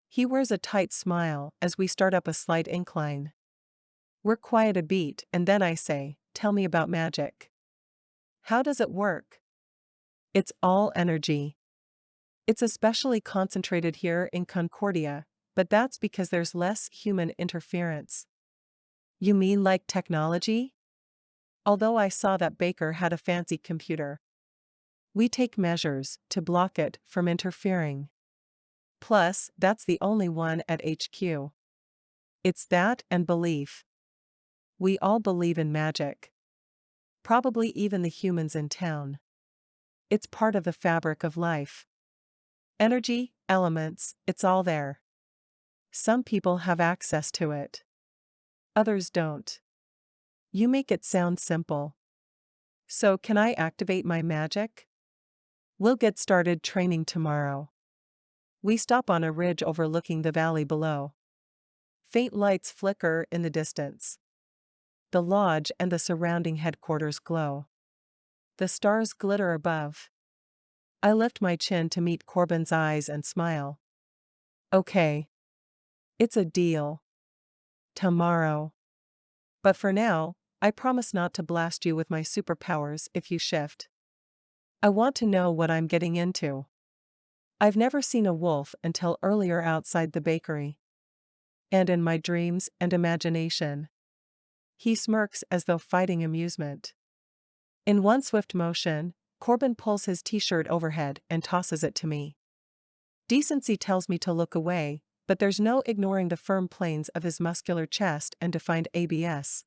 He wears a tight smile as we start up a slight incline. We're quiet a beat and then I say, tell me about magic. How does it work? It's all energy. It's especially concentrated here in Concordia, but that's because there's less human interference. You mean like technology? Although I saw that Baker had a fancy computer. We take measures to block it from interfering. Plus, that's the only one at HQ. It's that and belief. We all believe in magic. Probably even the humans in town. It's part of the fabric of life. Energy, elements, it's all there. Some people have access to it. Others don't. You make it sound simple. So can I activate my magic? We'll get started training tomorrow. We stop on a ridge overlooking the valley below. Faint lights flicker in the distance. The lodge and the surrounding headquarters glow. The stars glitter above. I lift my chin to meet Corbin's eyes and smile. Okay. It's a deal. Tomorrow. But for now, I promise not to blast you with my superpowers if you shift. I want to know what I'm getting into. I've never seen a wolf until earlier outside the bakery. And in my dreams and imagination. He smirks as though fighting amusement. In one swift motion, Corbin pulls his t-shirt overhead and tosses it to me. Decency tells me to look away, but there's no ignoring the firm planes of his muscular chest and defined ABS.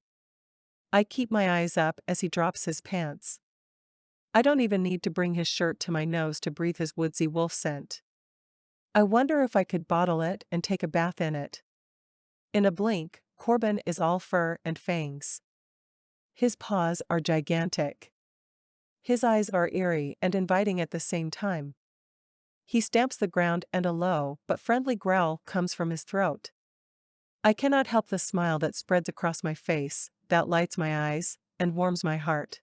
I keep my eyes up as he drops his pants. I don't even need to bring his shirt to my nose to breathe his woodsy wolf scent. I wonder if I could bottle it and take a bath in it. In a blink, Corbin is all fur and fangs. His paws are gigantic. His eyes are eerie and inviting at the same time. He stamps the ground and a low but friendly growl comes from his throat. I cannot help the smile that spreads across my face, that lights my eyes, and warms my heart.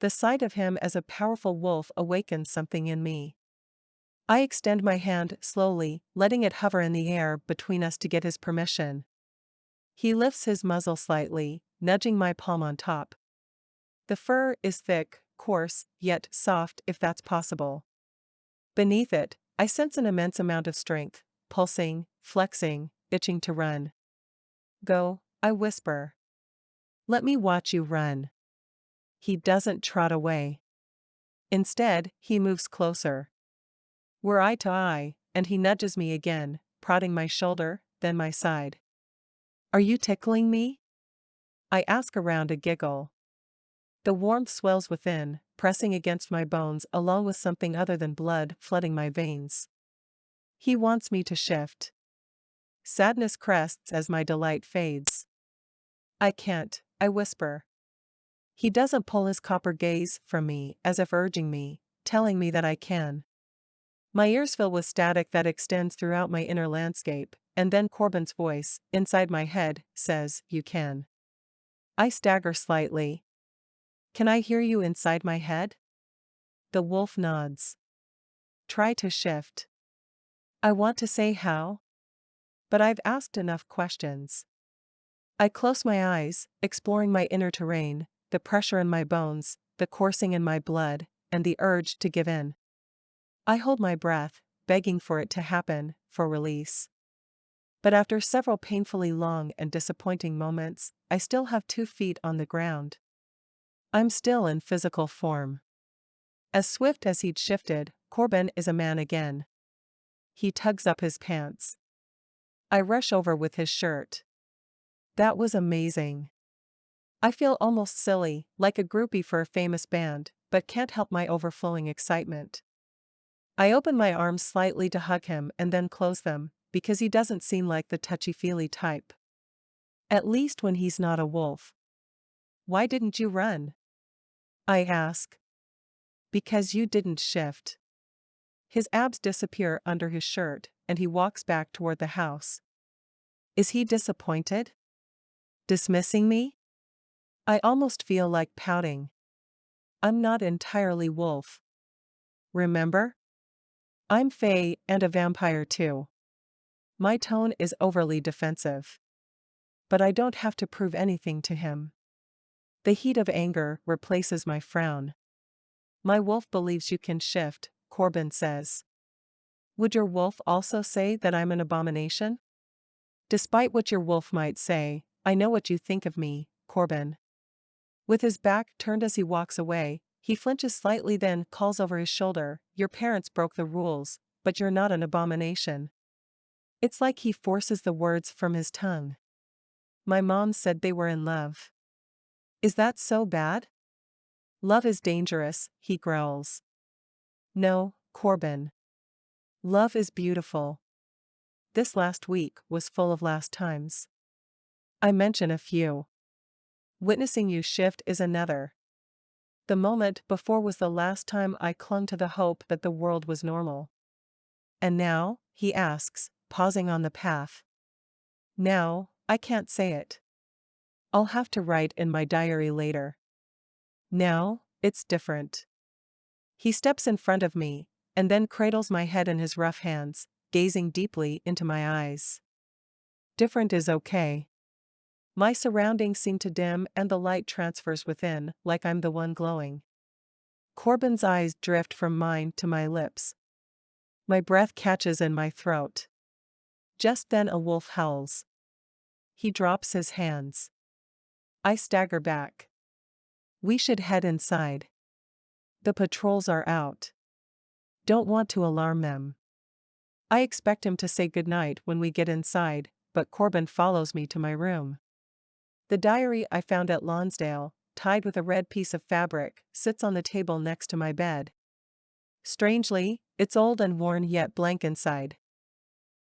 The sight of him as a powerful wolf awakens something in me. I extend my hand slowly, letting it hover in the air between us to get his permission. He lifts his muzzle slightly, nudging my palm on top. The fur is thick, coarse, yet soft if that's possible. Beneath it, I sense an immense amount of strength, pulsing, flexing, itching to run. Go, I whisper. Let me watch you run. He doesn't trot away. Instead, he moves closer. We're eye to eye, and he nudges me again, prodding my shoulder, then my side. Are you tickling me? I ask around a giggle. The warmth swells within, pressing against my bones along with something other than blood flooding my veins. He wants me to shift. Sadness crests as my delight fades. I can't, I whisper. He doesn't pull his copper gaze from me as if urging me, telling me that I can. My ears fill with static that extends throughout my inner landscape, and then Corbin's voice, inside my head, says, you can. I stagger slightly. Can I hear you inside my head? The wolf nods. Try to shift. I want to say how, but I've asked enough questions. I close my eyes, exploring my inner terrain, the pressure in my bones, the coursing in my blood, and the urge to give in. I hold my breath, begging for it to happen, for release. But after several painfully long and disappointing moments, I still have 2 feet on the ground. I'm still in physical form. As swift as he'd shifted, Corbin is a man again. He tugs up his pants. I rush over with his shirt. That was amazing. I feel almost silly, like a groupie for a famous band, but can't help my overflowing excitement. I open my arms slightly to hug him and then close them, because he doesn't seem like the touchy-feely type. At least when he's not a wolf. Why didn't you run? I ask. Because you didn't shift. His abs disappear under his shirt, and he walks back toward the house. Is he disappointed? Dismissing me? I almost feel like pouting. I'm not entirely wolf. Remember? I'm fae and a vampire too. My tone is overly defensive. But I don't have to prove anything to him. The heat of anger replaces my frown. My wolf believes you can shift, Corbin says. Would your wolf also say that I'm an abomination? Despite what your wolf might say, I know what you think of me, Corbin. With his back turned as he walks away, he flinches slightly, then calls over his shoulder, "Your parents broke the rules, but you're not an abomination." It's like he forces the words from his tongue. My mom said they were in love. Is that so bad? Love is dangerous, he growls. No, Corbin. Love is beautiful. This last week was full of last times. I mention a few. Witnessing you shift is another. The moment before was the last time I clung to the hope that the world was normal. And now, he asks, pausing on the path. Now, I can't say it. I'll have to write in my diary later. Now, it's different. He steps in front of me, and then cradles my head in his rough hands, gazing deeply into my eyes. Different is okay. My surroundings seem to dim and the light transfers within, like I'm the one glowing. Corbin's eyes drift from mine to my lips. My breath catches in my throat. Just then a wolf howls. He drops his hands. I stagger back. We should head inside. The patrols are out. Don't want to alarm them. I expect him to say goodnight when we get inside, but Corbin follows me to my room. The diary I found at Lonsdale, tied with a red piece of fabric, sits on the table next to my bed. Strangely, it's old and worn yet blank inside.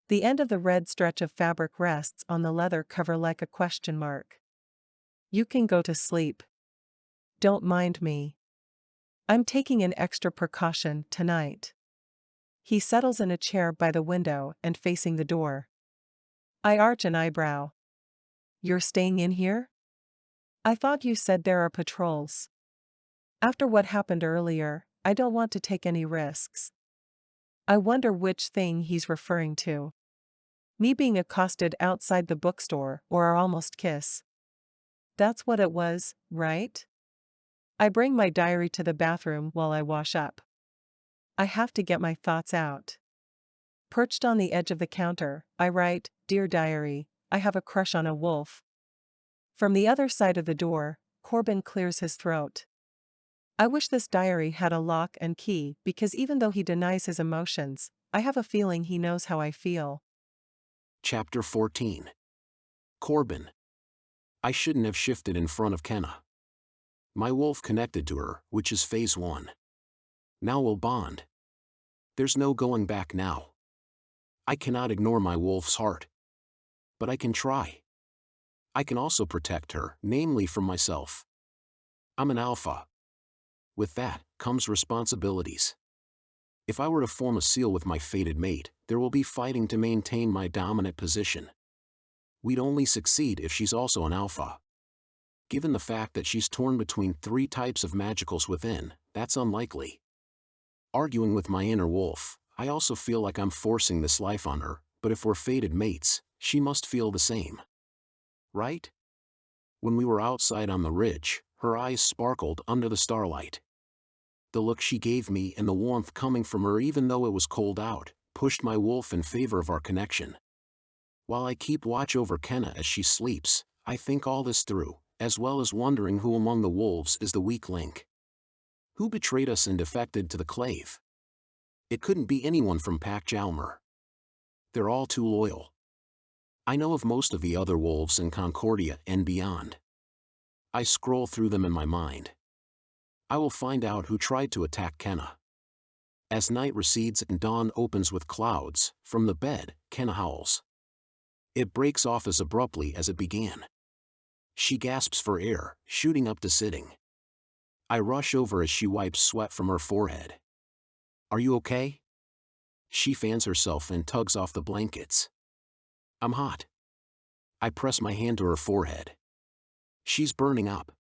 The end of the red stretch of fabric rests on the leather cover like a question mark. You can go to sleep. Don't mind me. I'm taking an extra precaution tonight. He settles in a chair by the window and facing the door. I arch an eyebrow. You're staying in here? I thought you said there are patrols. After what happened earlier, I don't want to take any risks. I wonder which thing he's referring to. Me being accosted outside the bookstore or our almost kiss. That's what it was, right? I bring my diary to the bathroom while I wash up. I have to get my thoughts out. Perched on the edge of the counter, I write, "Dear Diary, I have a crush on a wolf." From the other side of the door, Corbin clears his throat. I wish this diary had a lock and key because even though he denies his emotions, I have a feeling he knows how I feel. Chapter 14. Corbin. I shouldn't have shifted in front of Kenna. My wolf connected to her, which is phase 1. Now we'll bond. There's no going back now. I cannot ignore my wolf's heart. But I can try. I can also protect her, namely from myself. I'm an alpha. With that, comes responsibilities. If I were to form a seal with my fated mate, there will be fighting to maintain my dominant position. We'd only succeed if she's also an alpha. Given the fact that she's torn between 3 types of magicals within, that's unlikely. Arguing with my inner wolf, I also feel like I'm forcing this life on her, but if we're fated mates, she must feel the same. Right? When we were outside on the ridge, her eyes sparkled under the starlight. The look she gave me and the warmth coming from her even though it was cold out, pushed my wolf in favor of our connection. While I keep watch over Kenna as she sleeps, I think all this through, as well as wondering who among the wolves is the weak link. Who betrayed us and defected to the Klave? It couldn't be anyone from Pac Jalmer. They're all too loyal. I know of most of the other wolves in Concordia and beyond. I scroll through them in my mind. I will find out who tried to attack Kenna. As night recedes and dawn opens with clouds, from the bed, Kenna howls. It breaks off as abruptly as it began. She gasps for air, shooting up to sitting. I rush over as she wipes sweat from her forehead. Are you okay? She fans herself and tugs off the blankets. I'm hot. I press my hand to her forehead. She's burning up.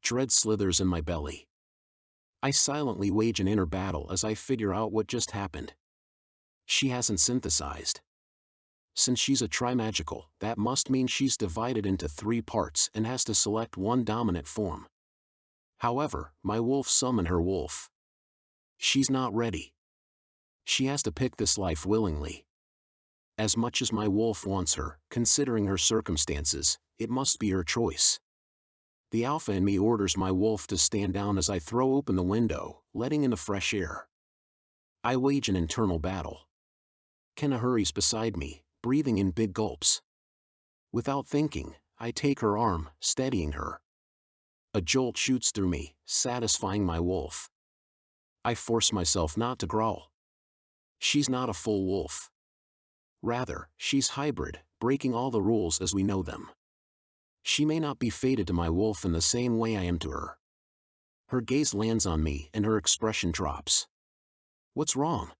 Dread slithers in my belly. I silently wage an inner battle as I figure out what just happened. She hasn't synthesized. Since she's a trimagical, that must mean she's divided into 3 parts and has to select one dominant form. However, my wolf summoned her wolf. She's not ready. She has to pick this life willingly. As much as my wolf wants her, considering her circumstances, it must be her choice. The alpha in me orders my wolf to stand down as I throw open the window, letting in the fresh air. I wage an internal battle. Kenna hurries beside me, breathing in big gulps. Without thinking, I take her arm, steadying her. A jolt shoots through me, satisfying my wolf. I force myself not to growl. She's not a full wolf. Rather, she's hybrid, breaking all the rules as we know them. She may not be fated to my wolf in the same way I am to her. Her gaze lands on me and her expression drops. What's wrong?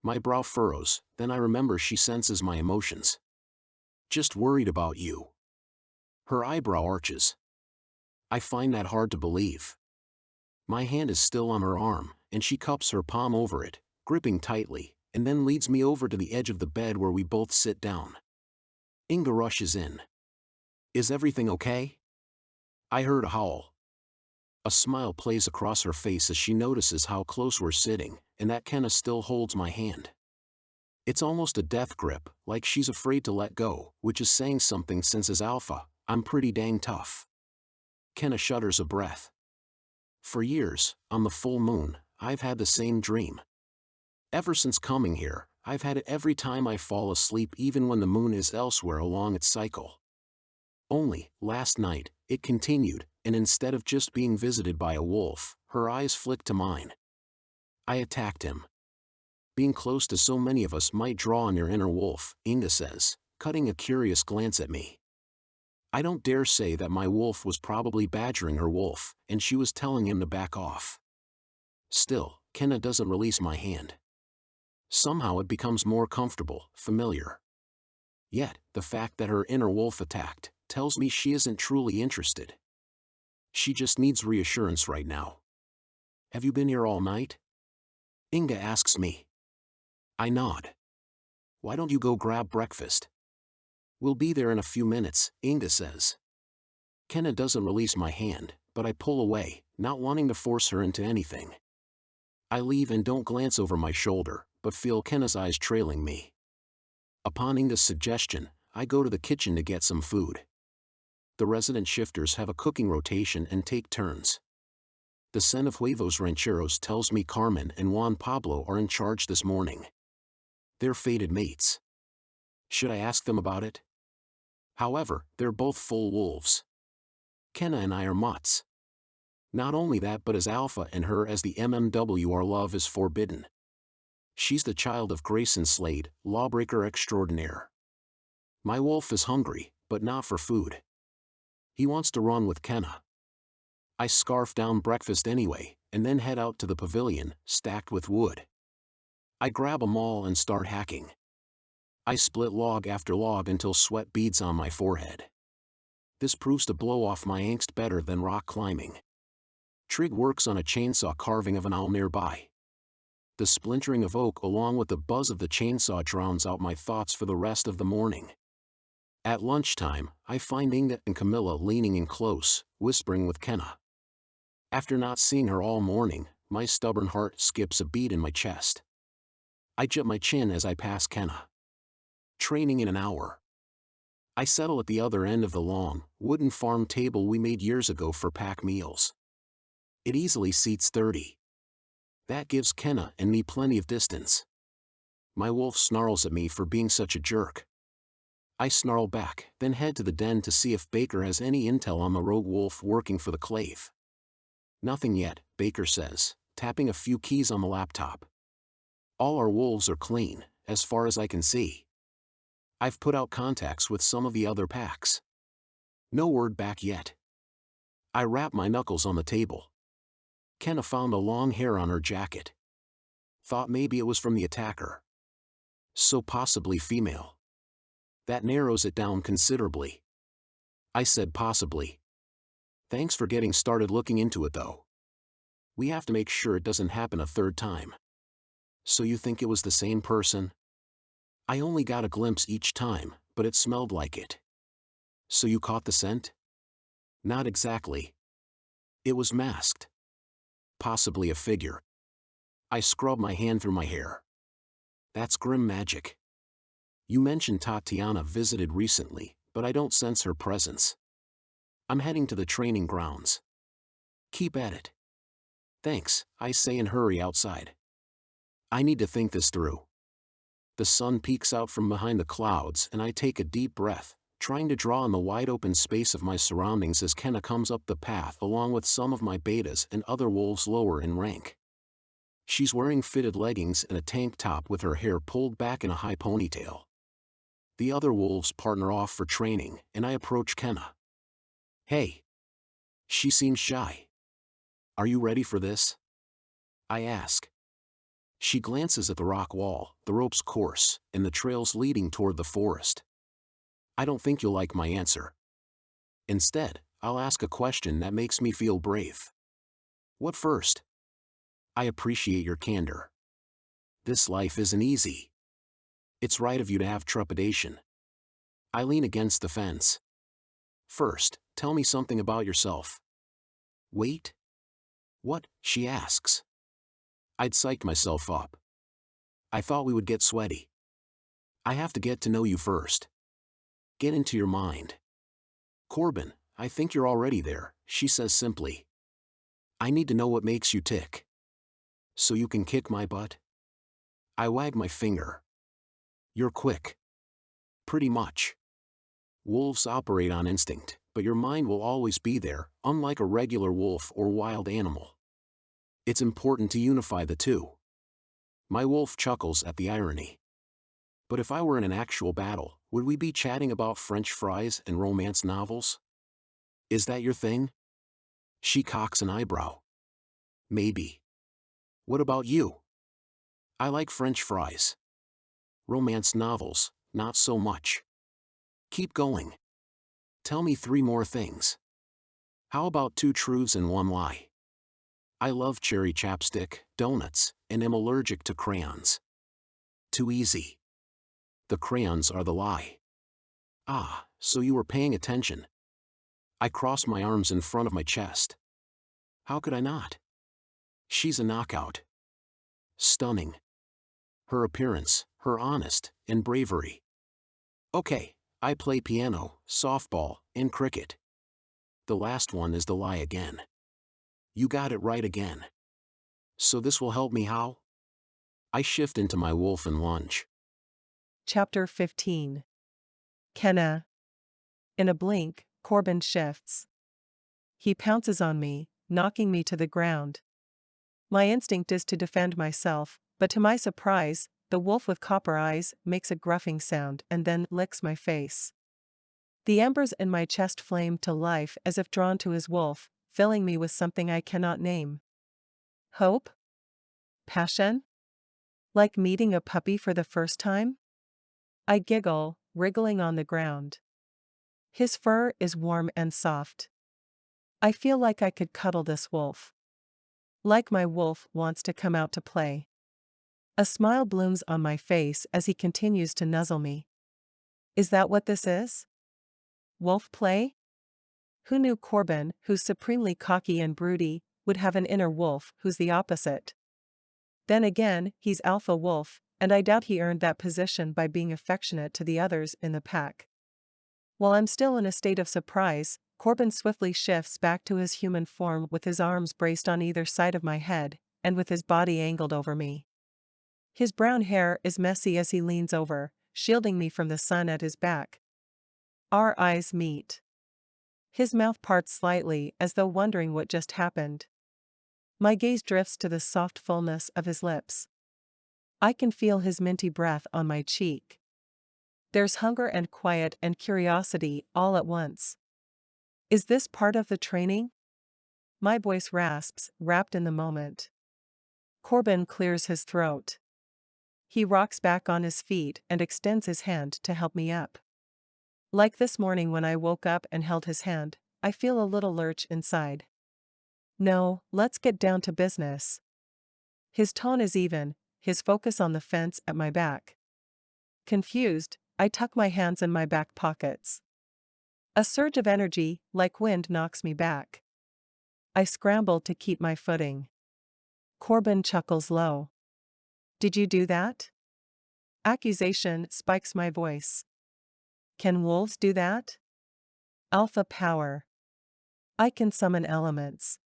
My brow furrows, then I remember she senses my emotions. Just worried about you. Her eyebrow arches. I find that hard to believe. My hand is still on her arm, and she cups her palm over it, gripping tightly, and then leads me over to the edge of the bed where we both sit down. Inga rushes in. Is everything okay? I heard a howl. A smile plays across her face as she notices how close we're sitting, and that Kenna still holds my hand. It's almost a death grip, like she's afraid to let go, which is saying something since as alpha, I'm pretty dang tough. Kenna shudders a breath. For years, on the full moon, I've had the same dream. Ever since coming here, I've had it every time I fall asleep, even when the moon is elsewhere along its cycle. Only, last night, it continued, and instead of just being visited by a wolf, her eyes flicked to mine. I attacked him. Being close to so many of us might draw on your inner wolf, Inga says, cutting a curious glance at me. I don't dare say that my wolf was probably badgering her wolf, and she was telling him to back off. Still, Kenna doesn't release my hand. Somehow it becomes more comfortable, familiar. Yet, the fact that her inner wolf attacked, tells me she isn't truly interested. She just needs reassurance right now. Have you been here all night? Inga asks me. I nod. Why don't you go grab breakfast? We'll be there in a few minutes, Inga says. Kenna doesn't release my hand, but I pull away, not wanting to force her into anything. I leave and don't glance over my shoulder, but feel Kenna's eyes trailing me. Upon Inga's suggestion, I go to the kitchen to get some food. The resident shifters have a cooking rotation and take turns. The scent of huevos rancheros tells me Carmen and Juan Pablo are in charge this morning. They're fated mates. Should I ask them about it? However, they're both full wolves. Kenna and I are mutts. Not only that, but as alpha and her as the MMW, our love is forbidden. She's the child of Grayson Slade, lawbreaker extraordinaire. My wolf is hungry, but not for food. He wants to run with Kenna. I scarf down breakfast anyway, and then head out to the pavilion, stacked with wood. I grab a maul and start hacking. I split log after log until sweat beads on my forehead. This proves to blow off my angst better than rock climbing. Trig works on a chainsaw carving of an owl nearby. The splintering of oak along with the buzz of the chainsaw drowns out my thoughts for the rest of the morning. At lunchtime, I find Inga and Camilla leaning in close, whispering with Kenna. After not seeing her all morning, my stubborn heart skips a beat in my chest. I jut my chin as I pass Kenna. Training in an hour. I settle at the other end of the long, wooden farm table we made years ago for pack meals. It easily seats 30. That gives Kenna and me plenty of distance. My wolf snarls at me for being such a jerk. I snarl back, then head to the den to see if Baker has any intel on the rogue wolf working for the Klave. Nothing yet, Baker says, tapping a few keys on the laptop. All our wolves are clean, as far as I can see. I've put out contacts with some of the other packs. No word back yet. I rap my knuckles on the table. Kenna found a long hair on her jacket. Thought maybe it was from the attacker. So possibly female. That narrows it down considerably. I said possibly. Thanks for getting started looking into it though. We have to make sure it doesn't happen a third time. So you think it was the same person? I only got a glimpse each time, but it smelled like it. So you caught the scent? Not exactly. It was masked. Possibly a figure. I scrubbed my hand through my hair. That's grim magic. You mentioned Tatiana visited recently, but I don't sense her presence. I'm heading to the training grounds. Keep at it. Thanks, I say and hurry outside. I need to think this through. The sun peeks out from behind the clouds and I take a deep breath, trying to draw in the wide open space of my surroundings as Kenna comes up the path along with some of my betas and other wolves lower in rank. She's wearing fitted leggings and a tank top with her hair pulled back in a high ponytail. The other wolves partner off for training and I approach Kenna. Hey. She seems shy. Are you ready for this? I ask. She glances at the rock wall, the rope's course, and the trails leading toward the forest. I don't think you'll like my answer. Instead, I'll ask a question that makes me feel brave. What first? I appreciate your candor. This life isn't easy. It's right of you to have trepidation. I lean against the fence. First, tell me something about yourself. Wait? What? She asks. I'd psyched myself up. I thought we would get sweaty. I have to get to know you first. Get into your mind. Corbin, I think you're already there, she says simply. I need to know what makes you tick. So you can kick my butt? I wag my finger. You're quick. Pretty much. Wolves operate on instinct, but your mind will always be there, unlike a regular wolf or wild animal. It's important to unify the two. My wolf chuckles at the irony. But if I were in an actual battle, would we be chatting about French fries and romance novels? Is that your thing? She cocks an eyebrow. Maybe. What about you? I like French fries. Romance novels, not so much. Keep going. Tell me 3 more things. How about 2 truths and 1 lie? I love cherry chapstick, donuts, and am allergic to crayons. Too easy. The crayons are the lie. Ah, so you were paying attention. I cross my arms in front of my chest. How could I not? She's a knockout. Stunning. Her appearance, her honest, and bravery. Okay, I play piano, softball, and cricket. The last one is the lie again. You got it right again. So this will help me how? I shift into my wolf and lunge. Chapter 15. Kenna. In a blink, Corbin shifts. He pounces on me, knocking me to the ground. My instinct is to defend myself, but to my surprise, the wolf with copper eyes makes a gruffing sound and then licks my face. The embers in my chest flame to life as if drawn to his wolf, filling me with something I cannot name. Hope? Passion? Like meeting a puppy for the first time? I giggle, wriggling on the ground. His fur is warm and soft. I feel like I could cuddle this wolf. Like my wolf wants to come out to play. A smile blooms on my face as he continues to nuzzle me. Is that what this is? Wolf play? Who knew Corbin, who's supremely cocky and broody, would have an inner wolf who's the opposite? Then again, he's alpha wolf, and I doubt he earned that position by being affectionate to the others in the pack. While I'm still in a state of surprise, Corbin swiftly shifts back to his human form with his arms braced on either side of my head, and with his body angled over me. His brown hair is messy as he leans over, shielding me from the sun at his back. Our eyes meet. His mouth parts slightly as though wondering what just happened. My gaze drifts to the soft fullness of his lips. I can feel his minty breath on my cheek. There's hunger and quiet and curiosity all at once. Is this part of the training? My voice rasps, wrapped in the moment. Corbin clears his throat. He rocks back on his feet and extends his hand to help me up. Like this morning when I woke up and held his hand, I feel a little lurch inside. No, let's get down to business. His tone is even, his focus on the fence at my back. Confused, I tuck my hands in my back pockets. A surge of energy, like wind, knocks me back. I scramble to keep my footing. Corbin chuckles low. Did you do that? Accusation spikes my voice. Can wolves do that? Alpha power. I can summon elements.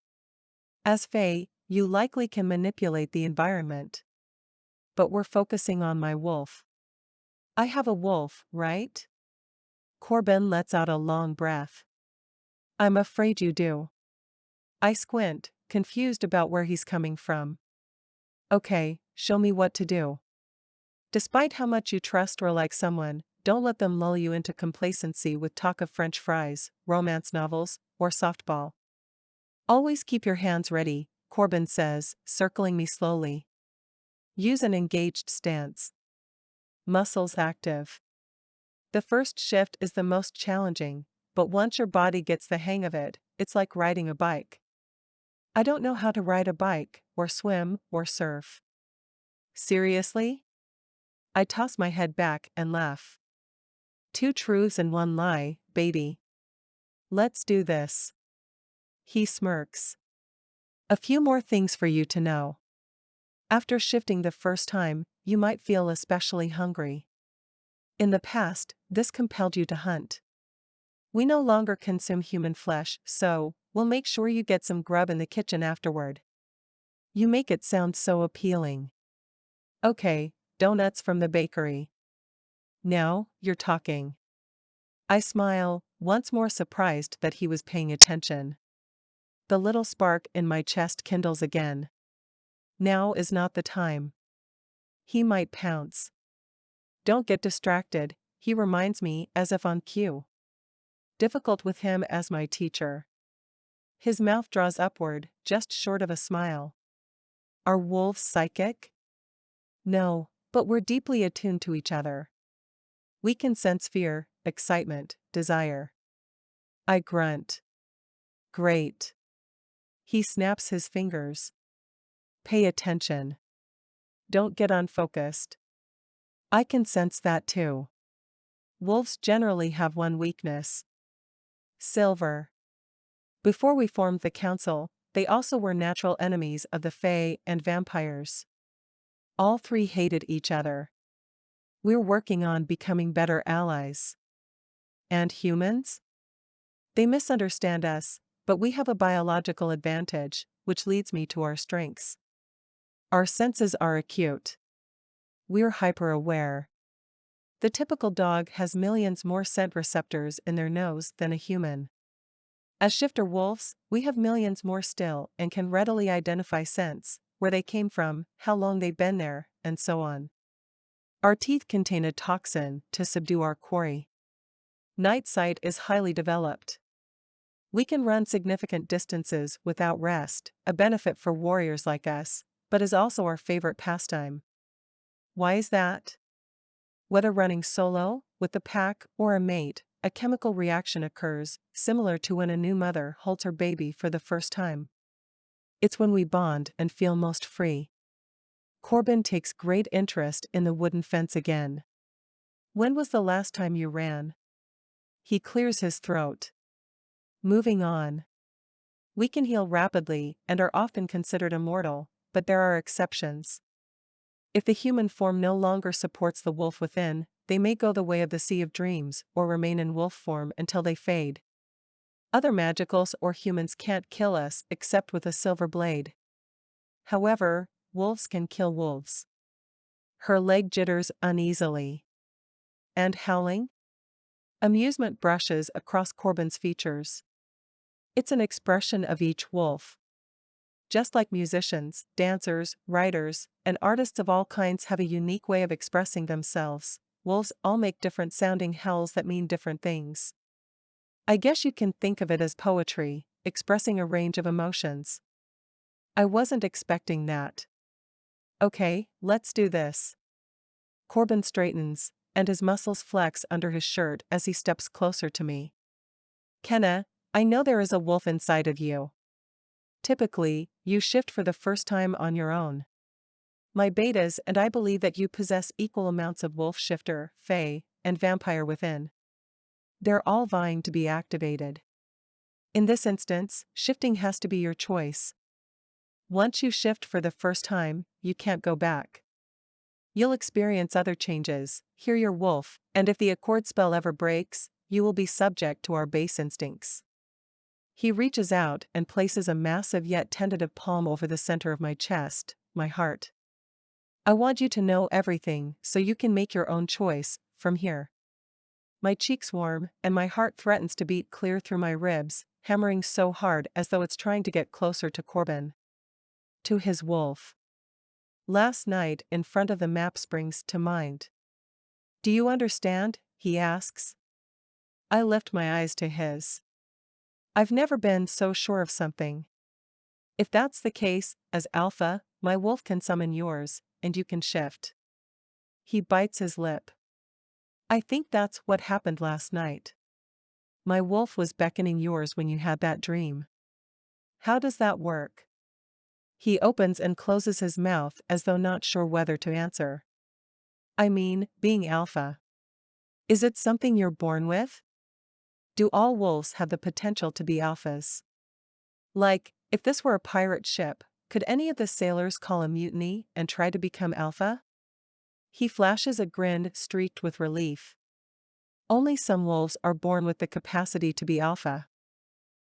As Fae, you likely can manipulate the environment. But we're focusing on my wolf. I have a wolf, right? Corbin lets out a long breath. I'm afraid you do. I squint, confused about where he's coming from. Okay, show me what to do. Despite how much you trust or like someone, don't let them lull you into complacency with talk of French fries, romance novels, or softball. Always keep your hands ready, Corbin says, circling me slowly. Use an engaged stance. Muscles active. The first shift is the most challenging, but once your body gets the hang of it, it's like riding a bike. I don't know how to ride a bike, or swim, or surf. Seriously? I toss my head back and laugh. 2 truths and 1 lie, baby. Let's do this. He smirks. A few more things for you to know. After shifting the first time, you might feel especially hungry. In the past, this compelled you to hunt. We no longer consume human flesh, so we'll make sure you get some grub in the kitchen afterward. You make it sound so appealing. Okay, donuts from the bakery. Now, you're talking. I smile, once more surprised that he was paying attention. The little spark in my chest kindles again. Now is not the time. He might pounce. Don't get distracted, he reminds me, as if on cue. Difficult with him as my teacher. His mouth draws upward, just short of a smile. Are wolves psychic? No, but we're deeply attuned to each other. We can sense fear, excitement, desire. I grunt. Great. He snaps his fingers. Pay attention. Don't get unfocused. I can sense that too. Wolves generally have one weakness. Silver. Before we formed the council, they also were natural enemies of the Fae and vampires. All 3 hated each other. We're working on becoming better allies. And humans? They misunderstand us, but we have a biological advantage, which leads me to our strengths. Our senses are acute. We're hyper-aware. The typical dog has millions more scent receptors in their nose than a human. As shifter wolves, we have millions more still and can readily identify scents, where they came from, how long they've been there, and so on. Our teeth contain a toxin to subdue our quarry. Night sight is highly developed. We can run significant distances without rest, a benefit for warriors like us, but is also our favorite pastime. Why is that? Whether running solo, with the pack, or a mate, a chemical reaction occurs, similar to when a new mother holds her baby for the first time. It's when we bond and feel most free. Corbin takes great interest in the wooden fence again. When was the last time you ran? He clears his throat. Moving on. We can heal rapidly and are often considered immortal, but there are exceptions. If the human form no longer supports the wolf within, they may go the way of the Sea of Dreams or remain in wolf form until they fade. Other magicals or humans can't kill us except with a silver blade. However, wolves can kill wolves. Her leg jitters uneasily. And howling? Amusement brushes across Corbin's features. It's an expression of each wolf. Just like musicians, dancers, writers, and artists of all kinds have a unique way of expressing themselves, wolves all make different sounding howls that mean different things. I guess you can think of it as poetry, expressing a range of emotions. I wasn't expecting that. Okay, let's do this. Corbin straightens, and his muscles flex under his shirt as he steps closer to me. Kenna, I know there is a wolf inside of you. Typically, you shift for the first time on your own. My betas and I believe that you possess equal amounts of wolf shifter, fae, and vampire within. They're all vying to be activated. In this instance, shifting has to be your choice. Once you shift for the first time, you can't go back. You'll experience other changes, hear your wolf, and if the accord spell ever breaks, you will be subject to our base instincts. He reaches out and places a massive yet tentative palm over the center of my chest, my heart. I want you to know everything so you can make your own choice, from here. My cheeks warm, and my heart threatens to beat clear through my ribs, hammering so hard as though it's trying to get closer to Corbin. To his wolf. Last night in front of the map springs to mind. Do you understand? He asks. I lift my eyes to his. I've never been so sure of something. If that's the case, as Alpha, my wolf can summon yours, and you can shift. He bites his lip. I think that's what happened last night. My wolf was beckoning yours when you had that dream. How does that work? He opens and closes his mouth as though not sure whether to answer. I mean, being Alpha. Is it something you're born with? Do all wolves have the potential to be alphas? Like, if this were a pirate ship, could any of the sailors call a mutiny and try to become Alpha? He flashes a grin streaked with relief. Only some wolves are born with the capacity to be Alpha.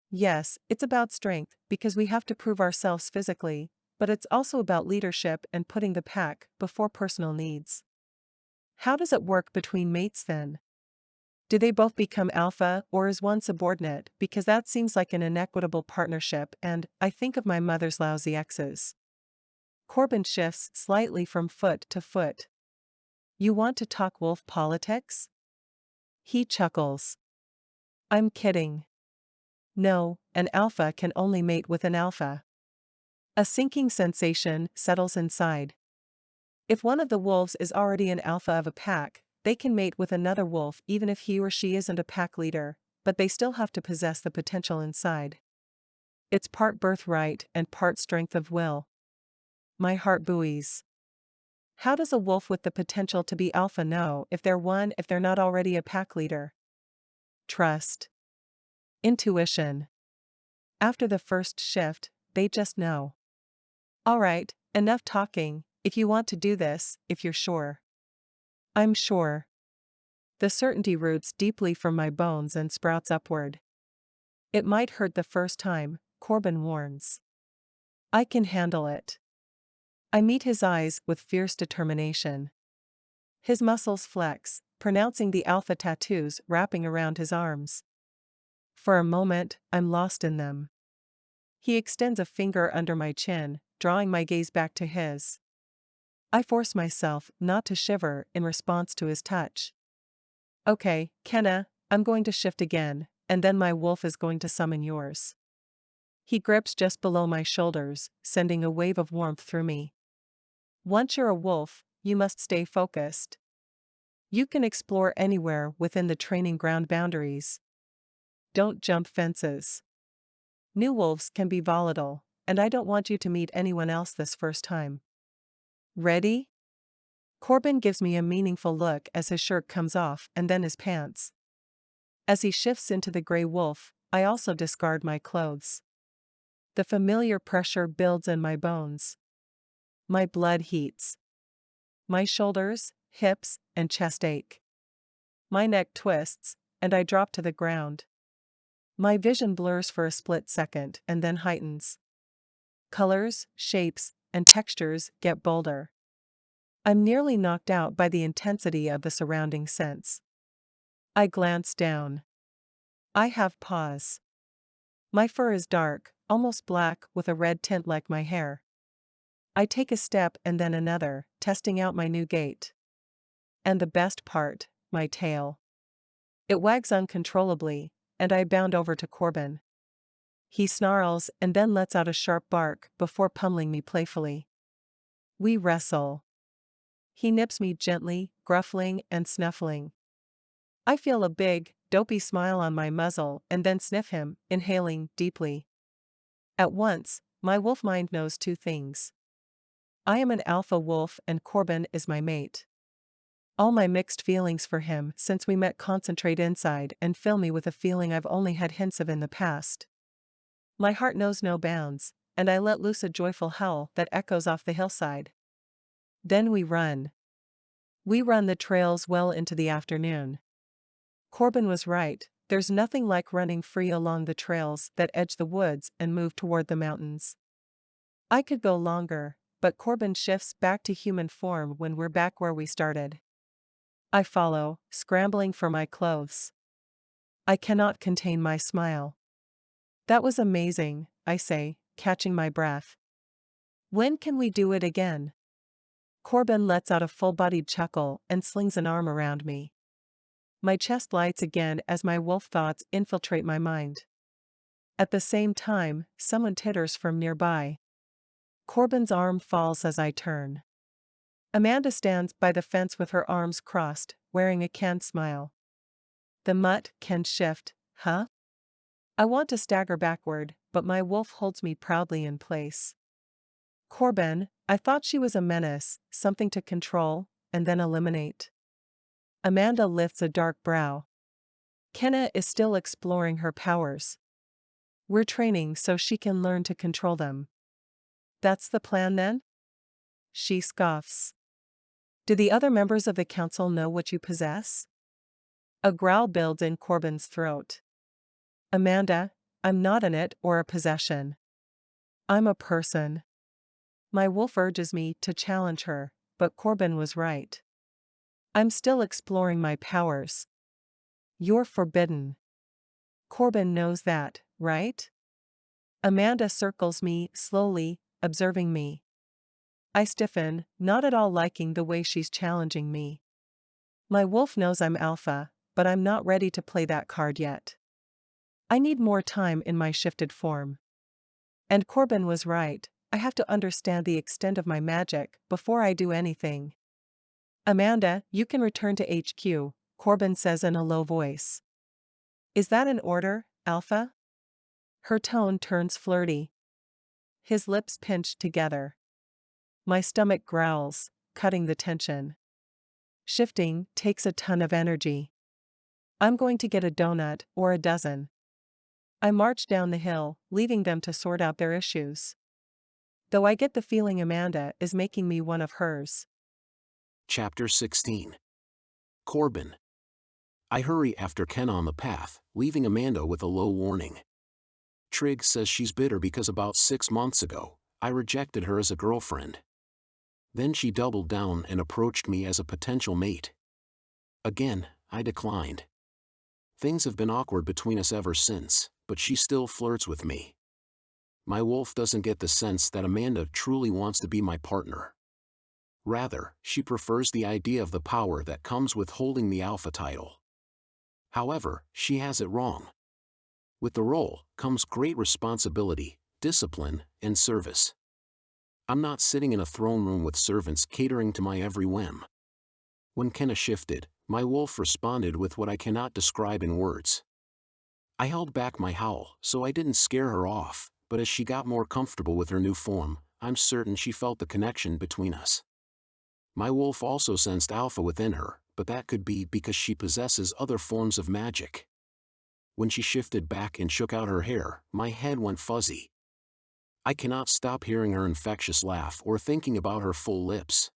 Yes, it's about strength, because we have to prove ourselves physically, but it's also about leadership and putting the pack before personal needs. How does it work between mates then? Do they both become Alpha, or is one subordinate? Because that seems like an inequitable partnership, and I think of my mother's lousy exes. Corbin shifts slightly from foot to foot. You want to talk wolf politics? He chuckles. I'm kidding. No, an alpha can only mate with an alpha. A sinking sensation settles inside. If one of the wolves is already an alpha of a pack, they can mate with another wolf even if he or she isn't a pack leader, but they still have to possess the potential inside. It's part birthright and part strength of will. My heart buoys. How does a wolf with the potential to be alpha know if they're not already a pack leader? Trust. Intuition. After the first shift, they just know. Alright, enough talking, if you want to do this, if you're sure. I'm sure. The certainty roots deeply from my bones and sprouts upward. It might hurt the first time, Corbin warns. I can handle it. I meet his eyes with fierce determination. His muscles flex, pronouncing the alpha tattoos wrapping around his arms. For a moment, I'm lost in them. He extends a finger under my chin, drawing my gaze back to his. I force myself not to shiver in response to his touch. Okay, Kenna, I'm going to shift again, and then my wolf is going to summon yours. He grips just below my shoulders, sending a wave of warmth through me. Once you're a wolf, you must stay focused. You can explore anywhere within the training ground boundaries. Don't jump fences. New wolves can be volatile, and I don't want you to meet anyone else this first time. Ready? Corbin gives me a meaningful look as his shirt comes off and then his pants. As he shifts into the gray wolf, I also discard my clothes. The familiar pressure builds in my bones. My blood heats. My shoulders, hips, and chest ache. My neck twists, and I drop to the ground. My vision blurs for a split second and then heightens. Colors, shapes, and textures get bolder. I'm nearly knocked out by the intensity of the surrounding sense. I glance down. I have paws. My fur is dark, almost black with a red tint like my hair. I take a step and then another, testing out my new gait. And the best part, my tail. It wags uncontrollably, and I bound over to Corbin. He snarls and then lets out a sharp bark before pummeling me playfully. We wrestle. He nips me gently, gruffling and snuffling. I feel a big, dopey smile on my muzzle and then sniff him, inhaling deeply. At once, my wolf mind knows two things. I am an alpha wolf and Corbin is my mate. All my mixed feelings for him since we met concentrate inside and fill me with a feeling I've only had hints of in the past. My heart knows no bounds, and I let loose a joyful howl that echoes off the hillside. Then we run. We run the trails well into the afternoon. Corbin was right, there's nothing like running free along the trails that edge the woods and move toward the mountains. I could go longer, but Corbin shifts back to human form when we're back where we started. I follow, scrambling for my clothes. I cannot contain my smile. That was amazing, I say, catching my breath. When can we do it again? Corbin lets out a full-bodied chuckle and slings an arm around me. My chest lights again as my wolf thoughts infiltrate my mind. At the same time, someone titters from nearby. Corbin's arm falls as I turn. Amanda stands by the fence with her arms crossed, wearing a canned smile. The mutt can shift, huh? I want to stagger backward, but my wolf holds me proudly in place. Corbin, I thought she was a menace, something to control, and then eliminate. Amanda lifts a dark brow. Kenna is still exploring her powers. We're training so she can learn to control them. That's the plan then? She scoffs. Do the other members of the council know what you possess? A growl builds in Corbin's throat. Amanda, I'm not an it or a possession. I'm a person. My wolf urges me to challenge her, but Corbin was right. I'm still exploring my powers. You're forbidden. Corbin knows that, right? Amanda circles me slowly, observing me. I stiffen, not at all liking the way she's challenging me. My wolf knows I'm alpha, but I'm not ready to play that card yet. I need more time in my shifted form. And Corbin was right, I have to understand the extent of my magic before I do anything. Amanda, you can return to HQ, Corbin says in a low voice. Is that an order, Alpha? Her tone turns flirty. His lips pinch together. My stomach growls, cutting the tension. Shifting takes a ton of energy. I'm going to get a donut or a dozen. I march down the hill, leaving them to sort out their issues. Though I get the feeling Amanda is making me one of hers. Chapter 16. Corbin. I hurry after Kenna on the path, leaving Amanda with a low warning. Trig says she's bitter because about 6 months ago, I rejected her as a girlfriend. Then she doubled down and approached me as a potential mate. Again, I declined. Things have been awkward between us ever since, but she still flirts with me. My wolf doesn't get the sense that Amanda truly wants to be my partner. Rather, she prefers the idea of the power that comes with holding the alpha title. However, she has it wrong. With the role comes great responsibility, discipline, and service. I'm not sitting in a throne room with servants catering to my every whim. When Kenna shifted, my wolf responded with what I cannot describe in words. I held back my howl so I didn't scare her off, but as she got more comfortable with her new form, I'm certain she felt the connection between us. My wolf also sensed alpha within her, but that could be because she possesses other forms of magic. When she shifted back and shook out her hair, my head went fuzzy. I cannot stop hearing her infectious laugh or thinking about her full lips.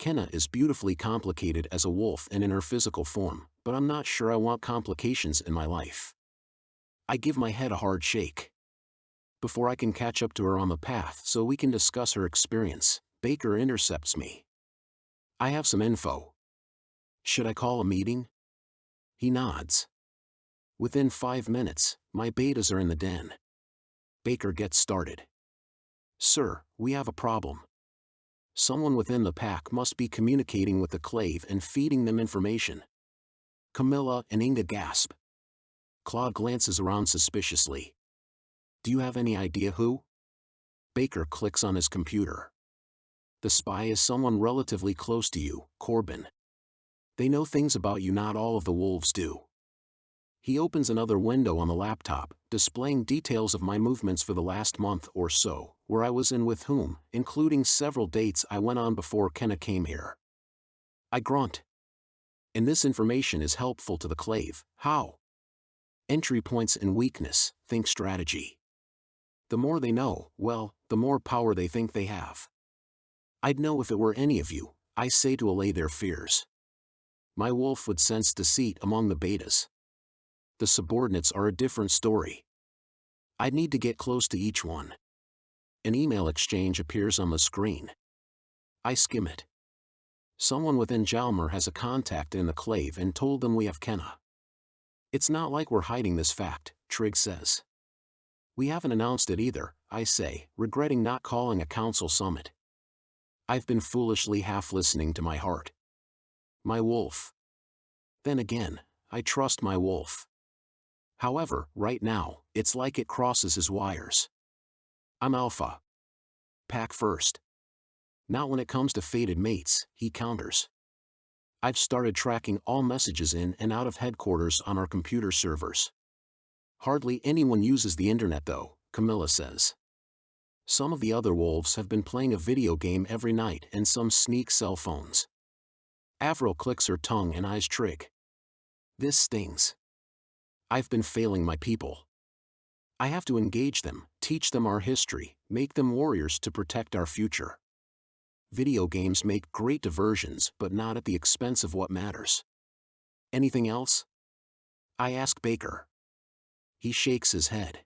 Kenna is beautifully complicated as a wolf and in her physical form, but I'm not sure I want complications in my life. I give my head a hard shake. Before I can catch up to her on the path so we can discuss her experience, Baker intercepts me. I have some info. Should I call a meeting? He nods. Within 5 minutes, my betas are in the den. Baker gets started. Sir, we have a problem. Someone within the pack must be communicating with the Klave and feeding them information. Camilla and Inga gasp. Claude glances around suspiciously. Do you have any idea who? Baker clicks on his computer. The spy is someone relatively close to you, Corbin. They know things about you not all of the wolves do. He opens another window on the laptop, displaying details of my movements for the last month or so, where I was and with whom, including several dates I went on before Kenna came here. I grunt. And this information is helpful to the Klave. How? Entry points and weakness, think strategy. The more they know, well, the more power they think they have. I'd know if it were any of you, I say to allay their fears. My wolf would sense deceit among the betas. The subordinates are a different story. I'd need to get close to each one. An email exchange appears on the screen. I skim it. Someone within Jalmer has a contact in the Klave and told them we have Kenna. It's not like we're hiding this fact, Trig says. We haven't announced it either, I say, regretting not calling a council summit. I've been foolishly half listening to my heart. My wolf. Then again, I trust my wolf. However, right now, it's like it crosses his wires. I'm alpha. Pack first. Not when it comes to fated mates, he counters. I've started tracking all messages in and out of headquarters on our computer servers. Hardly anyone uses the internet though, Camilla says. Some of the other wolves have been playing a video game every night and some sneak cell phones. Avril clicks her tongue and eyes Trig. This stings. I've been failing my people. I have to engage them, teach them our history, make them warriors to protect our future. Video games make great diversions, but not at the expense of what matters. Anything else? I ask Baker. He shakes his head.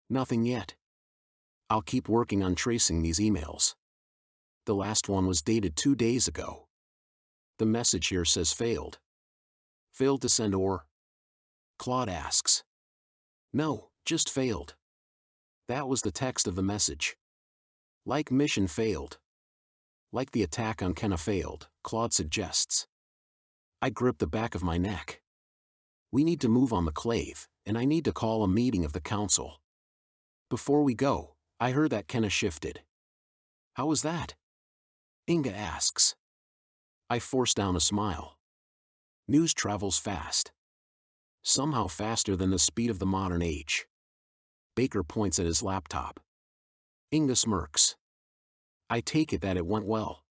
Nothing yet. I'll keep working on tracing these emails. The last one was dated 2 days ago. The message here says failed. Failed to send or? Claude asks. No, just failed. That was the text of the message. Like mission failed. Like the attack on Kenna failed, Claude suggests. I grip the back of my neck. We need to move on the Klave, and I need to call a meeting of the council. Before we go, I heard that Kenna shifted. How was that? Inga asks. I force down a smile. News travels fast. Somehow faster than the speed of the modern age. Baker points at his laptop. Inga smirks. I take it that it went well.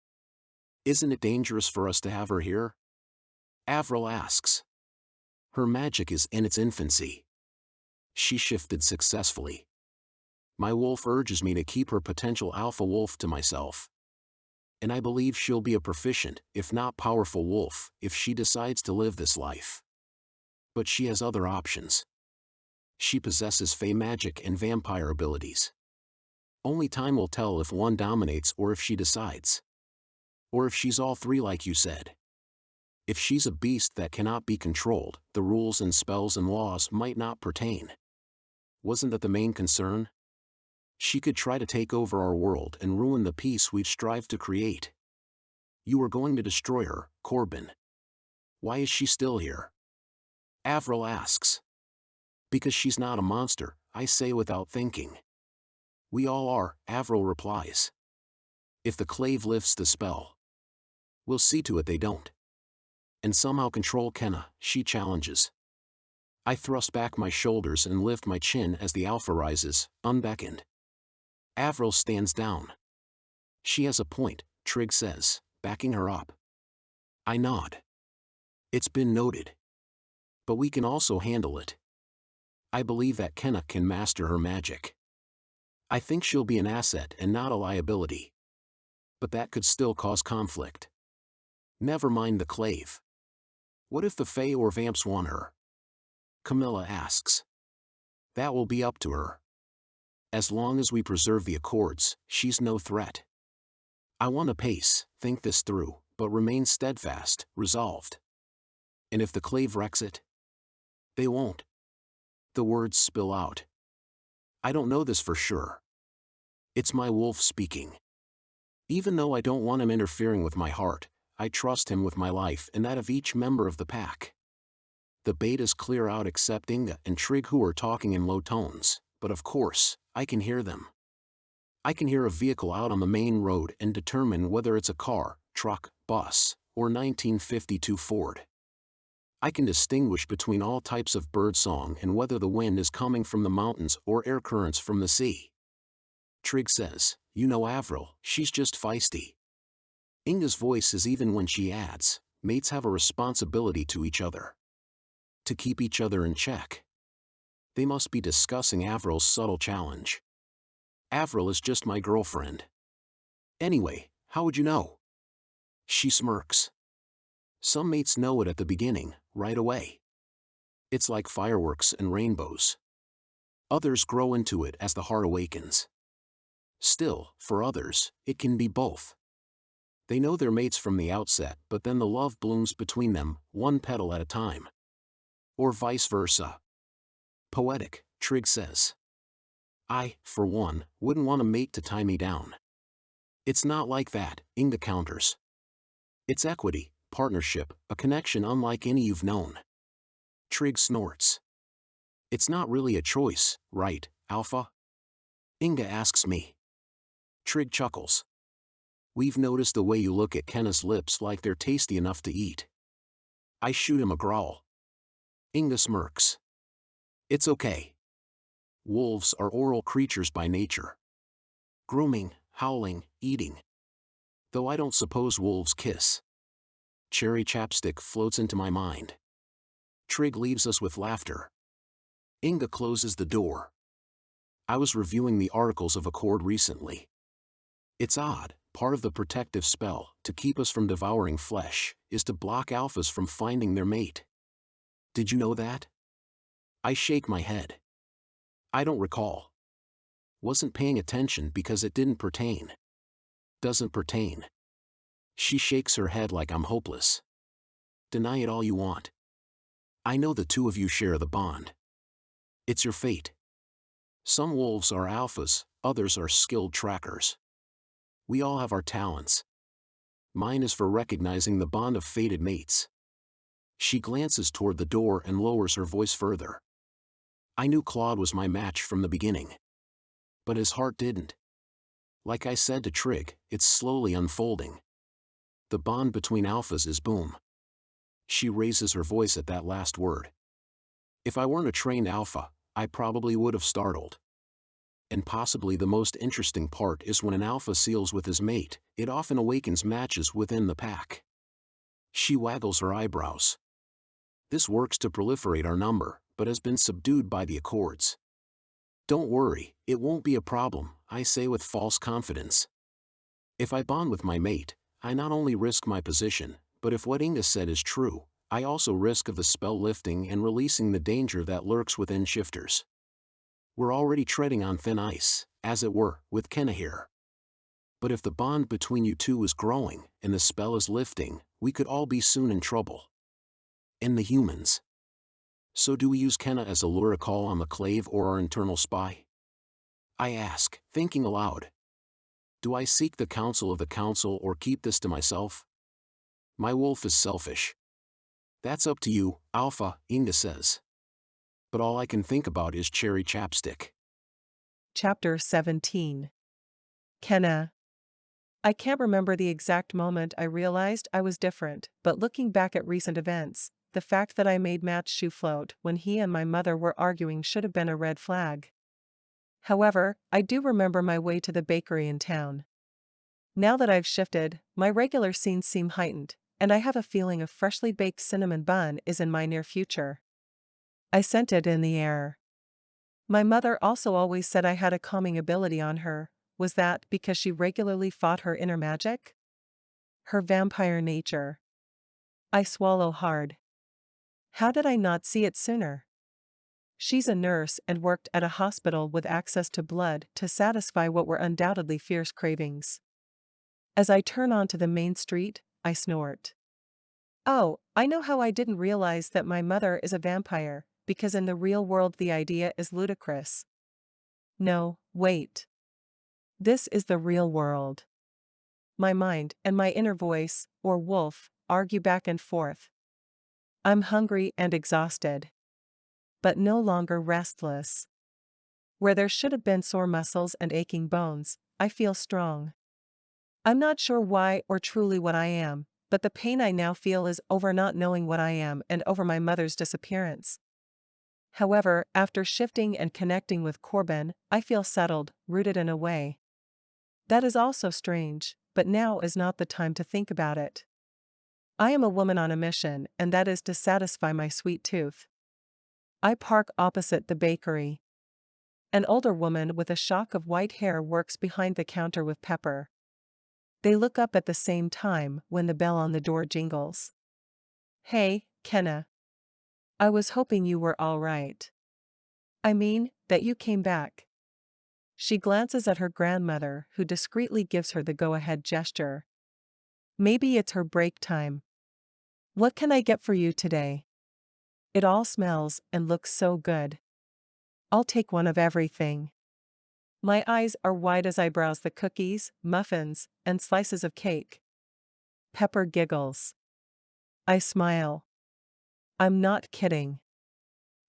Isn't it dangerous for us to have her here? Avril asks. Her magic is in its infancy. She shifted successfully. My wolf urges me to keep her potential alpha wolf to myself. And I believe she'll be a proficient, if not powerful wolf, if she decides to live this life. But she has other options. She possesses fey magic and vampire abilities. Only time will tell if one dominates or if she decides. Or if she's all three like you said. If she's a beast that cannot be controlled, the rules and spells and laws might not pertain. Wasn't that the main concern? She could try to take over our world and ruin the peace we've strived to create. You are going to destroy her, Corbin. Why is she still here? Avril asks. Because she's not a monster, I say without thinking. We all are, Avril replies. If the Klave lifts the spell. We'll see to it they don't. And somehow control Kenna, she challenges. I thrust back my shoulders and lift my chin as the alpha rises, unbeckoned. Avril stands down. She has a point, Trig says, backing her up. I nod. It's been noted. But we can also handle it. I believe that Kenna can master her magic. I think she'll be an asset and not a liability. But that could still cause conflict. Never mind the Klave. What if the Fae or Vamps want her? Camilla asks. That will be up to her. As long as we preserve the Accords, she's no threat. I want to pace, think this through, but remain steadfast, resolved. And if the Klave wrecks it? They won't. The words spill out. I don't know this for sure. It's my wolf speaking. Even though I don't want him interfering with my heart, I trust him with my life and that of each member of the pack. The betas clear out except Inga and Trig, who are talking in low tones, but of course, I can hear them. I can hear a vehicle out on the main road and determine whether it's a car, truck, bus, or 1952 Ford. I can distinguish between all types of bird song and whether the wind is coming from the mountains or air currents from the sea. Trig says, "You know Avril, she's just feisty." Inga's voice is even when she adds, "Mates have a responsibility to each other. To keep each other in check." They must be discussing Avril's subtle challenge. Avril is just my girlfriend. Anyway, how would you know? She smirks. Some mates know it at the beginning, right away. It's like fireworks and rainbows. Others grow into it as the heart awakens. Still, for others, it can be both. They know their mates from the outset, but then the love blooms between them, one petal at a time. Or vice versa. Poetic, Trig says. I, for one, wouldn't want a mate to tie me down. It's not like that, Inga counters. It's equity, partnership, a connection unlike any you've known. Trig snorts. It's not really a choice, right, Alpha? Inga asks me. Trig chuckles. We've noticed the way you look at Kenna's lips like they're tasty enough to eat. I shoot him a growl. Inga smirks. It's okay. Wolves are oral creatures by nature. Grooming, howling, eating. Though I don't suppose wolves kiss. Cherry chapstick floats into my mind. Trig leaves us with laughter. Inga closes the door. I was reviewing the articles of Accord recently. It's odd, part of the protective spell, to keep us from devouring flesh, is to block alphas from finding their mate. Did you know that? I shake my head. I don't recall. Wasn't paying attention because it didn't pertain. Doesn't pertain. She shakes her head like I'm hopeless. Deny it all you want. I know the two of you share the bond. It's your fate. Some wolves are alphas, others are skilled trackers. We all have our talents. Mine is for recognizing the bond of fated mates. She glances toward the door and lowers her voice further. I knew Claude was my match from the beginning. But his heart didn't. Like I said to Trig, it's slowly unfolding. The bond between alphas is boom. She raises her voice at that last word. If I weren't a trained alpha, I probably would have startled. And possibly the most interesting part is when an alpha seals with his mate, it often awakens matches within the pack. She waggles her eyebrows. This works to proliferate our number, but has been subdued by the Accords. Don't worry, it won't be a problem, I say with false confidence. If I bond with my mate, I not only risk my position, but if what Inga said is true, I also risk of the spell lifting and releasing the danger that lurks within shifters. We're already treading on thin ice, as it were, with Kenna here. But if the bond between you two is growing, and the spell is lifting, we could all be soon in trouble. And the humans. So do we use Kenna as a lure call on the Klave or our internal spy? I ask, thinking aloud. Do I seek the counsel of the council or keep this to myself? My wolf is selfish. That's up to you, Alpha, Inga says. But all I can think about is cherry chapstick. Chapter 17. Kenna. I can't remember the exact moment I realized I was different, but looking back at recent events, the fact that I made Matt's shoe float when he and my mother were arguing should have been a red flag. However, I do remember my way to the bakery in town. Now that I've shifted, my regular scenes seem heightened, and I have a feeling a freshly baked cinnamon bun is in my near future. I scent it in the air. My mother also always said I had a calming ability on her. Was that because she regularly fought her inner magic? Her vampire nature. I swallow hard. How did I not see it sooner? She's a nurse and worked at a hospital with access to blood to satisfy what were undoubtedly fierce cravings. As I turn onto the main street, I snort. Oh, I know how I didn't realize that my mother is a vampire, because in the real world the idea is ludicrous. No, wait. This is the real world. My mind and my inner voice, or wolf, argue back and forth. I'm hungry and exhausted. But no longer restless. Where there should have been sore muscles and aching bones, I feel strong. I'm not sure why or truly what I am, but the pain I now feel is over not knowing what I am and over my mother's disappearance. However, after shifting and connecting with Corbin, I feel settled, rooted in a way. That is also strange, but now is not the time to think about it. I am a woman on a mission, and that is to satisfy my sweet tooth. I park opposite the bakery. An older woman with a shock of white hair works behind the counter with Pepper. They look up at the same time when the bell on the door jingles. "Hey, Kenna. I was hoping you were all right. I mean, that you came back." She glances at her grandmother, who discreetly gives her the go-ahead gesture. Maybe it's her break time. "What can I get for you today? It all smells and looks so good." "I'll take one of everything." My eyes are wide as I browse the cookies, muffins, and slices of cake. Pepper giggles. I smile. I'm not kidding.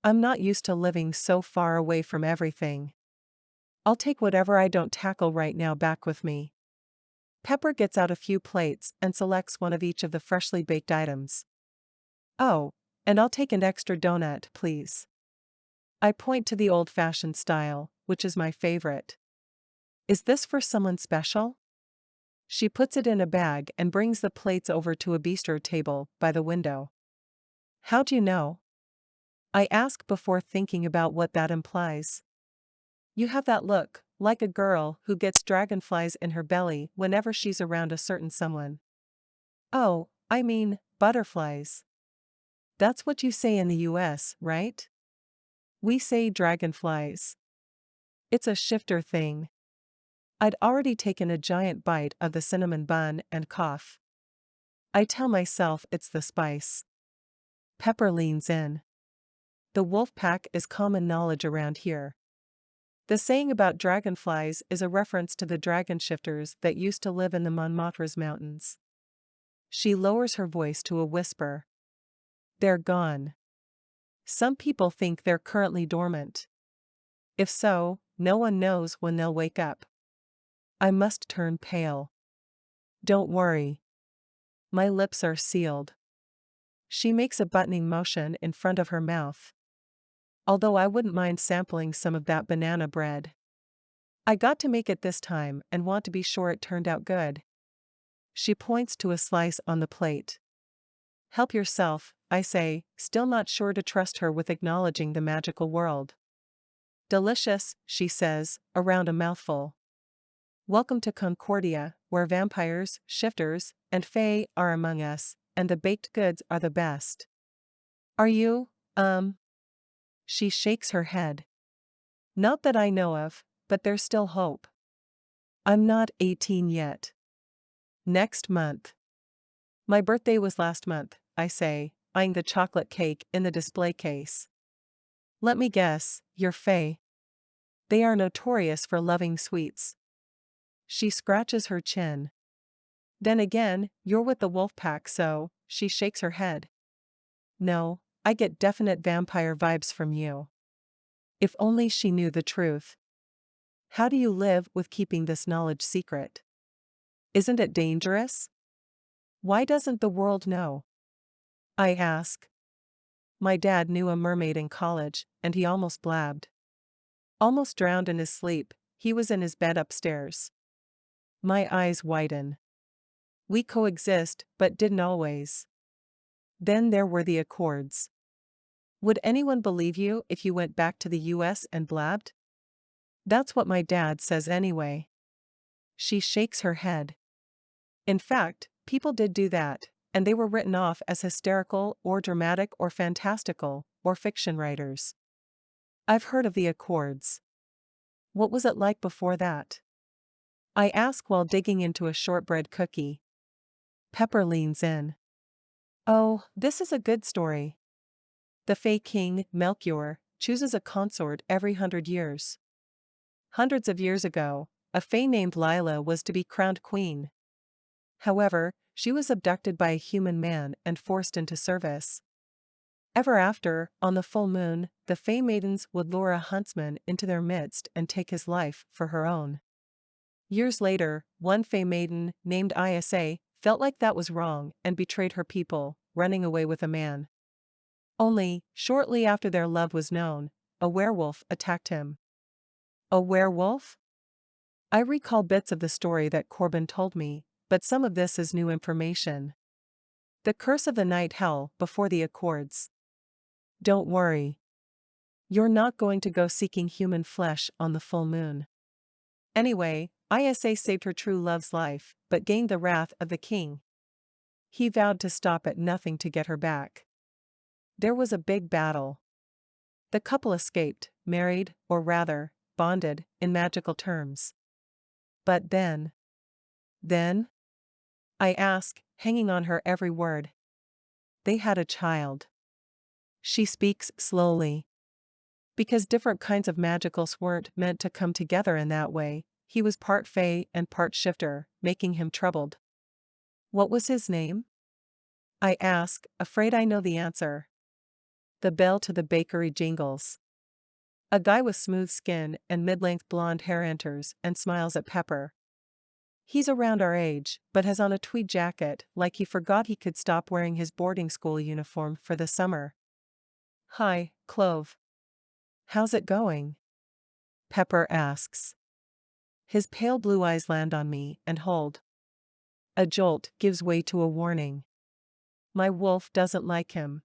I'm not used to living so far away from everything. "I'll take whatever I don't tackle right now back with me." Pepper gets out a few plates and selects one of each of the freshly baked items. "Oh, and I'll take an extra donut, please." I point to the old-fashioned style, which is my favorite. "Is this for someone special?" She puts it in a bag and brings the plates over to a bistro table by the window. "How'd you know?" I ask before thinking about what that implies. "You have that look, like a girl who gets dragonflies in her belly whenever she's around a certain someone." "Oh, I mean, butterflies. That's what you say in the US, right?" "We say dragonflies. It's a shifter thing." I'd already taken a giant bite of the cinnamon bun and cough. I tell myself it's the spice. Pepper leans in. "The wolf pack is common knowledge around here. The saying about dragonflies is a reference to the dragon shifters that used to live in the Montmartre's mountains." She lowers her voice to a whisper. "They're gone. Some people think they're currently dormant. If so, no one knows when they'll wake up." I must turn pale. "Don't worry. My lips are sealed." She makes a buttoning motion in front of her mouth. "Although I wouldn't mind sampling some of that banana bread. I got to make it this time and want to be sure it turned out good." She points to a slice on the plate. "Help yourself," I say, still not sure to trust her with acknowledging the magical world. "Delicious," she says, around a mouthful. "Welcome to Concordia, where vampires, shifters, and fae are among us, and the baked goods are the best." "Are you, She shakes her head. "Not that I know of, but there's still hope. I'm not 18 yet. Next month." "My birthday was last month," I say, eyeing the chocolate cake in the display case. "Let me guess, you're fae. They are notorious for loving sweets." She scratches her chin. "Then again, you're with the wolf pack, so," she shakes her head. "No, I get definite vampire vibes from you." If only she knew the truth. How do you live with keeping this knowledge secret? Isn't it dangerous? Why doesn't the world know? I ask. My dad knew a mermaid in college, and he almost blabbed. Almost drowned in his sleep. He was in his bed upstairs. My eyes widen. We coexist, but didn't always. Then there were the Accords. Would anyone believe you if you went back to the US and blabbed? That's what my dad says anyway. She shakes her head. In fact, people did do that, and they were written off as hysterical or dramatic or fantastical, or fiction writers. I've heard of the Accords. What was it like before that? I ask while digging into a shortbread cookie. Pepper leans in. "Oh, this is a good story. The Fae King, Melchior, chooses a consort every 100 years. Hundreds of years ago, a Fae named Lila was to be crowned queen. However, she was abducted by a human man and forced into service. Ever after, on the full moon, the Fae maidens would lure a huntsman into their midst and take his life for her own. Years later, one Fae maiden, named Isa, felt like that was wrong and betrayed her people, running away with a man. Only, shortly after their love was known, a werewolf attacked him. A werewolf? I recall bits of the story that Corbin told me, but some of this is new information. The curse of the night hell before the Accords. Don't worry. You're not going to go seeking human flesh on the full moon. Anyway, Isa saved her true love's life, but gained the wrath of the king. He vowed to stop at nothing to get her back. There was a big battle. The couple escaped, married, or rather, bonded, in magical terms. But then? I ask, hanging on her every word. They had a child. She speaks slowly. Because different kinds of magicals weren't meant to come together in that way, he was part fae and part shifter, making him troubled. What was his name? I ask, afraid I know the answer. The bell to the bakery jingles. A guy with smooth skin and mid-length blonde hair enters and smiles at Pepper. He's around our age, but has on a tweed jacket, like he forgot he could stop wearing his boarding school uniform for the summer. Hi, Klave. How's it going? Pepper asks. His pale blue eyes land on me and hold. A jolt gives way to a warning. My wolf doesn't like him.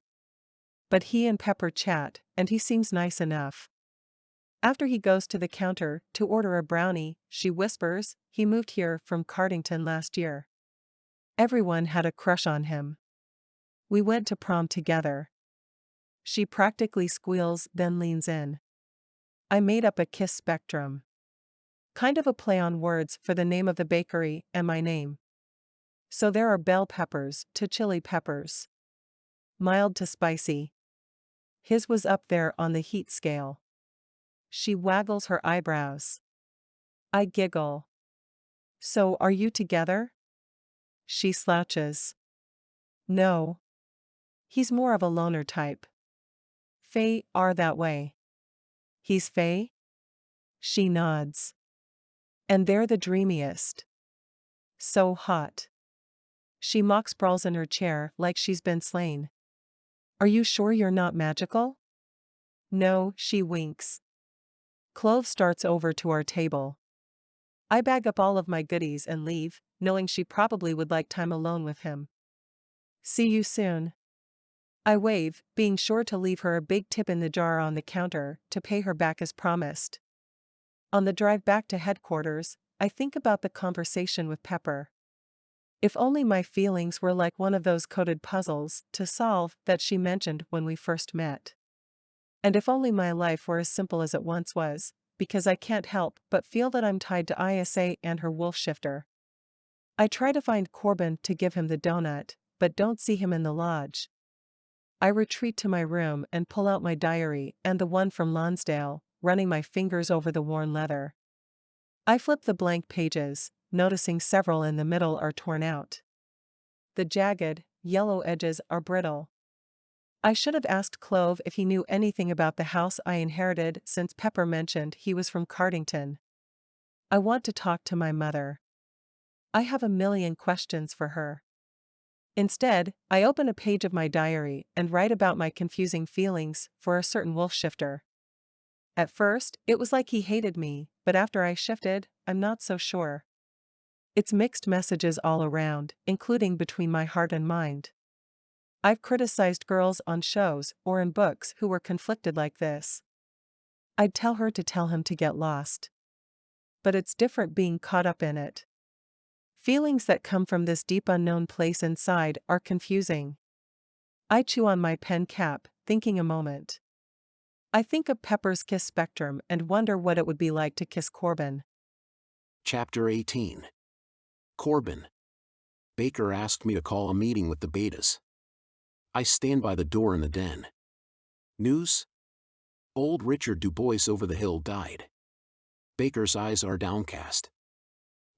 But he and Pepper chat, and he seems nice enough. After he goes to the counter to order a brownie, she whispers, he moved here from Cardington last year. Everyone had a crush on him. We went to prom together. She practically squeals, then leans in. I made up a kiss spectrum. Kind of a play on words for the name of the bakery and my name. So there are bell peppers to chili peppers. Mild to spicy. His was up there on the heat scale. She waggles her eyebrows. I giggle. So are you together? She slouches. No. He's more of a loner type. Fae are that way. He's fae? She nods. And they're the dreamiest. So hot. She mock sprawls in her chair like she's been slain. Are you sure you're not magical? No, she winks. Klave starts over to our table. I bag up all of my goodies and leave, knowing she probably would like time alone with him. See you soon. I wave, being sure to leave her a big tip in the jar on the counter to pay her back as promised. On the drive back to headquarters, I think about the conversation with Pepper. If only my feelings were like one of those coded puzzles to solve that she mentioned when we first met. And if only my life were as simple as it once was, because I can't help but feel that I'm tied to Isa and her wolf shifter. I try to find Corbin to give him the donut, but don't see him in the lodge. I retreat to my room and pull out my diary and the one from Lonsdale, running my fingers over the worn leather. I flip the blank pages, noticing several in the middle are torn out. The jagged, yellow edges are brittle. I should have asked Klave if he knew anything about the house I inherited since Pepper mentioned he was from Cardington. I want to talk to my mother. I have a million questions for her. Instead, I open a page of my diary and write about my confusing feelings for a certain wolf shifter. At first, it was like he hated me, but after I shifted, I'm not so sure. It's mixed messages all around, including between my heart and mind. I've criticized girls on shows or in books who were conflicted like this. I'd tell her to tell him to get lost. But it's different being caught up in it. Feelings that come from this deep unknown place inside are confusing. I chew on my pen cap, thinking a moment. I think of Pepper's kiss spectrum and wonder what it would be like to kiss Corbin. Chapter 18. Corbin. Baker asked me to call a meeting with the betas. I stand by the door in the den. News? Old Richard Dubois over the hill died. Baker's eyes are downcast.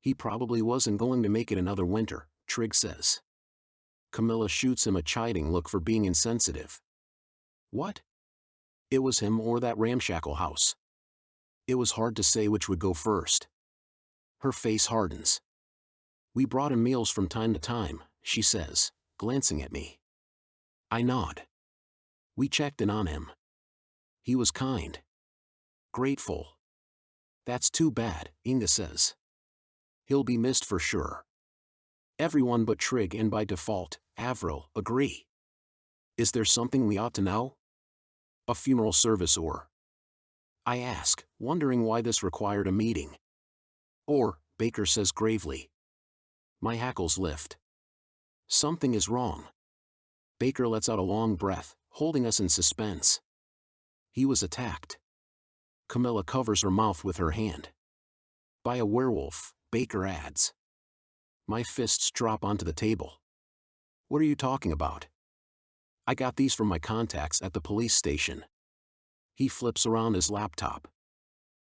He probably wasn't going to make it another winter, Trigg says. Camilla shoots him a chiding look for being insensitive. What? It was him or that ramshackle house. It was hard to say which would go first. Her face hardens. We brought him meals from time to time, she says, glancing at me. I nod. We checked in on him. He was kind. Grateful. That's too bad, Inga says. He'll be missed for sure. Everyone but Trig and by default, Avril, agree. Is there something we ought to know? A funeral service or? I ask, wondering why this required a meeting. Or, Baker says gravely. My hackles lift. Something is wrong. Baker lets out a long breath, holding us in suspense. He was attacked. Camilla covers her mouth with her hand. By a werewolf, Baker adds. My fists drop onto the table. What are you talking about? I got these from my contacts at the police station. He flips around his laptop.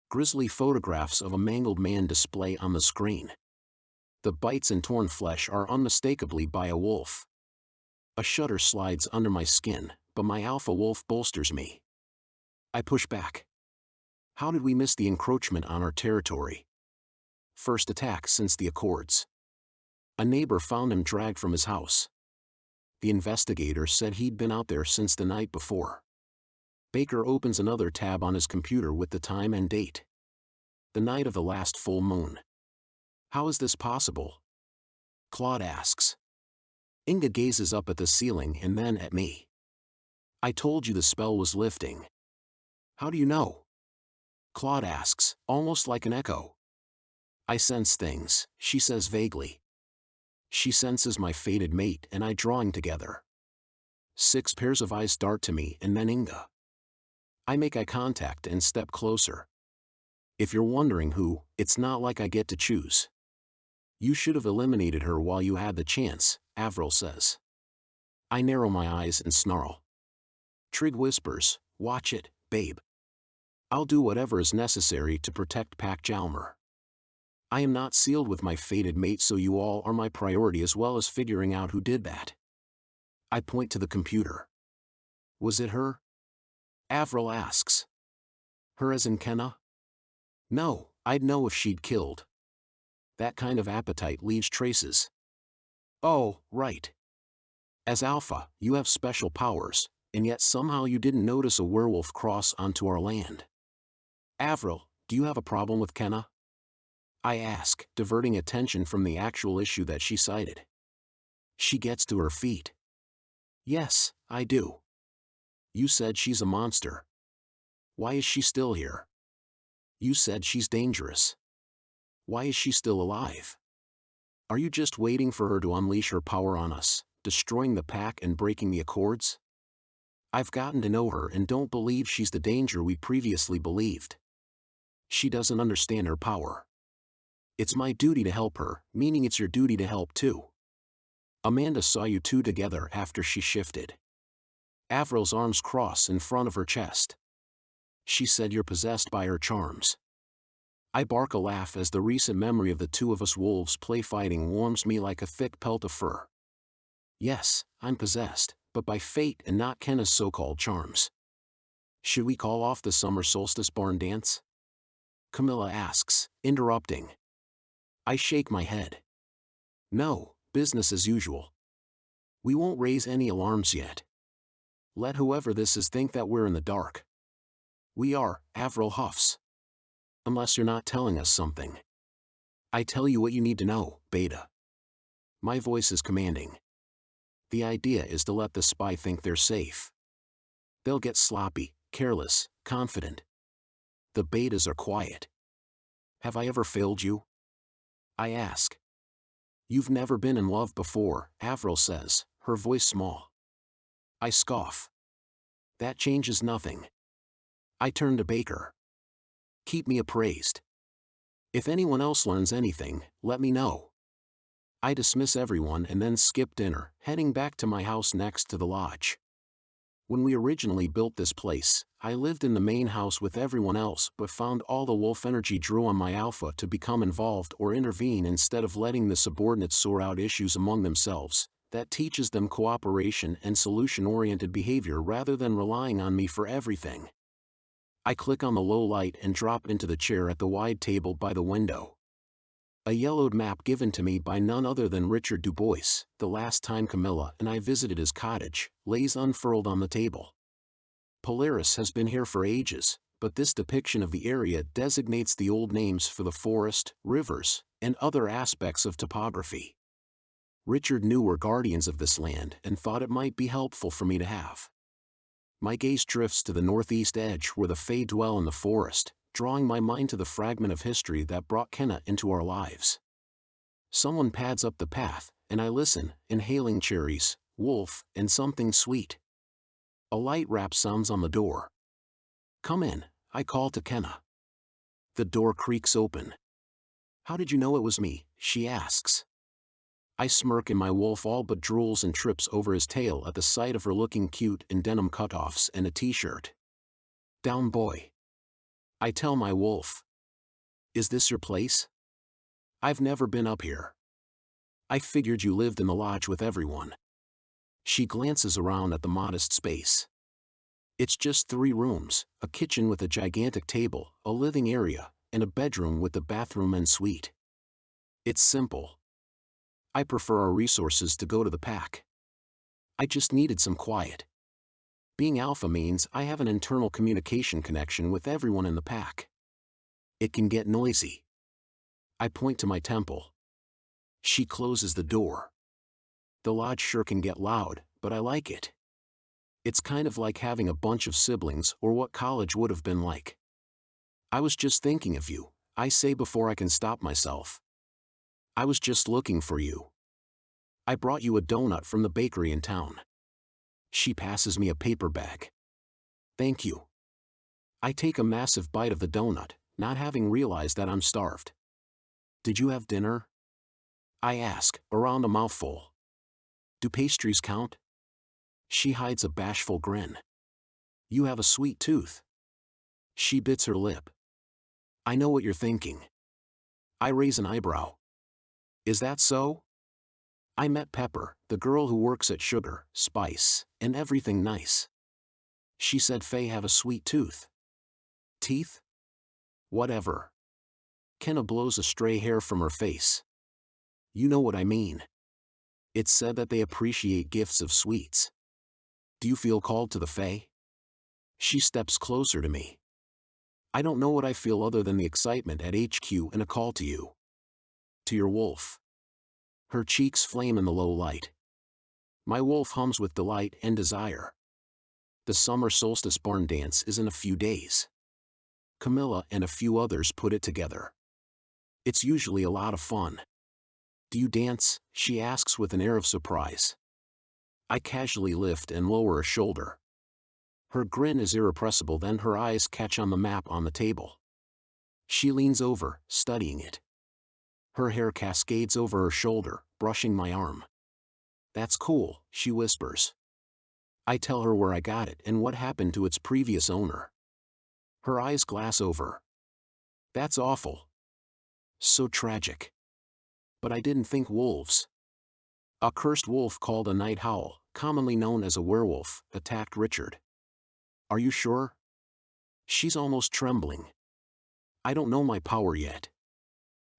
Grisly photographs of a mangled man display on the screen. The bites and torn flesh are unmistakably by a wolf. A shudder slides under my skin, but my alpha wolf bolsters me. I push back. How did we miss the encroachment on our territory? First attack since the Accords. A neighbor found him dragged from his house. The investigator said he'd been out there since the night before. Baker opens another tab on his computer with the time and date. The night of the last full moon. How is this possible? Claude asks. Inga gazes up at the ceiling and then at me. I told you the spell was lifting. How do you know? Claude asks, almost like an echo. I sense things, she says vaguely. She senses my fated mate and I drawing together. 6 pairs of eyes dart to me and then Inga. I make eye contact and step closer. If you're wondering who, it's not like I get to choose. You should have eliminated her while you had the chance, Avril says. I narrow my eyes and snarl. Trig whispers, watch it, babe. I'll do whatever is necessary to protect Pac Jalmer. I am not sealed with my fated mate, so you all are my priority as well as figuring out who did that. I point to the computer. Was it her? Avril asks. Her as in Kenna? No, I'd know if she'd killed. That kind of appetite leaves traces. Oh, right. As Alpha, you have special powers, and yet somehow you didn't notice a werewolf cross onto our land. Avril, do you have a problem with Kenna? I ask, diverting attention from the actual issue that she cited. She gets to her feet. Yes, I do. You said she's a monster. Why is she still here? You said she's dangerous. Why is she still alive? Are you just waiting for her to unleash her power on us, destroying the pack and breaking the Accords? I've gotten to know her and don't believe she's the danger we previously believed. She doesn't understand her power. It's my duty to help her, meaning it's your duty to help too. Amanda saw you two together after she shifted. Avril's arms cross in front of her chest. She said you're possessed by her charms. I bark a laugh as the recent memory of the two of us wolves play fighting warms me like a thick pelt of fur. Yes, I'm possessed, but by fate and not Kenna's so-called charms. Should we call off the summer solstice barn dance? Camilla asks, interrupting. I shake my head. No, business as usual. We won't raise any alarms yet. Let whoever this is think that we're in the dark. We are, Avril huffs. Unless you're not telling us something. I tell you what you need to know, Beta. My voice is commanding. The idea is to let the spy think they're safe. They'll get sloppy, careless, confident. The betas are quiet. Have I ever failed you? I ask. You've never been in love before, Avril says, her voice small. I scoff. That changes nothing. I turn to Baker. Keep me appraised. If anyone else learns anything, let me know. I dismiss everyone and then skip dinner, heading back to my house next to the lodge. When we originally built this place, I lived in the main house with everyone else but found all the wolf energy drew on my alpha to become involved or intervene instead of letting the subordinates sort out issues among themselves. That teaches them cooperation and solution-oriented behavior rather than relying on me for everything. I click on the low light and drop into the chair at the wide table by the window. A yellowed map given to me by none other than Richard Du Bois. The last time Camilla and I visited his cottage, lays unfurled on the table. Polaris has been here for ages, but this depiction of the area designates the old names for the forest, rivers, and other aspects of topography. Richard knew we're guardians of this land and thought it might be helpful for me to have. My gaze drifts to the northeast edge where the Fae dwell in the forest, drawing my mind to the fragment of history that brought Kenna into our lives. Someone pads up the path, and I listen, inhaling cherries, wolf, and something sweet. A light rap sounds on the door. "Come in," I call to Kenna. The door creaks open. "How did you know it was me?" she asks. I smirk and my wolf all but drools and trips over his tail at the sight of her looking cute in denim cutoffs and a t-shirt. "Down boy," I tell my wolf. "Is this your place? I've never been up here. I figured you lived in the lodge with everyone." She glances around at the modest space. It's just 3 rooms, a kitchen with a gigantic table, a living area, and a bedroom with a bathroom and suite. It's simple. I prefer our resources to go to the pack. I just needed some quiet. Being alpha means I have an internal communication connection with everyone in the pack. It can get noisy. I point to my temple. She closes the door. The lodge sure can get loud, but I like it. It's kind of like having a bunch of siblings or what college would have been like. "I was just thinking of you," I say before I can stop myself. "I was just looking for you. I brought you a donut from the bakery in town." She passes me a paper bag. "Thank you." I take a massive bite of the donut, not having realized that I'm starved. "Did you have dinner?" I ask, around a mouthful. "Do pastries count?" She hides a bashful grin. "You have a sweet tooth." She bits her lip. "I know what you're thinking." I raise an eyebrow. "Is that so?" "I met Pepper, the girl who works at Sugar, Spice, and Everything Nice. She said Faye have a sweet tooth." "Teeth?" "Whatever." Kenna blows a stray hair from her face. "You know what I mean. It's said that they appreciate gifts of sweets. Do you feel called to the Fae?" She steps closer to me. "I don't know what I feel other than the excitement at HQ and a call to you. To your wolf." Her cheeks flame in the low light. My wolf hums with delight and desire. The summer solstice barn dance is in a few days. Camilla and a few others put it together. It's usually a lot of fun. "Do you dance?" she asks with an air of surprise. I casually lift and lower a shoulder. Her grin is irrepressible, then her eyes catch on the map on the table. She leans over, studying it. Her hair cascades over her shoulder, brushing my arm. "That's cool," she whispers. I tell her where I got it and what happened to its previous owner. Her eyes glass over. "That's awful. So tragic. But I didn't think wolves." "A cursed wolf called a night howl, commonly known as a werewolf, attacked Richard." "Are you sure?" She's almost trembling. "I don't know my power yet."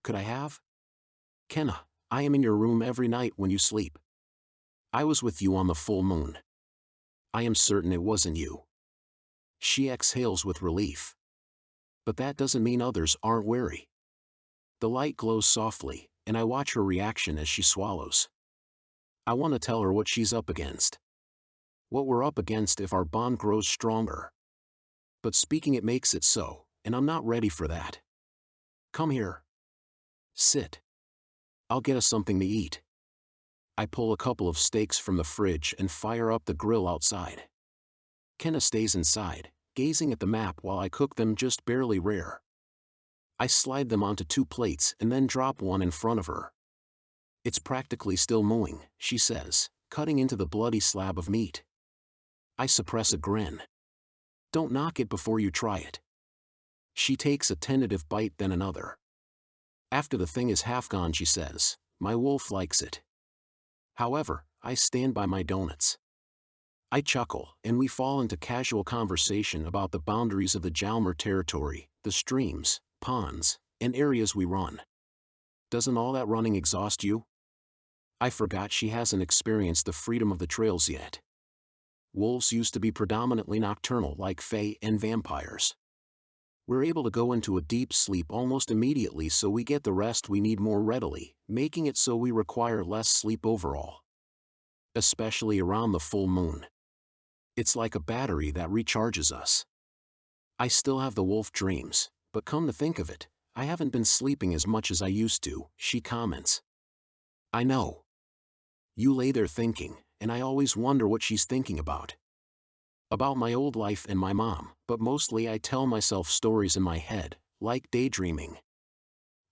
"Could I have?" "Kenna, I am in your room every night when you sleep. I was with you on the full moon. I am certain it wasn't you." She exhales with relief. "But that doesn't mean others aren't wary." The light glows softly, and I watch her reaction as she swallows. I want to tell her what she's up against. What we're up against if our bond grows stronger. But speaking it makes it so, and I'm not ready for that. "Come here. Sit. I'll get us something to eat." I pull a couple of steaks from the fridge and fire up the grill outside. Kenna stays inside, gazing at the map while I cook them just barely rare. I slide them onto 2 plates and then drop one in front of her. "It's practically still mooing," she says, cutting into the bloody slab of meat. I suppress a grin. "Don't knock it before you try it." She takes a tentative bite, then another. "After the thing is half gone," she says, "my wolf likes it." However, I stand by my donuts. I chuckle, and we fall into casual conversation about the boundaries of the Jalmer territory, the streams, ponds, and areas we run. Doesn't all that running exhaust you? I forgot she hasn't experienced the freedom of the trails yet. Wolves used to be predominantly nocturnal like fae and vampires. We're able to go into a deep sleep almost immediately, so we get the rest we need more readily, making it so we require less sleep overall. Especially around the full moon. It's like a battery that recharges us. I still have the wolf dreams, but come to think of it, I haven't been sleeping as much as I used to, she comments. I know. You lay there thinking, and I always wonder what she's thinking about. About my old life and my mom, but mostly I tell myself stories in my head, like daydreaming.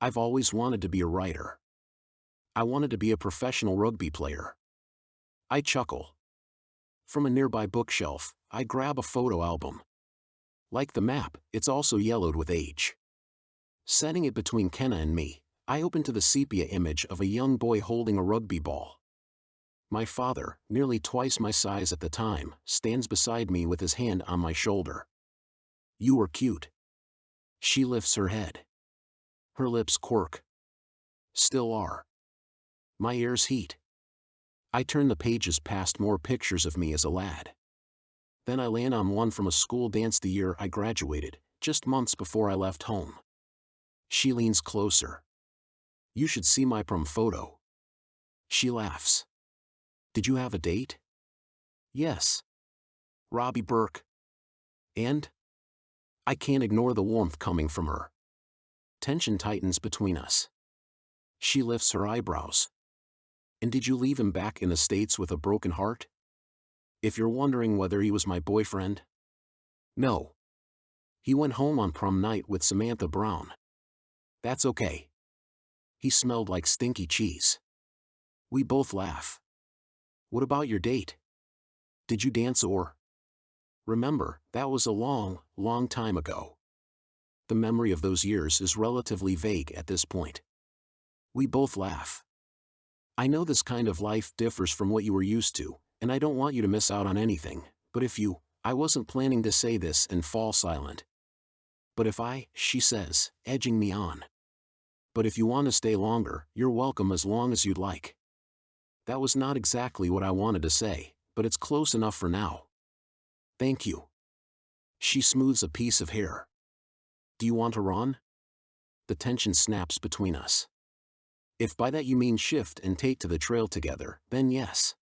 I've always wanted to be a writer. I wanted to be a professional rugby player. I chuckle. From a nearby bookshelf, I grab a photo album. Like the map, it's also yellowed with age. Setting it between Kenna and me, I open to the sepia image of a young boy holding a rugby ball. My father, nearly twice my size at the time, stands beside me with his hand on my shoulder. You were cute. She lifts her head. Her lips quirk. Still are. My ears heat. I turn the pages past more pictures of me as a lad. Then I land on one from a school dance the year I graduated, just months before I left home. She leans closer. You should see my prom photo. She laughs. Did you have a date? Yes. Robbie Burke. And? I can't ignore the warmth coming from her. Tension tightens between us. She lifts her eyebrows. And did you leave him back in the States with a broken heart? If you're wondering whether he was my boyfriend. No. He went home on prom night with Samantha Brown. That's okay. He smelled like stinky cheese. We both laugh. What about your date? Did you dance or? Remember, that was a long, long time ago. The memory of those years is relatively vague at this point. We both laugh. I know this kind of life differs from what you were used to, and I don't want you to miss out on anything, but if you, I wasn't planning to say this and fall silent. But if she says, edging me on. But if you want to stay longer, you're welcome as long as you'd like. That was not exactly what I wanted to say, but it's close enough for now. Thank you. She smooths a piece of hair. Do you want to run? The tension snaps between us. If by that you mean shift and take to the trail together, then yes.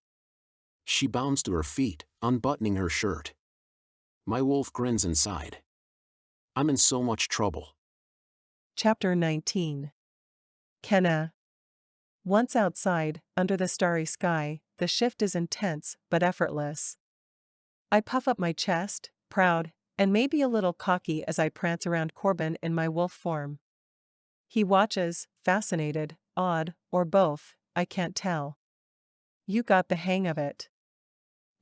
She bounds to her feet, unbuttoning her shirt. My wolf grins inside. I'm in so much trouble. Chapter 19. Kenna. Once outside, under the starry sky, the shift is intense but effortless. I puff up my chest, proud, and maybe a little cocky as I prance around Corbin in my wolf form. He watches, fascinated, awed, or both, I can't tell. You got the hang of it.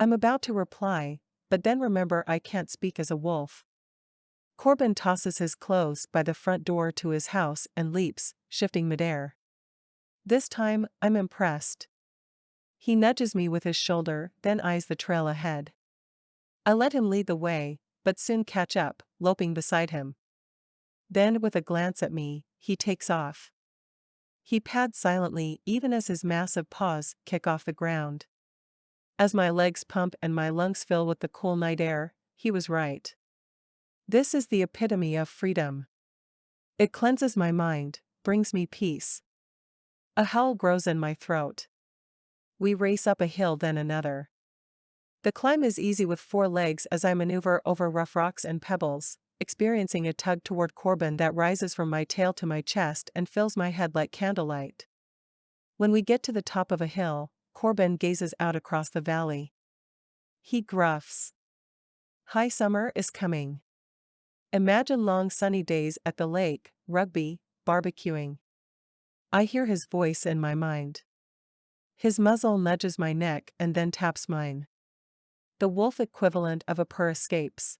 I'm about to reply, but then remember I can't speak as a wolf. Corbin tosses his clothes by the front door to his house and leaps, shifting midair. This time, I'm impressed. He nudges me with his shoulder, then eyes the trail ahead. I let him lead the way, but soon catch up, loping beside him. Then, with a glance at me, he takes off. He pads silently even as his massive paws kick off the ground. As my legs pump and my lungs fill with the cool night air, he was right. This is the epitome of freedom. It cleanses my mind, brings me peace. A howl grows in my throat. We race up a hill, then another. The climb is easy with 4 legs as I maneuver over rough rocks and pebbles, experiencing a tug toward Corbin that rises from my tail to my chest and fills my head like candlelight. When we get to the top of a hill, Corbin gazes out across the valley. He gruffs. High summer is coming. Imagine long sunny days at the lake, rugby, barbecuing. I hear his voice in my mind. His muzzle nudges my neck and then taps mine. The wolf equivalent of a purr escapes.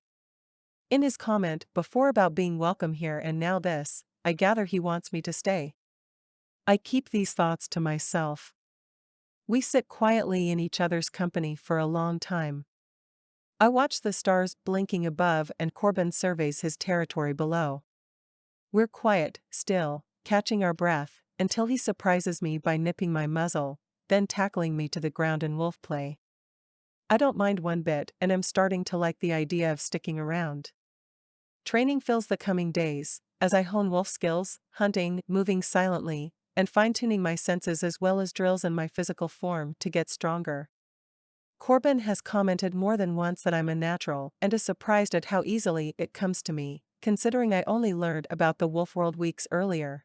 In his comment before about being welcome here and now this, I gather he wants me to stay. I keep these thoughts to myself. We sit quietly in each other's company for a long time. I watch the stars blinking above and Corbin surveys his territory below. We're quiet, still, catching our breath, until he surprises me by nipping my muzzle, then tackling me to the ground in wolf play. I don't mind one bit and am starting to like the idea of sticking around. Training fills the coming days, as I hone wolf skills, hunting, moving silently, and fine-tuning my senses as well as drills in my physical form to get stronger. Corbin has commented more than once that I'm a natural and is surprised at how easily it comes to me, considering I only learned about the wolf world weeks earlier.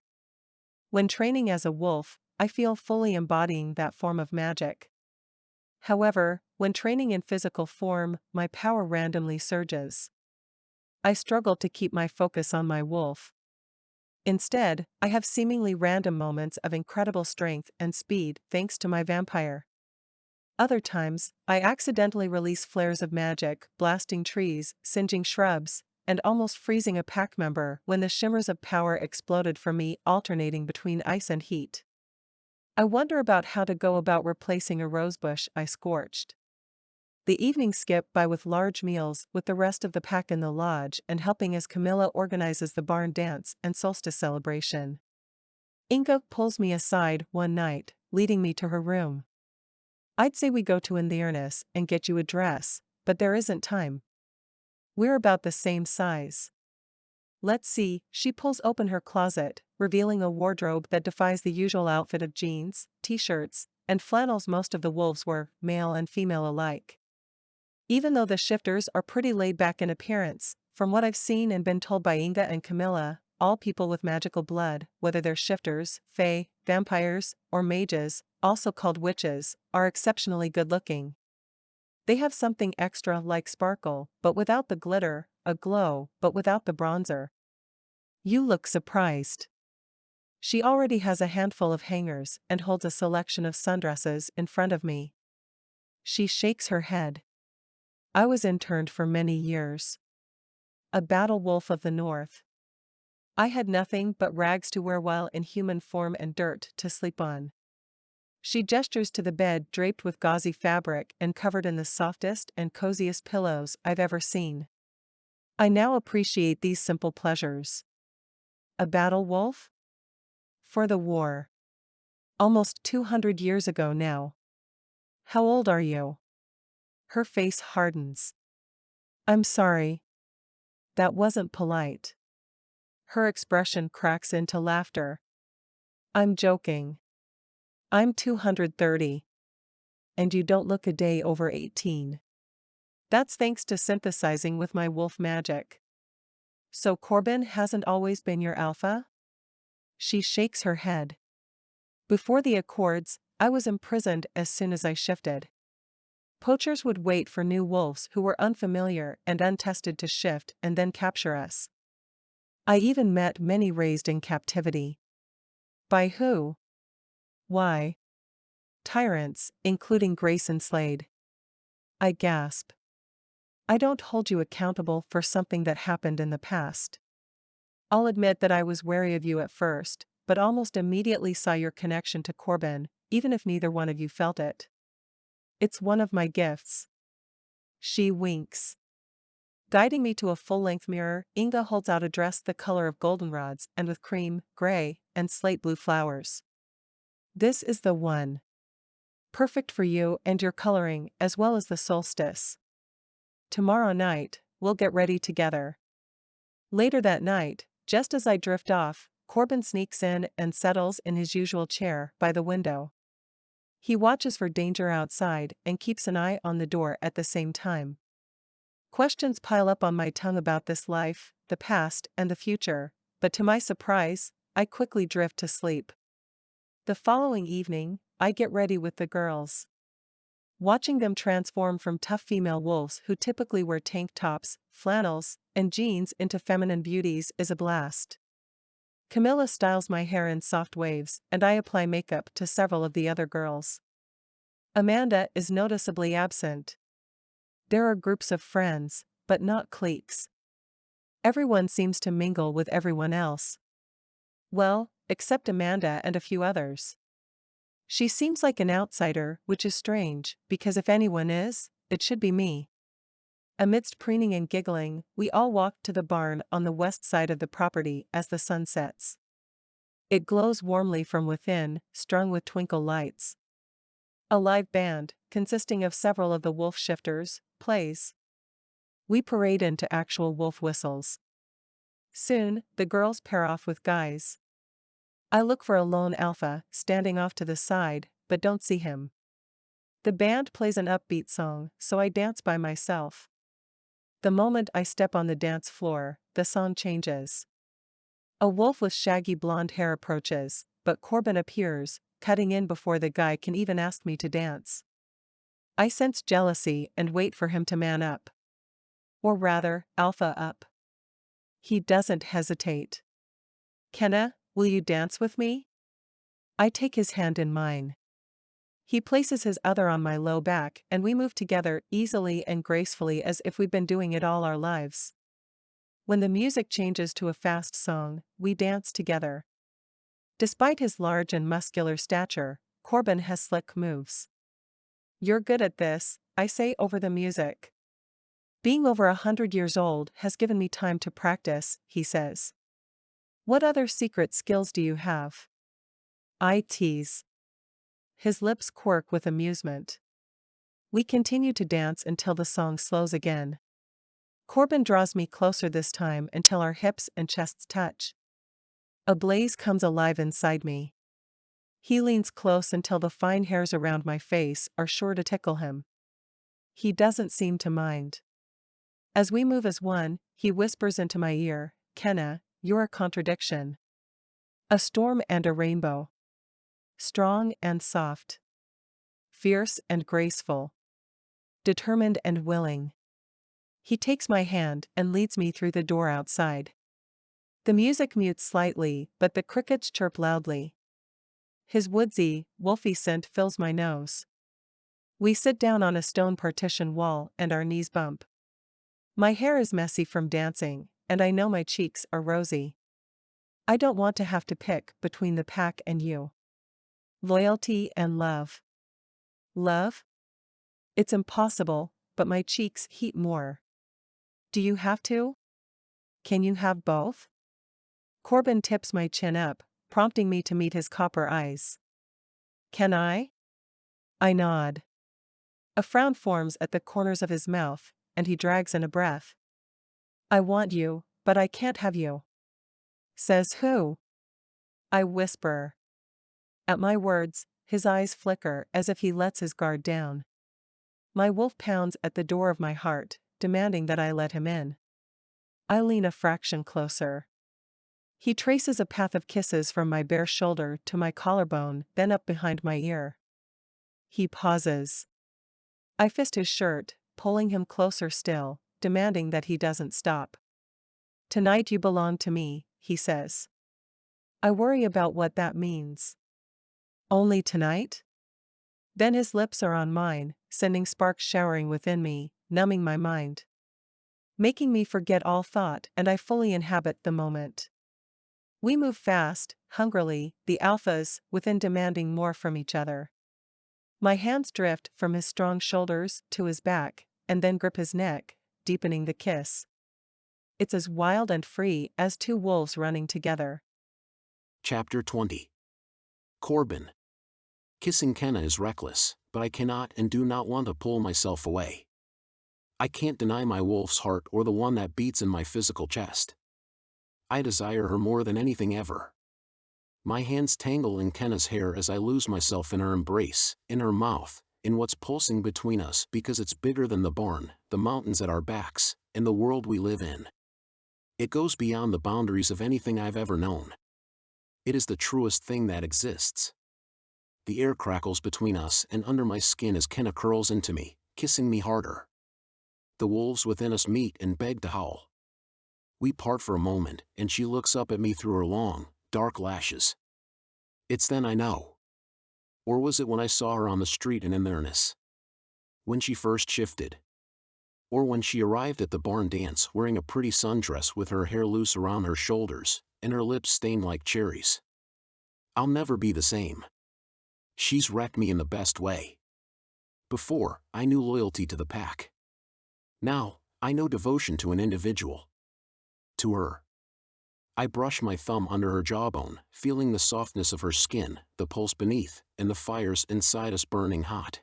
When training as a wolf, I feel fully embodying that form of magic. However, when training in physical form, my power randomly surges. I struggle to keep my focus on my wolf. Instead, I have seemingly random moments of incredible strength and speed thanks to my vampire. Other times, I accidentally release flares of magic, blasting trees, singeing shrubs, and almost freezing a pack member when the shimmers of power exploded from me, alternating between ice and heat. I wonder about how to go about replacing a rosebush I scorched. The evening skip by with large meals with the rest of the pack in the lodge and helping as Camilla organizes the barn dance and solstice celebration. Inga pulls me aside one night, leading me to her room. I'd say we go to Inverness and get you a dress, but there isn't time. We're about the same size. Let's see, she pulls open her closet, revealing a wardrobe that defies the usual outfit of jeans, t-shirts, and flannels. Most of the wolves were male and female alike. Even though the shifters are pretty laid back in appearance, from what I've seen and been told by Inga and Camilla, all people with magical blood, whether they're shifters, fae, vampires, or mages, also called witches, are exceptionally good-looking. They have something extra like sparkle, but without the glitter, a glow, but without the bronzer. You look surprised. She already has a handful of hangers and holds a selection of sundresses in front of me. She shakes her head. I was interned for many years. A battle wolf of the north. I had nothing but rags to wear while in human form and dirt to sleep on. She gestures to the bed draped with gauzy fabric and covered in the softest and coziest pillows I've ever seen. I now appreciate these simple pleasures. A battle wolf? For the war. Almost 200 years ago now. How old are you? Her face hardens. I'm sorry. That wasn't polite. Her expression cracks into laughter. I'm joking. I'm 230. And you don't look a day over 18. That's thanks to synthesizing with my wolf magic. So Corbin hasn't always been your alpha? She shakes her head. Before the Accords, I was imprisoned as soon as I shifted. Poachers would wait for new wolves who were unfamiliar and untested to shift and then capture us. I even met many raised in captivity. By who? Why? Tyrants, including Grayson Slade. I gasp. I don't hold you accountable for something that happened in the past. I'll admit that I was wary of you at first, but almost immediately saw your connection to Corbin, even if neither one of you felt it. It's one of my gifts. She winks. Guiding me to a full-length mirror, Inga holds out a dress the color of goldenrods and with cream, gray, and slate blue flowers. This is the one. Perfect for you and your coloring as well as the solstice. Tomorrow night, we'll get ready together. Later that night, just as I drift off, Corbin sneaks in and settles in his usual chair by the window. He watches for danger outside and keeps an eye on the door at the same time. Questions pile up on my tongue about this life, the past, and the future, but to my surprise, I quickly drift to sleep. The following evening, I get ready with the girls. Watching them transform from tough female wolves who typically wear tank tops, flannels, and jeans into feminine beauties is a blast. Camilla styles my hair in soft waves and I apply makeup to several of the other girls. Amanda is noticeably absent. There are groups of friends, but not cliques. Everyone seems to mingle with everyone else. Well, except Amanda and a few others. She seems like an outsider, which is strange, because if anyone is, it should be me. Amidst preening and giggling, we all walk to the barn on the west side of the property as the sun sets. It glows warmly from within, strung with twinkle lights. A live band, consisting of several of the wolf shifters, plays. We parade into actual wolf whistles. Soon, the girls pair off with guys. I look for a lone alpha, standing off to the side, but don't see him. The band plays an upbeat song, so I dance by myself. The moment I step on the dance floor, the song changes. A wolf with shaggy blonde hair approaches, but Corbin appears, cutting in before the guy can even ask me to dance. I sense jealousy and wait for him to man up. Or rather, alpha up. He doesn't hesitate. Kenna, will you dance with me? I take his hand in mine. He places his other on my low back and we move together easily and gracefully as if we've been doing it all our lives. When the music changes to a fast song, we dance together. Despite his large and muscular stature, Corbin has slick moves. You're good at this, I say over the music. Being over 100 years old has given me time to practice, he says. What other secret skills do you have? I tease. His lips quirk with amusement. We continue to dance until the song slows again. Corbin draws me closer this time until our hips and chests touch. A blaze comes alive inside me. He leans close until the fine hairs around my face are sure to tickle him. He doesn't seem to mind. As we move as one, he whispers into my ear, Kenna, you're a contradiction. A storm and a rainbow. Strong and soft. Fierce and graceful. Determined and willing. He takes my hand and leads me through the door outside. The music mutes slightly, but the crickets chirp loudly. His woodsy, wolfy scent fills my nose. We sit down on a stone partition wall and our knees bump. My hair is messy from dancing, and I know my cheeks are rosy. I don't want to have to pick between the pack and you. Loyalty and love. Love? It's impossible, but my cheeks heat more. Do you have to? Can you have both? Corbin tips my chin up, prompting me to meet his copper eyes. Can I? I nod. A frown forms at the corners of his mouth, and he drags in a breath. I want you, but I can't have you. Says who? I whisper. At my words, his eyes flicker as if he lets his guard down. My wolf pounds at the door of my heart, demanding that I let him in. I lean a fraction closer. He traces a path of kisses from my bare shoulder to my collarbone, then up behind my ear. He pauses. I fist his shirt, pulling him closer still, demanding that he doesn't stop. Tonight you belong to me, he says. I worry about what that means. Only tonight? Then his lips are on mine, sending sparks showering within me, numbing my mind. Making me forget all thought and I fully inhabit the moment. We move fast, hungrily, the alphas, within demanding more from each other. My hands drift from his strong shoulders to his back, and then grip his neck, deepening the kiss. It's as wild and free as two wolves running together. Chapter 20. Corbin. Kissing Kenna is reckless, but I cannot and do not want to pull myself away. I can't deny my wolf's heart or the one that beats in my physical chest. I desire her more than anything ever. My hands tangle in Kenna's hair as I lose myself in her embrace, in her mouth, in what's pulsing between us because it's bigger than the barn, the mountains at our backs, and the world we live in. It goes beyond the boundaries of anything I've ever known. It is the truest thing that exists. The air crackles between us and under my skin as Kenna curls into me, kissing me harder. The wolves within us meet and beg to howl. We part for a moment, and she looks up at me through her long, dark lashes. It's then I know. Or was it when I saw her on the street in Inverness? When she first shifted? Or when she arrived at the barn dance wearing a pretty sundress with her hair loose around her shoulders, and her lips stained like cherries? I'll never be the same. She's wrecked me in the best way. Before, I knew loyalty to the pack. Now, I know devotion to an individual. To her. I brush my thumb under her jawbone, feeling the softness of her skin, the pulse beneath, and the fires inside us burning hot.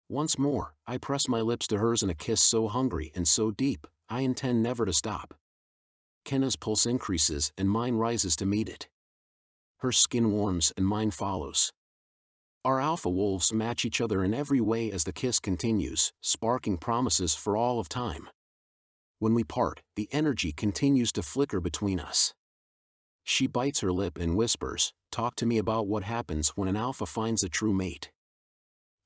Once more, I press my lips to hers in a kiss so hungry and so deep, I intend never to stop. Kenna's pulse increases and mine rises to meet it. Her skin warms and mine follows. Our alpha wolves match each other in every way as the kiss continues, sparking promises for all of time. When we part, the energy continues to flicker between us. She bites her lip and whispers, "Talk to me about what happens when an alpha finds a true mate."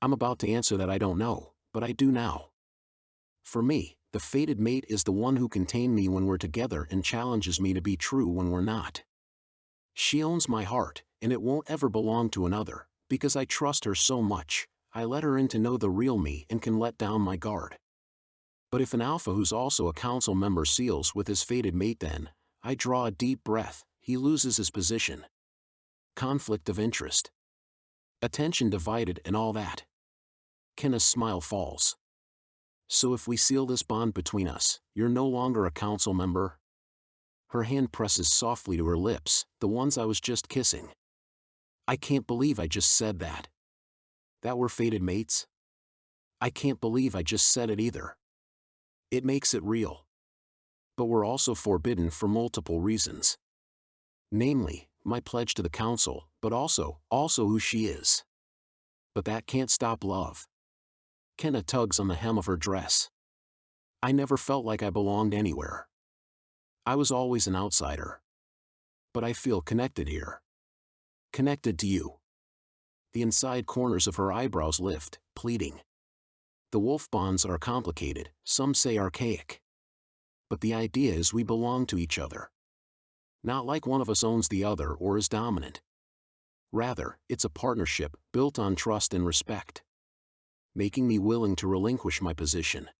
I'm about to answer that I don't know, but I do now. For me, the fated mate is the one who can tame me when we're together and challenges me to be true when we're not. She owns my heart, and it won't ever belong to another, because I trust her so much. I let her in to know the real me and can let down my guard. But if an alpha who's also a council member seals with his fated mate, then I draw a deep breath. He loses his position. Conflict of interest. Attention divided and all that. Kenna's smile falls. So if we seal this bond between us, you're no longer a council member? Her hand presses softly to her lips, the ones I was just kissing. I can't believe I just said that. That we're fated mates? I can't believe I just said it either. It makes it real. But we're also forbidden for multiple reasons. Namely, my pledge to the council, but also who she is. But that can't stop love. Kenna tugs on the hem of her dress. I never felt like I belonged anywhere. I was always an outsider. But I feel connected here. Connected to you. The inside corners of her eyebrows lift, pleading. The wolf bonds are complicated, some say archaic. But the idea is we belong to each other. Not like one of us owns the other or is dominant. Rather, it's a partnership built on trust and respect, making me willing to relinquish my position.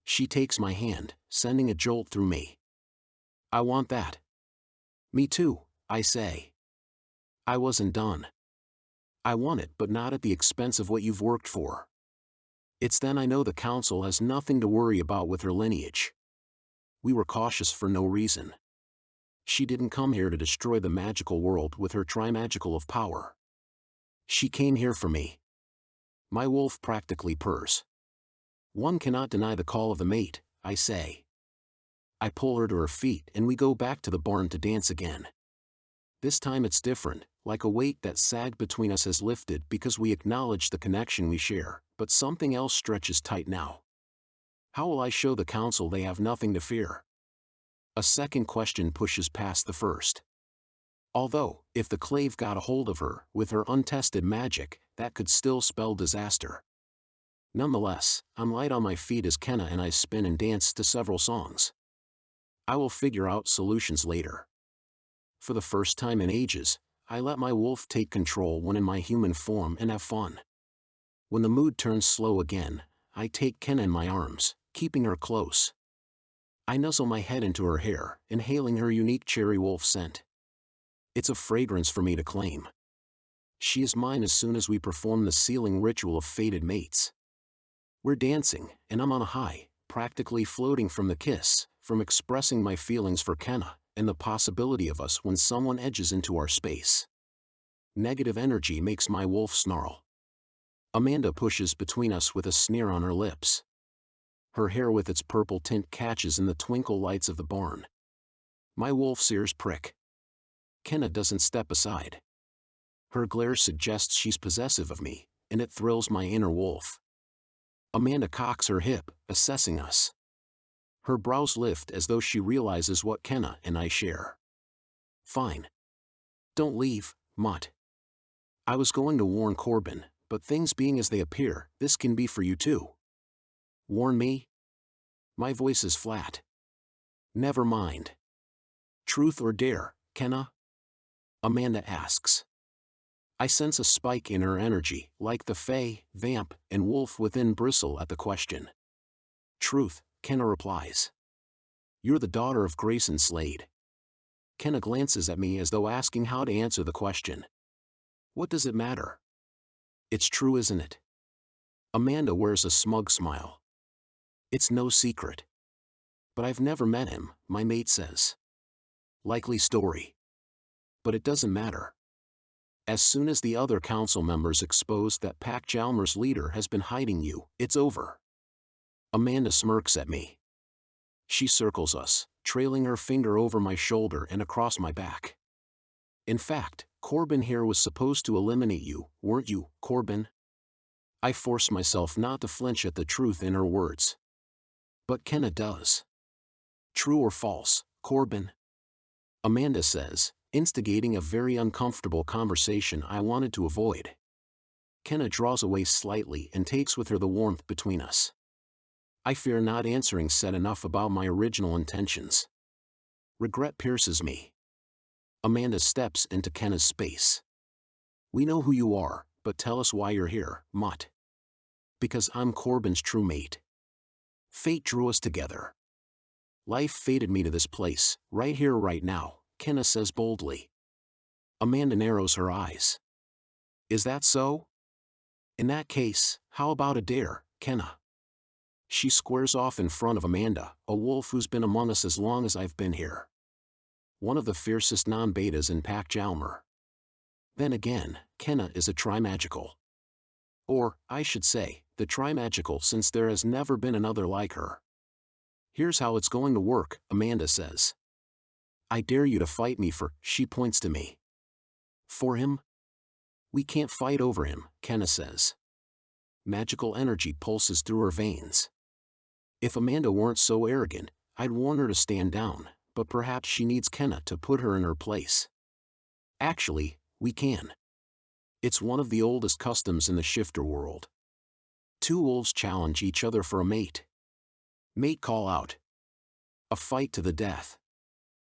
She takes my hand, sending a jolt through me. I want that. Me too, I say. I wasn't done. I want it, but not at the expense of what you've worked for. It's then I know the council has nothing to worry about with her lineage. We were cautious for no reason. She didn't come here to destroy the magical world with her trimagical of power. She came here for me. My wolf practically purrs. One cannot deny the call of the mate, I say. I pull her to her feet and we go back to the barn to dance again. This time it's different, like a weight that sagged between us has lifted because we acknowledge the connection we share, but something else stretches tight now. How will I show the council they have nothing to fear? A second question pushes past the first. Although, if the Klave got a hold of her, with her untested magic, that could still spell disaster. Nonetheless, I'm light on my feet as Kenna and I spin and dance to several songs. I will figure out solutions later. For the first time in ages, I let my wolf take control when in my human form and have fun. When the mood turns slow again, I take Kenna in my arms, keeping her close. I nuzzle my head into her hair, inhaling her unique cherry wolf scent. It's a fragrance for me to claim. She is mine as soon as we perform the sealing ritual of fated mates. We're dancing, and I'm on a high, practically floating from the kiss, from expressing my feelings for Kenna, and the possibility of us when someone edges into our space. Negative energy makes my wolf snarl. Amanda pushes between us with a sneer on her lips. Her hair with its purple tint catches in the twinkle lights of the barn. My wolf's ears prick. Kenna doesn't step aside. Her glare suggests she's possessive of me, and it thrills my inner wolf. Amanda cocks her hip, assessing us. Her brows lift as though she realizes what Kenna and I share. Fine. Don't leave, mutt. I was going to warn Corbin, but things being as they appear, this can be for you too. Warn me? My voice is flat. Never mind. Truth or dare, Kenna? Amanda asks. I sense a spike in her energy, like the fae, vamp, and wolf within bristle at the question. Truth, Kenna replies. You're the daughter of Grayson Slade. Kenna glances at me as though asking how to answer the question. What does it matter? It's true, isn't it? Amanda wears a smug smile. It's no secret. But I've never met him, my mate says. Likely story. But it doesn't matter. As soon as the other council members expose that Jalmer's leader has been hiding you, it's over. Amanda smirks at me. She circles us, trailing her finger over my shoulder and across my back. In fact, Corbin here was supposed to eliminate you, weren't you, Corbin? I force myself not to flinch at the truth in her words. But Kenna does. True or false, Corbin? Amanda says, instigating a very uncomfortable conversation I wanted to avoid. Kenna draws away slightly and takes with her the warmth between us. I fear not answering said enough about my original intentions. Regret pierces me. Amanda steps into Kenna's space. We know who you are, but tell us why you're here, Mutt. Because I'm Corbin's true mate. Fate drew us together. Life fated me to this place, right here right now, Kenna says boldly. Amanda narrows her eyes. Is that so? In that case, how about a dare, Kenna? She squares off in front of Amanda, a wolf who's been among us as long as I've been here. One of the fiercest non-betas in Jalmer. Then again, Kenna is a trimagical. Or, I should say, the trimagical, since there has never been another like her. Here's how it's going to work, Amanda says. I dare you to fight me for, she points to me. For him? We can't fight over him, Kenna says. Magical energy pulses through her veins. If Amanda weren't so arrogant, I'd warn her to stand down, but perhaps she needs Kenna to put her in her place. Actually, we can. It's one of the oldest customs in the shifter world. Two wolves challenge each other for a mate. Mate call out. A fight to the death.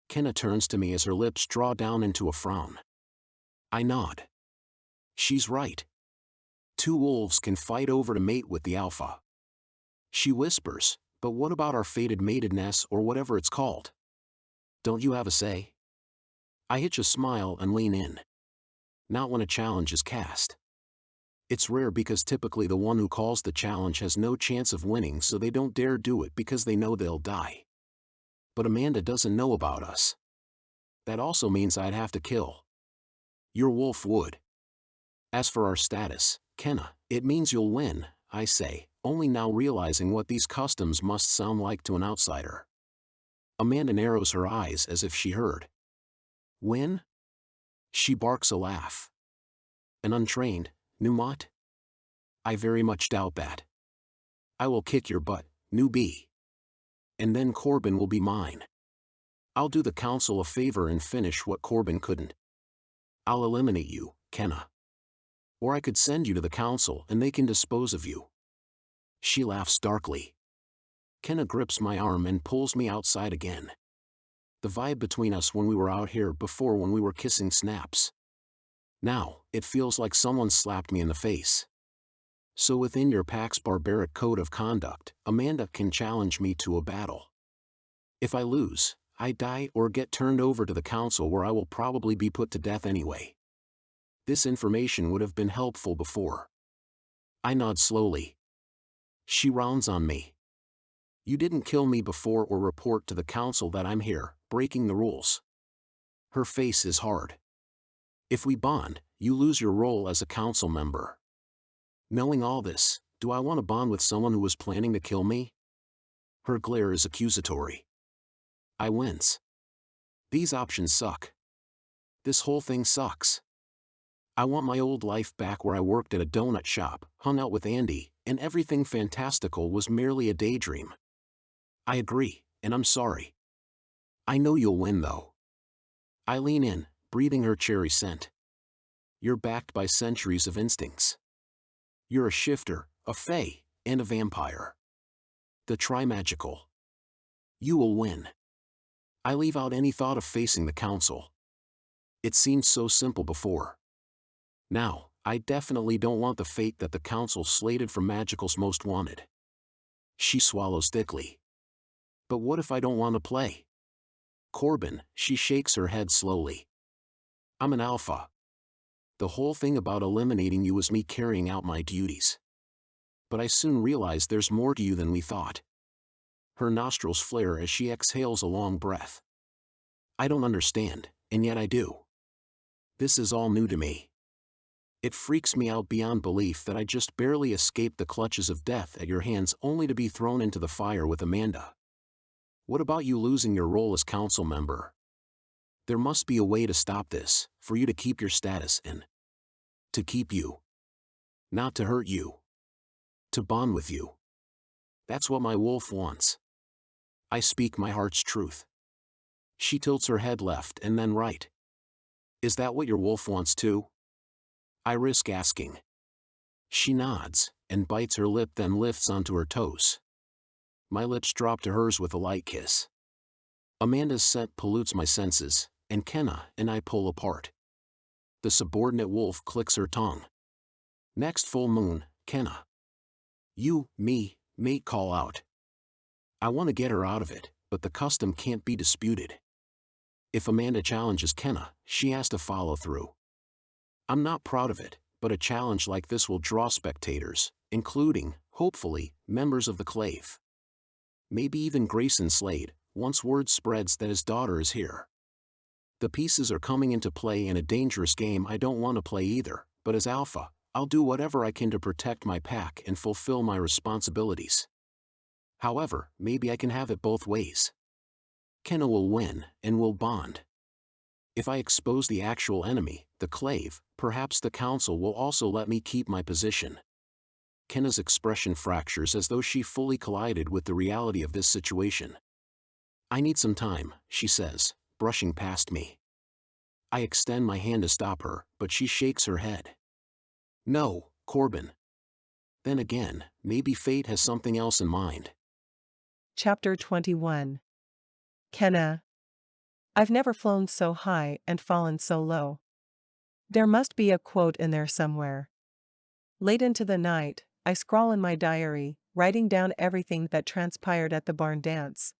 Kenna turns to me as her lips draw down into a frown. I nod. She's right. Two wolves can fight over to mate with the alpha. She whispers, but what about our fated matedness or whatever it's called? Don't you have a say? I hitch a smile and lean in. Not when a challenge is cast. It's rare because typically the one who calls the challenge has no chance of winning, so they don't dare do it because they know they'll die. But Amanda doesn't know about us. That also means I'd have to kill. Your wolf would. As for our status, Kenna, it means you'll win, I say, only now realizing what these customs must sound like to an outsider. Amanda narrows her eyes as if she heard. Win? She barks a laugh. An untrained, Newmont? I very much doubt that. I will kick your butt, newbie. And then Corbin will be mine. I'll do the council a favor and finish what Corbin couldn't. I'll eliminate you, Kenna. Or I could send you to the council and they can dispose of you. She laughs darkly. Kenna grips my arm and pulls me outside again. The vibe between us when we were out here before, when we were kissing, snaps. Now, it feels like someone slapped me in the face. So within your pack's barbaric code of conduct, Amanda can challenge me to a battle. If I lose, I die or get turned over to the council, where I will probably be put to death anyway. This information would have been helpful before. I nod slowly. She rounds on me. You didn't kill me before or report to the council that I'm here, breaking the rules. Her face is hard. If we bond, you lose your role as a council member. Knowing all this, do I want to bond with someone who was planning to kill me? Her glare is accusatory. I wince. These options suck. This whole thing sucks. I want my old life back, where I worked at a donut shop, hung out with Andy, and everything fantastical was merely a daydream. I agree, and I'm sorry. I know you'll win though. I lean in, breathing her cherry scent. You're backed by centuries of instincts. You're a shifter, a fae, and a vampire. The trimagical. You will win. I leave out any thought of facing the council. It seemed so simple before. Now, I definitely don't want the fate that the council slated for magicals most wanted. She swallows thickly. But what if I don't want to play? Corbin, she shakes her head slowly. I'm an alpha. The whole thing about eliminating you was me carrying out my duties. But I soon realized there's more to you than we thought. Her nostrils flare as she exhales a long breath. I don't understand, and yet I do. This is all new to me. It freaks me out beyond belief that I just barely escaped the clutches of death at your hands only to be thrown into the fire with Amanda. What about you losing your role as council member? There must be a way to stop this, for you to keep your status and to keep you. Not to hurt you. To bond with you. That's what my wolf wants. I speak my heart's truth. She tilts her head left and then right. Is that what your wolf wants too? I risk asking. She nods, and bites her lip then lifts onto her toes. My lips drop to hers with a light kiss. Amanda's scent pollutes my senses, and Kenna and I pull apart. The subordinate wolf clicks her tongue. Next full moon, Kenna. You, me, mate call out. I want to get her out of it, but the custom can't be disputed. If Amanda challenges Kenna, she has to follow through. I'm not proud of it, but a challenge like this will draw spectators, including, hopefully, members of the Klave. Maybe even Grayson Slade, once word spreads that his daughter is here. The pieces are coming into play in a dangerous game I don't want to play either, but as Alpha, I'll do whatever I can to protect my pack and fulfill my responsibilities. However, maybe I can have it both ways. Kenna will win, and we'll bond. If I expose the actual enemy, the Klave, perhaps the council will also let me keep my position. Kenna's expression fractures as though she fully collided with the reality of this situation. I need some time, she says, brushing past me. I extend my hand to stop her, but she shakes her head. No, Corbin. Then again, maybe fate has something else in mind. Chapter 21. Kenna. I've never flown so high and fallen so low. There must be a quote in there somewhere. Late into the night, I scrawl in my diary, writing down everything that transpired at the barn dance.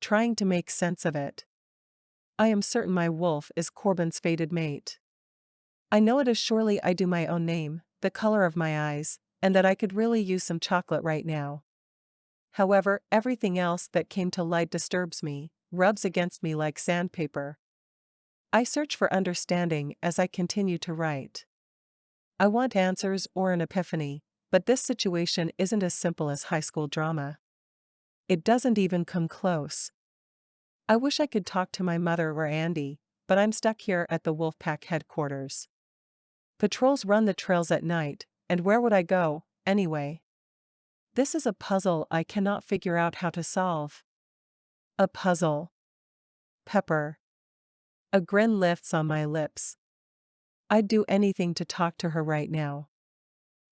Trying to make sense of it. I am certain my wolf is Corbin's fated mate. I know it as surely I do my own name, the color of my eyes, and that I could really use some chocolate right now. However, everything else that came to light disturbs me, rubs against me like sandpaper. I search for understanding as I continue to write. I want answers or an epiphany, but this situation isn't as simple as high school drama. It doesn't even come close. I wish I could talk to my mother or Andy, but I'm stuck here at the Wolfpack headquarters. Patrols run the trails at night, and where would I go, anyway? This is a puzzle I cannot figure out how to solve. A puzzle. Pepper. A grin lifts on my lips. I'd do anything to talk to her right now.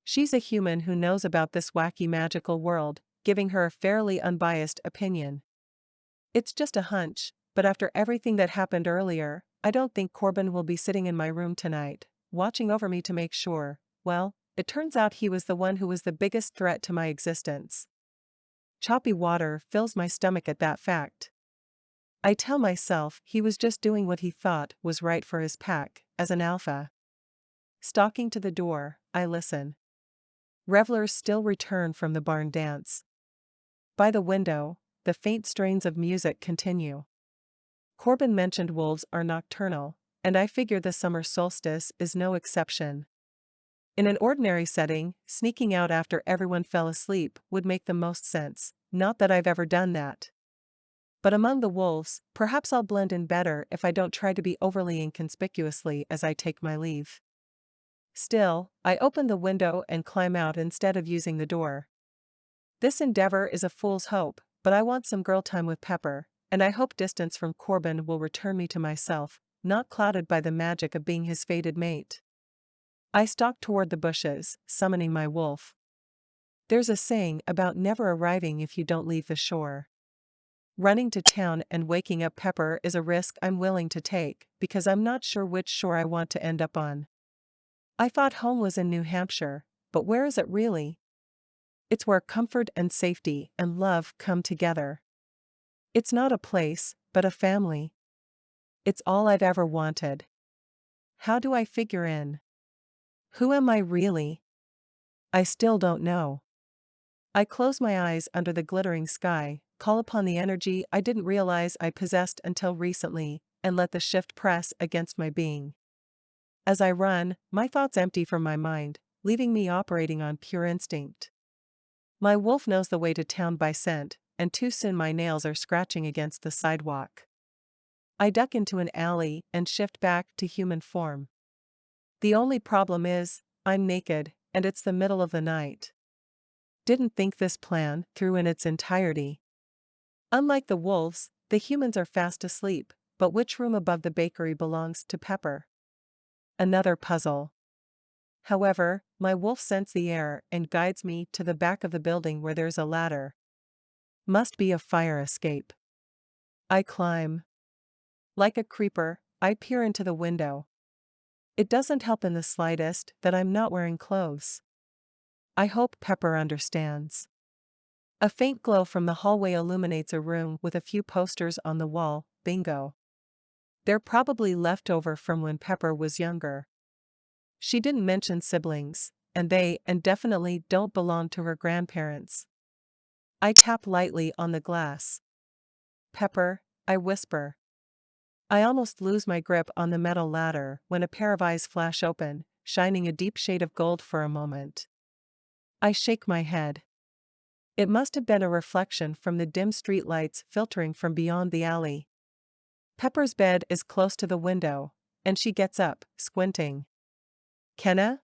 She's a human who knows about this wacky magical world, giving her a fairly unbiased opinion. It's just a hunch, but after everything that happened earlier, I don't think Corbin will be sitting in my room tonight, watching over me to make sure. Well, it turns out he was the one who was the biggest threat to my existence. Choppy water fills my stomach at that fact. I tell myself he was just doing what he thought was right for his pack, as an alpha. Stalking to the door, I listen. Revelers still return from the barn dance. By the window, the faint strains of music continue. Corbin mentioned wolves are nocturnal, and I figure the summer solstice is no exception. In an ordinary setting, sneaking out after everyone fell asleep would make the most sense, not that I've ever done that. But among the wolves, perhaps I'll blend in better if I don't try to be overly inconspicuously as I take my leave. Still, I open the window and climb out instead of using the door. This endeavor is a fool's hope, but I want some girl time with Pepper, and I hope distance from Corbin will return me to myself, not clouded by the magic of being his fated mate. I stalk toward the bushes, summoning my wolf. There's a saying about never arriving if you don't leave the shore. Running to town and waking up Pepper is a risk I'm willing to take, because I'm not sure which shore I want to end up on. I thought home was in New Hampshire, but where is it really? It's where comfort and safety and love come together. It's not a place, but a family. It's all I've ever wanted. How do I figure in? Who am I really? I still don't know. I close my eyes under the glittering sky, call upon the energy I didn't realize I possessed until recently, and let the shift press against my being. As I run, my thoughts empty from my mind, leaving me operating on pure instinct. My wolf knows the way to town by scent, and too soon my nails are scratching against the sidewalk. I duck into an alley and shift back to human form. The only problem is, I'm naked, and it's the middle of the night. Didn't think this plan through in its entirety. Unlike the wolves, the humans are fast asleep, but which room above the bakery belongs to Pepper? Another puzzle. However, my wolf scents the air and guides me to the back of the building where there's a ladder. Must be a fire escape. I climb. Like a creeper, I peer into the window. It doesn't help in the slightest that I'm not wearing clothes. I hope Pepper understands. A faint glow from the hallway illuminates a room with a few posters on the wall. Bingo. They're probably left over from when Pepper was younger. She didn't mention siblings, and they definitely don't belong to her grandparents. I tap lightly on the glass. Pepper, I whisper. I almost lose my grip on the metal ladder when a pair of eyes flash open, shining a deep shade of gold for a moment. I shake my head. It must have been a reflection from the dim street lights filtering from beyond the alley. Pepper's bed is close to the window, and she gets up, squinting. Kenna?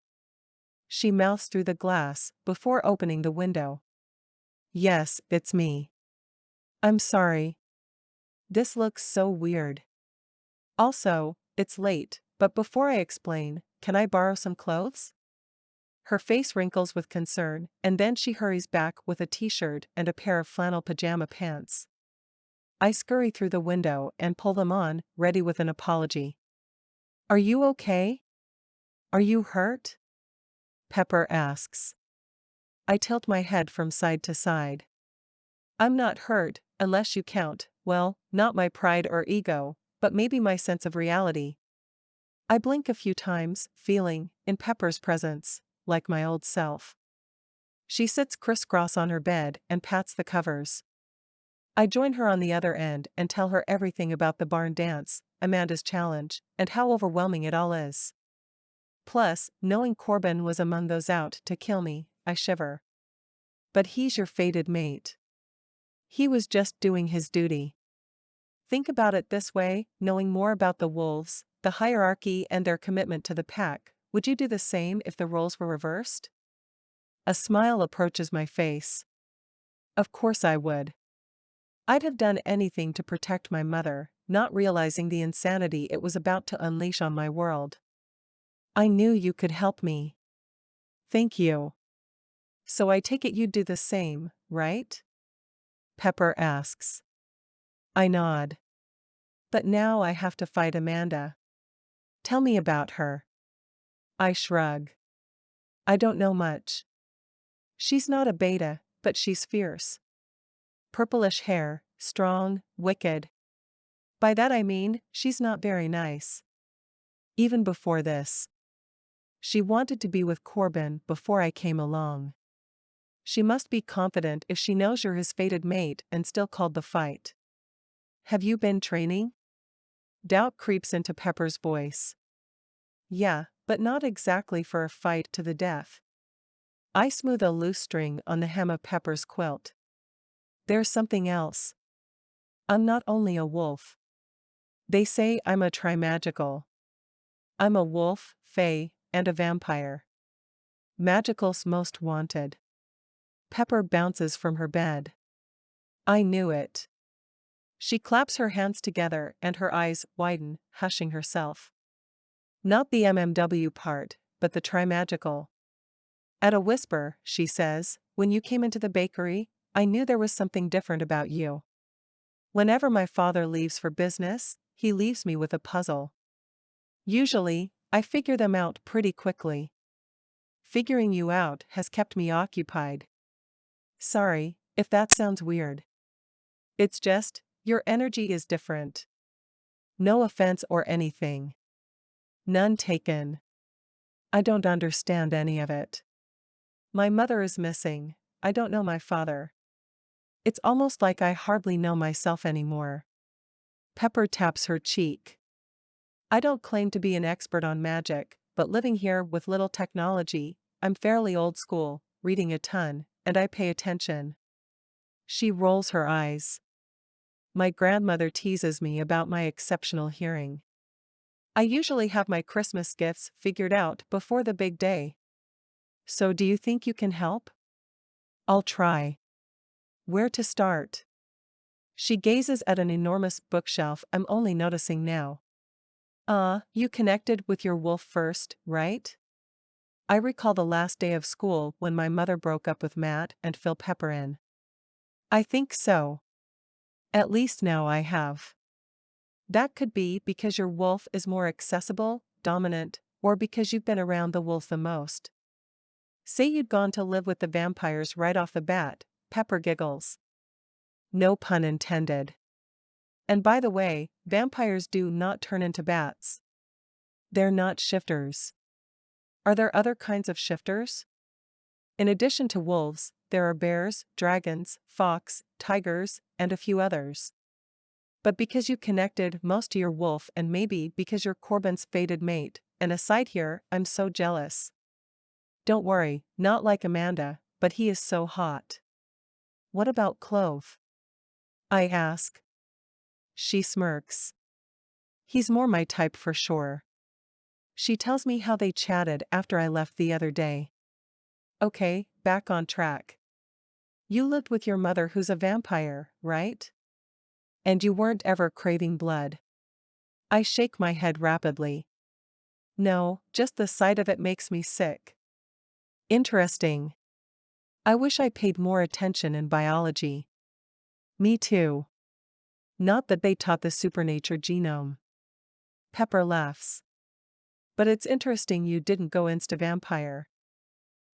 She mouths through the glass before opening the window. Yes, it's me. I'm sorry. This looks so weird. Also, it's late, but before I explain, can I borrow some clothes? Her face wrinkles with concern, and then she hurries back with a t-shirt and a pair of flannel pajama pants. I scurry through the window and pull them on, ready with an apology. Are you okay? Are you hurt? Pepper asks. I tilt my head from side to side. I'm not hurt, unless you count, well, not my pride or ego, but maybe my sense of reality. I blink a few times, feeling, in Pepper's presence, like my old self. She sits crisscross on her bed and pats the covers. I join her on the other end and tell her everything about the barn dance, Amanda's challenge, and how overwhelming it all is. Plus, knowing Corbin was among those out to kill me, I shiver. But he's your fated mate. He was just doing his duty. Think about it this way, knowing more about the wolves, the hierarchy and their commitment to the pack, would you do the same if the roles were reversed? A smile approaches my face. Of course I would. I'd have done anything to protect my mother, not realizing the insanity it was about to unleash on my world. I knew you could help me. Thank you. So I take it you'd do the same, right? Pepper asks. I nod. But now I have to fight Amanda. Tell me about her. I shrug. I don't know much. She's not a beta, but she's fierce. Purplish hair, strong, wicked. By that I mean, she's not very nice. Even before this. She wanted to be with Corbin before I came along. She must be confident if she knows you're his fated mate and still called the fight. Have you been training? Doubt creeps into Pepper's voice. Yeah, but not exactly for a fight to the death. I smooth a loose string on the hem of Pepper's quilt. There's something else. I'm not only a wolf. They say I'm a trimagical. I'm a wolf, fae, and a vampire. Magical's most wanted. Pepper bounces from her bed. I knew it. She claps her hands together and her eyes widen, hushing herself. Not the MMW part, but the trimagical. At a whisper, she says, when you came into the bakery, I knew there was something different about you. Whenever my father leaves for business, he leaves me with a puzzle. Usually, I figure them out pretty quickly. Figuring you out has kept me occupied. Sorry, if that sounds weird. It's just, your energy is different. No offense or anything. None taken. I don't understand any of it. My mother is missing, I don't know my father. It's almost like I hardly know myself anymore. Pepper taps her cheek. I don't claim to be an expert on magic, but living here with little technology, I'm fairly old school, reading a ton, and I pay attention. She rolls her eyes. My grandmother teases me about my exceptional hearing. I usually have my Christmas gifts figured out before the big day. So do you think you can help? I'll try. Where to start? She gazes at an enormous bookshelf I'm only noticing now. You connected with your wolf first, right? I recall the last day of school when my mother broke up with Matt and Phil Pepperin. I think so. At least now I have. That could be because your wolf is more accessible, dominant, or because you've been around the wolves the most. Say you'd gone to live with the vampires right off the bat, Pepper giggles. No pun intended. And by the way, vampires do not turn into bats. They're not shifters. Are there other kinds of shifters? In addition to wolves, there are bears, dragons, fox, tigers, and a few others. But because you connected most to your wolf and maybe because you're Corbin's fated mate, and aside here, I'm so jealous. Don't worry, not like Amanda, but he is so hot. What about Klave? I ask. She smirks. He's more my type for sure. She tells me how they chatted after I left the other day. Okay, back on track. You lived with your mother who's a vampire, right? And you weren't ever craving blood. I shake my head rapidly. No, just the sight of it makes me sick. Interesting. I wish I paid more attention in biology. Me too. Not that they taught the supernature genome. Pepper laughs. But it's interesting you didn't go insta-vampire.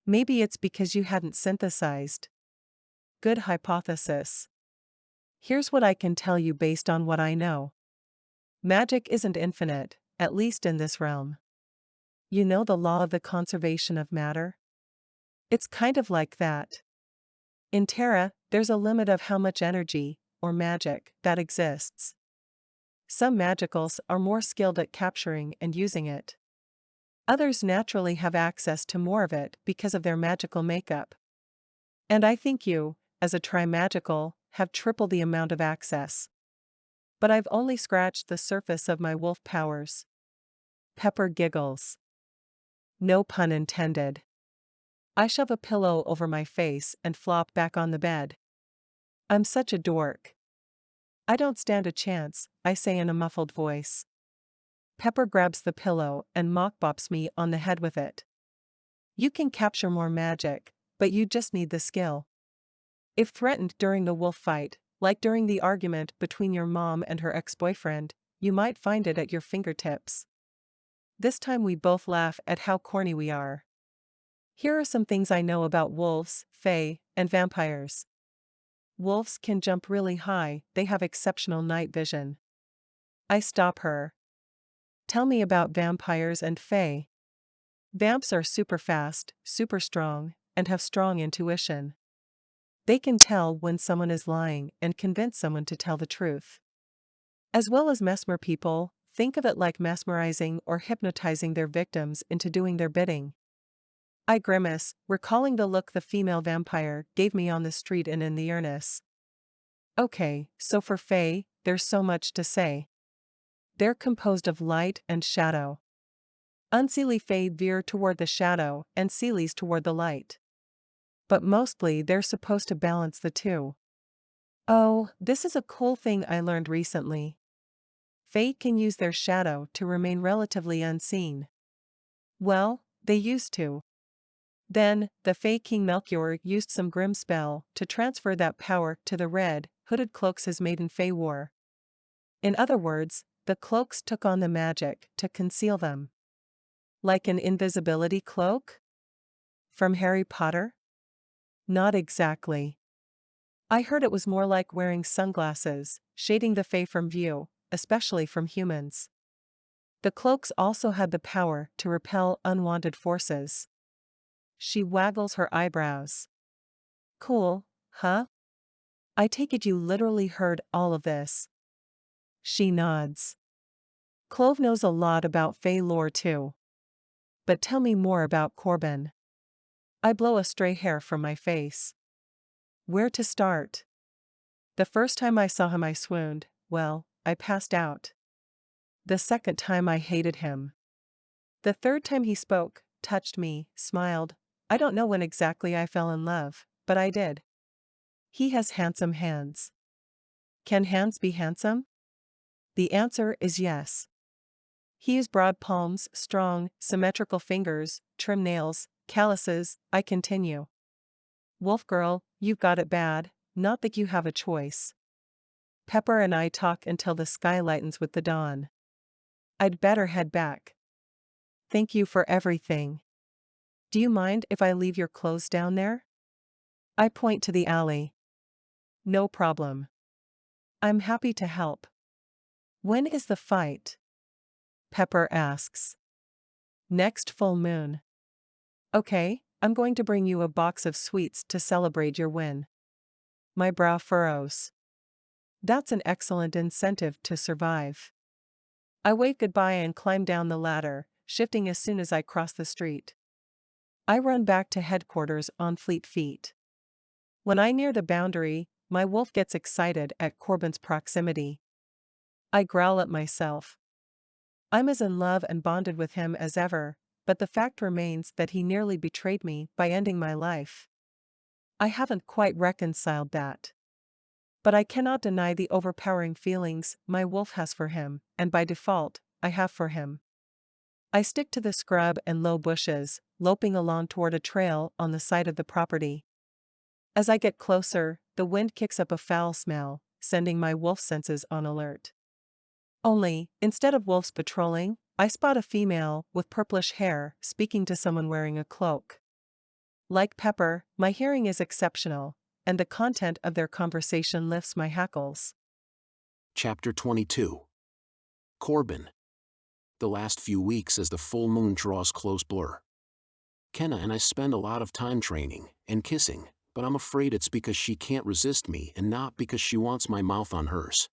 Maybe it's because you hadn't synthesized. Good hypothesis. Here's what I can tell you based on what I know. Magic isn't infinite, at least in this realm. You know the law of the conservation of matter? It's kind of like that. In Terra, there's a limit of how much energy, or magic, that exists. Some magicals are more skilled at capturing and using it. Others naturally have access to more of it because of their magical makeup. And I think you, as a tri-magical, have triple the amount of access. But I've only scratched the surface of my wolf powers. Pepper giggles. No pun intended. I shove a pillow over my face and flop back on the bed. I'm such a dork. I don't stand a chance, I say in a muffled voice. Pepper grabs the pillow and mock bops me on the head with it. You can capture more magic, but you just need the skill. If threatened during the wolf fight, like during the argument between your mom and her ex-boyfriend, you might find it at your fingertips. This time we both laugh at how corny we are. Here are some things I know about wolves, fae, and vampires. Wolves can jump really high, they have exceptional night vision. I stop her. Tell me about vampires and fae. Vamps are super fast, super strong, and have strong intuition. They can tell when someone is lying and convince someone to tell the truth. As well as mesmer people, think of it like mesmerizing or hypnotizing their victims into doing their bidding. I grimace, recalling the look the female vampire gave me on the street in the Earnest. Okay, so for fae, there's so much to say. They're composed of light and shadow. Unseelie fae veer toward the shadow and seelies toward the light. But mostly they're supposed to balance the two. Oh, this is a cool thing I learned recently. Fae can use their shadow to remain relatively unseen. Well, they used to. Then, the Fae King Melchior used some grim spell to transfer that power to the red, hooded cloaks his maiden Fae wore. In other words, the cloaks took on the magic to conceal them. Like an invisibility cloak? From Harry Potter? Not exactly. I heard it was more like wearing sunglasses, shading the Fae from view, especially from humans. The cloaks also had the power to repel unwanted forces. She waggles her eyebrows. Cool, huh? I take it you literally heard all of this. She nods. Klave knows a lot about Fae lore too. But tell me more about Corbin. I blow a stray hair from my face. Where to start? The first time I saw him I swooned, well, I passed out. The second time I hated him. The third time he spoke, touched me, smiled. I don't know when exactly I fell in love, but I did. He has handsome hands. Can hands be handsome? The answer is yes. He has broad palms, strong, symmetrical fingers, trim nails, calluses. I continue. Wolf girl, you've got it bad, not that you have a choice. Pepper and I talk until the sky lightens with the dawn. I'd better head back. Thank you for everything. Do you mind if I leave your clothes down there? I point to the alley. No problem. I'm happy to help. When is the fight? Pepper asks. Next full moon. Okay, I'm going to bring you a box of sweets to celebrate your win. My brow furrows. That's an excellent incentive to survive. I wave goodbye and climb down the ladder, shifting as soon as I cross the street. I run back to headquarters on fleet feet. When I near the boundary, my wolf gets excited at Corbin's proximity. I growl at myself. I'm as in love and bonded with him as ever, but the fact remains that he nearly betrayed me by ending my life. I haven't quite reconciled that. But I cannot deny the overpowering feelings my wolf has for him, and by default, I have for him. I stick to the scrub and low bushes, loping along toward a trail on the side of the property. As I get closer, the wind kicks up a foul smell, sending my wolf senses on alert. Only, instead of wolves patrolling, I spot a female with purplish hair speaking to someone wearing a cloak. Like Pepper, my hearing is exceptional, and the content of their conversation lifts my hackles. Chapter 22. Corbin. The last few weeks as the full moon draws close blur. Kenna and I spend a lot of time training and kissing, but I'm afraid it's because she can't resist me and not because she wants my mouth on hers.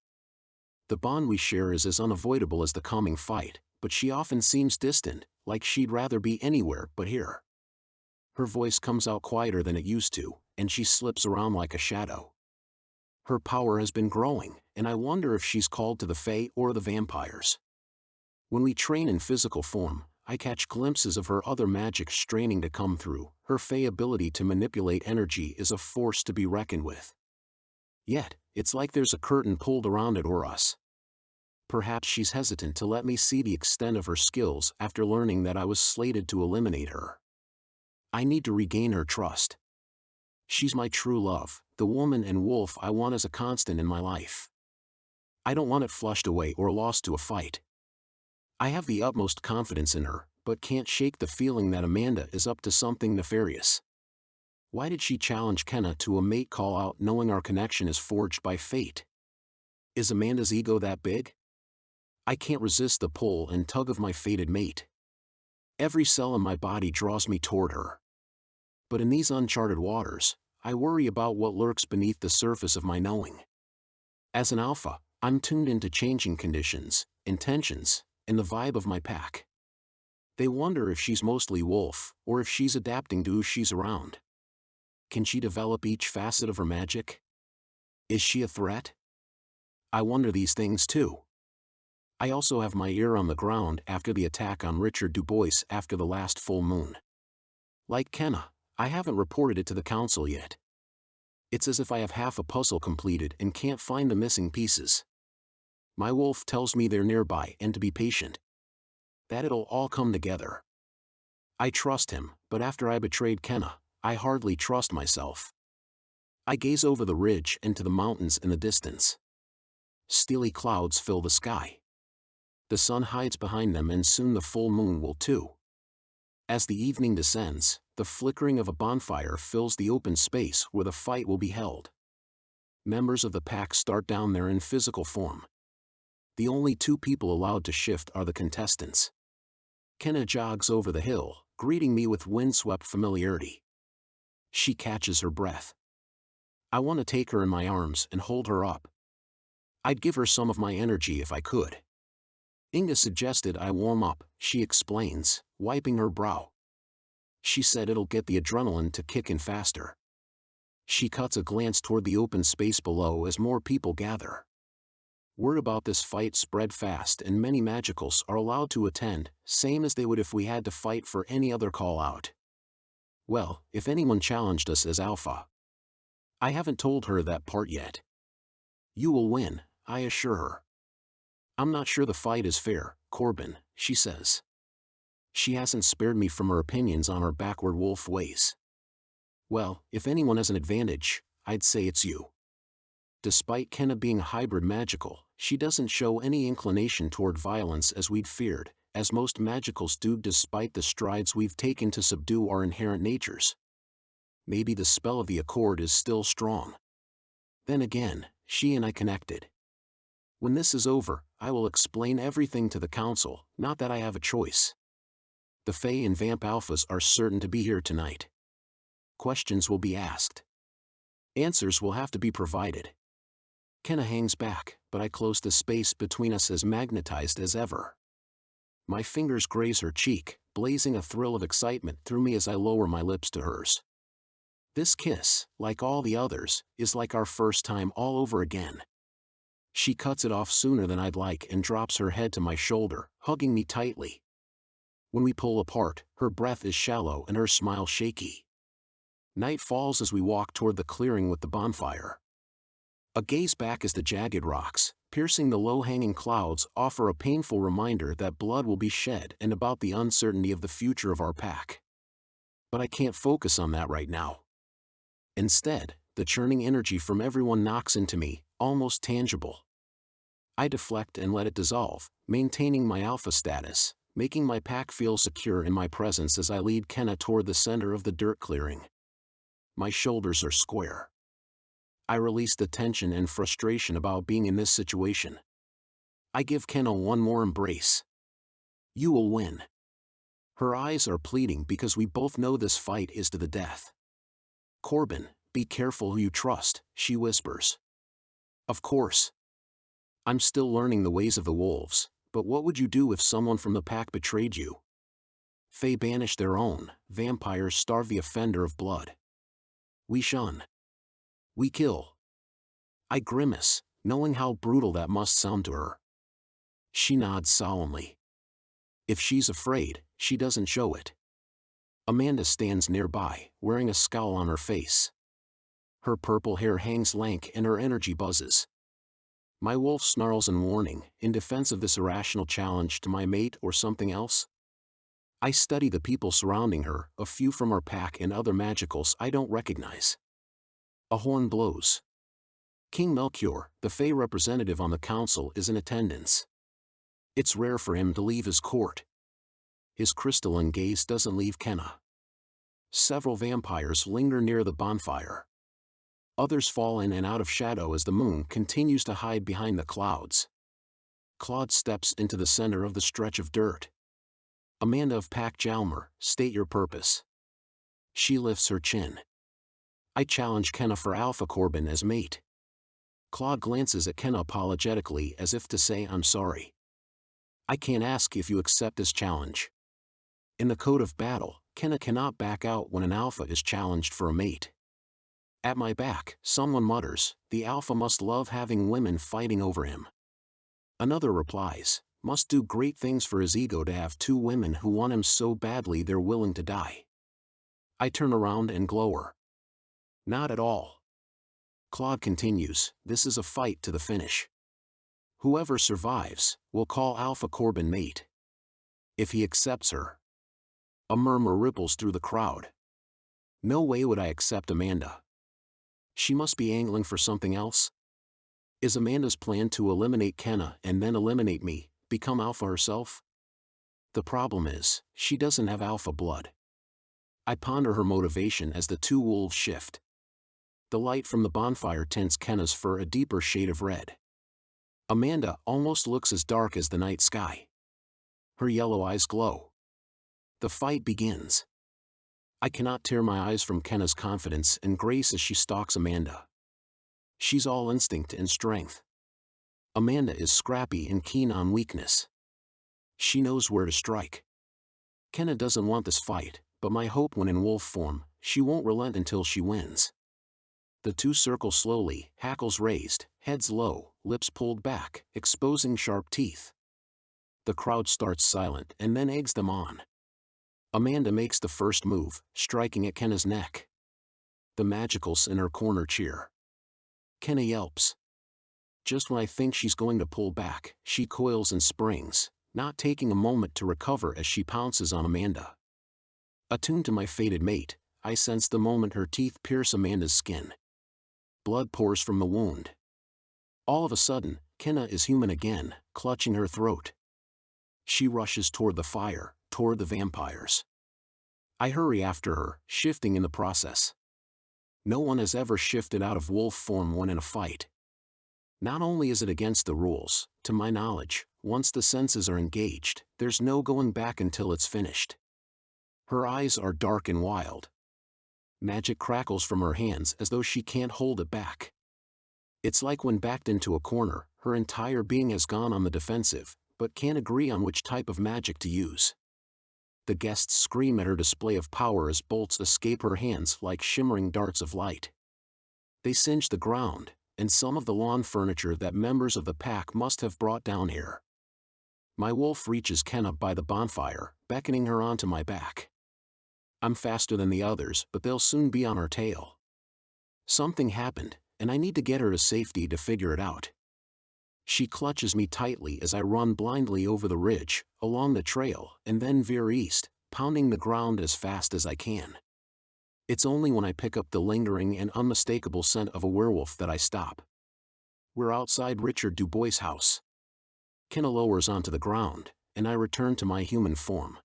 The bond we share is as unavoidable as the coming fight, but she often seems distant, like she'd rather be anywhere but here. Her voice comes out quieter than it used to, and she slips around like a shadow. Her power has been growing, and I wonder if she's called to the Fae or the vampires. When we train in physical form, I catch glimpses of her other magic straining to come through. Her Fae ability to manipulate energy is a force to be reckoned with. Yet, it's like there's a curtain pulled around it or us. Perhaps she's hesitant to let me see the extent of her skills after learning that I was slated to eliminate her. I need to regain her trust. She's my true love, the woman and wolf I want as a constant in my life. I don't want it flushed away or lost to a fight. I have the utmost confidence in her, but can't shake the feeling that Amanda is up to something nefarious. Why did she challenge Kenna to a mate call-out knowing our connection is forged by fate? Is Amanda's ego that big? I can't resist the pull and tug of my fated mate. Every cell in my body draws me toward her. But in these uncharted waters, I worry about what lurks beneath the surface of my knowing. As an alpha, I'm tuned into changing conditions, intentions, and the vibe of my pack. They wonder if she's mostly wolf, or if she's adapting to who she's around. Can she develop each facet of her magic? Is she a threat? I wonder these things too. I also have my ear on the ground after the attack on Richard Dubois after the last full moon. Like Kenna, I haven't reported it to the council yet. It's as if I have half a puzzle completed and can't find the missing pieces. My wolf tells me they're nearby and to be patient. That it'll all come together. I trust him, but after I betrayed Kenna, I hardly trust myself. I gaze over the ridge and to the mountains in the distance. Steely clouds fill the sky. The sun hides behind them and soon the full moon will too. As the evening descends, the flickering of a bonfire fills the open space where the fight will be held. Members of the pack start down there in physical form. The only two people allowed to shift are the contestants. Kenna jogs over the hill, greeting me with windswept familiarity. She catches her breath. I want to take her in my arms and hold her up. I'd give her some of my energy if I could. Inga suggested I warm up, she explains, wiping her brow. She said it'll get the adrenaline to kick in faster. She cuts a glance toward the open space below as more people gather. Word about this fight spread fast and many magicals are allowed to attend, same as they would if we had to fight for any other call-out. Well, if anyone challenged us as Alpha. I haven't told her that part yet. You will win, I assure her. I'm not sure the fight is fair, Corbin, she says. She hasn't spared me from her opinions on her backward wolf ways. Well, if anyone has an advantage, I'd say it's you. Despite Kenna being a hybrid magical, she doesn't show any inclination toward violence as we'd feared, as most magicals do despite the strides we've taken to subdue our inherent natures. Maybe the spell of the Accord is still strong. Then again, she and I connected. When this is over, I will explain everything to the council, not that I have a choice. The Fae and Vamp Alphas are certain to be here tonight. Questions will be asked. Answers will have to be provided. Kenna hangs back, but I close the space between us as magnetized as ever. My fingers graze her cheek, blazing a thrill of excitement through me as I lower my lips to hers. This kiss, like all the others, is like our first time all over again. She cuts it off sooner than I'd like and drops her head to my shoulder, hugging me tightly. When we pull apart, her breath is shallow and her smile shaky. Night falls as we walk toward the clearing with the bonfire. A gaze back as the jagged rocks, piercing the low-hanging clouds, offer a painful reminder that blood will be shed and about the uncertainty of the future of our pack. But I can't focus on that right now. Instead, the churning energy from everyone knocks into me, almost tangible. I deflect and let it dissolve, maintaining my alpha status, making my pack feel secure in my presence as I lead Kenna toward the center of the dirt clearing. My shoulders are square. I release the tension and frustration about being in this situation. I give Kenna one more embrace. You will win. Her eyes are pleading because we both know this fight is to the death. Corbin, be careful who you trust, she whispers. Of course. I'm still learning the ways of the wolves, but what would you do if someone from the pack betrayed you? Fae banish their own, vampires starve the offender of blood. We shun. We kill. I grimace, knowing how brutal that must sound to her. She nods solemnly. If she's afraid, she doesn't show it. Amanda stands nearby, wearing a scowl on her face. Her purple hair hangs lank and her energy buzzes. My wolf snarls in warning, in defense of this irrational challenge to my mate or something else. I study the people surrounding her, a few from our pack and other magicals I don't recognize. A horn blows. King Melchior, the Fae representative on the council, is in attendance. It's rare for him to leave his court. His crystalline gaze doesn't leave Kenna. Several vampires linger near the bonfire. Others fall in and out of shadow as the moon continues to hide behind the clouds. Claude steps into the center of the stretch of dirt. Amanda of Pack Jalmer, state your purpose. She lifts her chin. I challenge Kenna for Alpha Corbin as mate. Claude glances at Kenna apologetically as if to say I'm sorry. I can't ask if you accept this challenge. In the code of battle, Kenna cannot back out when an alpha is challenged for a mate. At my back, someone mutters, the alpha must love having women fighting over him. Another replies, must do great things for his ego to have two women who want him so badly they're willing to die. I turn around and glower. Not at all. Claude continues, this is a fight to the finish. Whoever survives, will call Alpha Corbin mate. If he accepts her. A murmur ripples through the crowd. No way would I accept Amanda. She must be angling for something else. Is Amanda's plan to eliminate Kenna and then eliminate me, become Alpha herself? The problem is, she doesn't have Alpha blood. I ponder her motivation as the two wolves shift. The light from the bonfire tints Kenna's fur a deeper shade of red. Amanda almost looks as dark as the night sky. Her yellow eyes glow. The fight begins. I cannot tear my eyes from Kenna's confidence and grace as she stalks Amanda. She's all instinct and strength. Amanda is scrappy and keen on weakness. She knows where to strike. Kenna doesn't want this fight, but my hope when in wolf form, she won't relent until she wins. The two circle slowly, hackles raised, heads low, lips pulled back, exposing sharp teeth. The crowd starts silent and then eggs them on. Amanda makes the first move, striking at Kenna's neck. The magicals in her corner cheer. Kenna yelps. Just when I think she's going to pull back, she coils and springs, not taking a moment to recover as she pounces on Amanda. Attuned to my fated mate, I sense the moment her teeth pierce Amanda's skin. Blood pours from the wound. All of a sudden, Kenna is human again, clutching her throat. She rushes toward the fire, toward the vampires. I hurry after her, shifting in the process. No one has ever shifted out of wolf form when in a fight. Not only is it against the rules, to my knowledge, once the senses are engaged, there's no going back until it's finished. Her eyes are dark and wild. Magic crackles from her hands as though she can't hold it back. It's like when backed into a corner, her entire being has gone on the defensive, but can't agree on which type of magic to use. The guests scream at her display of power as bolts escape her hands like shimmering darts of light. They singe the ground, and some of the lawn furniture that members of the pack must have brought down here. My wolf reaches Kenna by the bonfire, beckoning her onto my back. I'm faster than the others, but they'll soon be on her tail. Something happened, and I need to get her to safety to figure it out. She clutches me tightly as I run blindly over the ridge, along the trail, and then veer east, pounding the ground as fast as I can. It's only when I pick up the lingering and unmistakable scent of a werewolf that I stop. We're outside Richard Dubois' house. Kenna lowers onto the ground, and I return to my human form.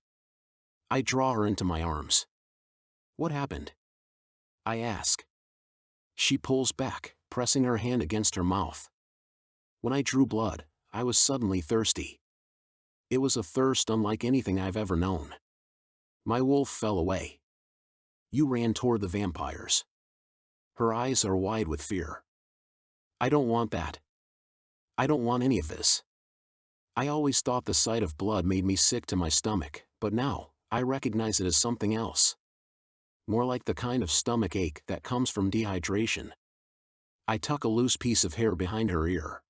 I draw her into my arms. What happened? I ask. She pulls back, pressing her hand against her mouth. When I drew blood, I was suddenly thirsty. It was a thirst unlike anything I've ever known. My wolf fell away. You ran toward the vampires. Her eyes are wide with fear. I don't want that. I don't want any of this. I always thought the sight of blood made me sick to my stomach, but now, I recognize it as something else. More like the kind of stomach ache that comes from dehydration. I tuck a loose piece of hair behind her ear.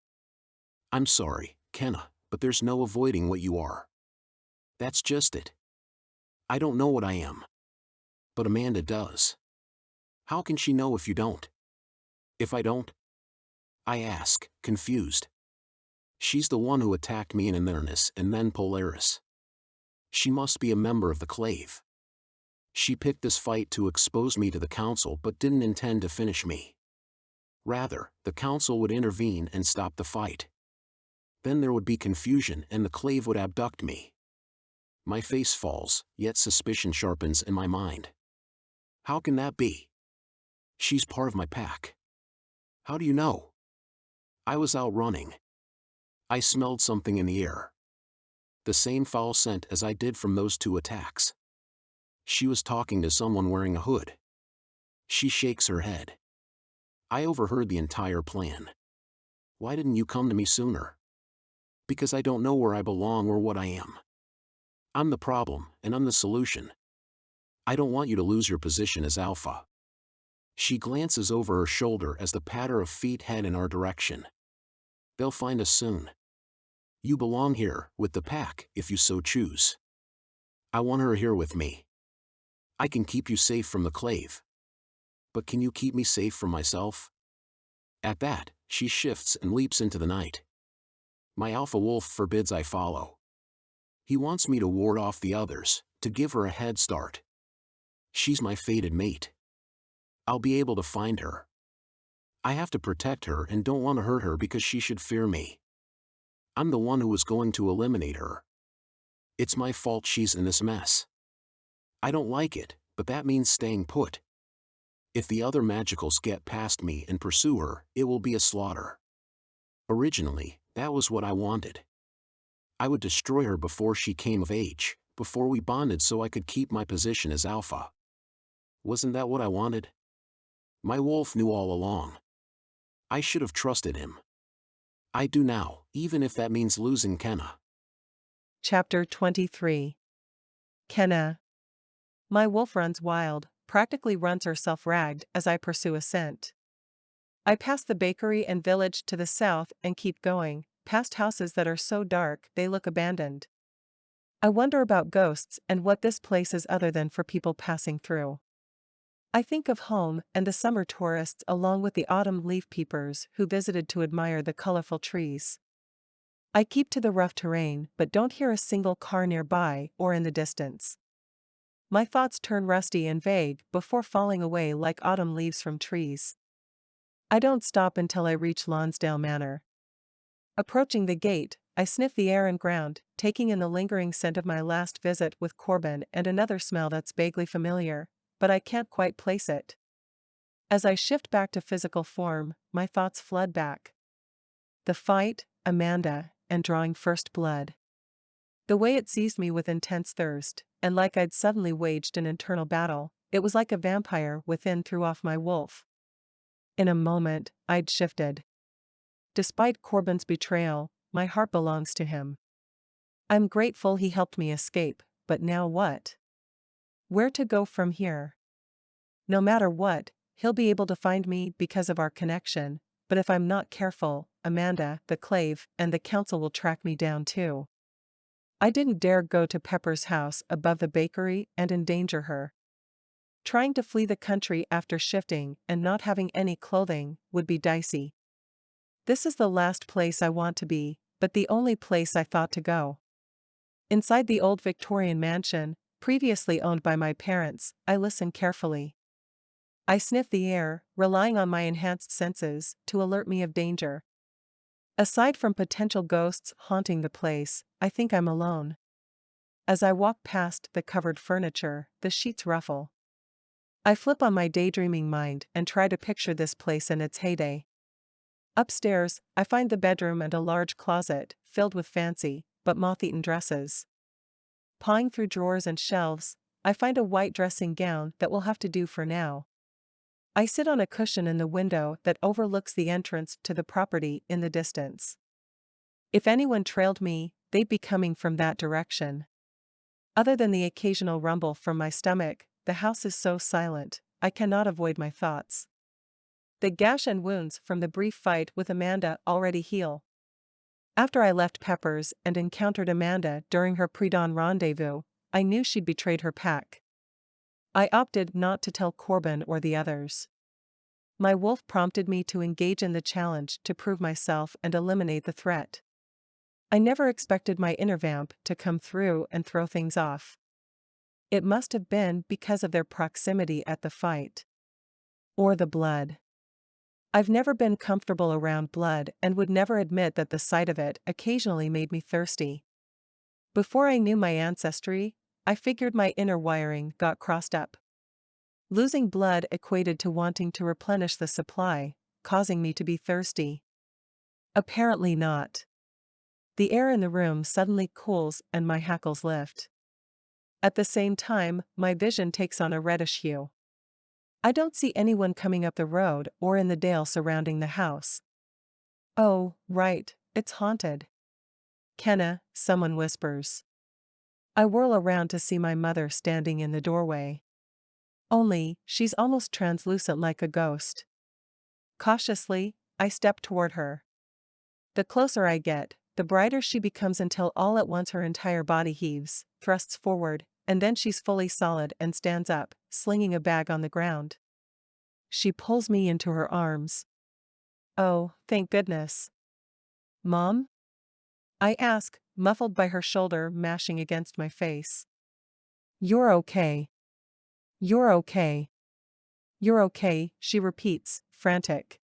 I'm sorry, Kenna, but there's no avoiding what you are. That's just it. I don't know what I am. But Amanda does. How can she know if you don't? If I don't? I ask, confused. She's the one who attacked me in Inverness and then Polaris. She must be a member of the Klave. She picked this fight to expose me to the council but didn't intend to finish me. Rather, the council would intervene and stop the fight. Then there would be confusion and the Klave would abduct me. My face falls, yet suspicion sharpens in my mind. How can that be? She's part of my pack. How do you know? I was out running. I smelled something in the air. The same foul scent as I did from those two attacks. She was talking to someone wearing a hood. She shakes her head. I overheard the entire plan. Why didn't you come to me sooner? Because I don't know where I belong or what I am. I'm the problem, and I'm the solution. I don't want you to lose your position as alpha. She glances over her shoulder as the patter of feet head in our direction. They'll find us soon. You belong here, with the pack, if you so choose. I want her here with me. I can keep you safe from the Klave. But can you keep me safe from myself? At that, she shifts and leaps into the night. My alpha wolf forbids I follow. He wants me to ward off the others, to give her a head start. She's my fated mate. I'll be able to find her. I have to protect her and don't want to hurt her because she should fear me. I'm the one who was going to eliminate her. It's my fault she's in this mess. I don't like it, but that means staying put. If the other magicals get past me and pursue her, it will be a slaughter. Originally, that was what I wanted. I would destroy her before she came of age, before we bonded so I could keep my position as alpha. Wasn't that what I wanted? My wolf knew all along. I should have trusted him. I do now, even if that means losing Kenna. Chapter 23. Kenna. My wolf runs wild, practically runs herself ragged as I pursue a scent. I pass the bakery and village to the south and keep going, past houses that are so dark they look abandoned. I wonder about ghosts and what this place is other than for people passing through. I think of home and the summer tourists along with the autumn leaf peepers who visited to admire the colorful trees. I keep to the rough terrain but don't hear a single car nearby or in the distance. My thoughts turn rusty and vague before falling away like autumn leaves from trees. I don't stop until I reach Lonsdale Manor. Approaching the gate, I sniff the air and ground, taking in the lingering scent of my last visit with Corbin and another smell that's vaguely familiar, but I can't quite place it. As I shift back to physical form, my thoughts flood back. The fight, Amanda, and drawing first blood. The way it seized me with intense thirst, and like I'd suddenly waged an internal battle, it was like a vampire within threw off my wolf. In a moment, I'd shifted. Despite Corbin's betrayal, my heart belongs to him. I'm grateful he helped me escape, but now what? Where to go from here? No matter what, he'll be able to find me because of our connection, but if I'm not careful, Amanda, the Klave, and the council will track me down too. I didn't dare go to Pepper's house above the bakery and endanger her. Trying to flee the country after shifting and not having any clothing would be dicey. This is the last place I want to be, but the only place I thought to go. Inside the old Victorian mansion, previously owned by my parents, I listen carefully. I sniff the air, relying on my enhanced senses to alert me of danger. Aside from potential ghosts haunting the place, I think I'm alone. As I walk past the covered furniture, the sheets ruffle. I flip on my daydreaming mind and try to picture this place in its heyday. Upstairs, I find the bedroom and a large closet, filled with fancy, but moth-eaten dresses. Pawing through drawers and shelves, I find a white dressing gown that will have to do for now. I sit on a cushion in the window that overlooks the entrance to the property in the distance. If anyone trailed me, they'd be coming from that direction. Other than the occasional rumble from my stomach, the house is so silent, I cannot avoid my thoughts. The gash and wounds from the brief fight with Amanda already heal. After I left Pepper's and encountered Amanda during her pre-dawn rendezvous, I knew she'd betrayed her pack. I opted not to tell Corbin or the others. My wolf prompted me to engage in the challenge to prove myself and eliminate the threat. I never expected my inner vamp to come through and throw things off. It must have been because of their proximity at the fight. Or the blood. I've never been comfortable around blood and would never admit that the sight of it occasionally made me thirsty. Before I knew my ancestry, I figured my inner wiring got crossed up. Losing blood equated to wanting to replenish the supply, causing me to be thirsty. Apparently not. The air in the room suddenly cools and my hackles lift. At the same time, my vision takes on a reddish hue. I don't see anyone coming up the road or in the dale surrounding the house. Oh, right, it's haunted. Kenna, someone whispers. I whirl around to see my mother standing in the doorway. Only, she's almost translucent like a ghost. Cautiously, I step toward her. The closer I get, the brighter she becomes until all at once her entire body heaves, thrusts forward, and then she's fully solid and stands up, slinging a bag on the ground. She pulls me into her arms. Oh, thank goodness. Mom? I ask, muffled by her shoulder mashing against my face. You're okay. You're okay. You're okay, she repeats, frantic.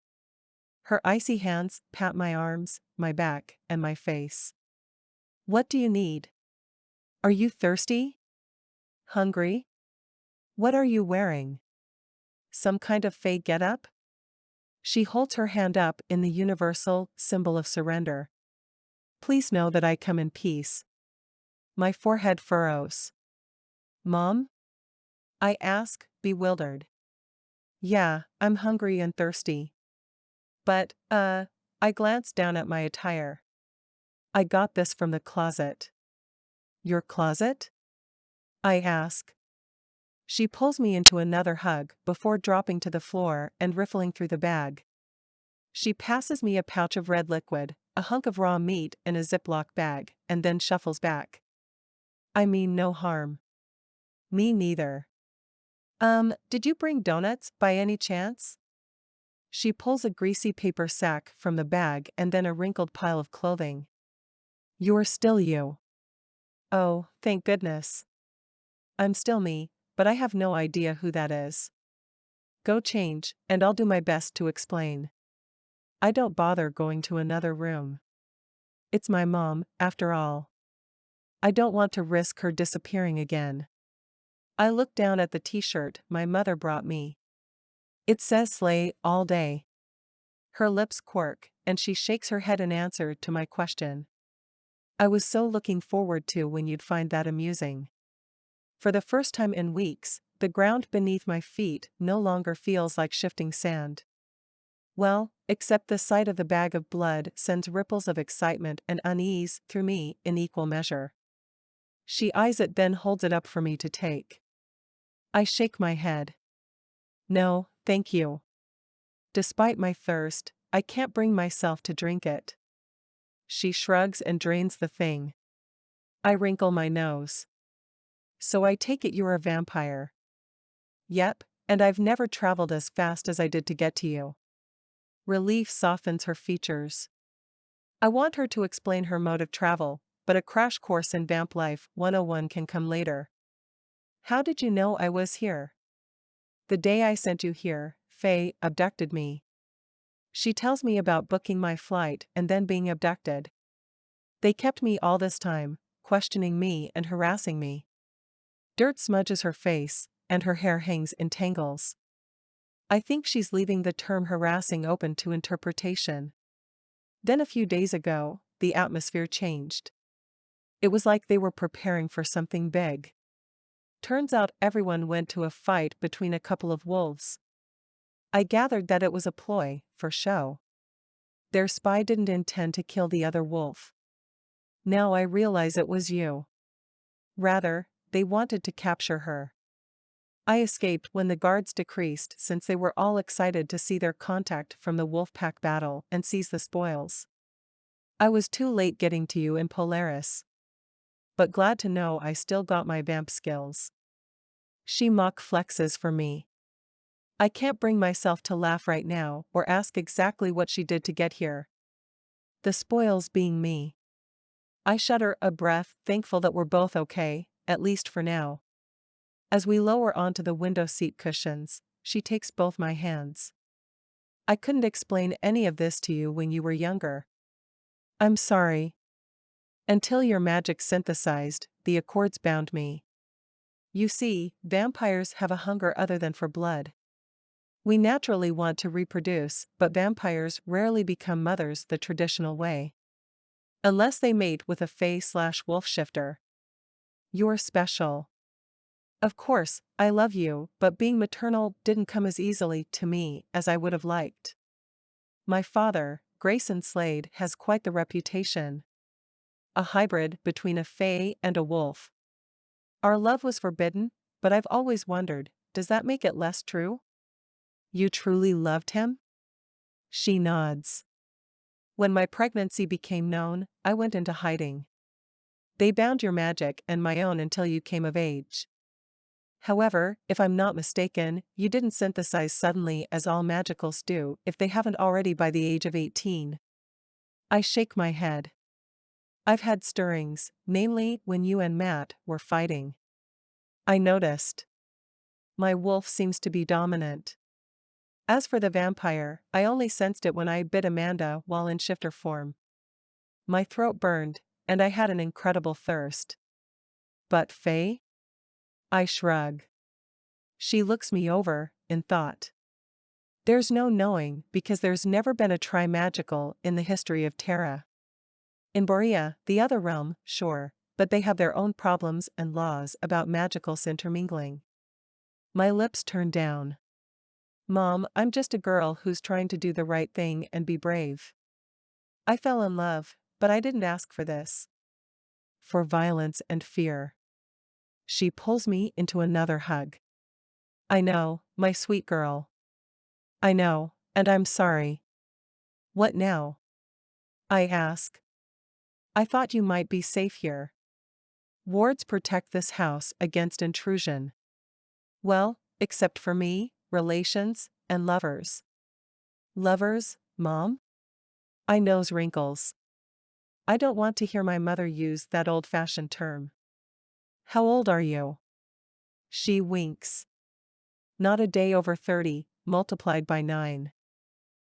Her icy hands pat my arms, my back, and my face. What do you need? Are you thirsty? Hungry? What are you wearing? Some kind of fey getup? She holds her hand up in the universal symbol of surrender. Please know that I come in peace. My forehead furrows. Mom? I ask, bewildered. Yeah, I'm hungry and thirsty. But, I glanced down at my attire. I got this from the closet. Your closet? I ask. She pulls me into another hug before dropping to the floor and riffling through the bag. She passes me a pouch of red liquid, a hunk of raw meat in a Ziploc bag, and then shuffles back. I mean no harm. Me neither. Did you bring donuts by any chance? She pulls a greasy paper sack from the bag and then a wrinkled pile of clothing. You're still you. Oh, thank goodness. I'm still me, but I have no idea who that is. Go change, and I'll do my best to explain. I don't bother going to another room. It's my mom, after all. I don't want to risk her disappearing again. I look down at the t-shirt my mother brought me. It says slay all day. Her lips quirk, and she shakes her head in answer to my question. I was so looking forward to when you'd find that amusing. For the first time in weeks, the ground beneath my feet no longer feels like shifting sand. Well, except the sight of the bag of blood sends ripples of excitement and unease through me in equal measure. She eyes it, then holds it up for me to take. I shake my head. No, thank you. Despite my thirst, I can't bring myself to drink it. She shrugs and drains the thing. I wrinkle my nose. So I take it you're a vampire. Yep, and I've never traveled as fast as I did to get to you. Relief softens her features. I want her to explain her mode of travel, but a crash course in Vamp Life 101 can come later. How did you know I was here? The day I sent you here, Faye abducted me. She tells me about booking my flight and then being abducted. They kept me all this time, questioning me and harassing me. Dirt smudges her face, and her hair hangs in tangles. I think she's leaving the term harassing open to interpretation. Then a few days ago, the atmosphere changed. It was like they were preparing for something big. Turns out everyone went to a fight between a couple of wolves. I gathered that it was a ploy, for show. Their spy didn't intend to kill the other wolf. Now I realize it was you. Rather, they wanted to capture her. I escaped when the guards decreased since they were all excited to see their contact from the wolf pack battle and seize the spoils. I was too late getting to you in Polaris. But glad to know I still got my vamp skills. She mock flexes for me. I can't bring myself to laugh right now or ask exactly what she did to get here. The spoils being me. I shudder a breath, thankful that we're both okay, at least for now. As we lower onto the window seat cushions, she takes both my hands. I couldn't explain any of this to you when you were younger. I'm sorry. Until your magic synthesized, the accords bound me. You see, vampires have a hunger other than for blood. We naturally want to reproduce, but vampires rarely become mothers the traditional way. Unless they mate with a fae/wolf shifter. You're special. Of course, I love you, but being maternal didn't come as easily to me as I would have liked. My father, Grayson Slade, has quite the reputation. A hybrid between a fae and a wolf. Our love was forbidden, but I've always wondered, does that make it less true? You truly loved him? She nods. When my pregnancy became known, I went into hiding. They bound your magic and my own until you came of age. However, if I'm not mistaken, you didn't synthesize suddenly as all magicals do if they haven't already by the age of 18. I shake my head. I've had stirrings, namely when you and Matt were fighting. I noticed. My wolf seems to be dominant. As for the vampire, I only sensed it when I bit Amanda while in shifter form. My throat burned, and I had an incredible thirst. But Faye? I shrug. She looks me over, in thought. There's no knowing because there's never been a tri-magical in the history of Terra. In Borea, the other realm, sure, but they have their own problems and laws about magicals intermingling. My lips turn down. Mom, I'm just a girl who's trying to do the right thing and be brave. I fell in love, but I didn't ask for this. For violence and fear. She pulls me into another hug. I know, my sweet girl. I know, and I'm sorry. What now? I ask. I thought you might be safe here. Wards protect this house against intrusion. Well, except for me, relations, and lovers. Lovers, Mom? I nose wrinkles. I don't want to hear my mother use that old-fashioned term. How old are you? She winks. Not a day over 30, multiplied by 9.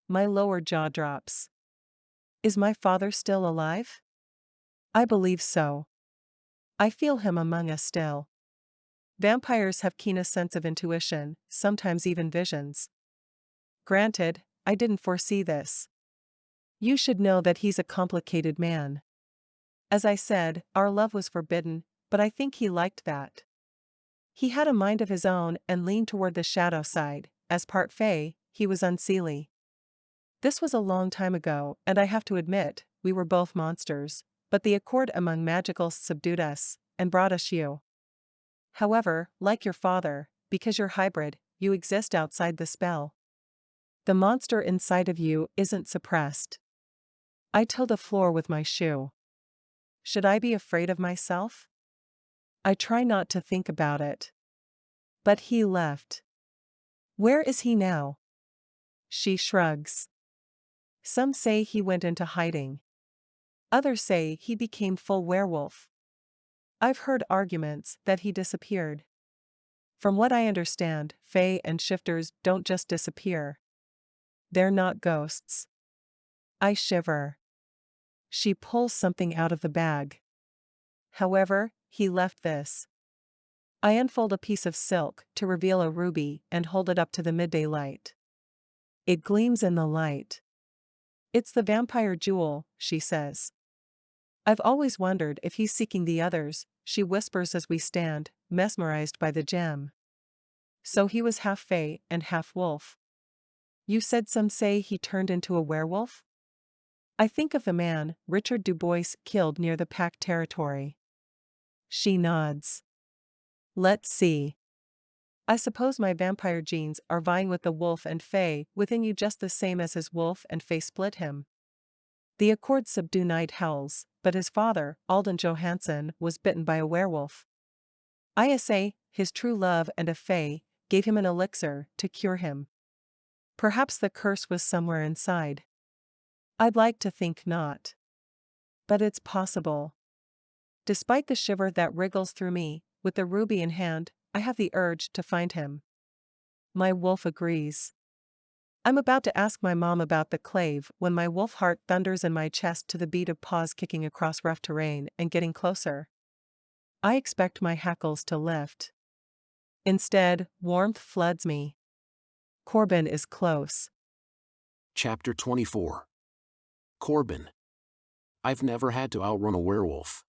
My lower jaw drops. Is my father still alive? I believe so. I feel him among us still. Vampires have keen sense of intuition, sometimes even visions. Granted, I didn't foresee this. You should know that he's a complicated man. As I said, our love was forbidden, but I think he liked that. He had a mind of his own and leaned toward the shadow side. As part fae, he was unseelie. This was a long time ago, and I have to admit, we were both monsters, but the accord among magicals subdued us, and brought us you. However, like your father, because you're hybrid, you exist outside the spell. The monster inside of you isn't suppressed. I till the floor with my shoe. Should I be afraid of myself? I try not to think about it. But he left. Where is he now? She shrugs. Some say he went into hiding. Others say he became full werewolf. I've heard arguments that he disappeared. From what I understand, fae and shifters don't just disappear. They're not ghosts. I shiver. She pulls something out of the bag. However, he left this. I unfold a piece of silk to reveal a ruby and hold it up to the midday light. It gleams in the light. It's the vampire jewel, she says. I've always wondered if he's seeking the others, she whispers as we stand, mesmerized by the gem. So he was half fae and half wolf. You said some say he turned into a werewolf? I think of the man Richard Du Bois killed near the Pack territory. She nods. Let's see. I suppose my vampire genes are vying with the wolf and fae within you just the same as his wolf and fae split him. The accords subdue night howls, but his father, Alden Johansson, was bitten by a werewolf. ISA, his true love and a fae, gave him an elixir to cure him. Perhaps the curse was somewhere inside. I'd like to think not. But it's possible. Despite the shiver that wriggles through me, with the ruby in hand, I have the urge to find him. My wolf agrees. I'm about to ask my mom about the Klave when my wolf heart thunders in my chest to the beat of paws kicking across rough terrain and getting closer. I expect my hackles to lift. Instead, warmth floods me. Corbin is close. Chapter 24. Corbin. I've never had to outrun a werewolf.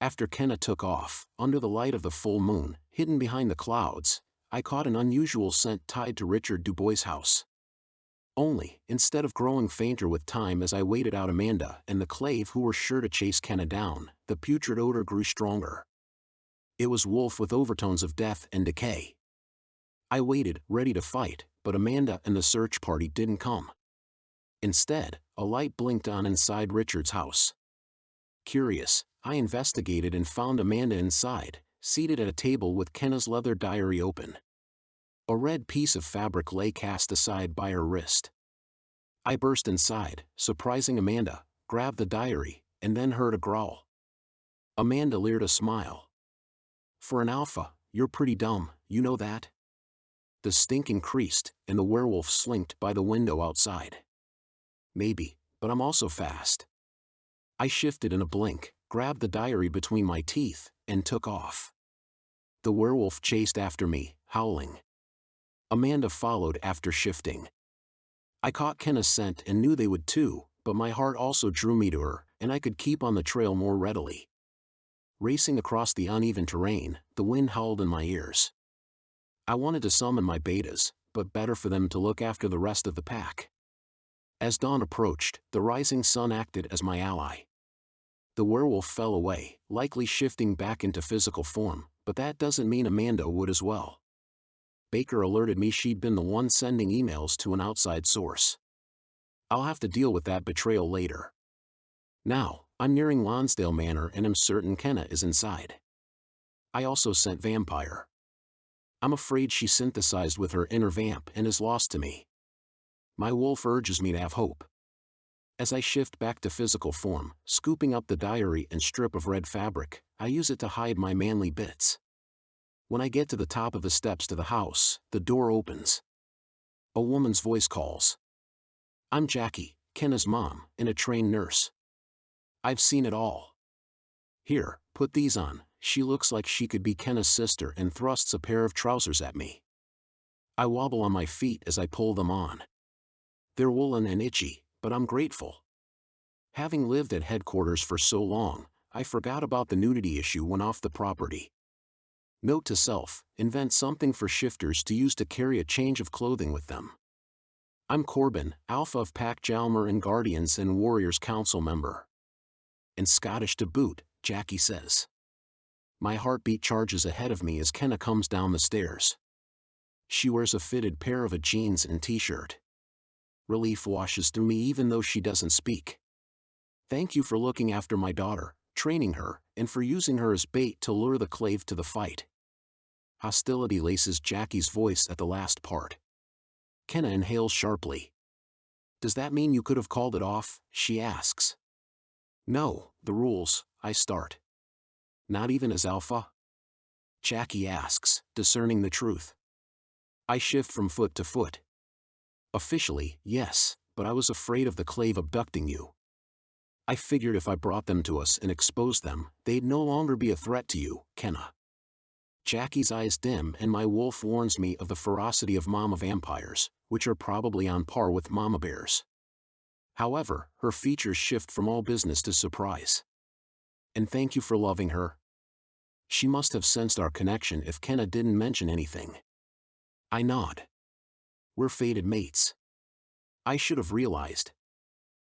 After Kenna took off, under the light of the full moon, hidden behind the clouds, I caught an unusual scent tied to Richard Du Bois' house. Only, instead of growing fainter with time as I waited out Amanda and the Klave who were sure to chase Kenna down, the putrid odor grew stronger. It was wolf with overtones of death and decay. I waited, ready to fight, but Amanda and the search party didn't come. Instead, a light blinked on inside Richard's house. Curious, I investigated and found Amanda inside, seated at a table with Kenna's leather diary open. A red piece of fabric lay cast aside by her wrist. I burst inside, surprising Amanda, grabbed the diary, and then heard a growl. Amanda leered a smile. For an alpha, you're pretty dumb, you know that? The stink increased, and the werewolf slinked by the window outside. Maybe, but I'm also fast. I shifted in a blink, grabbed the diary between my teeth, and took off. The werewolf chased after me, howling. Amanda followed after shifting. I caught Kenna's scent and knew they would too, but my heart also drew me to her, and I could keep on the trail more readily. Racing across the uneven terrain, the wind howled in my ears. I wanted to summon my betas, but better for them to look after the rest of the pack. As dawn approached, the rising sun acted as my ally. The werewolf fell away, likely shifting back into physical form, but that doesn't mean Amanda would as well. Baker alerted me she'd been the one sending emails to an outside source. I'll have to deal with that betrayal later. Now, I'm nearing Lonsdale Manor and am certain Kenna is inside. I also sent Vampire. I'm afraid she synthesized with her inner vamp and is lost to me. My wolf urges me to have hope. As I shift back to physical form, scooping up the diary and strip of red fabric, I use it to hide my manly bits. When I get to the top of the steps to the house, the door opens. A woman's voice calls. I'm Jackie, Kenna's mom, and a trained nurse. I've seen it all. Here, put these on. She looks like she could be Kenna's sister and thrusts a pair of trousers at me. I wobble on my feet as I pull them on. They're woolen and itchy, but I'm grateful. Having lived at headquarters for so long, I forgot about the nudity issue when off the property. Note to self, invent something for shifters to use to carry a change of clothing with them. I'm Corbin, Alpha of Pack Jalmer and Guardians and Warriors Council member. And Scottish to boot, Jackie says. My heartbeat charges ahead of me as Kenna comes down the stairs. She wears a fitted pair of jeans and t-shirt. Relief washes through me even though she doesn't speak. Thank you for looking after my daughter, training her, and for using her as bait to lure the Klave to the fight. Hostility laces Jackie's voice at the last part. Kenna inhales sharply. Does that mean you could have called it off? She asks. No, the rules, I start. Not even as Alpha? Jackie asks, discerning the truth. I shift from foot to foot. Officially, yes, but I was afraid of the Klave abducting you. I figured if I brought them to us and exposed them, they'd no longer be a threat to you, Kenna. Jackie's eyes dim and my wolf warns me of the ferocity of mama vampires, which are probably on par with mama bears. However, her features shift from all business to surprise. And thank you for loving her. She must have sensed our connection if Kenna didn't mention anything. I nod. We're fated mates. I should have realized.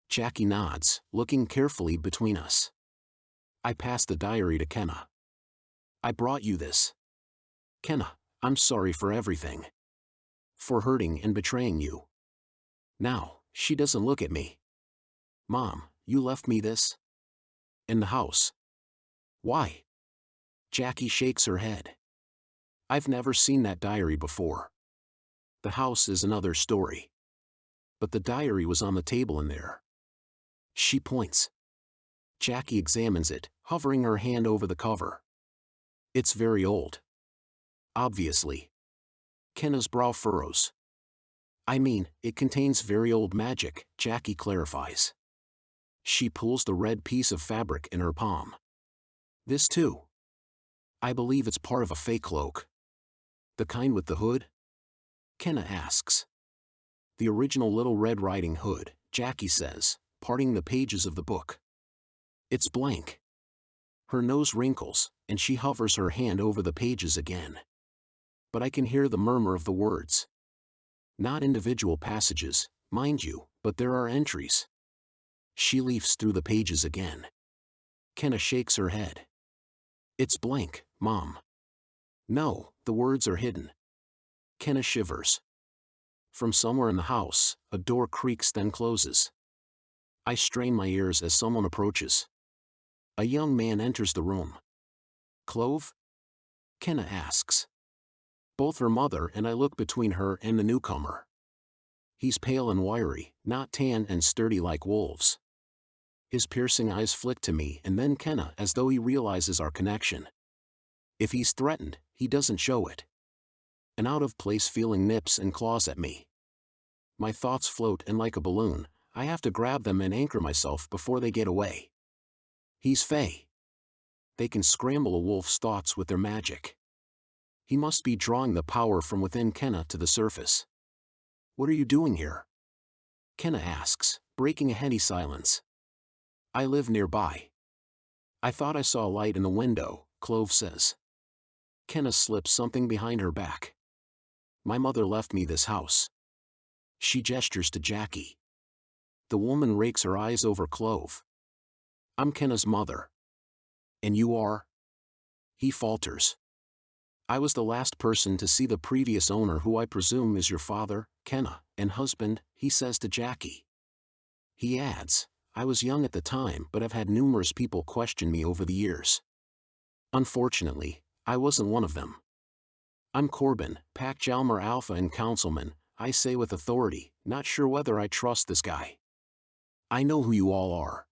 Jackie nods, looking carefully between us. I pass the diary to Kenna. I brought you this. Kenna, I'm sorry for everything. For hurting and betraying you. Now, she doesn't look at me. Mom, you left me this? In the house. Why? Jackie shakes her head. I've never seen that diary before. The house is another story. But the diary was on the table in there. She points. Jackie examines it, hovering her hand over the cover. It's very old. Obviously. Kenna's brow furrows. I mean, it contains very old magic, Jackie clarifies. She pulls the red piece of fabric in her palm. This too. I believe it's part of a fake cloak. The kind with the hood? Kenna asks. The original Little Red Riding Hood, Jackie says, parting the pages of the book. It's blank. Her nose wrinkles, and she hovers her hand over the pages again. But I can hear the murmur of the words. Not individual passages, mind you, but there are entries. She leafs through the pages again. Kenna shakes her head. It's blank, Mom. No, the words are hidden. Kenna shivers. From somewhere in the house, a door creaks then closes. I strain my ears as someone approaches. A young man enters the room. Klave? Kenna asks. Both her mother and I look between her and the newcomer. He's pale and wiry, not tan and sturdy like wolves. His piercing eyes flick to me and then Kenna as though he realizes our connection. If he's threatened, he doesn't show it. An out-of-place feeling nips and claws at me. My thoughts float and like a balloon, I have to grab them and anchor myself before they get away. He's Fae. They can scramble a wolf's thoughts with their magic. He must be drawing the power from within Kenna to the surface. What are you doing here? Kenna asks, breaking a heady silence. I live nearby. I thought I saw a light in the window, Klave says. Kenna slips something behind her back. My mother left me this house. She gestures to Jackie. The woman rakes her eyes over Klave. I'm Kenna's mother. And you are? He falters. I was the last person to see the previous owner, who I presume is your father, Kenna, and husband, he says to Jackie. He adds, I was young at the time, but I've had numerous people question me over the years. Unfortunately, I wasn't one of them. I'm Corbin, Pac Jalmer Alpha and Councilman, I say with authority, not sure whether I trust this guy. I know who you all are.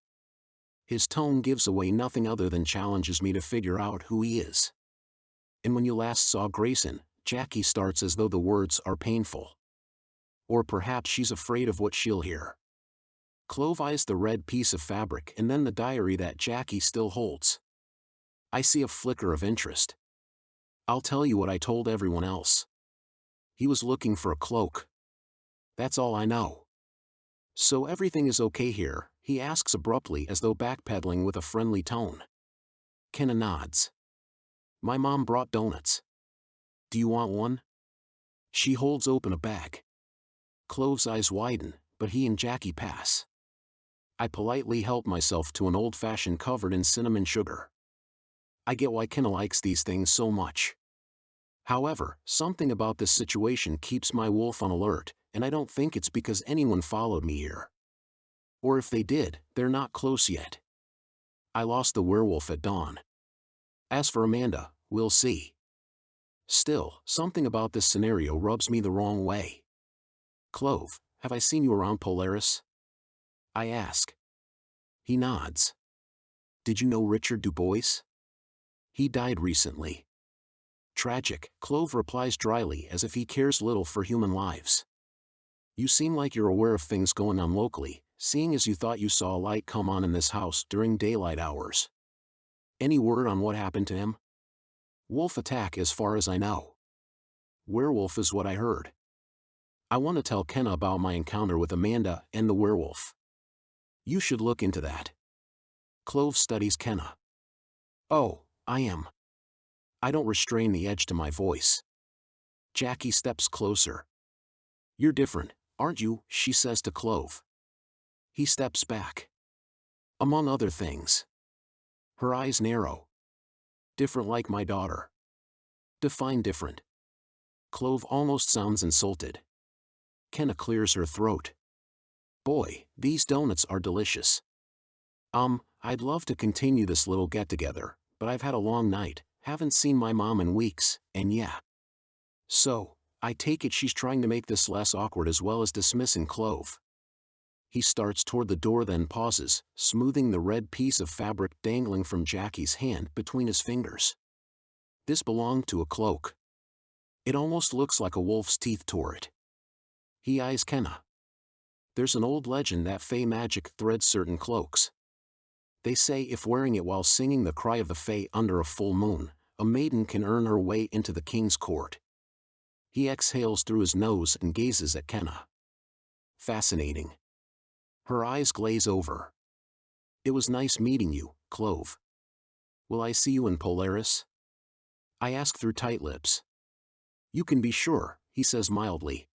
His tone gives away nothing other than challenges me to figure out who he is. And when you last saw Grayson, Jackie starts as though the words are painful. Or perhaps she's afraid of what she'll hear. Klave eyes the red piece of fabric and then the diary that Jackie still holds. I see a flicker of interest. I'll tell you what I told everyone else. He was looking for a cloak. That's all I know. So everything is okay here, he asks abruptly, as though backpedaling with a friendly tone. Kenna nods. My mom brought donuts. Do you want one? She holds open a bag. Klave's eyes widen, but he and Jackie pass. I politely help myself to an old-fashioned covered in cinnamon sugar. I get why Kenna likes these things so much. However, something about this situation keeps my wolf on alert, and I don't think it's because anyone followed me here. Or if they did, they're not close yet. I lost the werewolf at dawn. As for Amanda, we'll see. Still, something about this scenario rubs me the wrong way. Klave, have I seen you around Polaris? I ask. He nods. Did you know Richard Du Bois? He died recently. Tragic, Klave replies dryly, as if he cares little for human lives. You seem like you're aware of things going on locally, seeing as you thought you saw a light come on in this house during daylight hours. Any word on what happened to him? Wolf attack as far as I know. Werewolf is what I heard. I want to tell Kenna about my encounter with Amanda and the werewolf. You should look into that. Klave studies Kenna. Oh, I am. I don't restrain the edge to my voice. Jackie steps closer. You're different, aren't you? She says to Klave. He steps back. Among other things. Her eyes narrow. Different like my daughter. Define different. Klave almost sounds insulted. Kenna clears her throat. Boy, these donuts are delicious. I'd love to continue this little get-together, but I've had a long night, haven't seen my mom in weeks, and yeah. So, I take it she's trying to make this less awkward as well as dismissing Klave. He starts toward the door, then pauses, smoothing the red piece of fabric dangling from Jackie's hand between his fingers. This belonged to a cloak. It almost looks like a wolf's teeth tore it. He eyes Kenna. There's an old legend that Fey magic threads certain cloaks. They say if wearing it while singing the cry of the Fey under a full moon, a maiden can earn her way into the king's court. He exhales through his nose and gazes at Kenna. Fascinating. Her eyes glaze over. It was nice meeting you, Klave. Will I see you in Polaris? I ask through tight lips. You can be sure, he says mildly.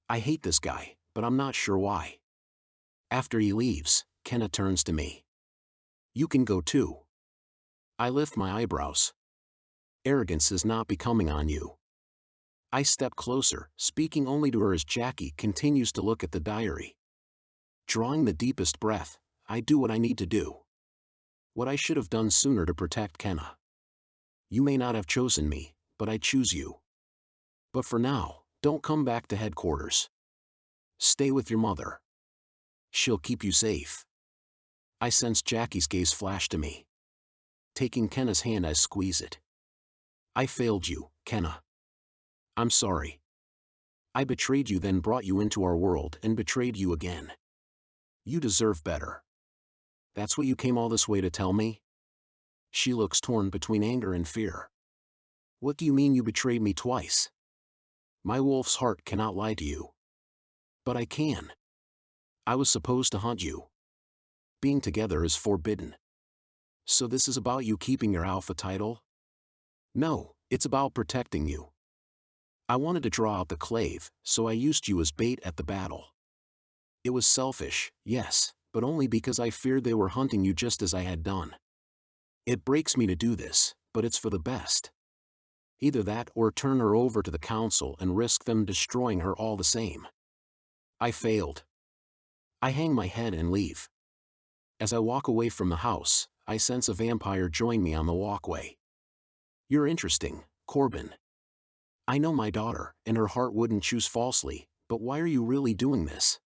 I hate this guy, but I'm not sure why. After he leaves, Kenna turns to me. You can go too. I lift my eyebrows. Arrogance is not becoming on you. I step closer, speaking only to her as Jackie continues to look at the diary. Drawing the deepest breath, I do what I need to do. What I should have done sooner to protect Kenna. You may not have chosen me, but I choose you. But for now, don't come back to headquarters. Stay with your mother. She'll keep you safe. I sense Jackie's gaze flash to me. Taking Kenna's hand, I squeeze it. I failed you, Kenna. I'm sorry. I betrayed you, then brought you into our world and betrayed you again. You deserve better. That's what you came all this way to tell me? She looks torn between anger and fear. What do you mean you betrayed me twice? My wolf's heart cannot lie to you. But I can. I was supposed to hunt you. Being together is forbidden. So this is about you keeping your alpha title? No, it's about protecting you. I wanted to draw out the Klave, so I used you as bait at the battle. It was selfish, yes, but only because I feared they were hunting you just as I had done. It breaks me to do this, but it's for the best. Either that or turn her over to the council and risk them destroying her all the same. I failed. I hang my head and leave. As I walk away from the house, I sense a vampire join me on the walkway. You're interesting, Corbin. I know my daughter, and her heart wouldn't choose falsely, but why are you really doing this?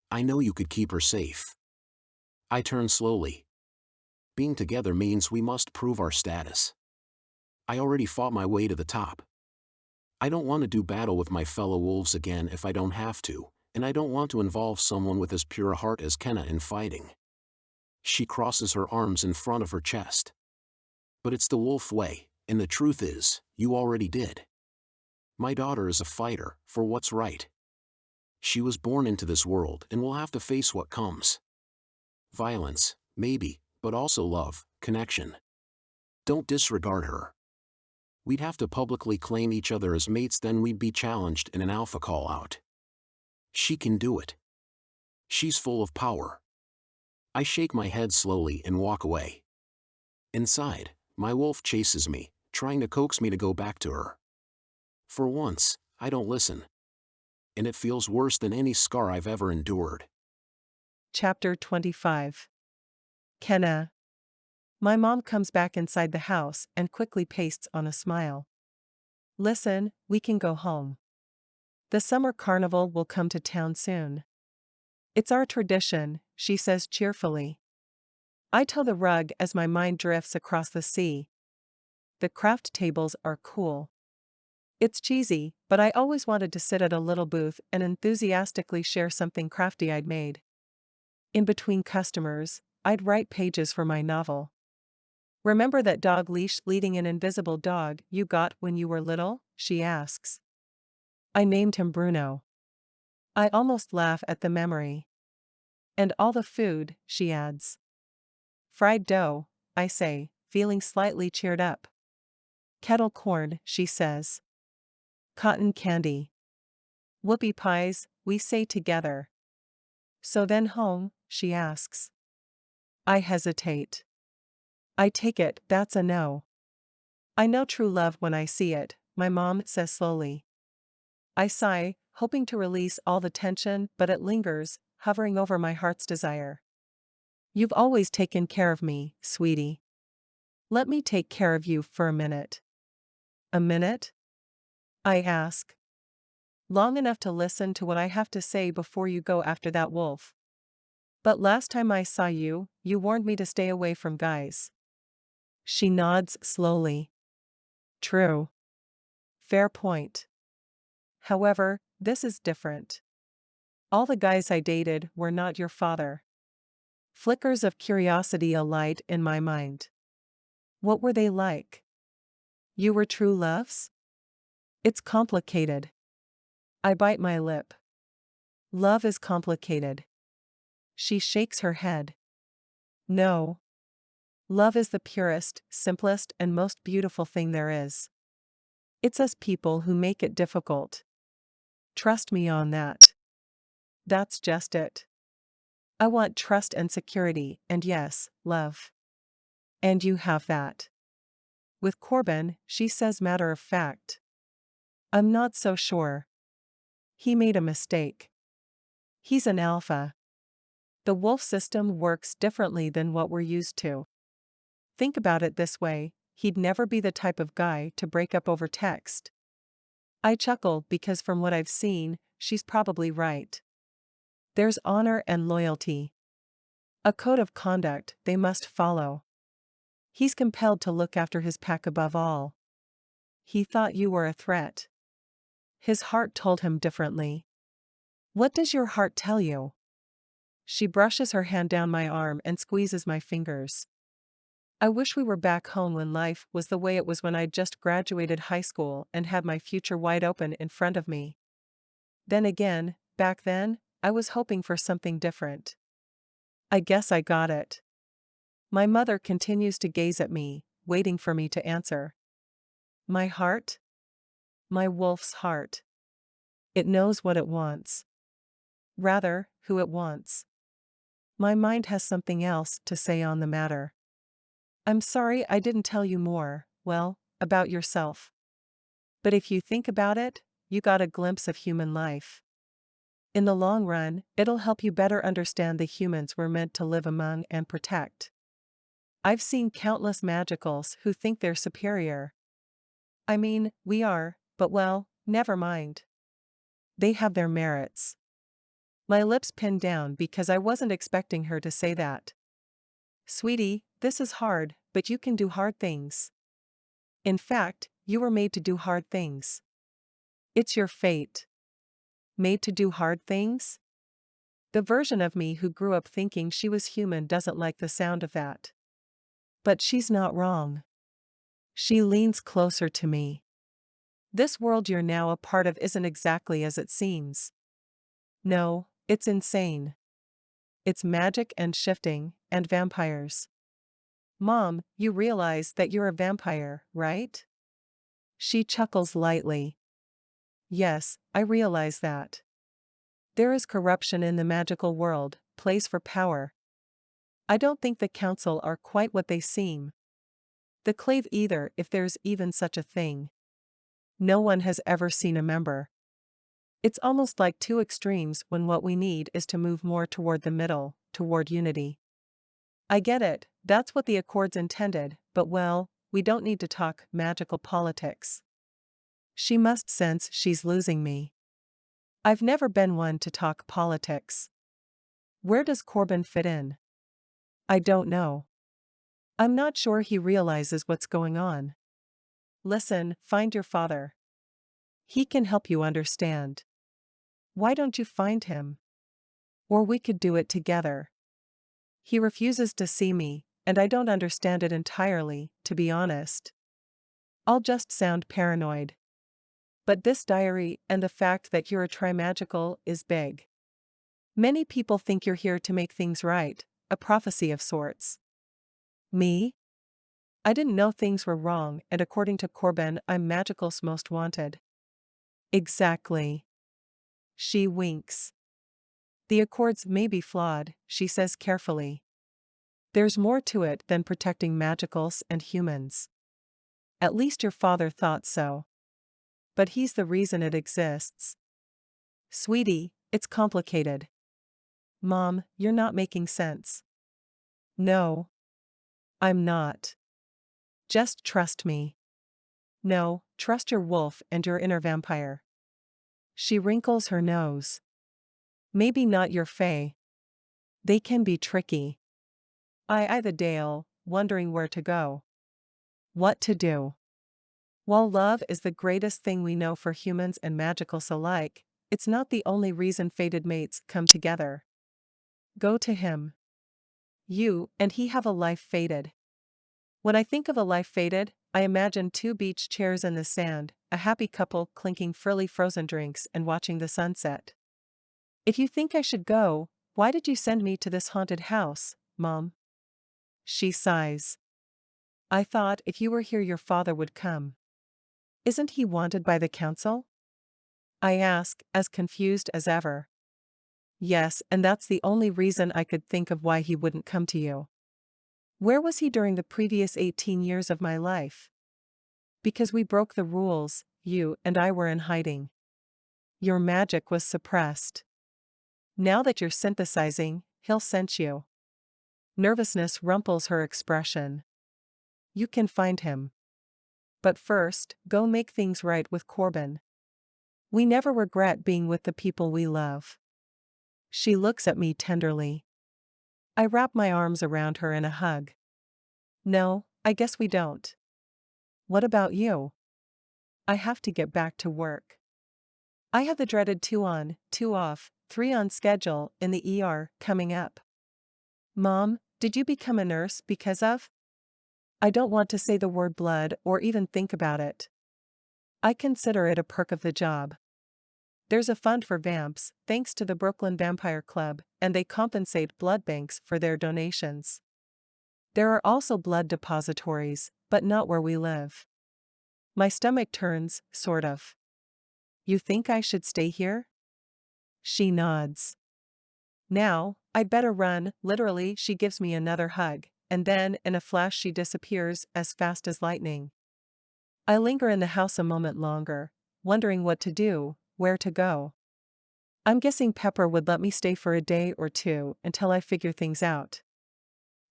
I know you could keep her safe. I turn slowly. Being together means we must prove our status. I already fought my way to the top. I don't want to do battle with my fellow wolves again if I don't have to, and I don't want to involve someone with as pure a heart as Kenna in fighting. She crosses her arms in front of her chest. But it's the wolf way, and the truth is, you already did. My daughter is a fighter, for what's right. She was born into this world and will have to face what comes. Violence, maybe, but also love, connection. Don't disregard her. We'd have to publicly claim each other as mates, then we'd be challenged in an alpha call-out. She can do it. She's full of power. I shake my head slowly and walk away. Inside, my wolf chases me, trying to coax me to go back to her. For once, I don't listen. And it feels worse than any scar I've ever endured. Chapter 25. Kenna. My mom comes back inside the house and quickly pastes on a smile. Listen, we can go home. The summer carnival will come to town soon. It's our tradition, she says cheerfully. I toe the rug as my mind drifts across the sea. The craft tables are cool. It's cheesy, but I always wanted to sit at a little booth and enthusiastically share something crafty I'd made. In between customers, I'd write pages for my novel. Remember that dog leash leading an invisible dog you got when you were little? She asks. I named him Bruno. I almost laugh at the memory. And all the food, she adds. Fried dough, I say, feeling slightly cheered up. Kettle corn, she says. Cotton candy. Whoopie pies, we say together. So then home, she asks. I hesitate. I take it that's a no. I know true love when I see it, my mom says slowly. I sigh, hoping to release all the tension, but it lingers, hovering over my heart's desire. You've always taken care of me, sweetie. Let me take care of you for a minute. A minute? I ask. Long enough to listen to what I have to say before you go after that wolf. But last time I saw you, you warned me to stay away from guys. She nods slowly. True. Fair point. However, this is different. All the guys I dated were not your father. Flickers of curiosity alight in my mind. What were they like? You were true loves? It's complicated. I bite my lip. Love is complicated. She shakes her head. No. Love is the purest, simplest, and most beautiful thing there is. It's us people who make it difficult. Trust me on that. That's just it. I want trust and security, and yes, love. And you have that. With Corbin, she says matter of fact. I'm not so sure. He made a mistake. He's an alpha. The wolf system works differently than what we're used to. Think about it this way, he'd never be the type of guy to break up over text. I chuckle because from what I've seen, she's probably right. There's honor and loyalty. A code of conduct they must follow. He's compelled to look after his pack above all. He thought you were a threat. His heart told him differently. What does your heart tell you? She brushes her hand down my arm and squeezes my fingers. I wish we were back home when life was the way it was when I'd just graduated high school and had my future wide open in front of me. Then again, back then, I was hoping for something different. I guess I got it. My mother continues to gaze at me, waiting for me to answer. My heart? My wolf's heart. It knows what it wants. Rather, who it wants. My mind has something else to say on the matter. I'm sorry I didn't tell you more, well, about yourself. But if you think about it, you got a glimpse of human life. In the long run, it'll help you better understand the humans we're meant to live among and protect. I've seen countless magicals who think they're superior. I mean, we are, but well, never mind. They have their merits. My lips pinned down because I wasn't expecting her to say that. Sweetie, this is hard, but you can do hard things. In fact, you were made to do hard things. It's your fate. Made to do hard things? The version of me who grew up thinking she was human doesn't like the sound of that. But she's not wrong. She leans closer to me. This world you're now a part of isn't exactly as it seems. No, it's insane. It's magic and shifting, and vampires. Mom, you realize that you're a vampire, right? She chuckles lightly. Yes, I realize that. There is corruption in the magical world, plays for power. I don't think the council are quite what they seem. The Klave either, if there's even such a thing. No one has ever seen a member. It's almost like two extremes when what we need is to move more toward the middle, toward unity. I get it, that's what the Accords intended, but well, we don't need to talk magical politics. She must sense she's losing me. I've never been one to talk politics. Where does Corbin fit in? I don't know. I'm not sure he realizes what's going on. Listen, find your father. He can help you understand. Why don't you find him? Or we could do it together. He refuses to see me, and I don't understand it entirely, to be honest. I'll just sound paranoid. But this diary and the fact that you're a trimagical is big. Many people think you're here to make things right, a prophecy of sorts. Me? I didn't know things were wrong, and according to Corbin, I'm Magical's most wanted. Exactly. She winks. The Accords may be flawed, she says carefully. There's more to it than protecting Magicals and humans. At least your father thought so. But he's the reason it exists. Sweetie, it's complicated. Mom, you're not making sense. No. I'm not. Just trust me. No, trust your wolf and your inner vampire. She wrinkles her nose. Maybe not your fae. They can be tricky. I eye the dale, wondering where to go. What to do. While love is the greatest thing we know for humans and magicals alike, it's not the only reason fated mates come together. Go to him. You and he have a life fated. When I think of a life fated, I imagine two beach chairs in the sand, a happy couple clinking frilly frozen drinks and watching the sunset. If you think I should go, why did you send me to this haunted house, Mom? She sighs. I thought if you were here your father would come. Isn't he wanted by the council? I ask, as confused as ever. Yes, and that's the only reason I could think of why he wouldn't come to you. Where was he during the previous 18 years of my life? Because we broke the rules, you and I were in hiding. Your magic was suppressed. Now that you're synthesizing, he'll sense you. Nervousness rumples her expression. You can find him. But first, go make things right with Corbin. We never regret being with the people we love. She looks at me tenderly. I wrap my arms around her in a hug. No, I guess we don't. What about you? I have to get back to work. I have the dreaded 2 on, 2 off, 3 on schedule in the ER coming up. Mom, did you become a nurse because of? I don't want to say the word blood or even think about it. I consider it a perk of the job. There's a fund for vamps, thanks to the Brooklyn Vampire Club, and they compensate blood banks for their donations. There are also blood depositories, but not where we live. My stomach turns, sort of. You think I should stay here? She nods. Now, I'd better run. Literally, she gives me another hug, and then, in a flash, she disappears as fast as lightning. I linger in the house a moment longer, wondering what to do, where to go. I'm guessing Pepper would let me stay for a day or two until I figure things out.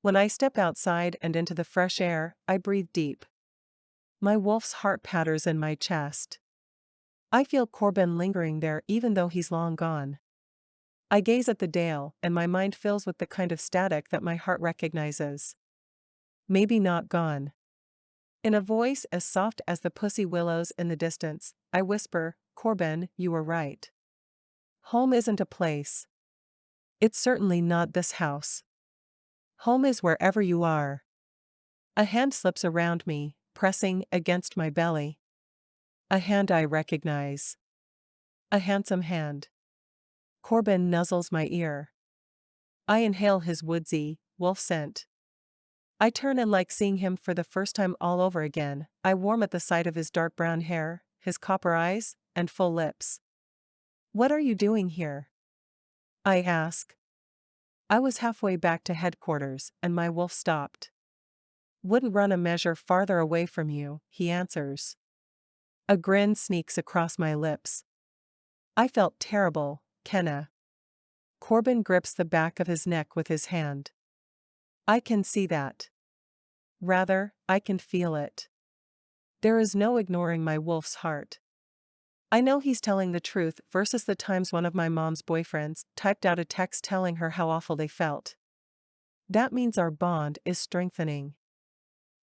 When I step outside and into the fresh air, I breathe deep. My wolf's heart patters in my chest. I feel Corbin lingering there even though he's long gone. I gaze at the dale, and my mind fills with the kind of static that my heart recognizes. Maybe not gone. In a voice as soft as the pussy willows in the distance, I whisper, Corbin, you were right. Home isn't a place. It's certainly not this house. Home is wherever you are. A hand slips around me, pressing against my belly. A hand I recognize. A handsome hand. Corbin nuzzles my ear. I inhale his woodsy, wolf scent. I turn and like seeing him for the first time all over again. I warm at the sight of his dark brown hair, his copper eyes, and full lips. What are you doing here? I ask. I was halfway back to headquarters, and my wolf stopped. Wouldn't run a measure farther away from you, he answers. A grin sneaks across my lips. I felt terrible, Kenna. Corbin grips the back of his neck with his hand. I can see that. Rather, I can feel it. There is no ignoring my wolf's heart. I know he's telling the truth versus the times one of my mom's boyfriends typed out a text telling her how awful they felt. That means our bond is strengthening.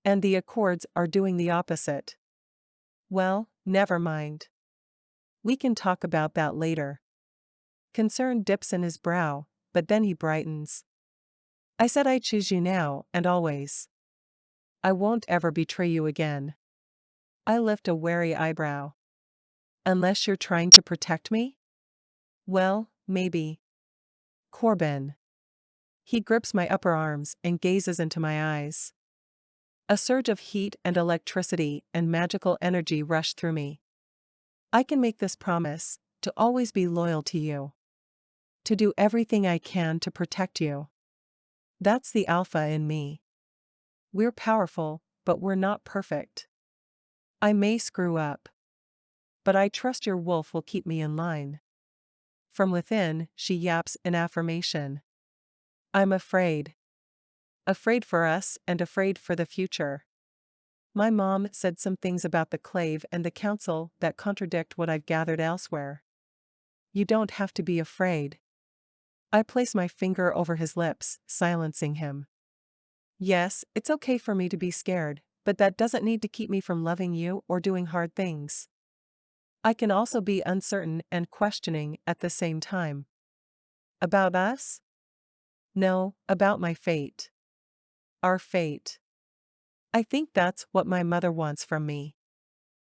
And the Accords are doing the opposite. Well, never mind. We can talk about that later. Concern dips in his brow, but then he brightens. I said I choose you now and always. I won't ever betray you again. I lift a wary eyebrow. Unless you're trying to protect me? Well, maybe. Corbin. He grips my upper arms and gazes into my eyes. A surge of heat and electricity and magical energy rush through me. I can make this promise, to always be loyal to you. To do everything I can to protect you. That's the alpha in me. We're powerful, but we're not perfect. I may screw up. But I trust your wolf will keep me in line. From within, she yaps in affirmation. I'm afraid. Afraid for us and afraid for the future. My mom said some things about the Klave and the council that contradict what I've gathered elsewhere. You don't have to be afraid. I place my finger over his lips, silencing him. Yes, it's okay for me to be scared, but that doesn't need to keep me from loving you or doing hard things. I can also be uncertain and questioning at the same time. About us? No, about my fate. Our fate. I think that's what my mother wants from me.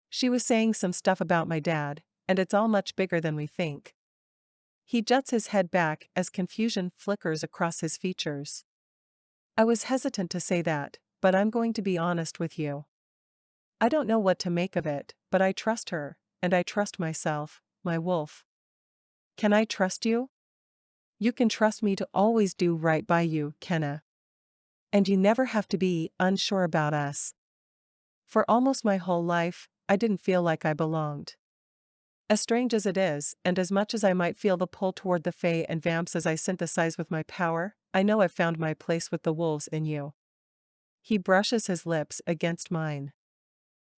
She was saying some stuff about my dad, and it's all much bigger than we think. He juts his head back as confusion flickers across his features. I was hesitant to say that, but I'm going to be honest with you. I don't know what to make of it, but I trust her, and I trust myself, my wolf. Can I trust you? You can trust me to always do right by you, Kenna. And you never have to be unsure about us. For almost my whole life, I didn't feel like I belonged. As strange as it is, and as much as I might feel the pull toward the fae and vamps as I synthesize with my power, I know I've found my place with the wolves in you. He brushes his lips against mine.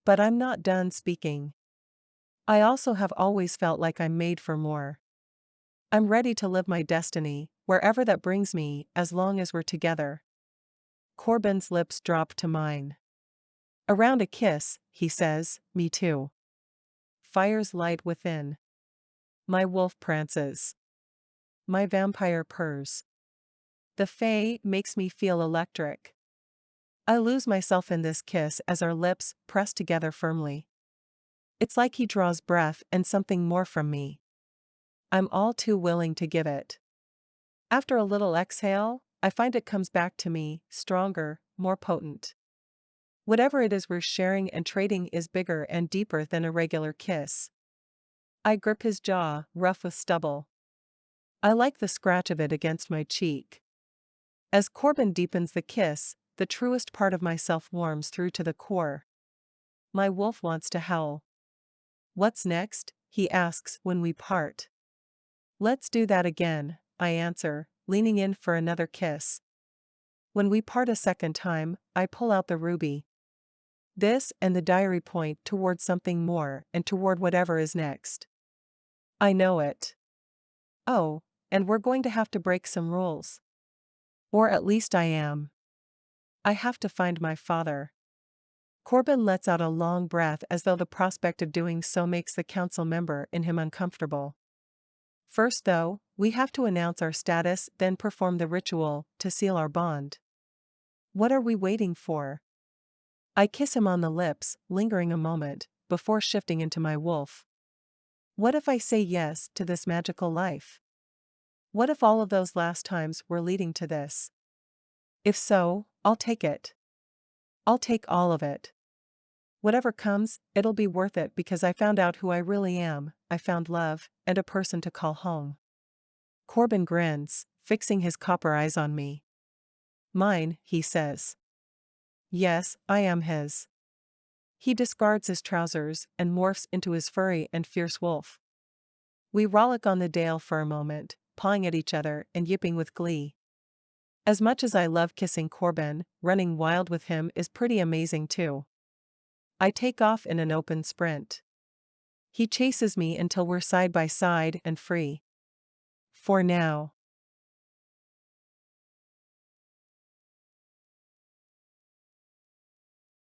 But I'm not done speaking. I also have always felt like I'm made for more. I'm ready to live my destiny, wherever that brings me, as long as we're together. Corbin's lips drop to mine. Around a kiss, he says, me too. Fires light within. My wolf prances. My vampire purrs. The fae makes me feel electric. I lose myself in this kiss as our lips press together firmly. It's like he draws breath and something more from me. I'm all too willing to give it. After a little exhale, I find it comes back to me, stronger, more potent. Whatever it is we're sharing and trading is bigger and deeper than a regular kiss. I grip his jaw, rough with stubble. I like the scratch of it against my cheek. As Corbin deepens the kiss, the truest part of myself warms through to the core. My wolf wants to howl. What's next? He asks when we part. Let's do that again, I answer, leaning in for another kiss. When we part a second time, I pull out the ruby. This and the diary point toward something more and toward whatever is next. I know it. Oh, and we're going to have to break some rules. Or at least I am. I have to find my father. Corbin lets out a long breath as though the prospect of doing so makes the council member in him uncomfortable. First though, we have to announce our status, then perform the ritual to seal our bond. What are we waiting for? I kiss him on the lips, lingering a moment, before shifting into my wolf. What if I say yes to this magical life? What if all of those last times were leading to this? If so, I'll take it. I'll take all of it. Whatever comes, it'll be worth it because I found out who I really am, I found love, and a person to call home. Corbin grins, fixing his copper eyes on me. Mine, he says. Yes, I am his. He discards his trousers and morphs into his furry and fierce wolf. We rollick on the dale for a moment, pawing at each other and yipping with glee. As much as I love kissing Corbin, running wild with him is pretty amazing too. I take off in an open sprint. He chases me until we're side by side and free. For now.